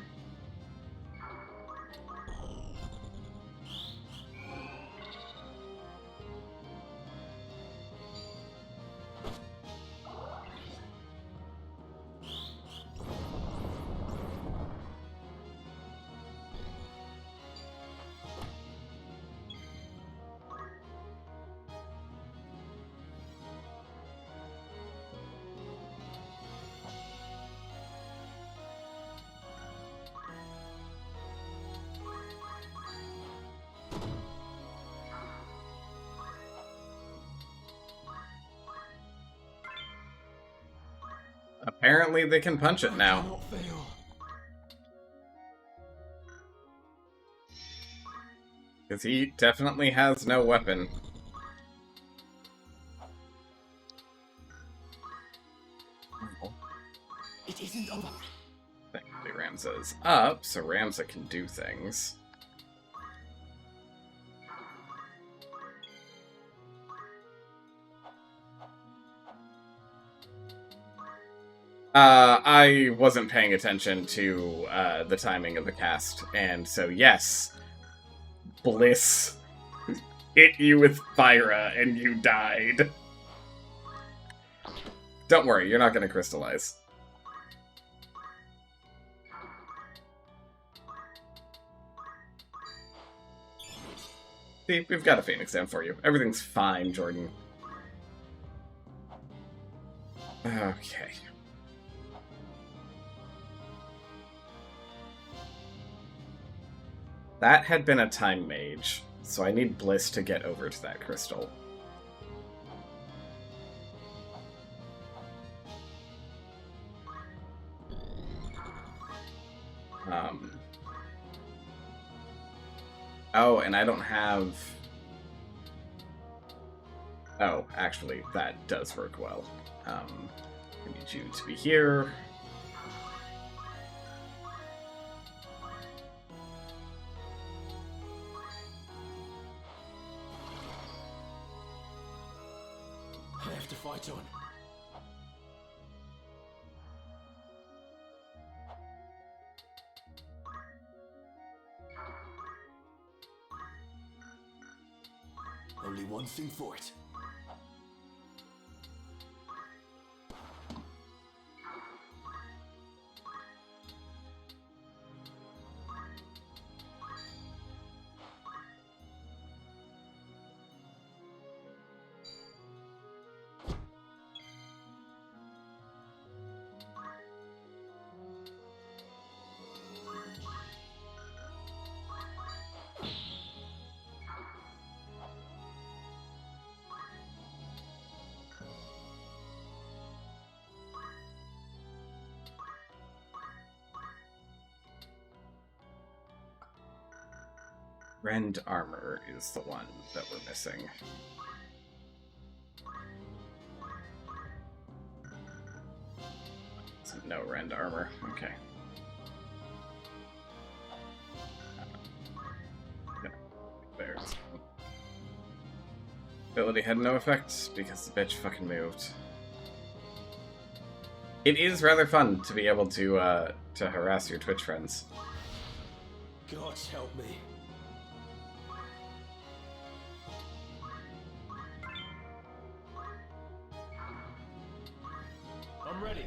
Apparently they can punch it now. Because he definitely has no weapon. It isn't over. Thankfully Ramza is up, so Ramza can do things. I wasn't paying attention to the timing of the cast, and so yes, Bliss hit you with Fyra and you died. Don't worry, you're not going to crystallize. See, we've got a Phoenix down for you. Everything's fine, Jordan. Okay. That had been a time mage, so I need Bliss to get over to that crystal. Oh, and I don't have... Oh, actually, that does work well. I need you to be here. I have to fight on. Only one thing for it. Rend armor is the one that we're missing. So no Rend armor. Okay. There's... Ability had no effect because the bitch fucking moved. It is rather fun to be able to harass your Twitch friends. God help me. I'm ready.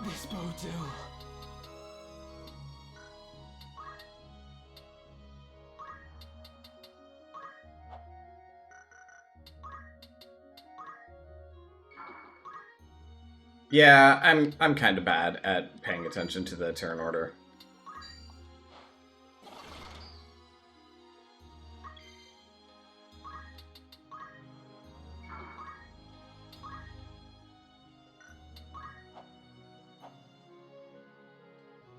This bodes ill. Yeah, I'm kind of bad at paying attention to the turn order.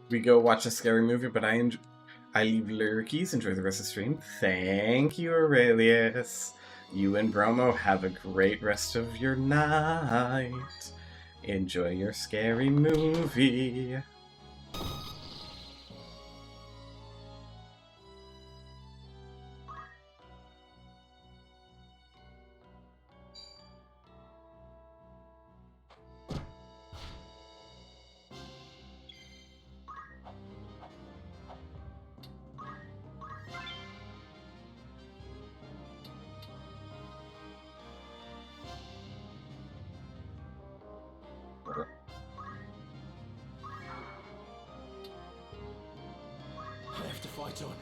We go watch a scary movie, but I leave lurkies. Enjoy the rest of the stream. Thank you, Aurelius. You and Bromo have a great rest of your night. Enjoy your scary movie. I have to fight on.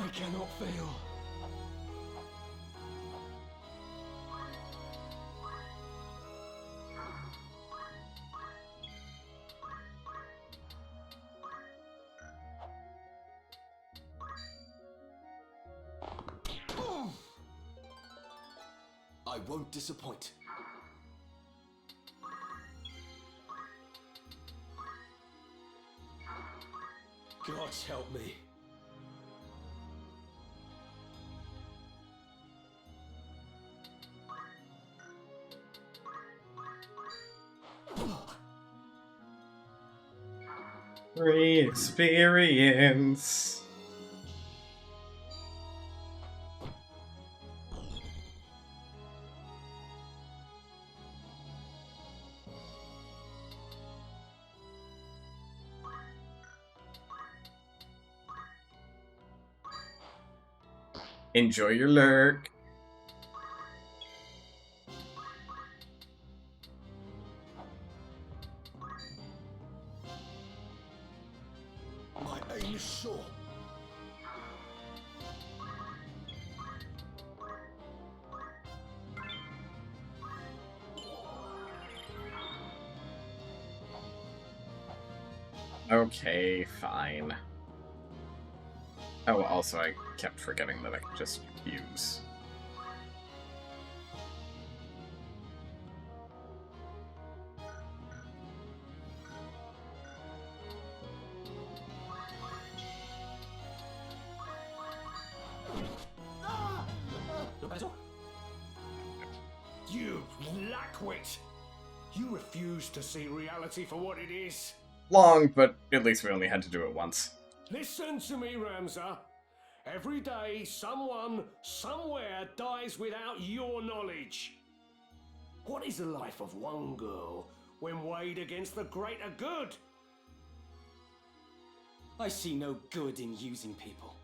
I cannot fail. I won't disappoint. God help me. Re-experience. Enjoy your lurk. My aim is sure. Okay, fine. Oh, also, I kept forgetting that I could just use. You lackwit! You refuse to see reality for what it is. Long, but at least we only had to do it once. Listen to me, Ramza. Every day, someone, somewhere dies without your knowledge. What is the life of one girl when weighed against the greater good? I see no good in using people.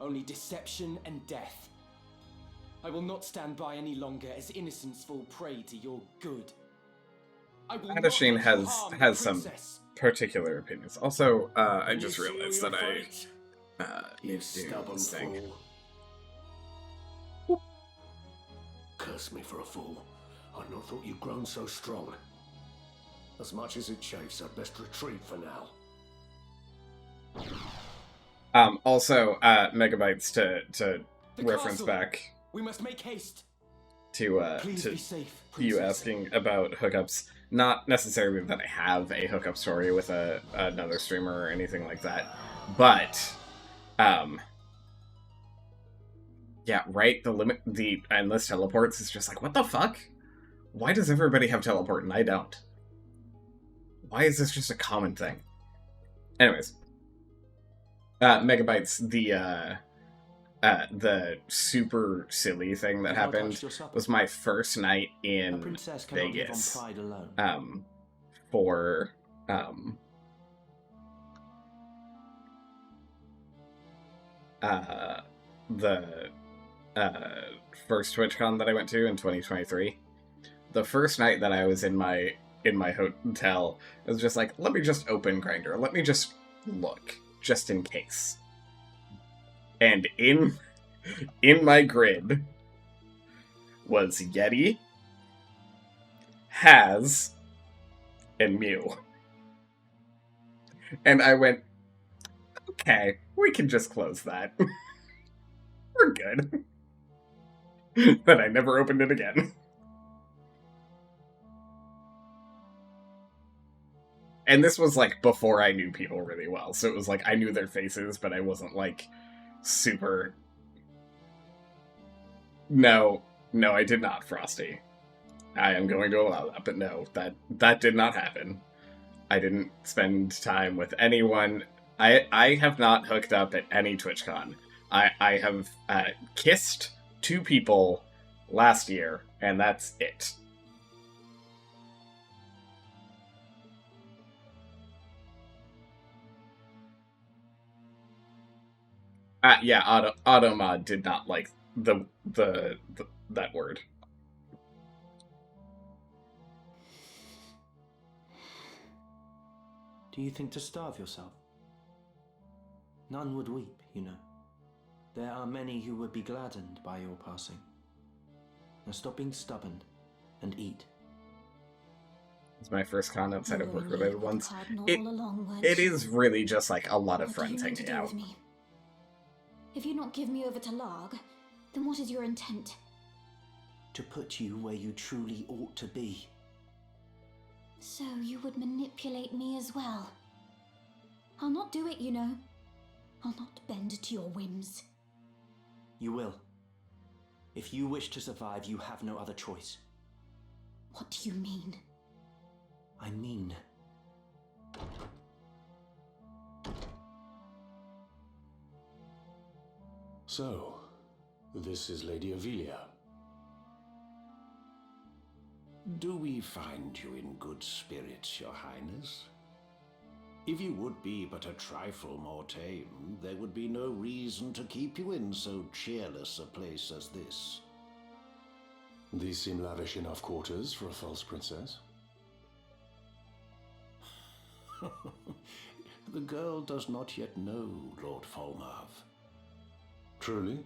Only deception and death. I will not stand by any longer as innocents fall prey to your good. I will not Adasheen let you harm the has some princess. particular opinions. Also, I You just seal realized your that fate? I need to do Stubborn this thing. fool. Curse me for a fool. I'd not thought you'd grown so strong. As much as it chafes, I'd best retreat for now. Also, megabytes to The reference castle. back We must make haste. to Please to be safe, you princess. asking about hookups. Not necessarily that I have a hookup story with another streamer or anything like that, but yeah, right. The endless teleports is just like, what the fuck? Why does everybody have teleport and I don't? Why is this just a common thing? Anyways, megabytes. The super silly thing that You've not happened touched your supper. was my first night A in princess cannot live on Vegas. pride alone. For the first TwitchCon that I went to in 2023. The first night that I was in my hotel, I was just like, let me just open Grindr. Let me just look, just in case. And in my grid was Yeti, Has, and Mew. And I went, okay, we can just close that. We're good. But I never opened it again. And this was like before I knew people really well, so it was like I knew their faces, but I wasn't like super. No, I did not, Frosty. I am going to allow that, but no, that did not happen. I didn't spend time with anyone. I have not hooked up at any TwitchCon. I have kissed 2 people last year, and that's it. Yeah, Automod did not like the that word. Do you think to starve yourself? None would weep, you know. There are many who would be gladdened by your passing. Now stop being stubborn and eat. It's my first con outside of You were in work-related league with the ones. Cardinal It, all along, weren't it you? is really just like a lot of What do you friends mean to hanging do out. with me? If you don't give me over to Larg, then what is your intent? To put you where you truly ought to be. So you would manipulate me as well? I'll not do it, you know. I'll not bend to your whims. You will. If you wish to survive, you have no other choice. What do you mean? I mean... So, this is Lady Avelia. Do we find you in good spirits, Your Highness? If you would be but a trifle more tame, there would be no reason to keep you in so cheerless a place as this. These seem lavish enough quarters for a false princess. The girl does not yet know Lord Falmouth. Truly?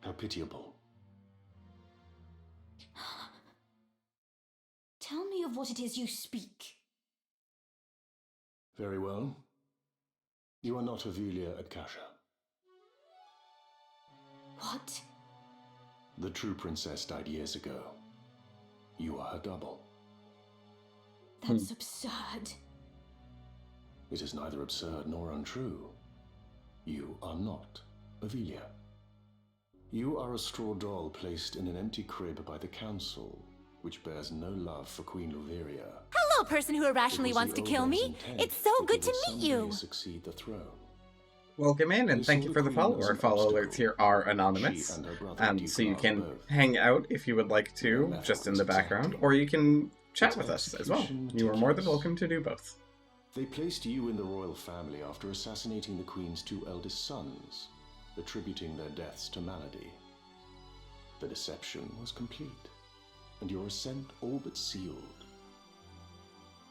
How pitiable. Tell me of what it is you speak. Very well. You are not Avelia Akasha. What? The true princess died years ago. You are her double. That's absurd. It is neither absurd nor untrue. You are not Avelia. You are a straw doll placed in an empty crib by the council, which bears no love for Queen Luveria. Hello, person who irrationally wants to kill me. It's so good to meet you. Succeed the throne. Welcome in, and thank you for the follow. Our follow alerts here are anonymous, so you can hang out if you would like to, just in the background, or you can chat with us as well. You are more than welcome to do both. They placed you in the royal family after assassinating the Queen's 2 eldest sons, attributing their deaths to malady. The deception was complete, and your ascent all but sealed.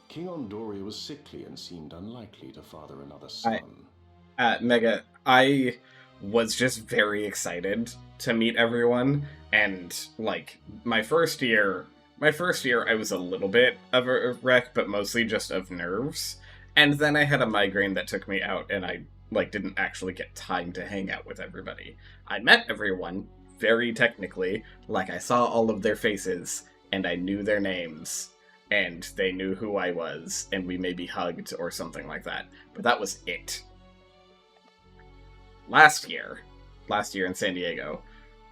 King Ondoria was sickly and seemed unlikely to father another son. Mega, I was just very excited to meet everyone, and, like, my first year I was a little bit of a wreck, but mostly just of nerves. And then I had a migraine that took me out, and I, didn't actually get time to hang out with everybody. I met everyone, very technically, I saw all of their faces, and I knew their names, and they knew who I was, and we maybe hugged or something like that. But that was it. Last year in San Diego,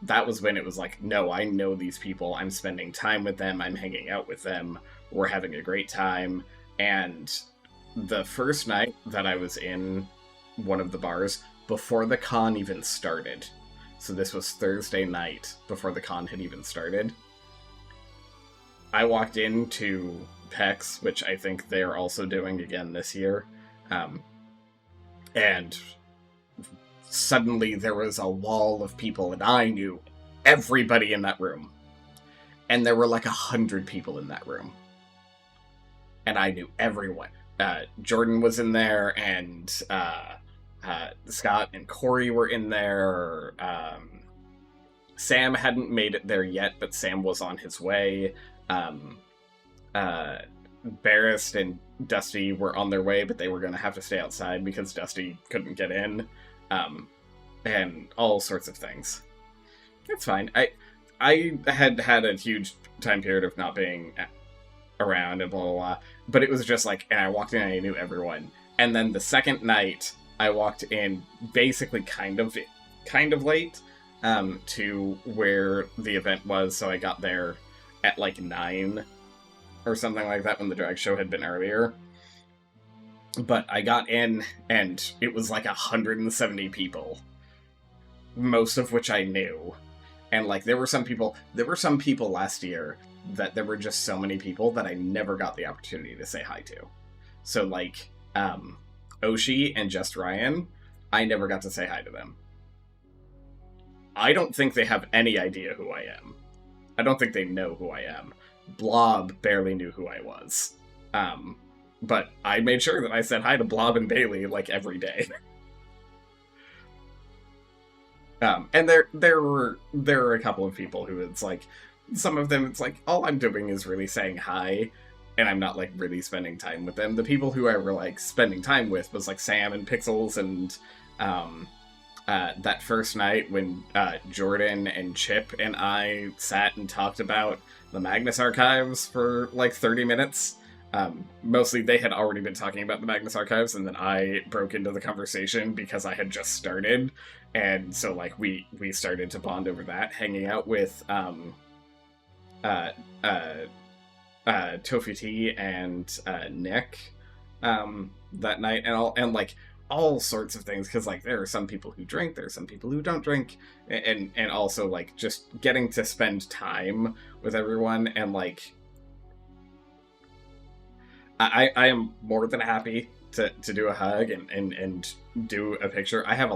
that was when it was like, no, I know these people, I'm spending time with them, I'm hanging out with them, we're having a great time, and the first night that I was in one of the bars, before the con even started, so this was Thursday night, before the con had even started, I walked into PEX, which I think they're also doing again this year, and suddenly there was a wall of people, and I knew everybody in that room. And there were 100 people in that room. And I knew everyone. Jordan was in there, and Scott and Corey were in there. Sam hadn't made it there yet, but Sam was on his way. Barrist and Dusty were on their way, but they were going to have to stay outside because Dusty couldn't get in. And all sorts of things. It's fine. I had a huge time period of not being around and blah, blah, blah. But it was just and I walked in and I knew everyone. And then the second night, I walked in basically kind of late to where the event was. So I got there at 9 or something like that when the drag show had been earlier. But I got in and it was 170 people. Most of which I knew. And there were some people last year that there were just so many people that I never got the opportunity to say hi to. So Oshi and Just Ryan, I never got to say hi to them. I don't think they have any idea who I am. I don't think they know who I am. Blob barely knew who I was. But I made sure that I said hi to Blob and Bailey every day. And there are a couple of people who it's like, some of them it's like, all I'm doing is really saying hi, and I'm not like really spending time with them. The people who I were like spending time with was like Sam and Pixels, and that first night when Jordan and Chip and I sat and talked about the Magnus Archives for like 30 minutes. Mostly they had already been talking about the Magnus Archives, and then I broke into the conversation because I had just started, and so like we started to bond over that, hanging out with Tofi T and Nick that night, and like all sorts of things, because like there are some people who drink, there are some people who don't drink, and also like just getting to spend time with everyone, and like I am more than happy to do a hug and do a picture. I have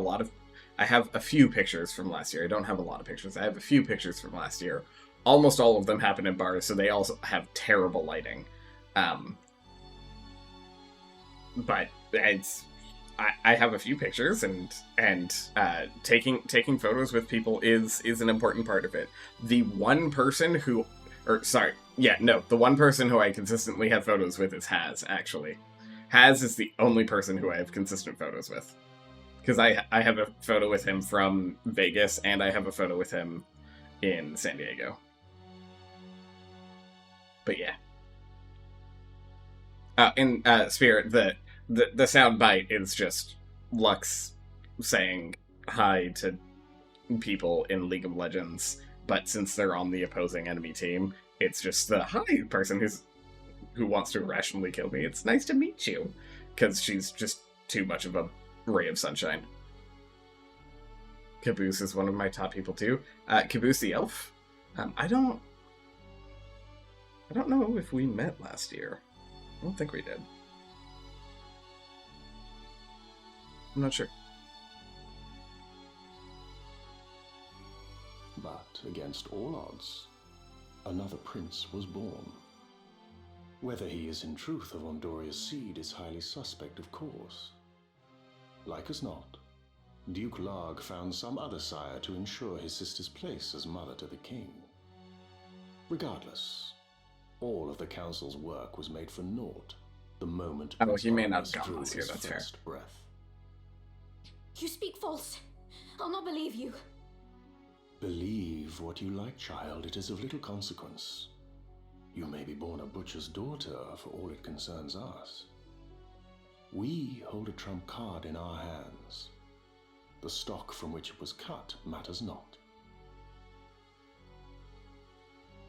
a few pictures from last year. I don't have a lot of pictures. I have a few pictures from last year. Almost all of them happen in bars, so they also have terrible lighting. But it's I have a few pictures, and taking photos with people is an important part of it. The one person who, the one person who I consistently have photos with is Haz, actually. Haz is the only person who I have consistent photos with. Because I have a photo with him from Vegas, and I have a photo with him in San Diego. But yeah. In Spirit, the sound bite is just Lux saying hi to people in League of Legends, but since they're on the opposing enemy team, it's just the hi person who wants to irrationally kill me. It's nice to meet you, because she's just too much of a ray of sunshine. Caboose is one of my top people too. Caboose the elf. I don't know if we met last year. I don't think we did. I'm not sure. But against all odds, another prince was born. Whether he is in truth of Ondoria's seed is highly suspect, of course. Like as not, Duke Larg found some other sire to ensure his sister's place as mother to the king. Regardless, all of the council's work was made for naught the moment he may not Barnabas have gone drew last year, his that's fair. first breath. You speak false. I'll not believe you. Believe what you like, child. It is of little consequence. You may be born a butcher's daughter for all it concerns us. We hold a trump card in our hands. The stock from which it was cut matters not.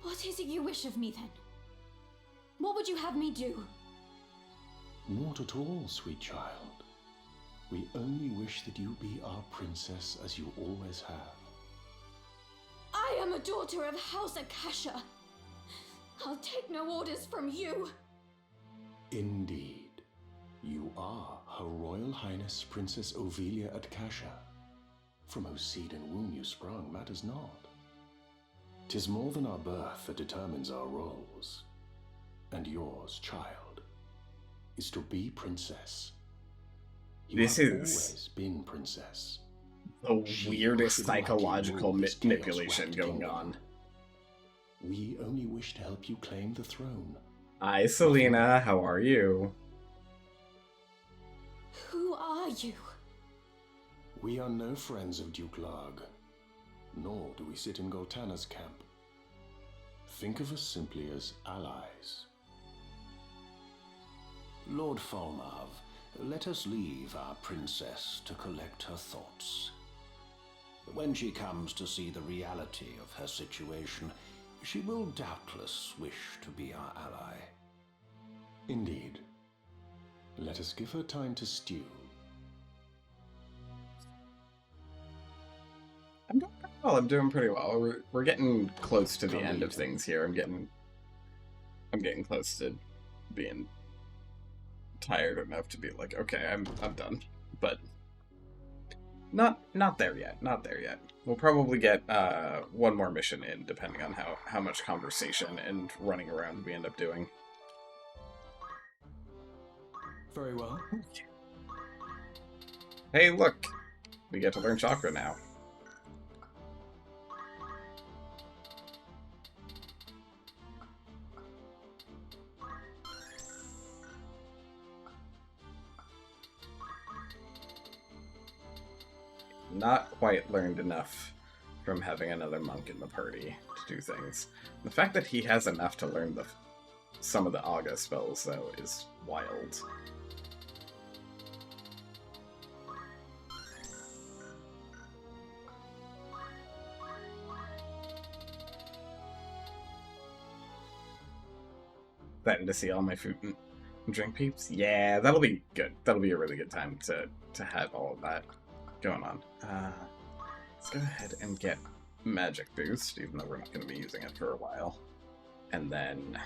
What is it you wish of me, then? What would you have me do? Not at all, sweet child. We only wish that you be our princess as you always have. I am a daughter of House Akasha. I'll take no orders from you. Indeed. You are Her Royal Highness Princess Ovelia Akasha. From whose seed and womb you sprung matters not. 'Tis more than our birth that determines our roles. And yours, child, is to be princess. You This have is always been princess. the She weirdest should likely psychological rule this manipulation chaos-wrapped going kingdom. on. We only wish to help you claim the throne. Hi, Selena. How are you? Who are you? We are no friends of Duke Larg, nor do we sit in Goltana's camp. Think of us simply as allies. Lord Falmarv, let us leave our princess to collect her thoughts. When she comes to see the reality of her situation, she will doubtless wish to be our ally. Indeed. Let us give her time to stew. I'm doing pretty well. We're getting close to the end of things here. I'm getting close to being tired enough to be like, okay, I'm done. But not there yet. Not there yet. We'll probably get one more mission in, depending on how much conversation and running around we end up doing. Very well. Hey, look! We get to learn chakra now. not quite learned enough from having another monk in the party to do things. The fact that he has enough to learn some of the Aga spells, though, is wild. Starting to see all my food and drink peeps. Yeah, that'll be good. That'll be a really good time to have all of that going on. Let's go ahead and get magic boost, even though we're not going to be using it for a while. And then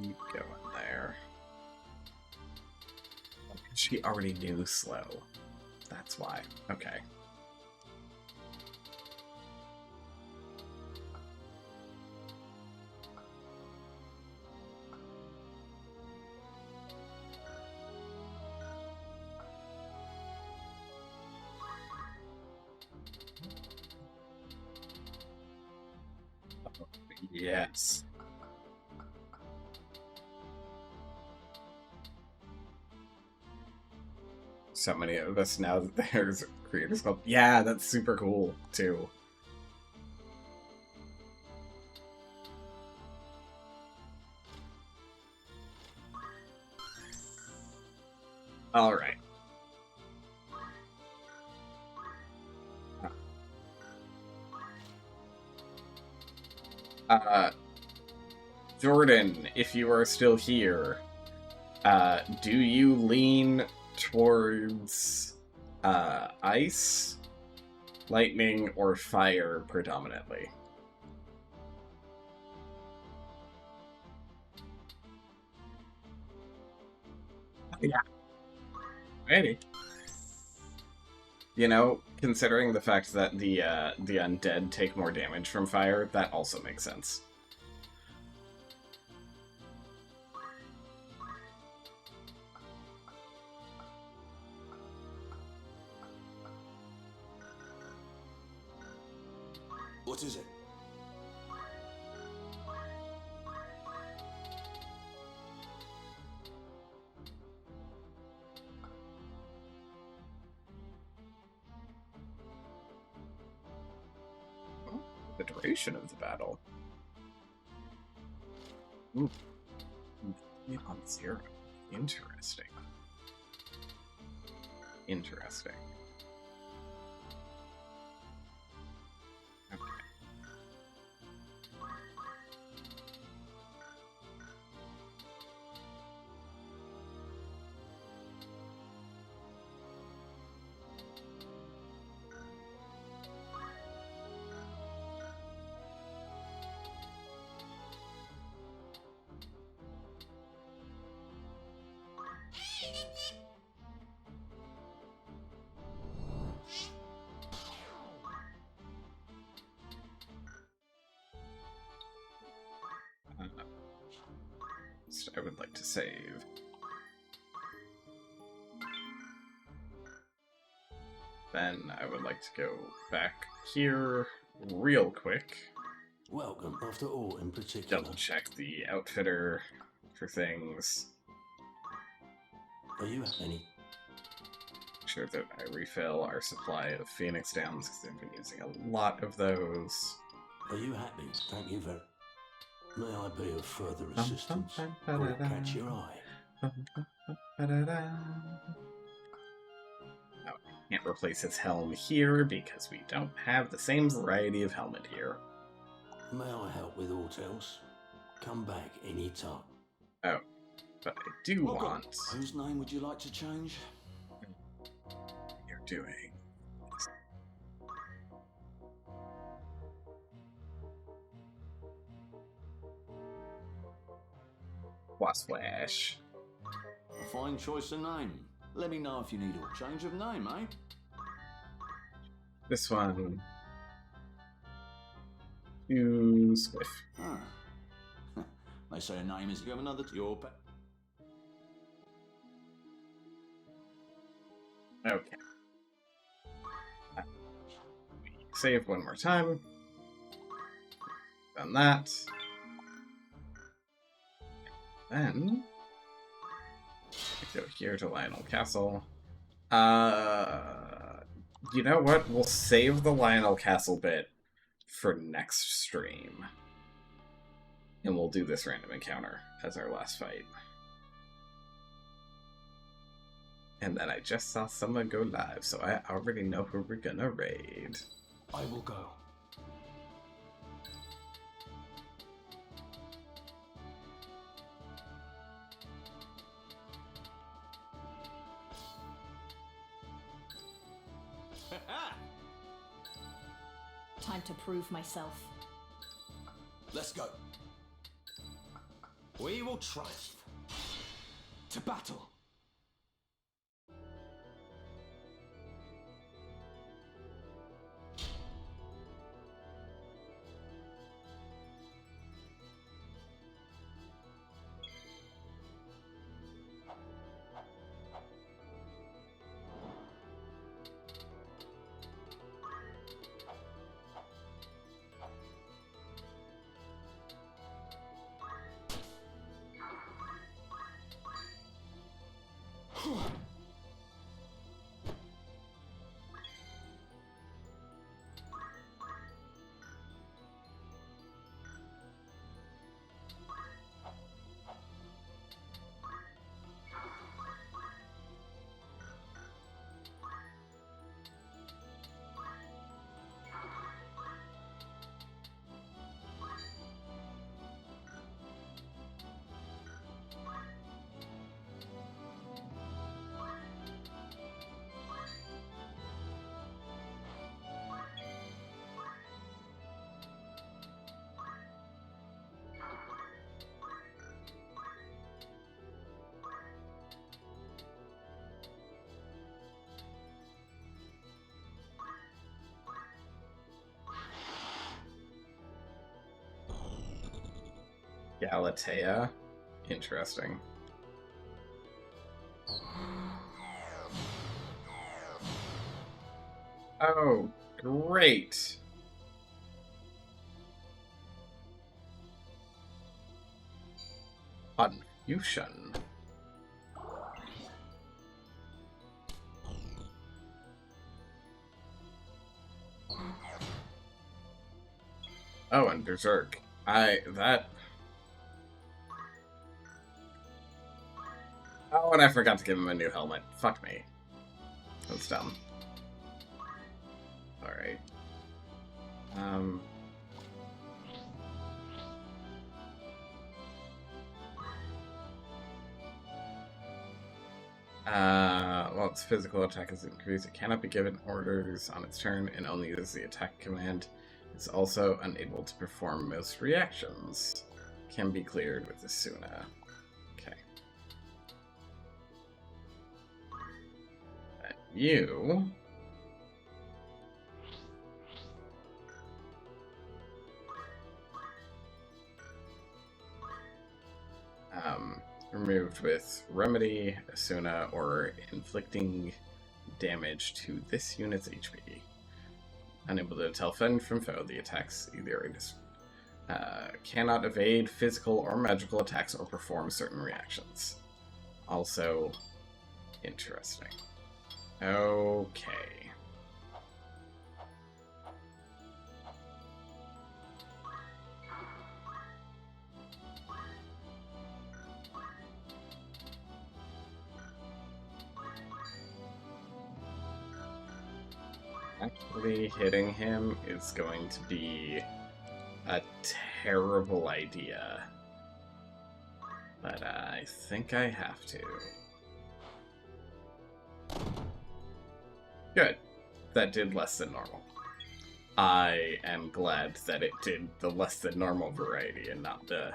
keep going there. She already knew slow. That's why. Okay. Yes. So many of us now that there's Creators Club. Yeah, that's super cool, too. Alright. Jordan, if you are still here, do you lean towards ice, lightning, or fire predominantly? Yeah. Maybe. You know, considering the fact that the undead take more damage from fire, that also makes sense. What is it? The duration of the battle. Ooh. On 0. Interesting. Interesting. Okay. I would like to save. Then I would like to go back here real quick. Welcome, after all, in particular. Double check the outfitter for things. Are you any? Make sure that I refill our supply of Phoenix Downs because I've been using a lot of those. Are you happy? Thank you very. May I be of further assistance? Or catch your eye? No, can't replace his helm here because we don't have the same variety of helmet here. May I help with aught else? Come back any time. Oh, but I do Welcome. want. Whose name would you like to change? You're doing. Wasplash. A fine choice of name. Let me know if you need a change of name, eh? This one. To Squiff. Ah. They say a name is you have another your pet. Okay. Save one more time. Done that. Then Go here to Lionel Castle. You know what? We'll save the Lionel Castle bit for next stream. And we'll do this random encounter as our last fight. And then I just saw someone go live, so I already know who we're gonna raid. I will go. Time to prove myself. Let's go. We will triumph. To battle. Galatea. Interesting. Oh, great. Confusion. Oh, and Berserk. Oh, and I forgot to give him a new helmet. Fuck me. That's dumb. Alright. Well, its physical attack is increased. It cannot be given orders on its turn and only uses the attack command. It's also unable to perform most reactions. Can be cleared with Asuna. Okay. You... removed with Remedy, Asuna, or inflicting damage to this unit's HP. Unable to tell friend from foe, the attacks either cannot evade physical or magical attacks or perform certain reactions. Also, interesting. Okay. Actually hitting him is going to be a terrible idea. But I think I have to. Good. That did less than normal. I am glad that it did the less than normal variety and not the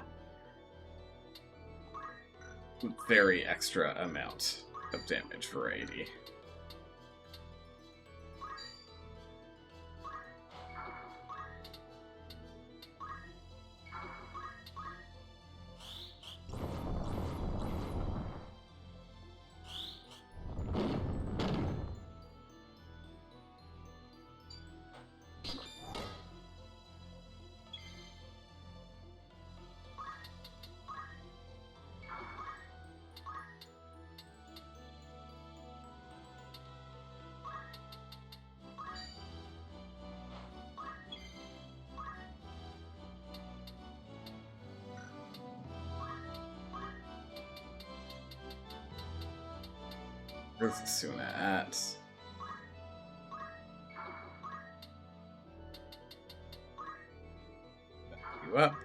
very extra amount of damage variety. Where's Suna at? Back you up.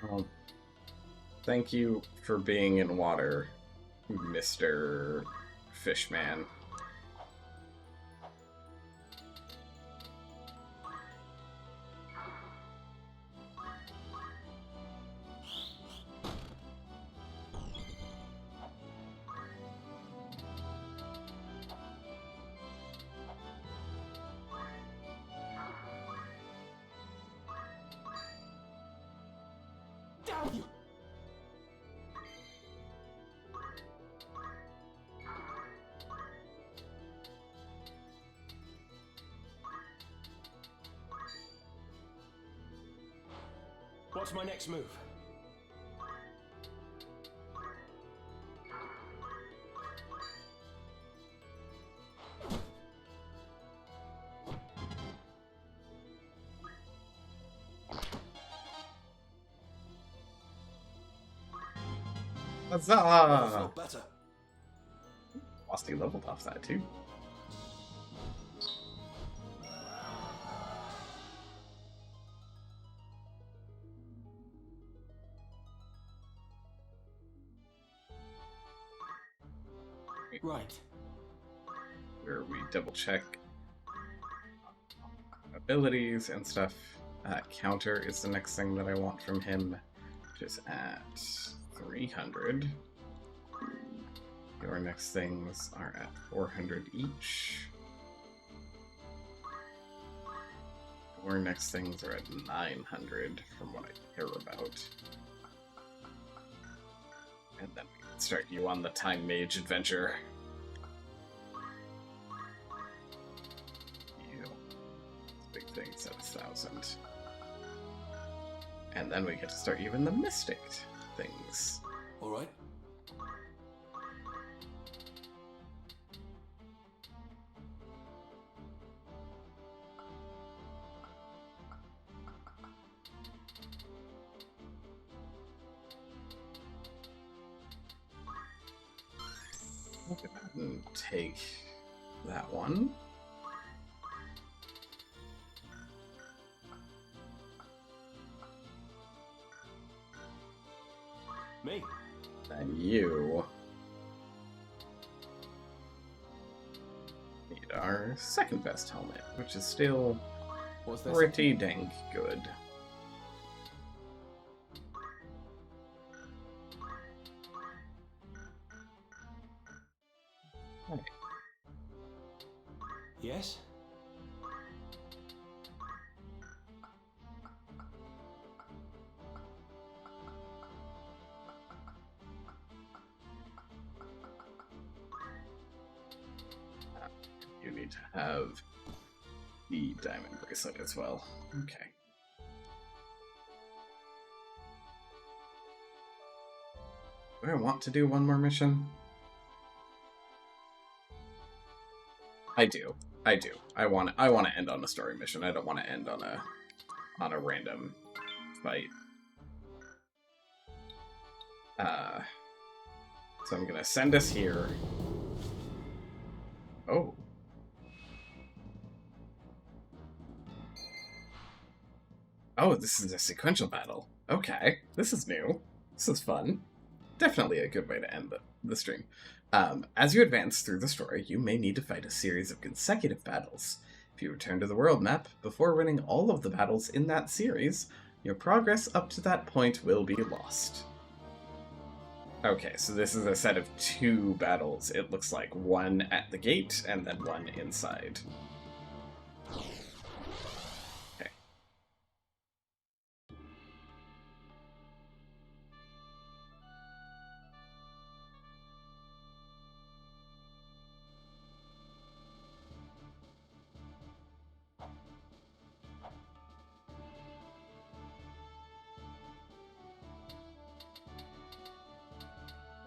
Well, thank you for being in water, Mr. Fishman. Damn you! What's my next move? Huzzah! Better. Frosty leveled off that too. Right. Where we double check abilities and stuff. Counter is the next thing that I want from him, which is at 300. Your next things are at 400 each. Your next things are at 900 from what I care about. And then we can start you on the Time Mage adventure. You. Big things at 1,000. And then we get to start you in the Mystic things. Alright. Go ahead and take that one. Me? And you need our second best helmet, which is still pretty dang good. Right. Yes? You need to have the diamond bracelet as well. Okay. Do I want to do one more mission? I do. I do. I want to end on a story mission. I don't want to end on a random fight. So I'm gonna send us here. Oh. Oh, this is a sequential battle. Okay, this is new. This is fun. Definitely a good way to end the stream. As you advance through the story, you may need to fight a series of consecutive battles. If you return to the world map before winning all of the battles in that series, your progress up to that point will be lost. Okay, so this is a set of 2 battles. It looks like one at the gate and then one inside. Okay.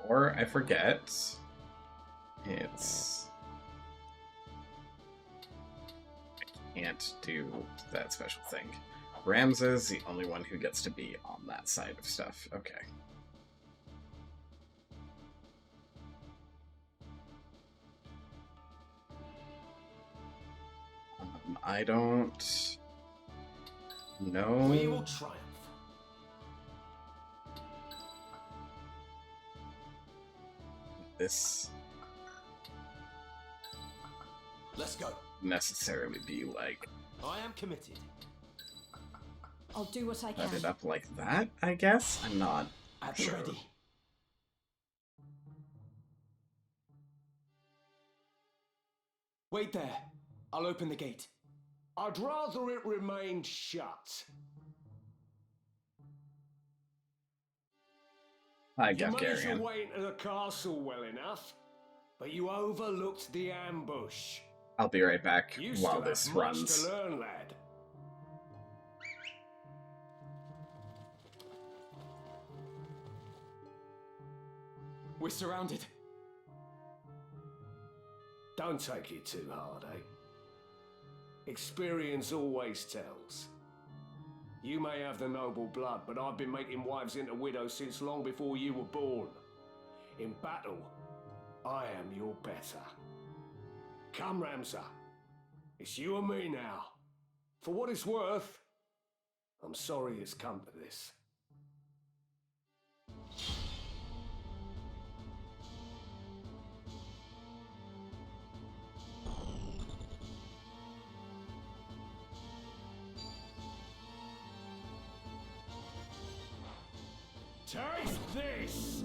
Or I forget. It's... I can't do that special thing. Ramses, the only one who gets to be on that side of stuff. Okay. I don't know. We will triumph. This Let's go. necessarily be like I am committed. I'll do what I can. set it up like that, I guess? I'm not At the sure. ready. Wait there. I'll open the gate. I'd rather it remained shut. I You got managed Garion. your way into the castle well enough, but you overlooked the ambush. I'll be right back You while still this have much runs. to learn, lad. We're surrounded. Don't take it too hard, eh? Experience always tells. You may have the noble blood, but I've been making wives into widows since long before you were born. In battle, I am your better. Come, Ramza. It's you and me now. For what it's worth, I'm sorry it's come to this. Taste this!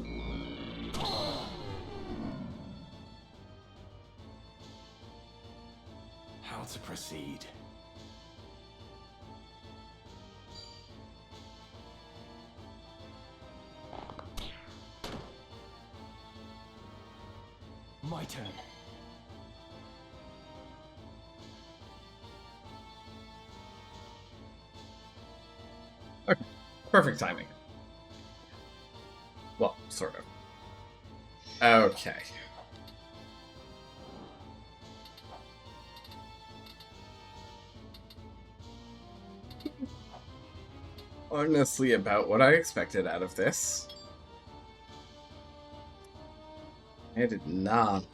How to proceed? My turn. Okay. Perfect timing. Well, sort of. Okay. Honestly, about what I expected out of this. I did not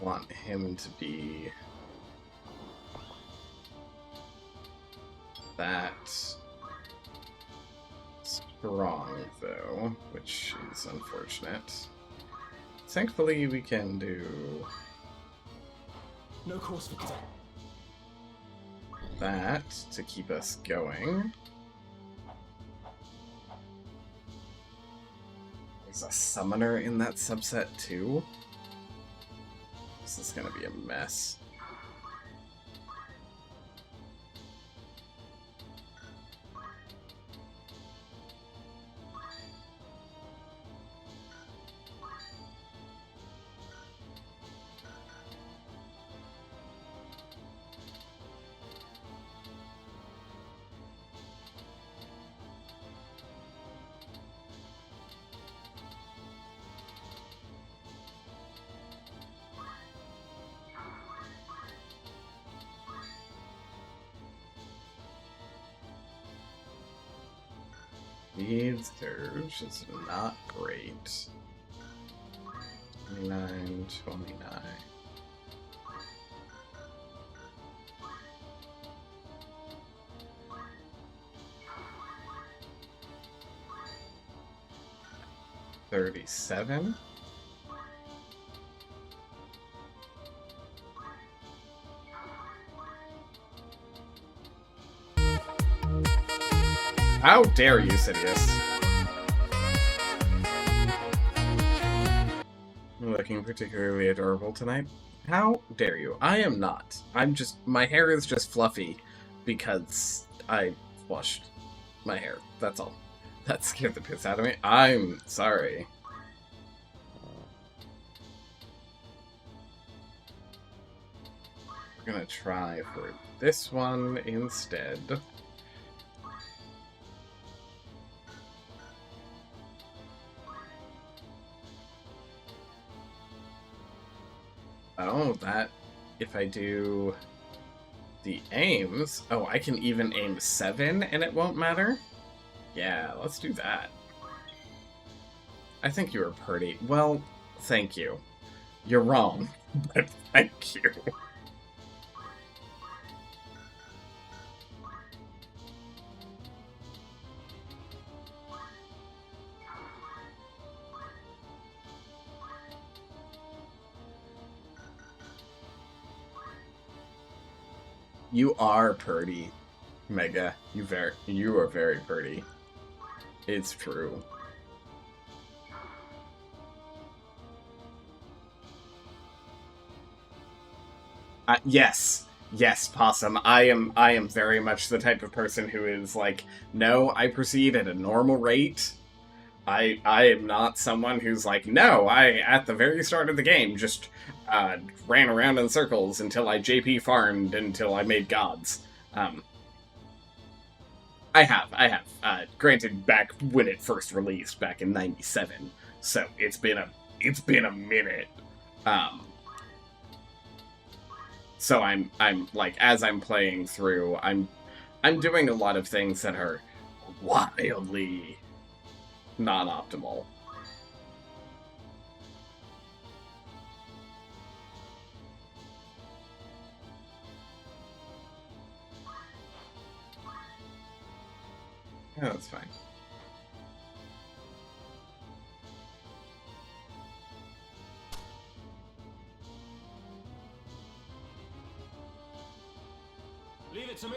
want him to be that strong, though, which is unfortunate. Thankfully, we can do No cause for concern. that to keep us going. There's a summoner in that subset, too. This is gonna be a mess. Needs Dirge is not great. 29, 29. $37. How dare you, Sidious? Looking particularly adorable tonight. How dare you? I am not. I'm just... My hair is just fluffy because I washed my hair. That's all. That scared the piss out of me. I'm sorry. We're gonna try for this one instead. Oh, that... If I do the aims... Oh, I can even aim 7 and it won't matter? Yeah, let's do that. I think you were pretty... Well, thank you. You're wrong, but thank you. You are pretty, Mega. You are very pretty. It's true. Yes. Yes, Possum. I am very much the type of person who is like, no, I proceed at a normal rate. I am not someone who's like, no, I, at the very start of the game, just ran around in circles until I JP farmed until I made gods. I have. Granted, back when it first released, back in '97, so it's been a minute. So I'm like, as I'm playing through, I'm doing a lot of things that are wildly non-optimal. Yeah, that's fine. Leave it to me.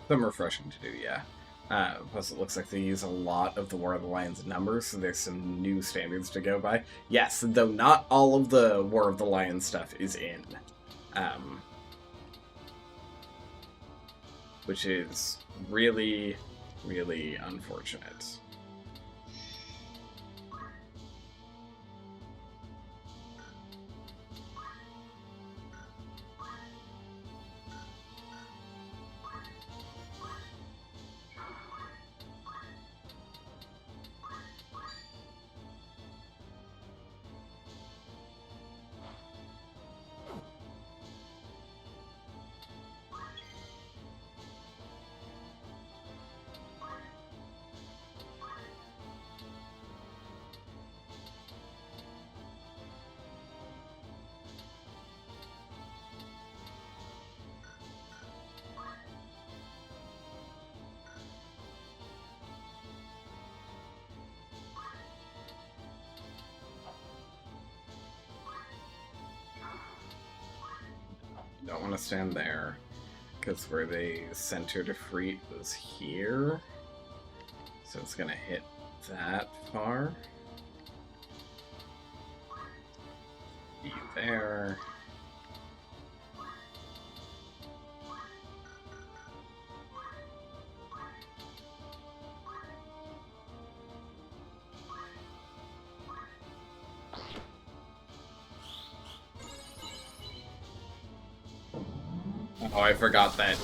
Some refreshing to do, yeah. Plus, it looks like they use a lot of the War of the Lions numbers, so there's some new standards to go by. Yes, though not all of the War of the Lions stuff is in. Which is really, really unfortunate. Don't want to stand there, because where they centered a Freet was here. So it's going to hit that far. Be there. Oh, I forgot that.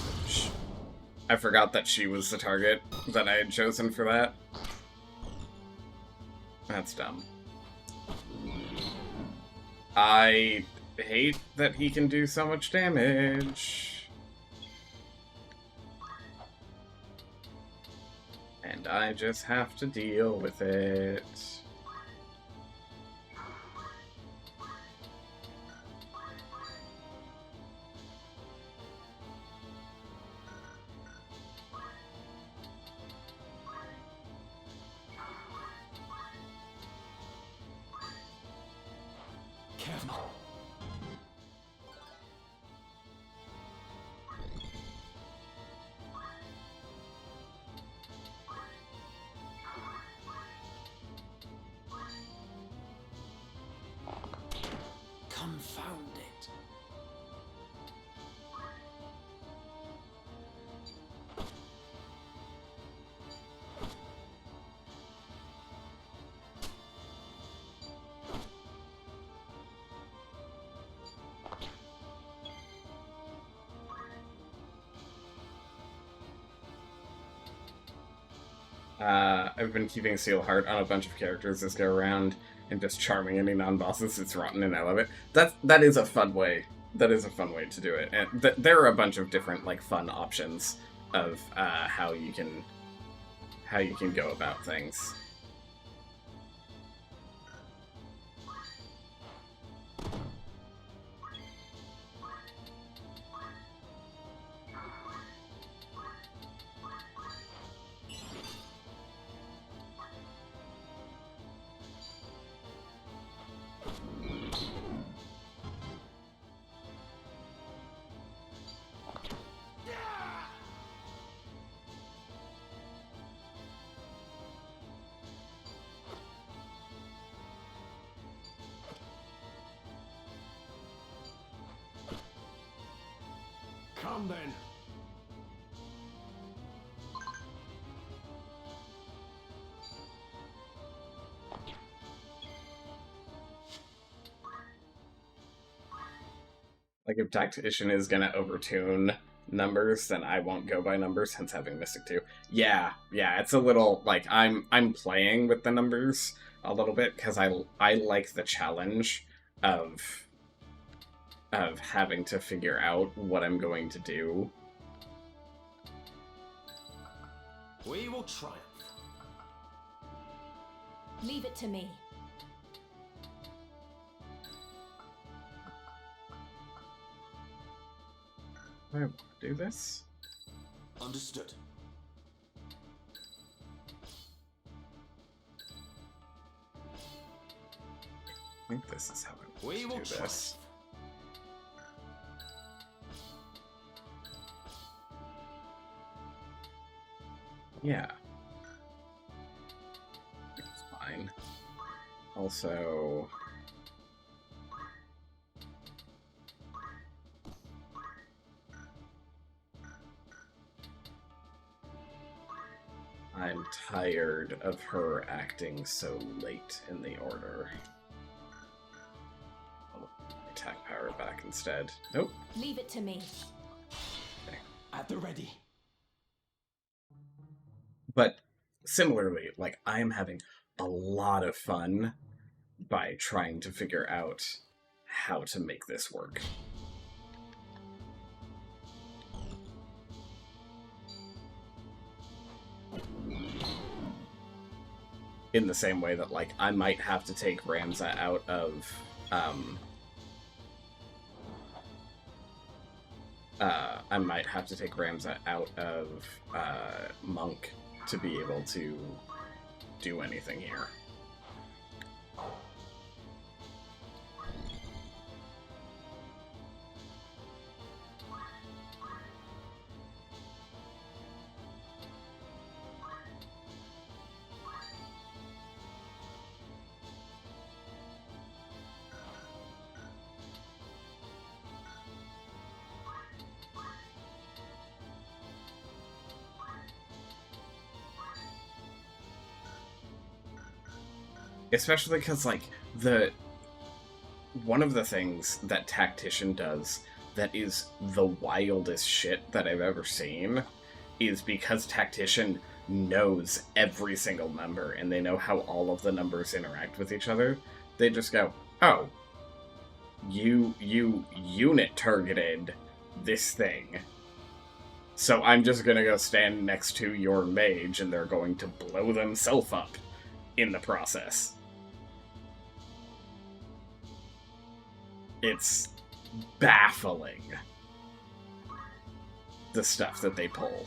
I forgot that she was the target that I had chosen for that. That's dumb. I hate that he can do so much damage. And I just have to deal with it. Confound it. I've been keeping Steelheart on a bunch of characters this go around and just charming any non-bosses. It's rotten and I love it. That is a fun way. That is a fun way to do it. And there are a bunch of different like fun options of how you can go about things. Come then. Like, if Tactician is gonna overtune numbers, then I won't go by numbers, hence having Mystic 2. Yeah, it's a little, like, I'm playing with the numbers a little bit, because I like the challenge of having to figure out what I'm going to do. We will triumph. Leave it to me. I want to do this. Understood. I think this is how I want to do this. Yeah. It's fine. Also... I'm tired of her acting so late in the order. I'll attack power back instead. Nope. Leave it to me. Okay. At the ready. But similarly, like, I am having a lot of fun by trying to figure out how to make this work. In the same way that, like, I might have to take Ramza out of, Monk to be able to do anything here. Especially because, like, one of the things that Tactician does that is the wildest shit that I've ever seen is because Tactician knows every single number and they know how all of the numbers interact with each other. They just go, oh, you unit targeted this thing. So I'm just gonna go stand next to your mage and they're going to blow themselves up in the process. It's baffling, the stuff that they pull.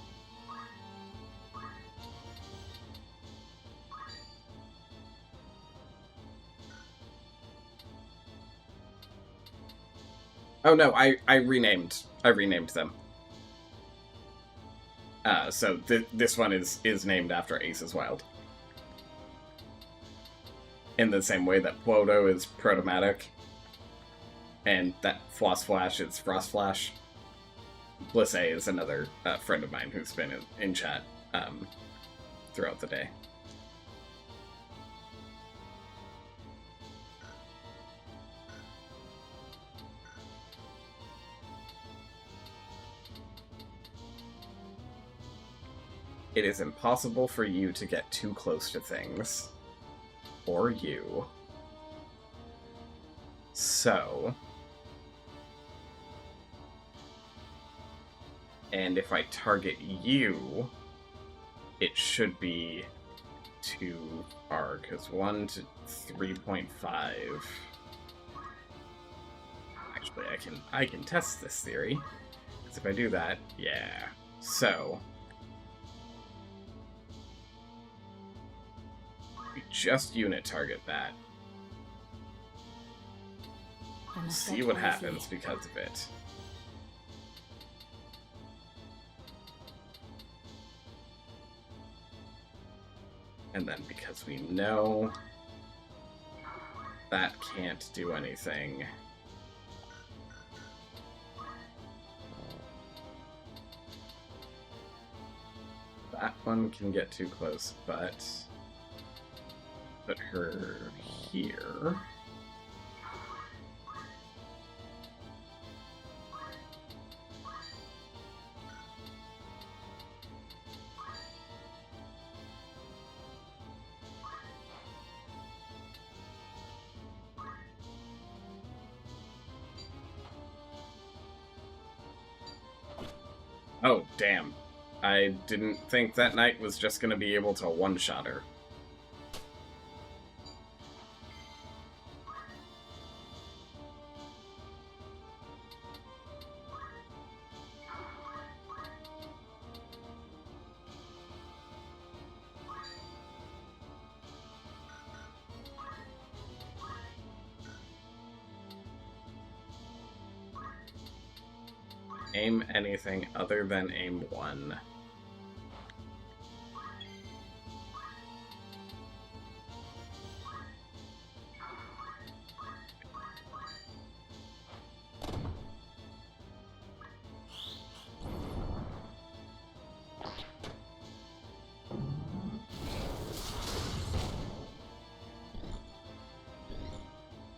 Oh no, I renamed them. So this one is named after Ace's Wild. In the same way that Quoto is Protomatic. And that Floss Flash is Frost Flash. Bliss A is another friend of mine who's been in chat throughout the day. It is impossible for you to get too close to things. Or you. So... And if I target you, it should be too far, because 1 to 3.5... Actually, I can test this theory. Because if I do that, yeah. So... we just unit target that. See what happens because of it. And then because we know that can't do anything, that one can get too close, but put her here. Oh, damn. I didn't think that knight was just going to be able to one-shot her. Aim anything other than aim 1.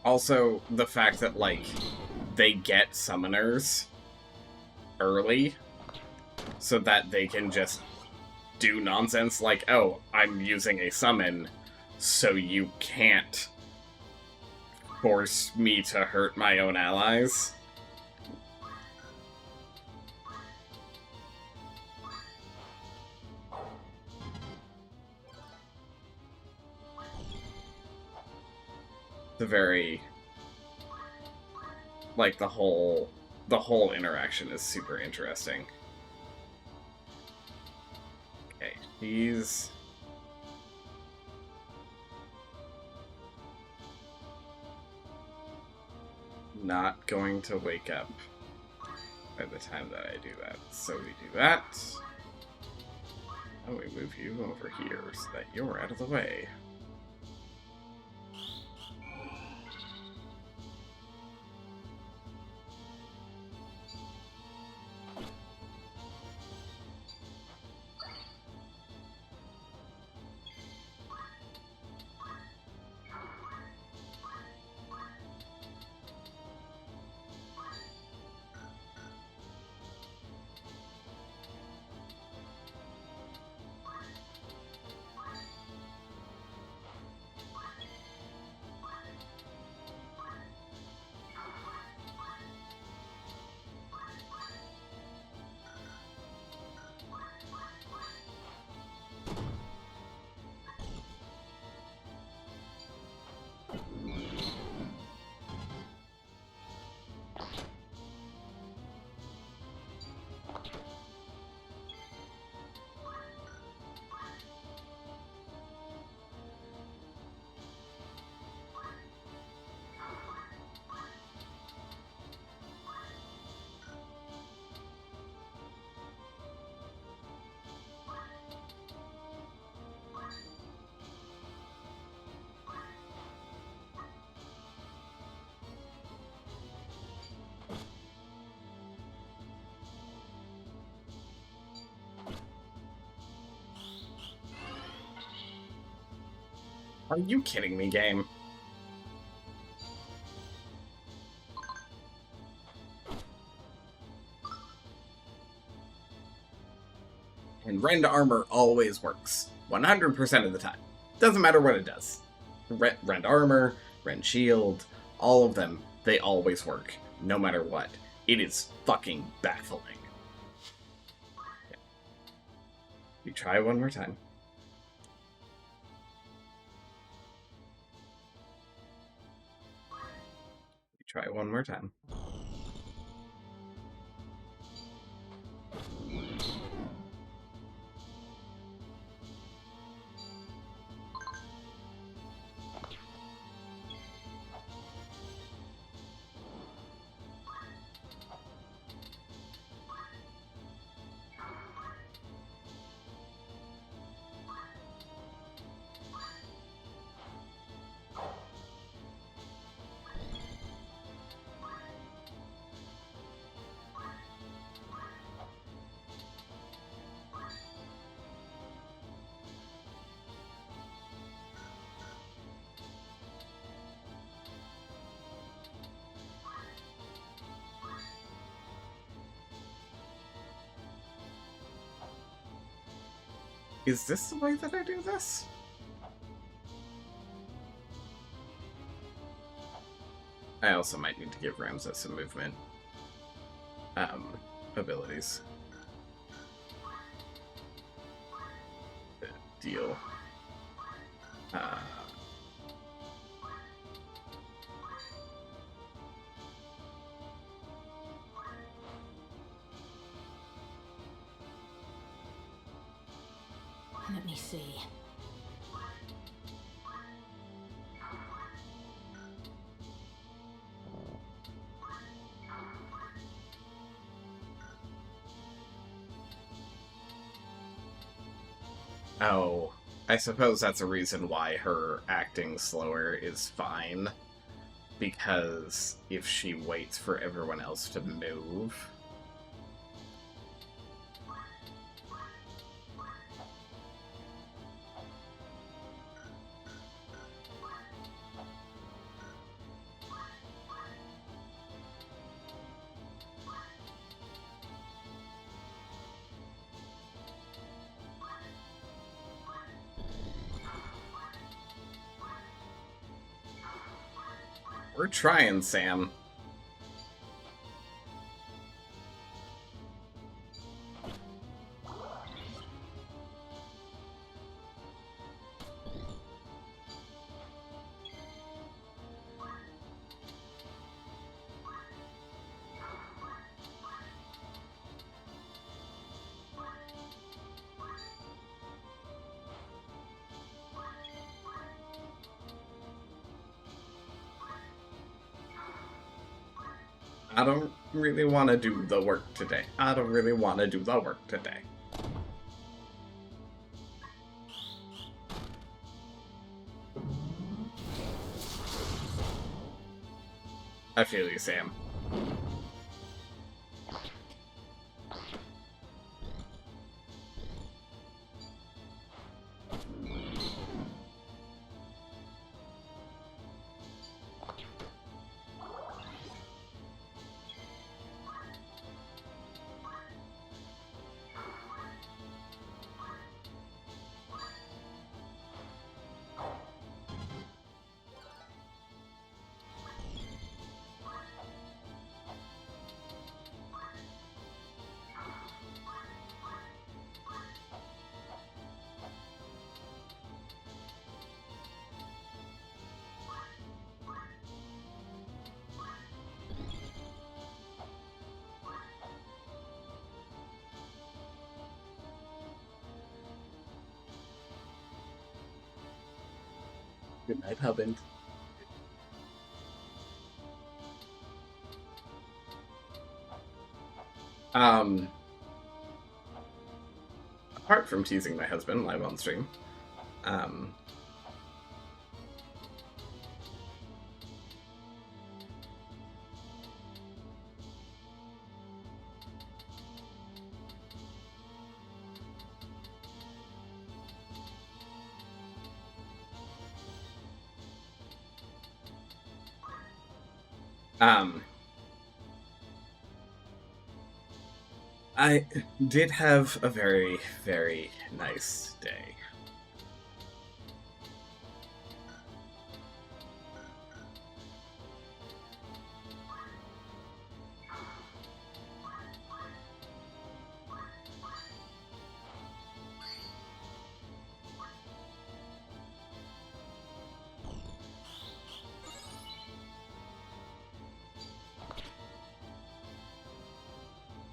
Also, the fact that, like, they get summoners early so that they can just do nonsense like, oh, I'm using a summon, so you can't force me to hurt my own allies. The very... like, the whole interaction is super interesting. Okay, he's... not going to wake up by the time that I do that. So we do that. And we move you over here so that you're out of the way. Are you kidding me, game? And Rend armor always works. 100% of the time. Doesn't matter what it does. Rend armor, Rend shield, all of them, they always work. No matter what. It is fucking baffling. Okay. You try one more time. You try one more time. Is this the way that I do this? I also might need to give Ramses some movement abilities. Deal. Let me see. Oh, I suppose that's a reason why her acting slower is fine. Because if she waits for everyone else to move... We're trying, Sam. I don't really want to do the work today. I don't really want to do the work today. I feel you, Sam. Good night, Hubbins. Apart from teasing my husband live on stream, I did have a very, very nice day.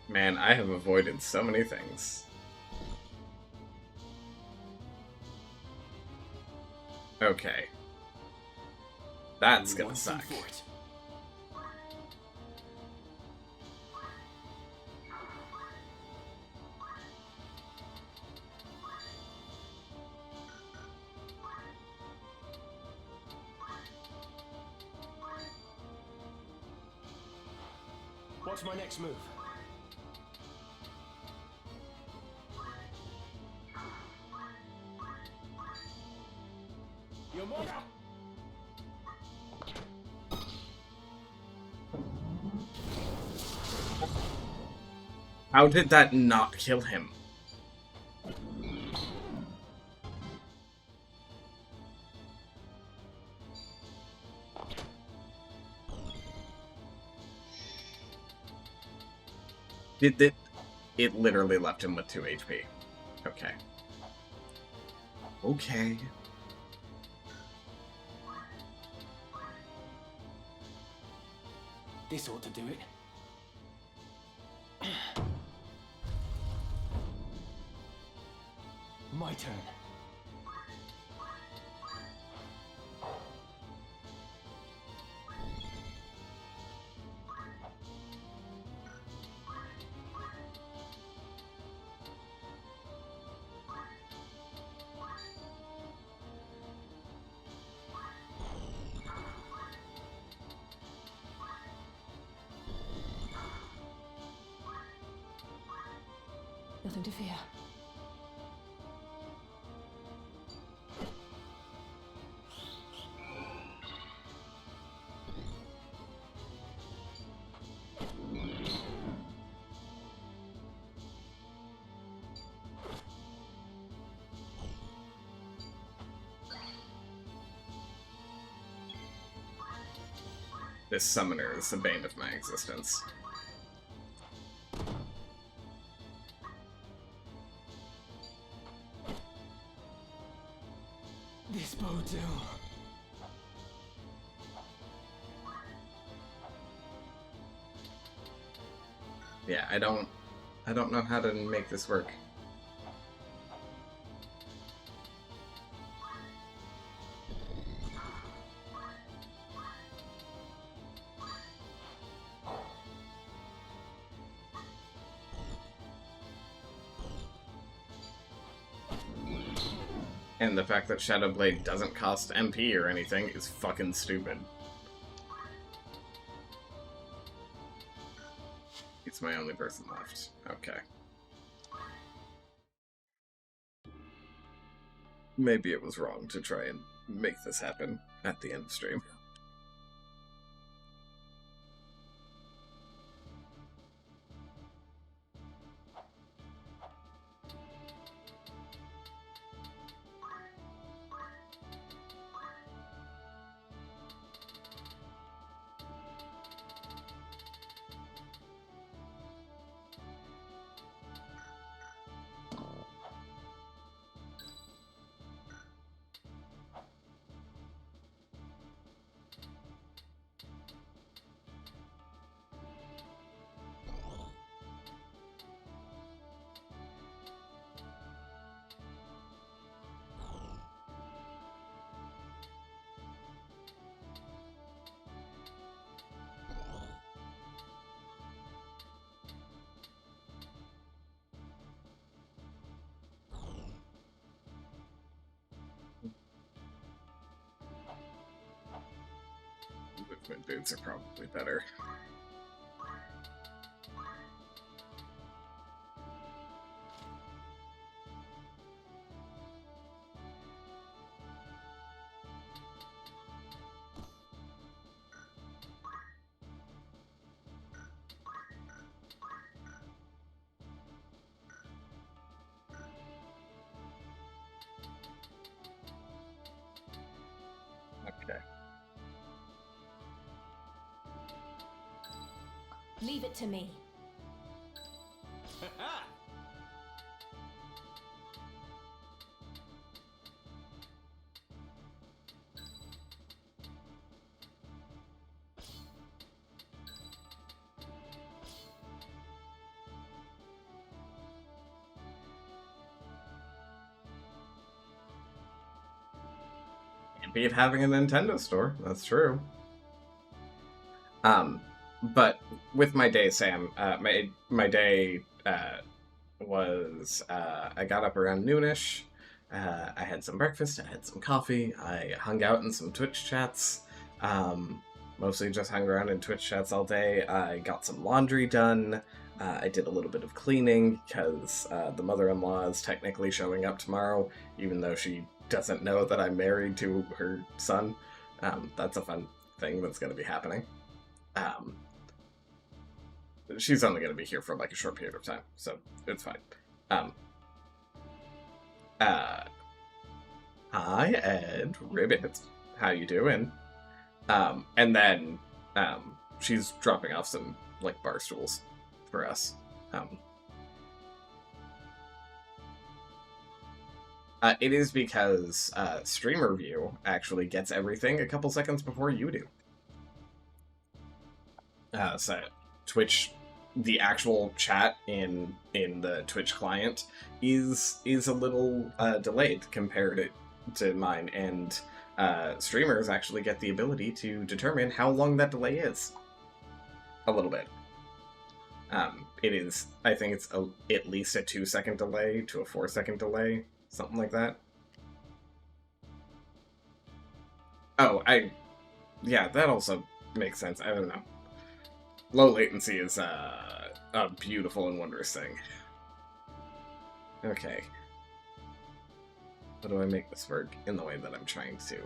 Man, I have avoided so many things. Okay. That's gonna suck. What's my next move? Your mother! How did that not kill him? It literally left him with 2 HP. Okay. Okay. This ought to do it. My turn. Nothing to fear. This summoner is the bane of my existence. This bodes ill. Yeah, I don't know how to make this work. And the fact that Shadowblade doesn't cost MP or anything is fucking stupid. It's my only person left. Okay. Maybe it was wrong to try and make this happen at the end of stream. Movement boots are probably better. Leave it to me. Can't beat having a Nintendo store. That's true. But with my day, Sam, my day was I got up around noonish. I had some breakfast. I had some coffee. I hung out in some Twitch chats. Mostly just hung around in Twitch chats all day. I got some laundry done. I did a little bit of cleaning because the mother-in-law is technically showing up tomorrow, even though she doesn't know that I'm married to her son. That's a fun thing that's going to be happening. She's only going to be here for like a short period of time, so it's fine. Hi, Ed Ribbit. How you doing? And then she's dropping off some like bar stools for us. It is because Streamer View actually gets everything a couple seconds before you do. So Twitch, the actual chat in the Twitch client is a little delayed compared to mine, and streamers actually get the ability to determine how long that delay is. A little bit. It is, I think it's at least a 2-second delay to a 4-second delay, something like that. Oh, yeah, that also makes sense. I don't know. Low latency is a beautiful and wondrous thing. Okay. How do I make this work in the way that I'm trying to?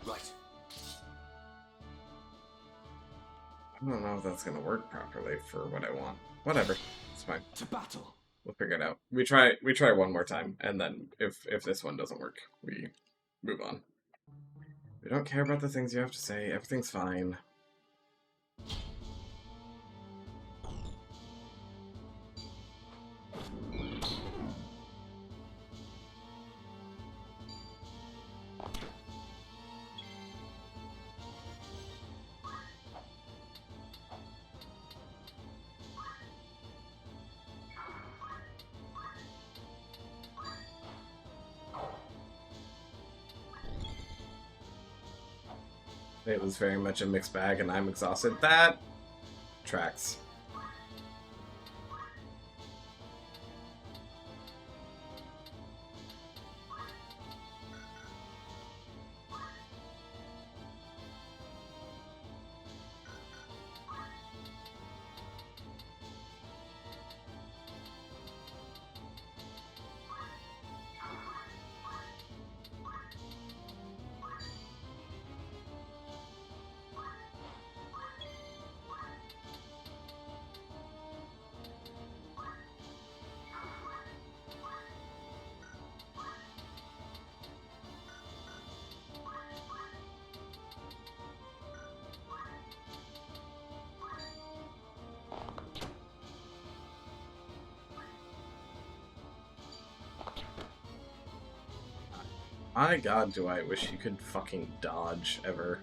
Right. I don't know if that's gonna work properly for what I want. Whatever, it's fine. To battle. We'll figure it out. We try one more time, and then if this one doesn't work, we move on. We don't care about the things you have to say. Everything's fine. It was very much a mixed bag, and I'm exhausted. That tracks. My god, do I wish you could fucking dodge ever.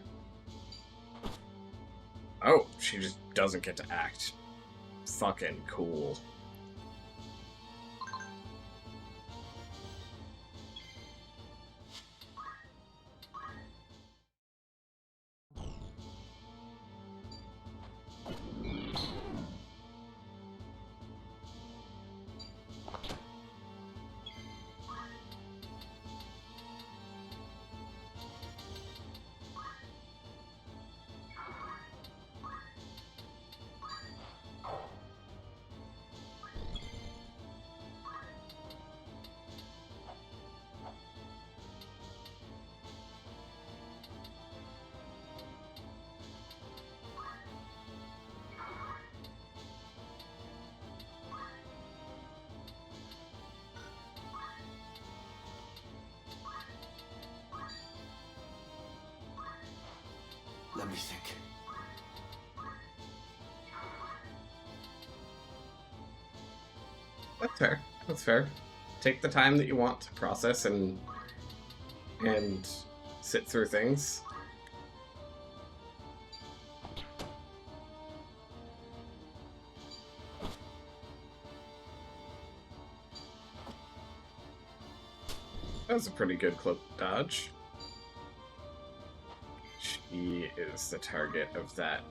Oh, she just doesn't get to act. Fucking cool. Let me think. That's fair. That's fair. Take the time that you want to process and sit through things. That was a pretty good cloak dodge. She is the target of that.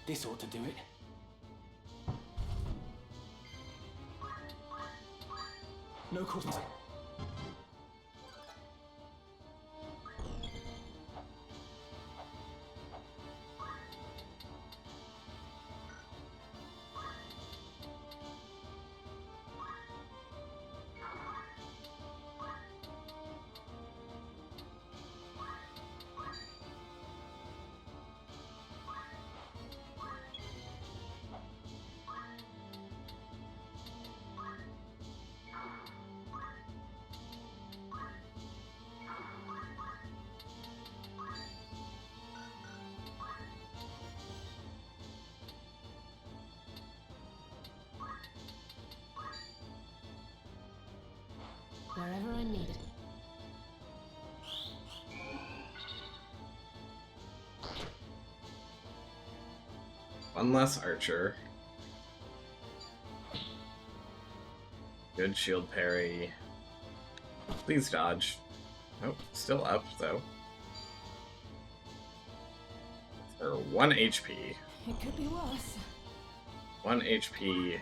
This ought to do it. No cause. Wherever I'm needed. One less archer. Good shield parry. Please dodge. Nope, still up though. For 1 HP. It could be worse. 1 HP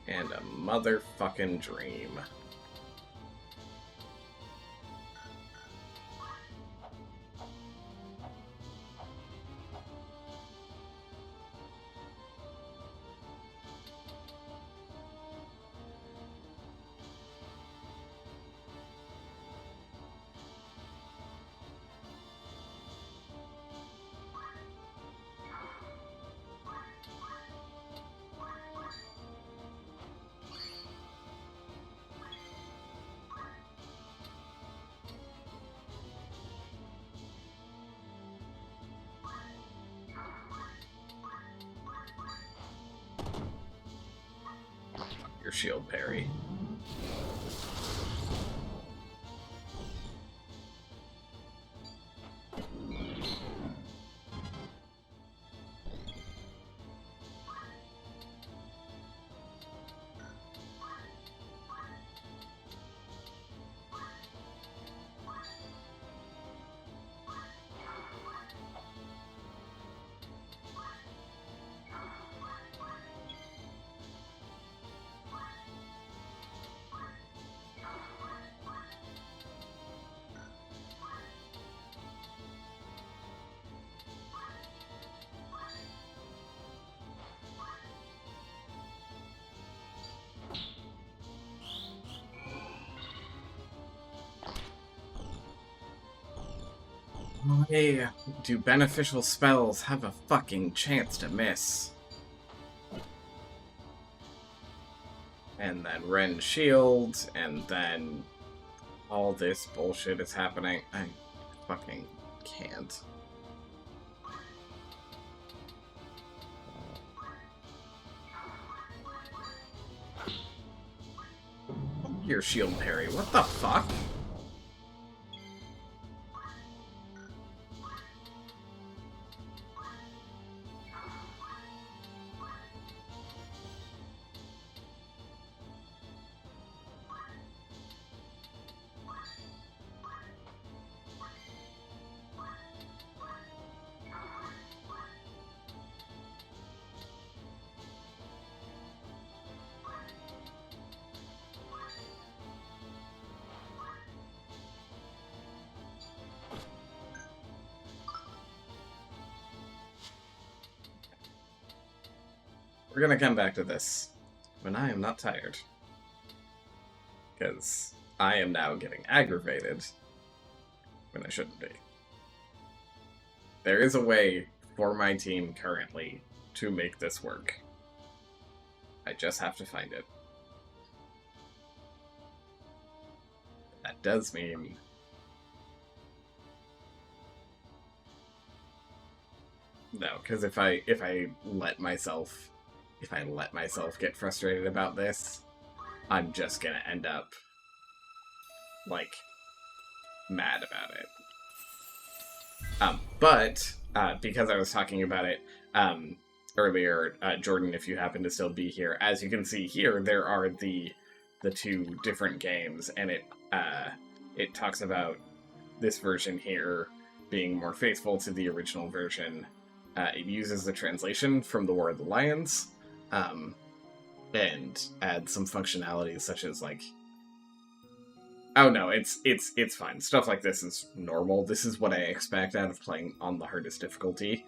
and a motherfucking dream. Your shield parry. Why do beneficial spells have a fucking chance to miss? And then Ren shield, and then all this bullshit is happening. I fucking can't. Your shield parry, what the fuck? We're gonna come back to this when I am not tired. Because I am now getting aggravated when I shouldn't be. There is a way for my team currently to make this work. I just have to find it. That does mean no, because if I let myself get frustrated about this, I'm just gonna end up like mad about it. But because I was talking about it earlier, Jordan, if you happen to still be here, as you can see here, there are the two different games, and it talks about this version here being more faithful to the original version. It uses the translation from the War of the Lions, and adds some functionalities such as like, oh no, it's fine. Stuff like this is normal. This is what I expect out of playing on the hardest difficulty.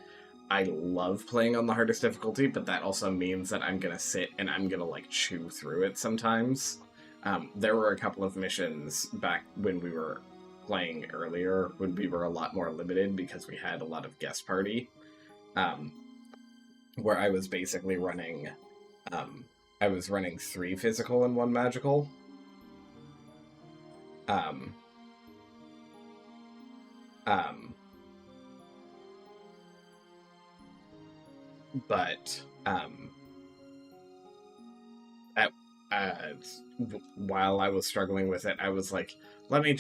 I love playing on the hardest difficulty, but that also means that I'm gonna sit and I'm gonna like chew through it sometimes. There were a couple of missions back when we were playing earlier when we were a lot more limited because we had a lot of guest party, where I was basically running, I was running 3 physical and 1 magical. But while I was struggling with it, I was like, let me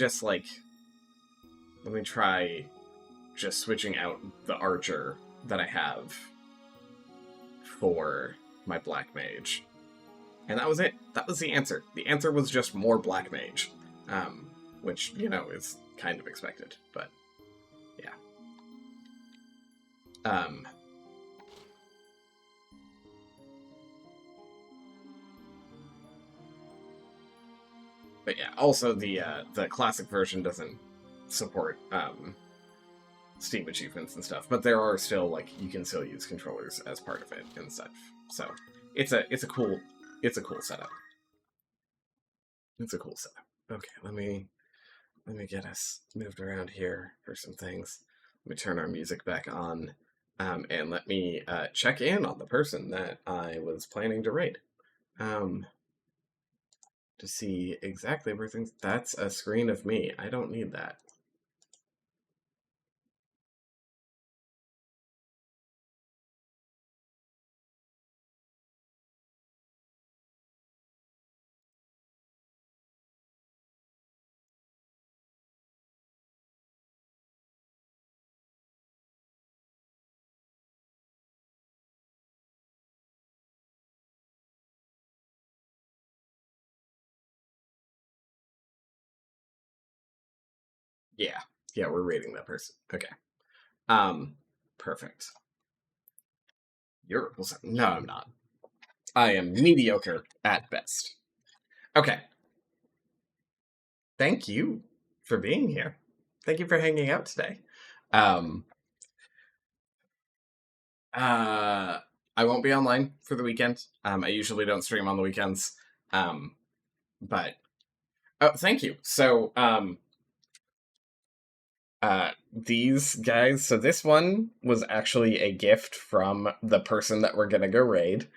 try just switching out the archer that I have for my black mage. And that was it. That was the answer. The answer was just more black mage, which, you know, is kind of expected, but yeah. But yeah, also the classic version doesn't support Steam achievements and stuff, but there are still, like, you can still use controllers as part of it and such. So it's a cool setup. It's a cool setup. Okay, let me get us moved around here for some things. Let me turn our music back on, and let me check in on the person that I was planning to raid. To see exactly where things... That's a screen of me. I don't need that. Yeah, we're rating that person. Okay. Perfect. No, I'm not. I am mediocre at best. Okay. Thank you for being here. Thank you for hanging out today. I won't be online for the weekend. I usually don't stream on the weekends. But oh, thank you. So, these guys, so this one was actually a gift from the person that we're gonna go raid,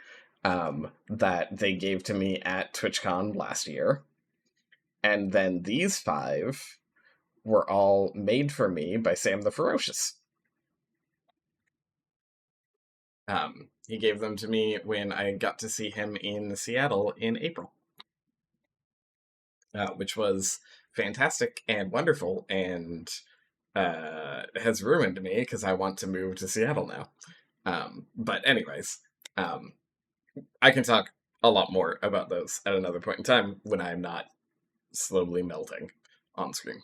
that they gave to me at TwitchCon last year. And then these 5 were all made for me by Sam the Ferocious. He gave them to me when I got to see him in Seattle in April. Which was fantastic and wonderful, and has ruined me because I want to move to Seattle now. But anyways, I can talk a lot more about those at another point in time when I'm not slowly melting on screen.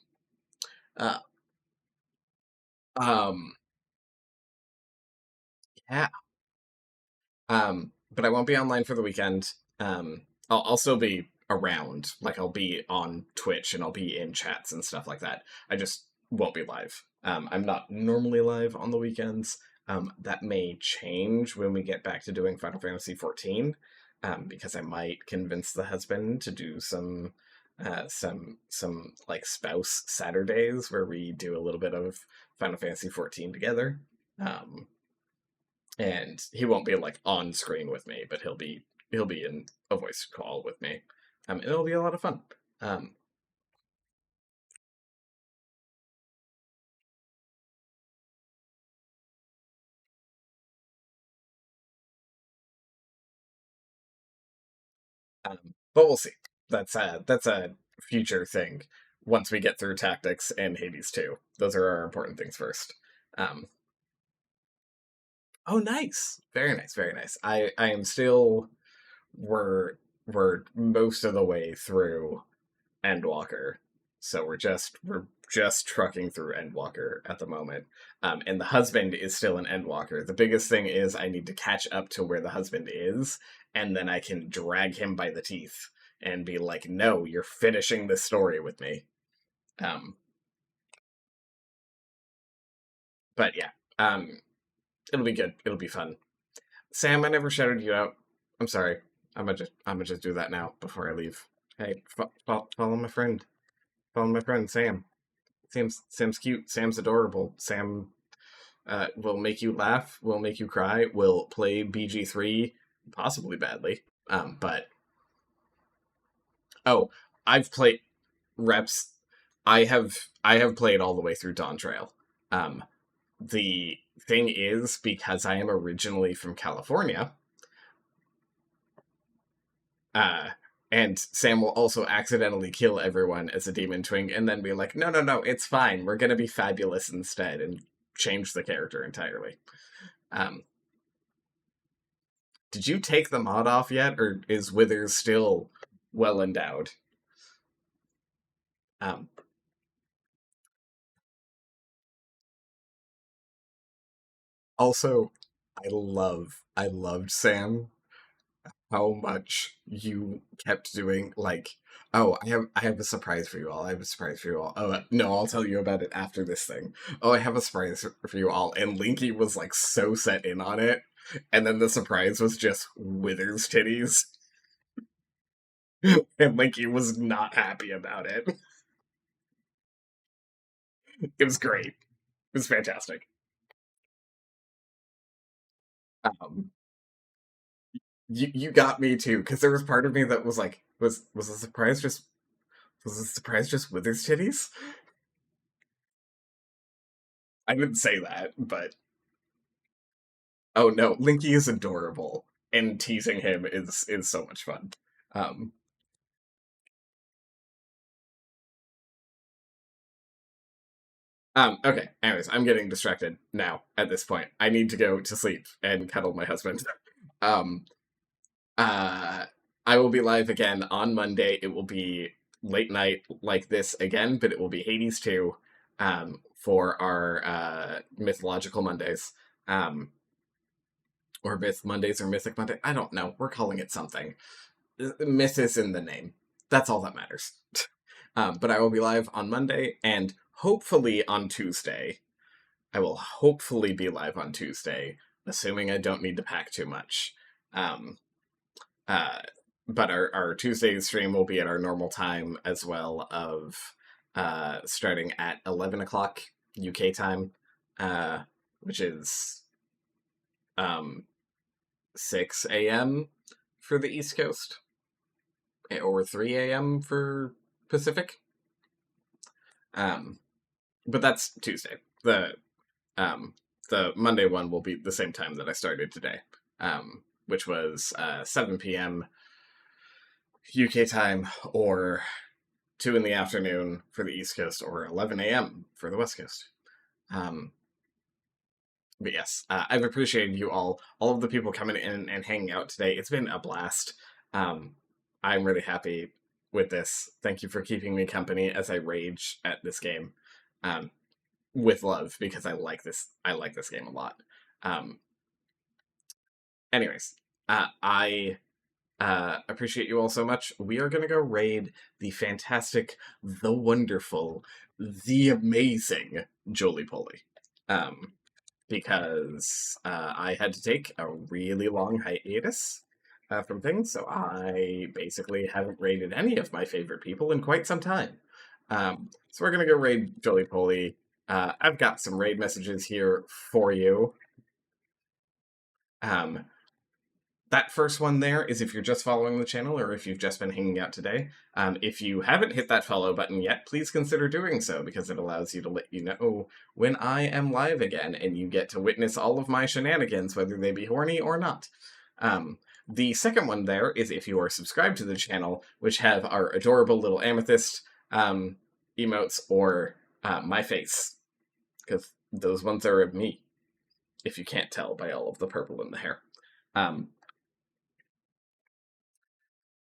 Yeah. But I won't be online for the weekend. I'll still be around. Like, I'll be on Twitch and I'll be in chats and stuff like that. I just won't be live. I'm not normally live on the weekends. That may change when we get back to doing Final Fantasy XIV, because I might convince the husband to do some like spouse Saturdays where we do a little bit of Final Fantasy XIV together. And he won't be like on screen with me, but he'll be in a voice call with me. And it'll be a lot of fun. But we'll see. That's a future thing. Once we get through tactics and Hades 2, those are our important things first. Oh, nice, very nice, very nice. I am still we're most of the way through Endwalker, so we're just trucking through Endwalker at the moment. And the husband is still an Endwalker. The biggest thing is I need to catch up to where the husband is, and then I can drag him by the teeth and be like, no, you're finishing this story with me. But yeah, it'll be good. It'll be fun. Sam, I never shouted you out. I'm sorry. I'm gonna just do that now before I leave. Hey, follow my friend. Follow my friend Sam. Sam's cute. Sam's adorable. Sam will make you laugh. Will make you cry. Will play BG3 possibly badly. But oh, I've played reps. I have played all the way through Dawn Trail. The thing is, because I am originally from California, and Sam will also accidentally kill everyone as a demon twink and then be like, no, it's fine. We're going to be fabulous instead, and change the character entirely. Did you take the mod off yet, or is Withers still well endowed? Also, I loved Sam, how much you kept doing, like, oh, I have a surprise for you all. I have a surprise for you all. Oh, no, I'll tell you about it after this thing. Oh, I have a surprise for you all. And Linky was like so set in on it. And then the surprise was just Withers titties. And Linky was not happy about it. It was great. It was fantastic. You got me too, because there was part of me that was like, was the surprise just Withers titties? I didn't say that, but oh no, Linky is adorable, and teasing him is so much fun. Okay, anyways, I'm getting distracted now at this point. I need to go to sleep and cuddle my husband. I will be live again on Monday. It will be late night like this again, but it will be Hades 2 for our Mythological Mondays. Or Myth Mondays or Mythic Monday. I don't know. We're calling it something. Myth is in the name. That's all that matters. But I will be live on Monday and hopefully on Tuesday. I will hopefully be live on Tuesday, assuming I don't need to pack too much. But our Tuesday stream will be at our normal time as well, of starting at 11 o'clock UK time, which is 6 a.m. for the East Coast, or 3 a.m. for Pacific. But that's Tuesday. The Monday one will be the same time that I started today, which was 7 p.m. UK time, or 2 in the afternoon for the East Coast, or 11 a.m. for the West Coast. But yes, I've appreciated you all of the people coming in and hanging out today. It's been a blast. I'm really happy with this. Thank you for keeping me company as I rage at this game, with love, because I like this game a lot. Anyways, I appreciate you all so much. We are gonna go raid the fantastic, the wonderful, the amazing Jolie Polly. because I had to take a really long hiatus from things, so I basically haven't raided any of my favorite people in quite some time. So we're gonna go raid Jolie Poly. I've got some raid messages here for you. That first one there is if you're just following the channel or if you've just been hanging out today. If you haven't hit that follow button yet, please consider doing so, because it allows you to let you know when I am live again, and you get to witness all of my shenanigans, whether they be horny or not. The second one there is if you are subscribed to the channel, which have our adorable little amethyst emotes or my face, because those ones are of me, if you can't tell by all of the purple in the hair.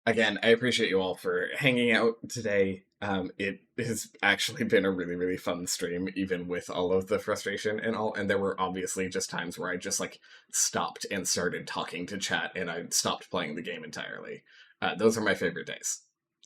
Again, I appreciate you all for hanging out today. It has actually been a really, really fun stream, even with all of the frustration and all. And there were obviously just times where I just like stopped and started talking to chat, and I stopped playing the game entirely. Those are my favorite days.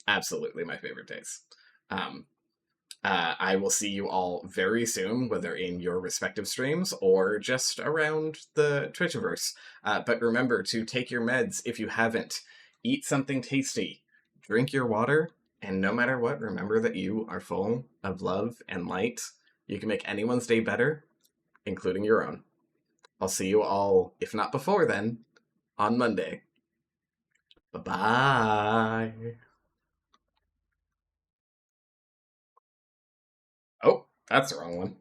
Absolutely my favorite days. I will see you all very soon, whether in your respective streams or just around the Twitchiverse. But remember to take your meds if you haven't. Eat something tasty, drink your water, and no matter what, remember that you are full of love and light. You can make anyone's day better, including your own. I'll see you all, if not before then, on Monday. Bye-bye. Oh, that's the wrong one.